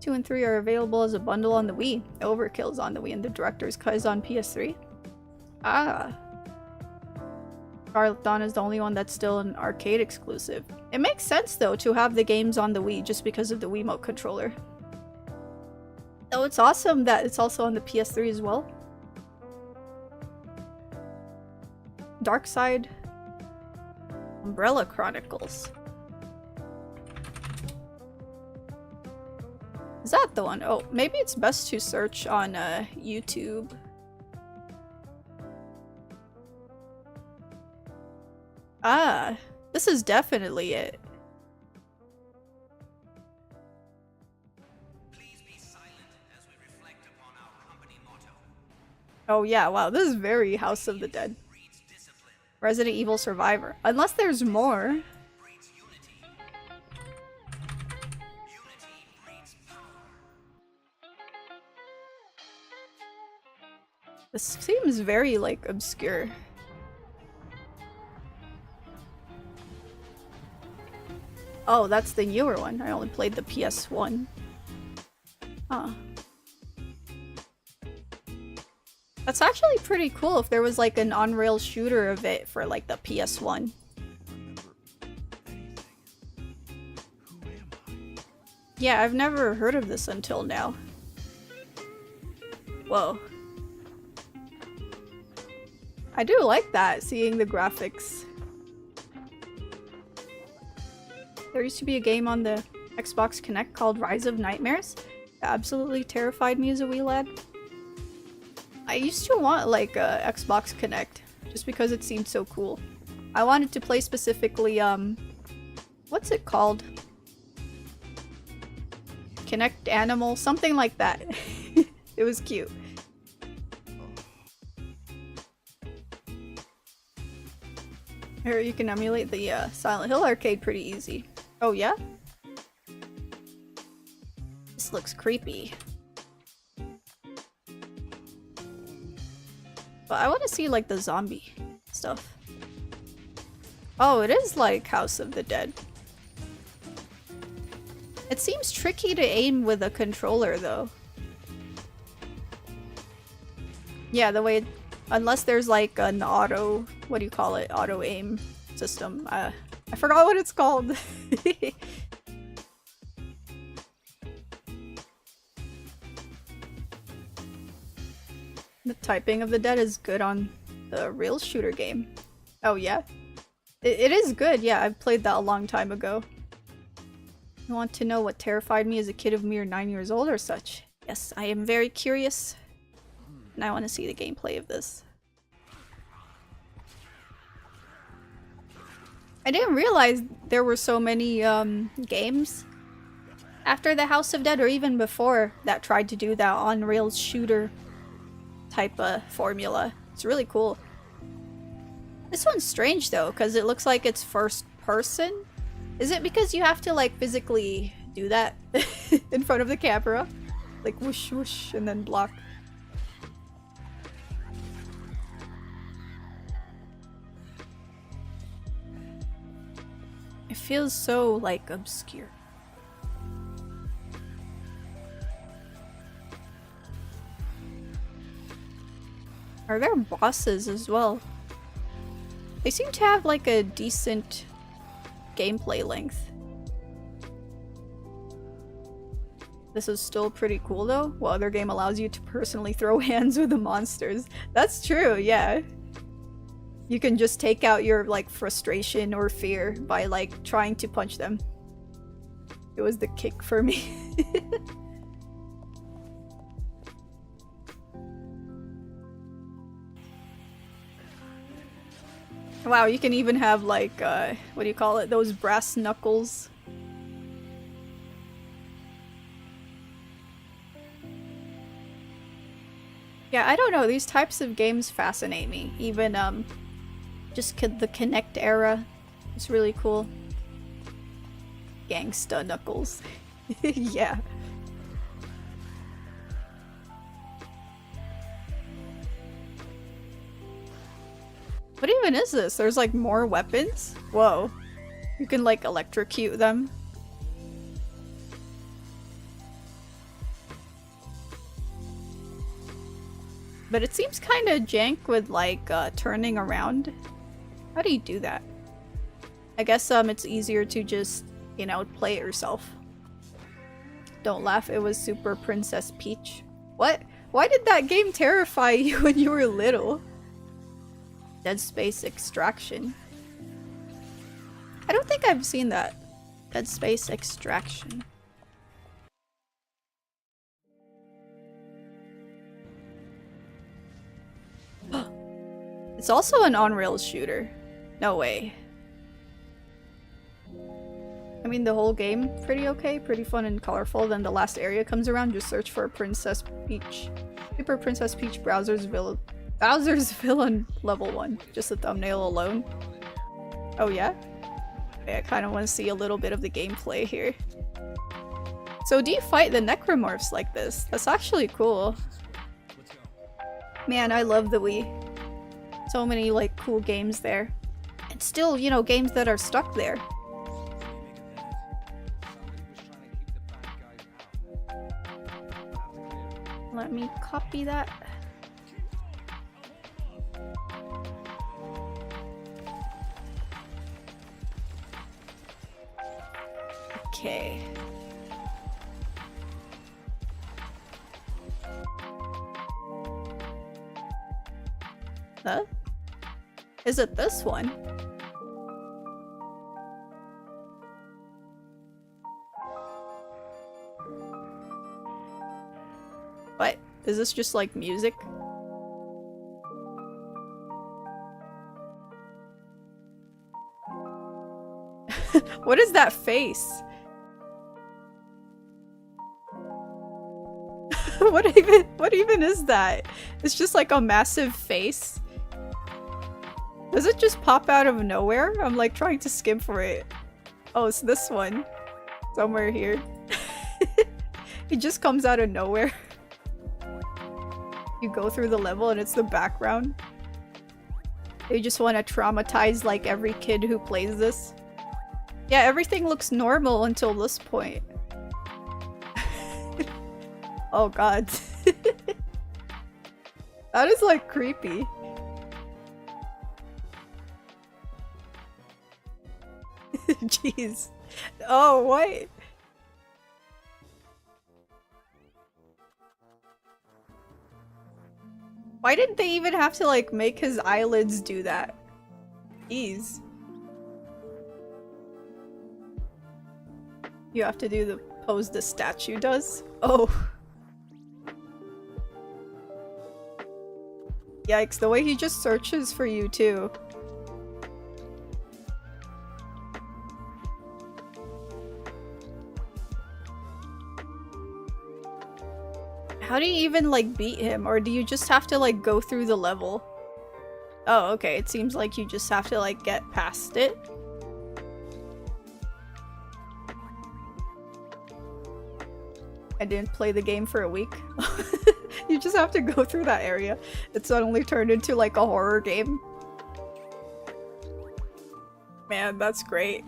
2 and 3 are available as a bundle on the Wii. Overkill's on the Wii and the Director's Cut is on PS3. Ah. Scarlet Dawn is the only one that's still an arcade exclusive. It makes sense though to have the games on the Wii just because of the Wiimote controller. Oh, it's awesome that it's also on the PS3 as well. Dark Side. Umbrella Chronicles. Is that the one? Oh, maybe it's best to search on YouTube. Ah, this is definitely it. Please be silent as we reflect upon our company motto. Oh yeah, wow, this is very House of the Dead. Breeds discipline, Resident Evil Survivor. Unless there's more. breeds unity. Unity breeds power. This seems very, like, obscure. Oh, that's the newer one. I only played the PS1. Huh. That's actually pretty cool if there was like an on-rail shooter of it for like the PS1. Yeah, I've never heard of this until now. Whoa. I do like that, seeing the graphics. There used to be a game on the Xbox Connect called Rise of Nightmares. It absolutely terrified me as a wee lad. I used to want like a Xbox Connect just because it seemed so cool. I wanted to play specifically what's it called? Connect Animal, something like that. It was cute. Here you can emulate the Silent Hill arcade pretty easy. Oh yeah? This looks creepy. but I want to see like the zombie stuff. Oh, it is like House of the Dead. It seems tricky to aim with a controller though. Yeah, the way unless there's like an auto, what do you call it? Auto aim system. I forgot what it's called. The typing of the dead is good on the rail shooter game. Oh yeah? It is good, yeah, I've played that a long time ago. You want to know what terrified me as a kid of mere 9 years old or such? Yes, I am very curious. And I want to see the gameplay of this. I didn't realize there were so many games after the House of Dead or even before that tried to do that on-rails shooter type of formula. It's really cool. This one's strange though, because it looks like it's first person. Is it because you have to like physically do that in front of the camera? Like whoosh whoosh and then block. It feels so like obscure. Are there bosses as well? They seem to have like a decent gameplay length. This is still pretty cool though. What other game allows you to personally throw hands with the monsters? That's true, yeah. You can just take out your like frustration or fear by like trying to punch them. It was the kick for me. Wow, you can even have like, what do you call it? Those brass knuckles. Yeah, I don't know. These types of games fascinate me. Even, just the Kinect era is really cool. Gangsta knuckles. Yeah. What even is this? There's like more weapons? Whoa. You can like electrocute them. But it seems kind of jank with like turning around. How do you do that? I guess it's easier to just, you know, play it yourself. Don't laugh, it was Super Princess Peach. What? Why did that game terrify you when you were little? Dead Space Extraction. I don't think I've seen that. Dead Space Extraction. It's also an on-rails shooter. No way. I mean, the whole game pretty okay, pretty fun and colorful. Then the last area comes around, just search for Princess Peach. Super Princess Peach Bowser's Villain level 1. Just the thumbnail alone. Oh yeah? Okay, I kind of want to see a little bit of the gameplay here. So do you fight the necromorphs like this? That's actually cool. Man, I love the Wii. So many like cool games there. And still, you know, games that are stuck there. Let me copy that. Okay. Huh? Is it this one? What? Is this just like music? What is that face? What even is that? It's just like a massive face. Does it just pop out of nowhere? I'm like trying to skim for it. Oh, it's this one. Somewhere here. It just comes out of nowhere. You go through the level and it's the background. They just want to traumatize like every kid who plays this. Yeah, everything looks normal until this point. Oh god. That is like creepy. Jeez. Oh, what? Why didn't they even have to like make his eyelids do that? Jeez. You have to do the pose the statue does? Oh. Yikes, the way he just searches for you too. How do you even like beat him, or do you just have to like go through the level? Oh, okay, it seems like you just have to like get past it. I didn't play the game for a week. You just have to go through that area. It's suddenly turned into like a horror game. Man, that's great.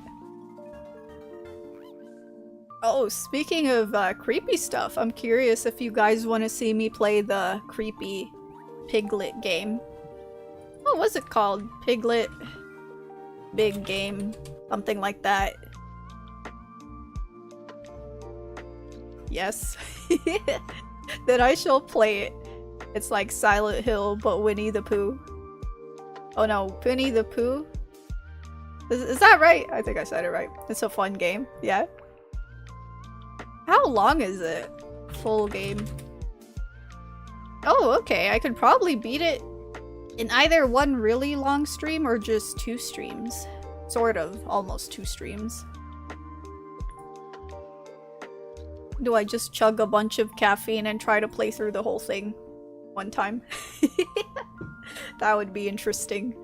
Oh, speaking of creepy stuff, I'm curious if you guys want to see me play the creepy Piglet game. What was it called? Piglet Big Game. Something like that. Yes. Then I shall play it. It's like Silent Hill, but Winnie the Pooh. Oh no, Winnie the Pooh? Is that right? I think I said it right. It's a fun game. Yeah. How long is it? Full game. Oh, okay. I could probably beat it in either one really long stream or just 2 streams. Sort of. Almost 2 streams. Do I just chug a bunch of caffeine and try to play through the whole thing one time? That would be interesting.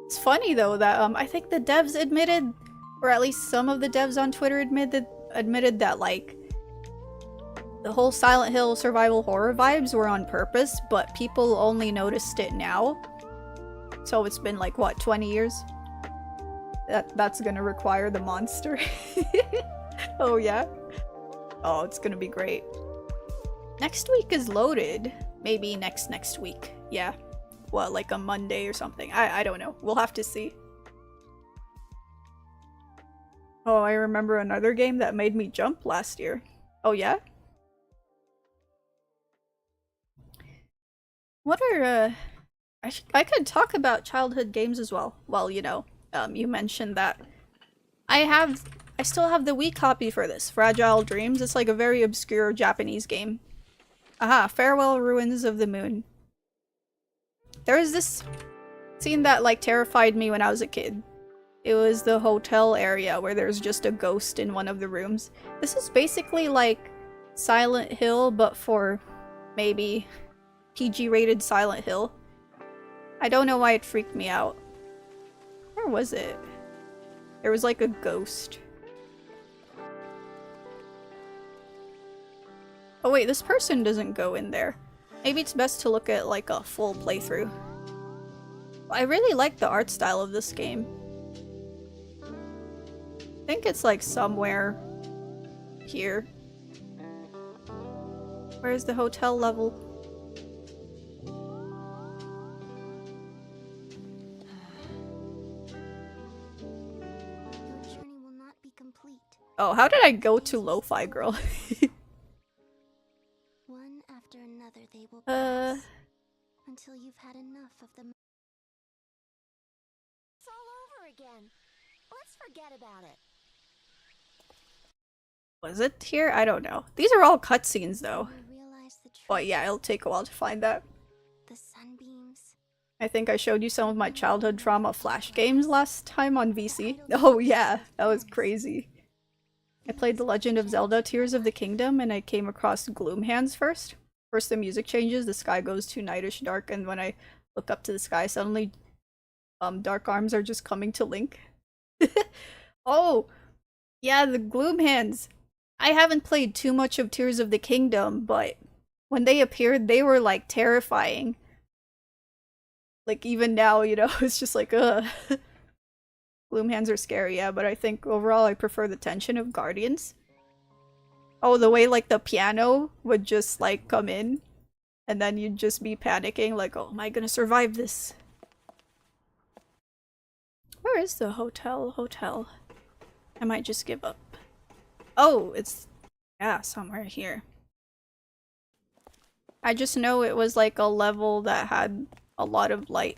It's funny though that I think the devs admitted, or at least some of the devs on Twitter admitted that like the whole Silent Hill survival horror vibes were on purpose, but people only noticed it now. So it's been like what, 20 years? That's gonna require the monster. Oh yeah? Oh, it's gonna be great. Next week is loaded. Maybe next week. Yeah. What, like a Monday or something? I don't know. We'll have to see. Oh, I remember another game that made me jump last year. Oh yeah? What are, I could talk about childhood games as well. Well, you know, you mentioned that I still have the Wii copy for this, Fragile Dreams. It's like a very obscure Japanese game. Aha, Farewell Ruins of the Moon. There was this scene that like terrified me when I was a kid. It was the hotel area where there's just a ghost in one of the rooms. This is basically like Silent Hill, but for maybe PG-rated Silent Hill. I don't know why it freaked me out. Where was it? There was like a ghost. Oh wait, this person doesn't go in there. Maybe it's best to look at like a full playthrough. I really like the art style of this game. I think it's like somewhere here. Where's the hotel level? Your journey will not be complete. Oh, how did I go to Lo-Fi Girl? One after another they will pass until you've had enough of them. It's all over again. Let's forget about it. Was it here? I don't know. These are all cutscenes though. You realize the truth. Well, yeah, it'll take a while to find that. The sunbeams. I think I showed you some of my childhood trauma flash games last time on VC. Oh yeah, that was crazy. I played The Legend of Zelda Tears of the Kingdom and I came across Gloom Hands first. First the music changes, the sky goes to nightish dark, and when I look up to the sky suddenly dark arms are just coming to Link. Oh! Yeah, the Gloom Hands! I haven't played too much of Tears of the Kingdom, but when they appeared, they were like terrifying. Like even now, you know, it's just like, ugh. Gloom hands are scary, yeah, but I think overall I prefer the tension of Guardians. Oh, the way like the piano would just like come in, and then you'd just be panicking like, oh, am I gonna survive this? Where is the hotel? I might just give up. Oh, it's, yeah, somewhere here. I just know it was like a level that had a lot of light.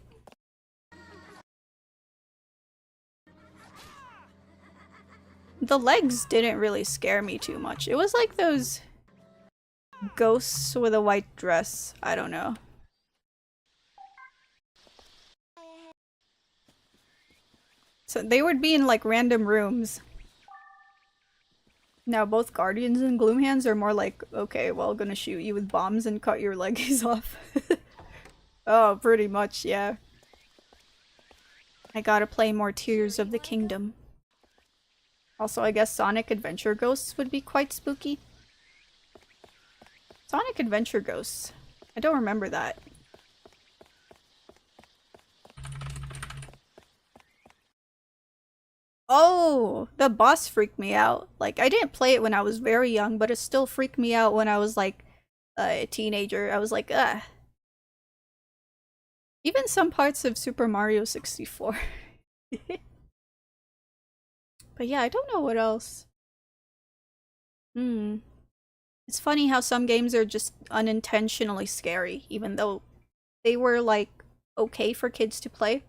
The legs didn't really scare me too much. It was like those ghosts with a white dress. I don't know. So they would be in like random rooms. Now both Guardians and Gloomhands are more like, okay, well, gonna shoot you with bombs and cut your legs off. Oh, pretty much, yeah. I gotta play more Tears of the Kingdom. Also, I guess Sonic Adventure Ghosts would be quite spooky. Sonic Adventure Ghosts. I don't remember that. Oh, the boss freaked me out. Like, I didn't play it when I was very young, but it still freaked me out when I was like a teenager. I was like, ugh. Even some parts of Super Mario 64. But yeah, I don't know what else. It's funny how some games are just unintentionally scary, even though they were like okay for kids to play.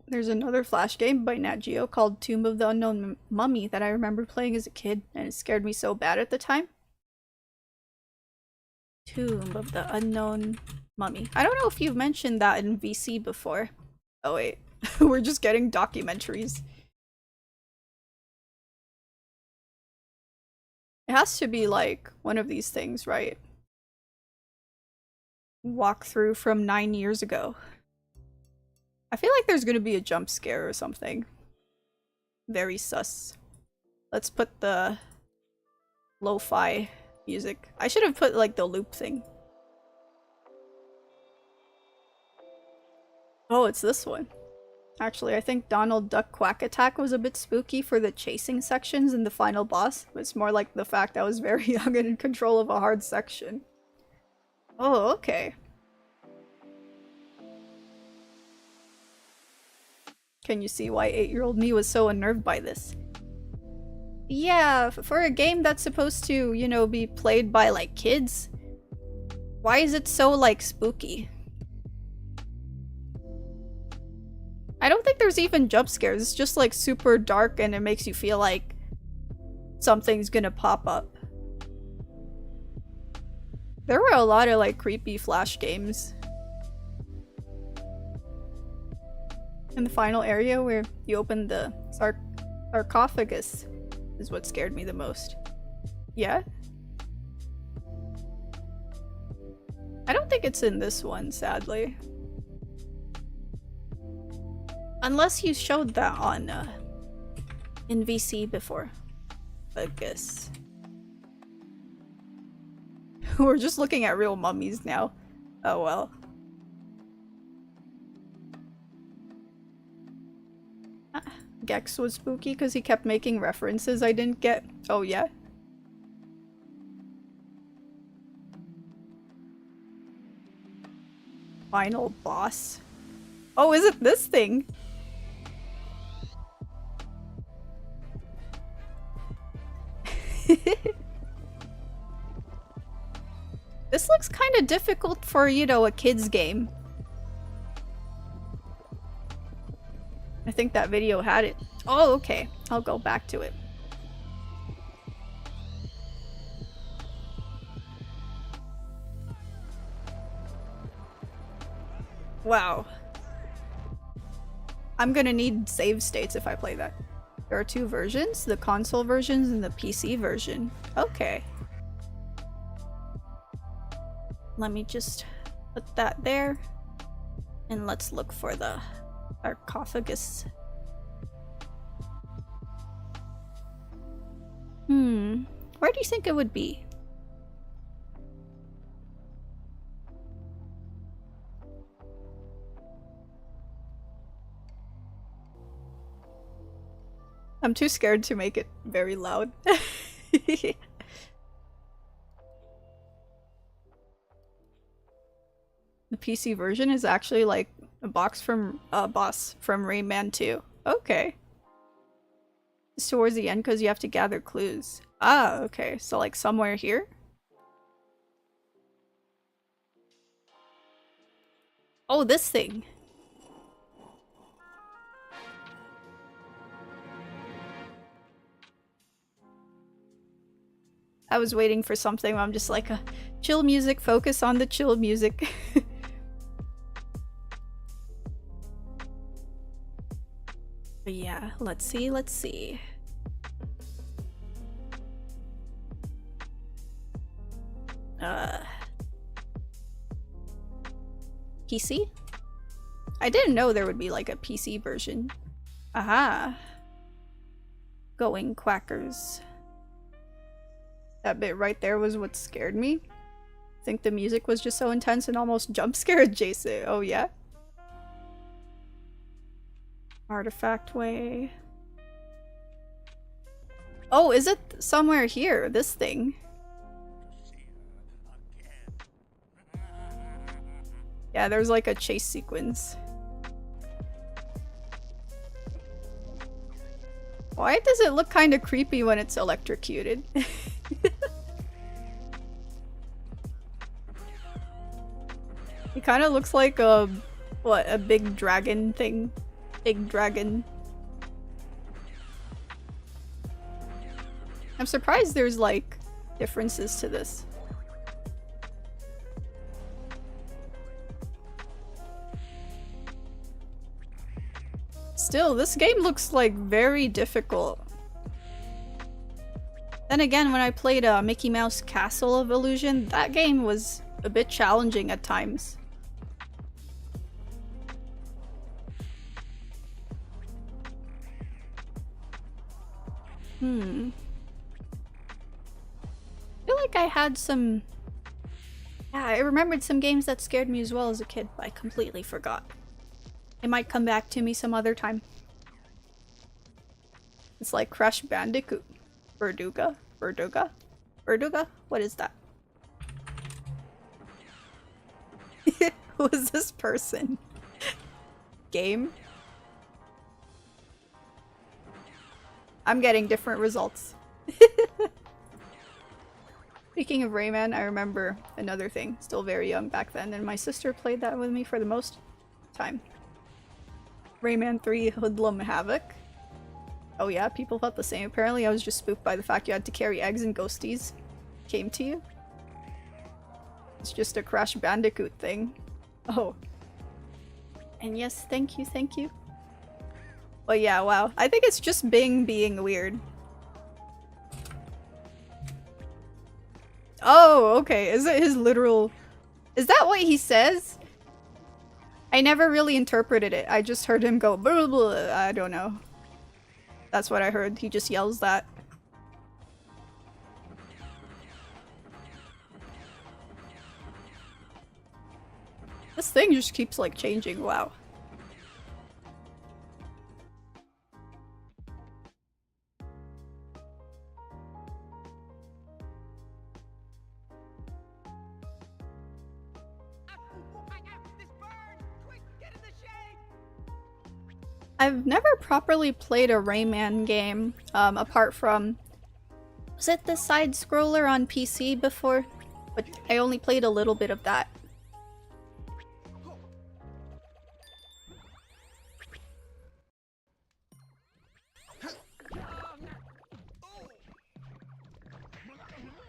There's another Flash game by Nat Geo called Tomb of the Unknown Mummy that I remember playing as a kid, and it scared me so bad at the time. Tomb of the Unknown Mummy. I don't know if you've mentioned that in VC before. Oh wait, we're just getting documentaries. It has to be like one of these things, right? Walkthrough from 9 years ago. I feel like there's gonna be a jump scare or something. Very sus. Let's put the lo-fi music. I should have put like the loop thing. Oh, it's this one. Actually, I think Donald Duck Quack Attack was a bit spooky for the chasing sections in the final boss. It's more like the fact I was very young and in control of a hard section. Oh, okay. Can you see why 8-year-old me was so unnerved by this? Yeah, for a game that's supposed to, you know, be played by like kids, why is it so like spooky? I don't think there's even jump scares. It's just like super dark and it makes you feel like something's gonna pop up. There were a lot of like creepy Flash games. In the final area where you open the sarcophagus is what scared me the most. Yeah? I don't think it's in this one, sadly. Unless you showed that on in VC before. I guess. We're just looking at real mummies now. Oh well. Gex was spooky because he kept making references I didn't get. Oh yeah? Final boss. Oh, is it this thing? This looks kind of difficult for, you know, a kid's game. I think that video had it. Oh, okay. I'll go back to it. Wow. I'm gonna need save states if I play that. There are two versions, the console versions and the PC version. Okay. Let me just put that there. And let's look for the sarcophagus. Where do you think it would be? I'm too scared to make it very loud. The PC version is actually like a boss from Rayman 2. Okay. It's towards the end because you have to gather clues. Ah, okay. So like somewhere here? Oh, this thing. I was waiting for something where I'm just like, chill music, focus on the chill music. But yeah, let's see, let's see. PC? I didn't know there would be like a PC version. Aha. Going quackers. That bit right there was what scared me. I think the music was just so intense and almost jump scared Jason. Oh yeah? Artifact way. Oh, is it somewhere here? This thing? Yeah, there's like a chase sequence. Why does it look kind of creepy when it's electrocuted? It kind of looks like a big dragon thing. Big dragon. I'm surprised there's like differences to this. Still, this game looks like very difficult. Then again, when I played Mickey Mouse Castle of Illusion, that game was a bit challenging at times. I feel like I had some... Yeah, I remembered some games that scared me as well as a kid, but I completely forgot. It might come back to me some other time. It's like Crash Bandicoot. Verduga? Verduga? Verduga? What is that? Who is this person? Game? I'm getting different results. Speaking of Rayman, I remember another thing. Still very young back then, and my sister played that with me for the most time. Rayman 3 Hoodlum Havoc. Oh yeah, people thought the same. Apparently I was just spooked by the fact you had to carry eggs and ghosties came to you. It's just a Crash Bandicoot thing. Oh. And yes, thank you, thank you. But yeah, wow. I think it's just Bing being weird. Oh, okay. Is it his literal... Is that what he says? I never really interpreted it. I just heard him go blah, blah, I don't know. That's what I heard. He just yells that. This thing just keeps like changing. Wow. I've never properly played a Rayman game, apart from... Was it the side-scroller on PC before? But I only played a little bit of that.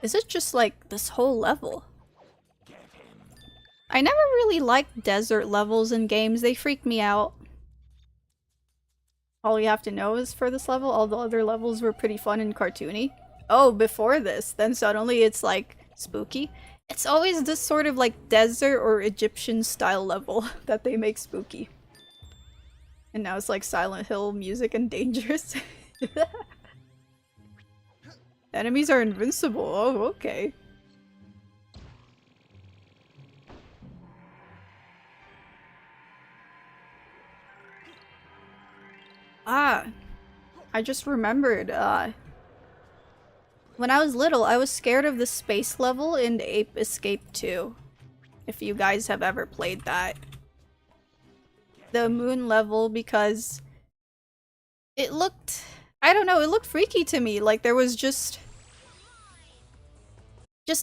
Is it just like this whole level? I never really liked desert levels in games, they freak me out. All you have to know is for this level, all the other levels were pretty fun and cartoony. Oh, before this, then suddenly it's like spooky. It's always this sort of like desert or Egyptian style level that they make spooky. And now it's like Silent Hill music and dangerous. Enemies are invincible. Oh, okay. Ah, I just remembered, when I was little, I was scared of the space level in Ape Escape 2. If you guys have ever played that. The moon level, because it looked, I don't know, it looked freaky to me. Like there was just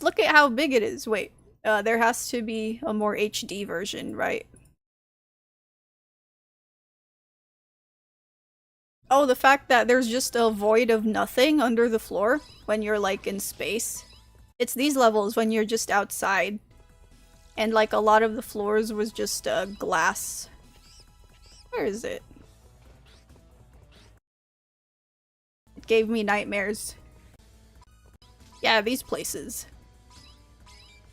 look at how big it is. Wait, there has to be a more HD version, right? Oh, the fact that there's just a void of nothing under the floor when you're like in space. It's these levels when you're just outside. And like a lot of the floors was just glass. Where is it? It gave me nightmares. Yeah, these places.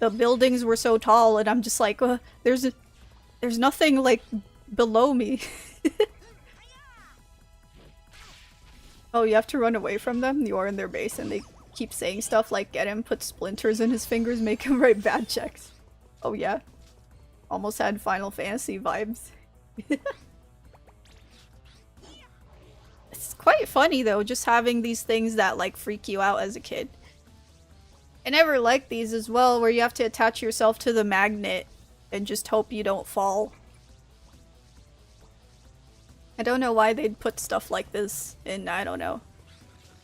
The buildings were so tall and I'm just like, there's nothing like below me. Oh, you have to run away from them? You are in their base and they keep saying stuff like, get him, put splinters in his fingers, make him write bad checks. Oh yeah. Almost had Final Fantasy vibes. It's quite funny though, just having these things that like freak you out as a kid. I never liked these as well, where you have to attach yourself to the magnet and just hope you don't fall. I don't know why they'd put stuff like this in, I don't know,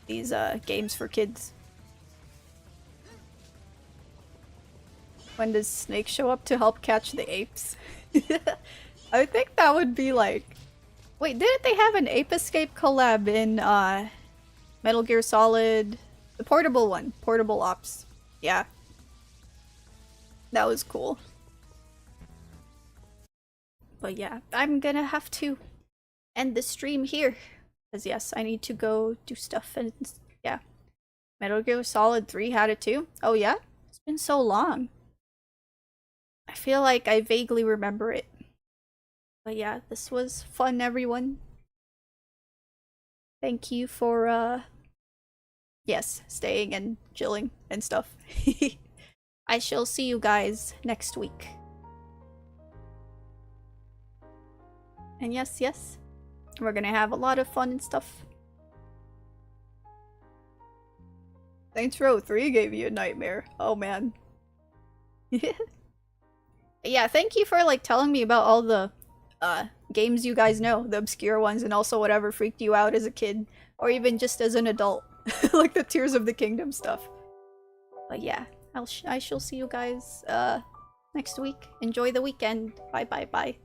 these games for kids. When does Snake show up to help catch the apes? I think that would be like... Wait, didn't they have an Ape Escape collab in Metal Gear Solid? The portable one. Portable Ops. Yeah. That was cool. But yeah, I'm gonna have to end the stream here. Because yes, I need to go do stuff and yeah. Metal Gear Solid 3 had it too? Oh yeah? It's been so long. I feel like I vaguely remember it. But yeah, this was fun, everyone. Thank you for, yes, staying and chilling and stuff. I shall see you guys next week. And yes, yes, we're gonna have a lot of fun and stuff. Saints Row 3 gave you a nightmare. Oh man. Yeah, thank you for like telling me about all the games you guys know, the obscure ones, and also whatever freaked you out as a kid, or even just as an adult, like the Tears of the Kingdom stuff. But yeah, I shall see you guys next week. Enjoy the weekend. Bye bye bye.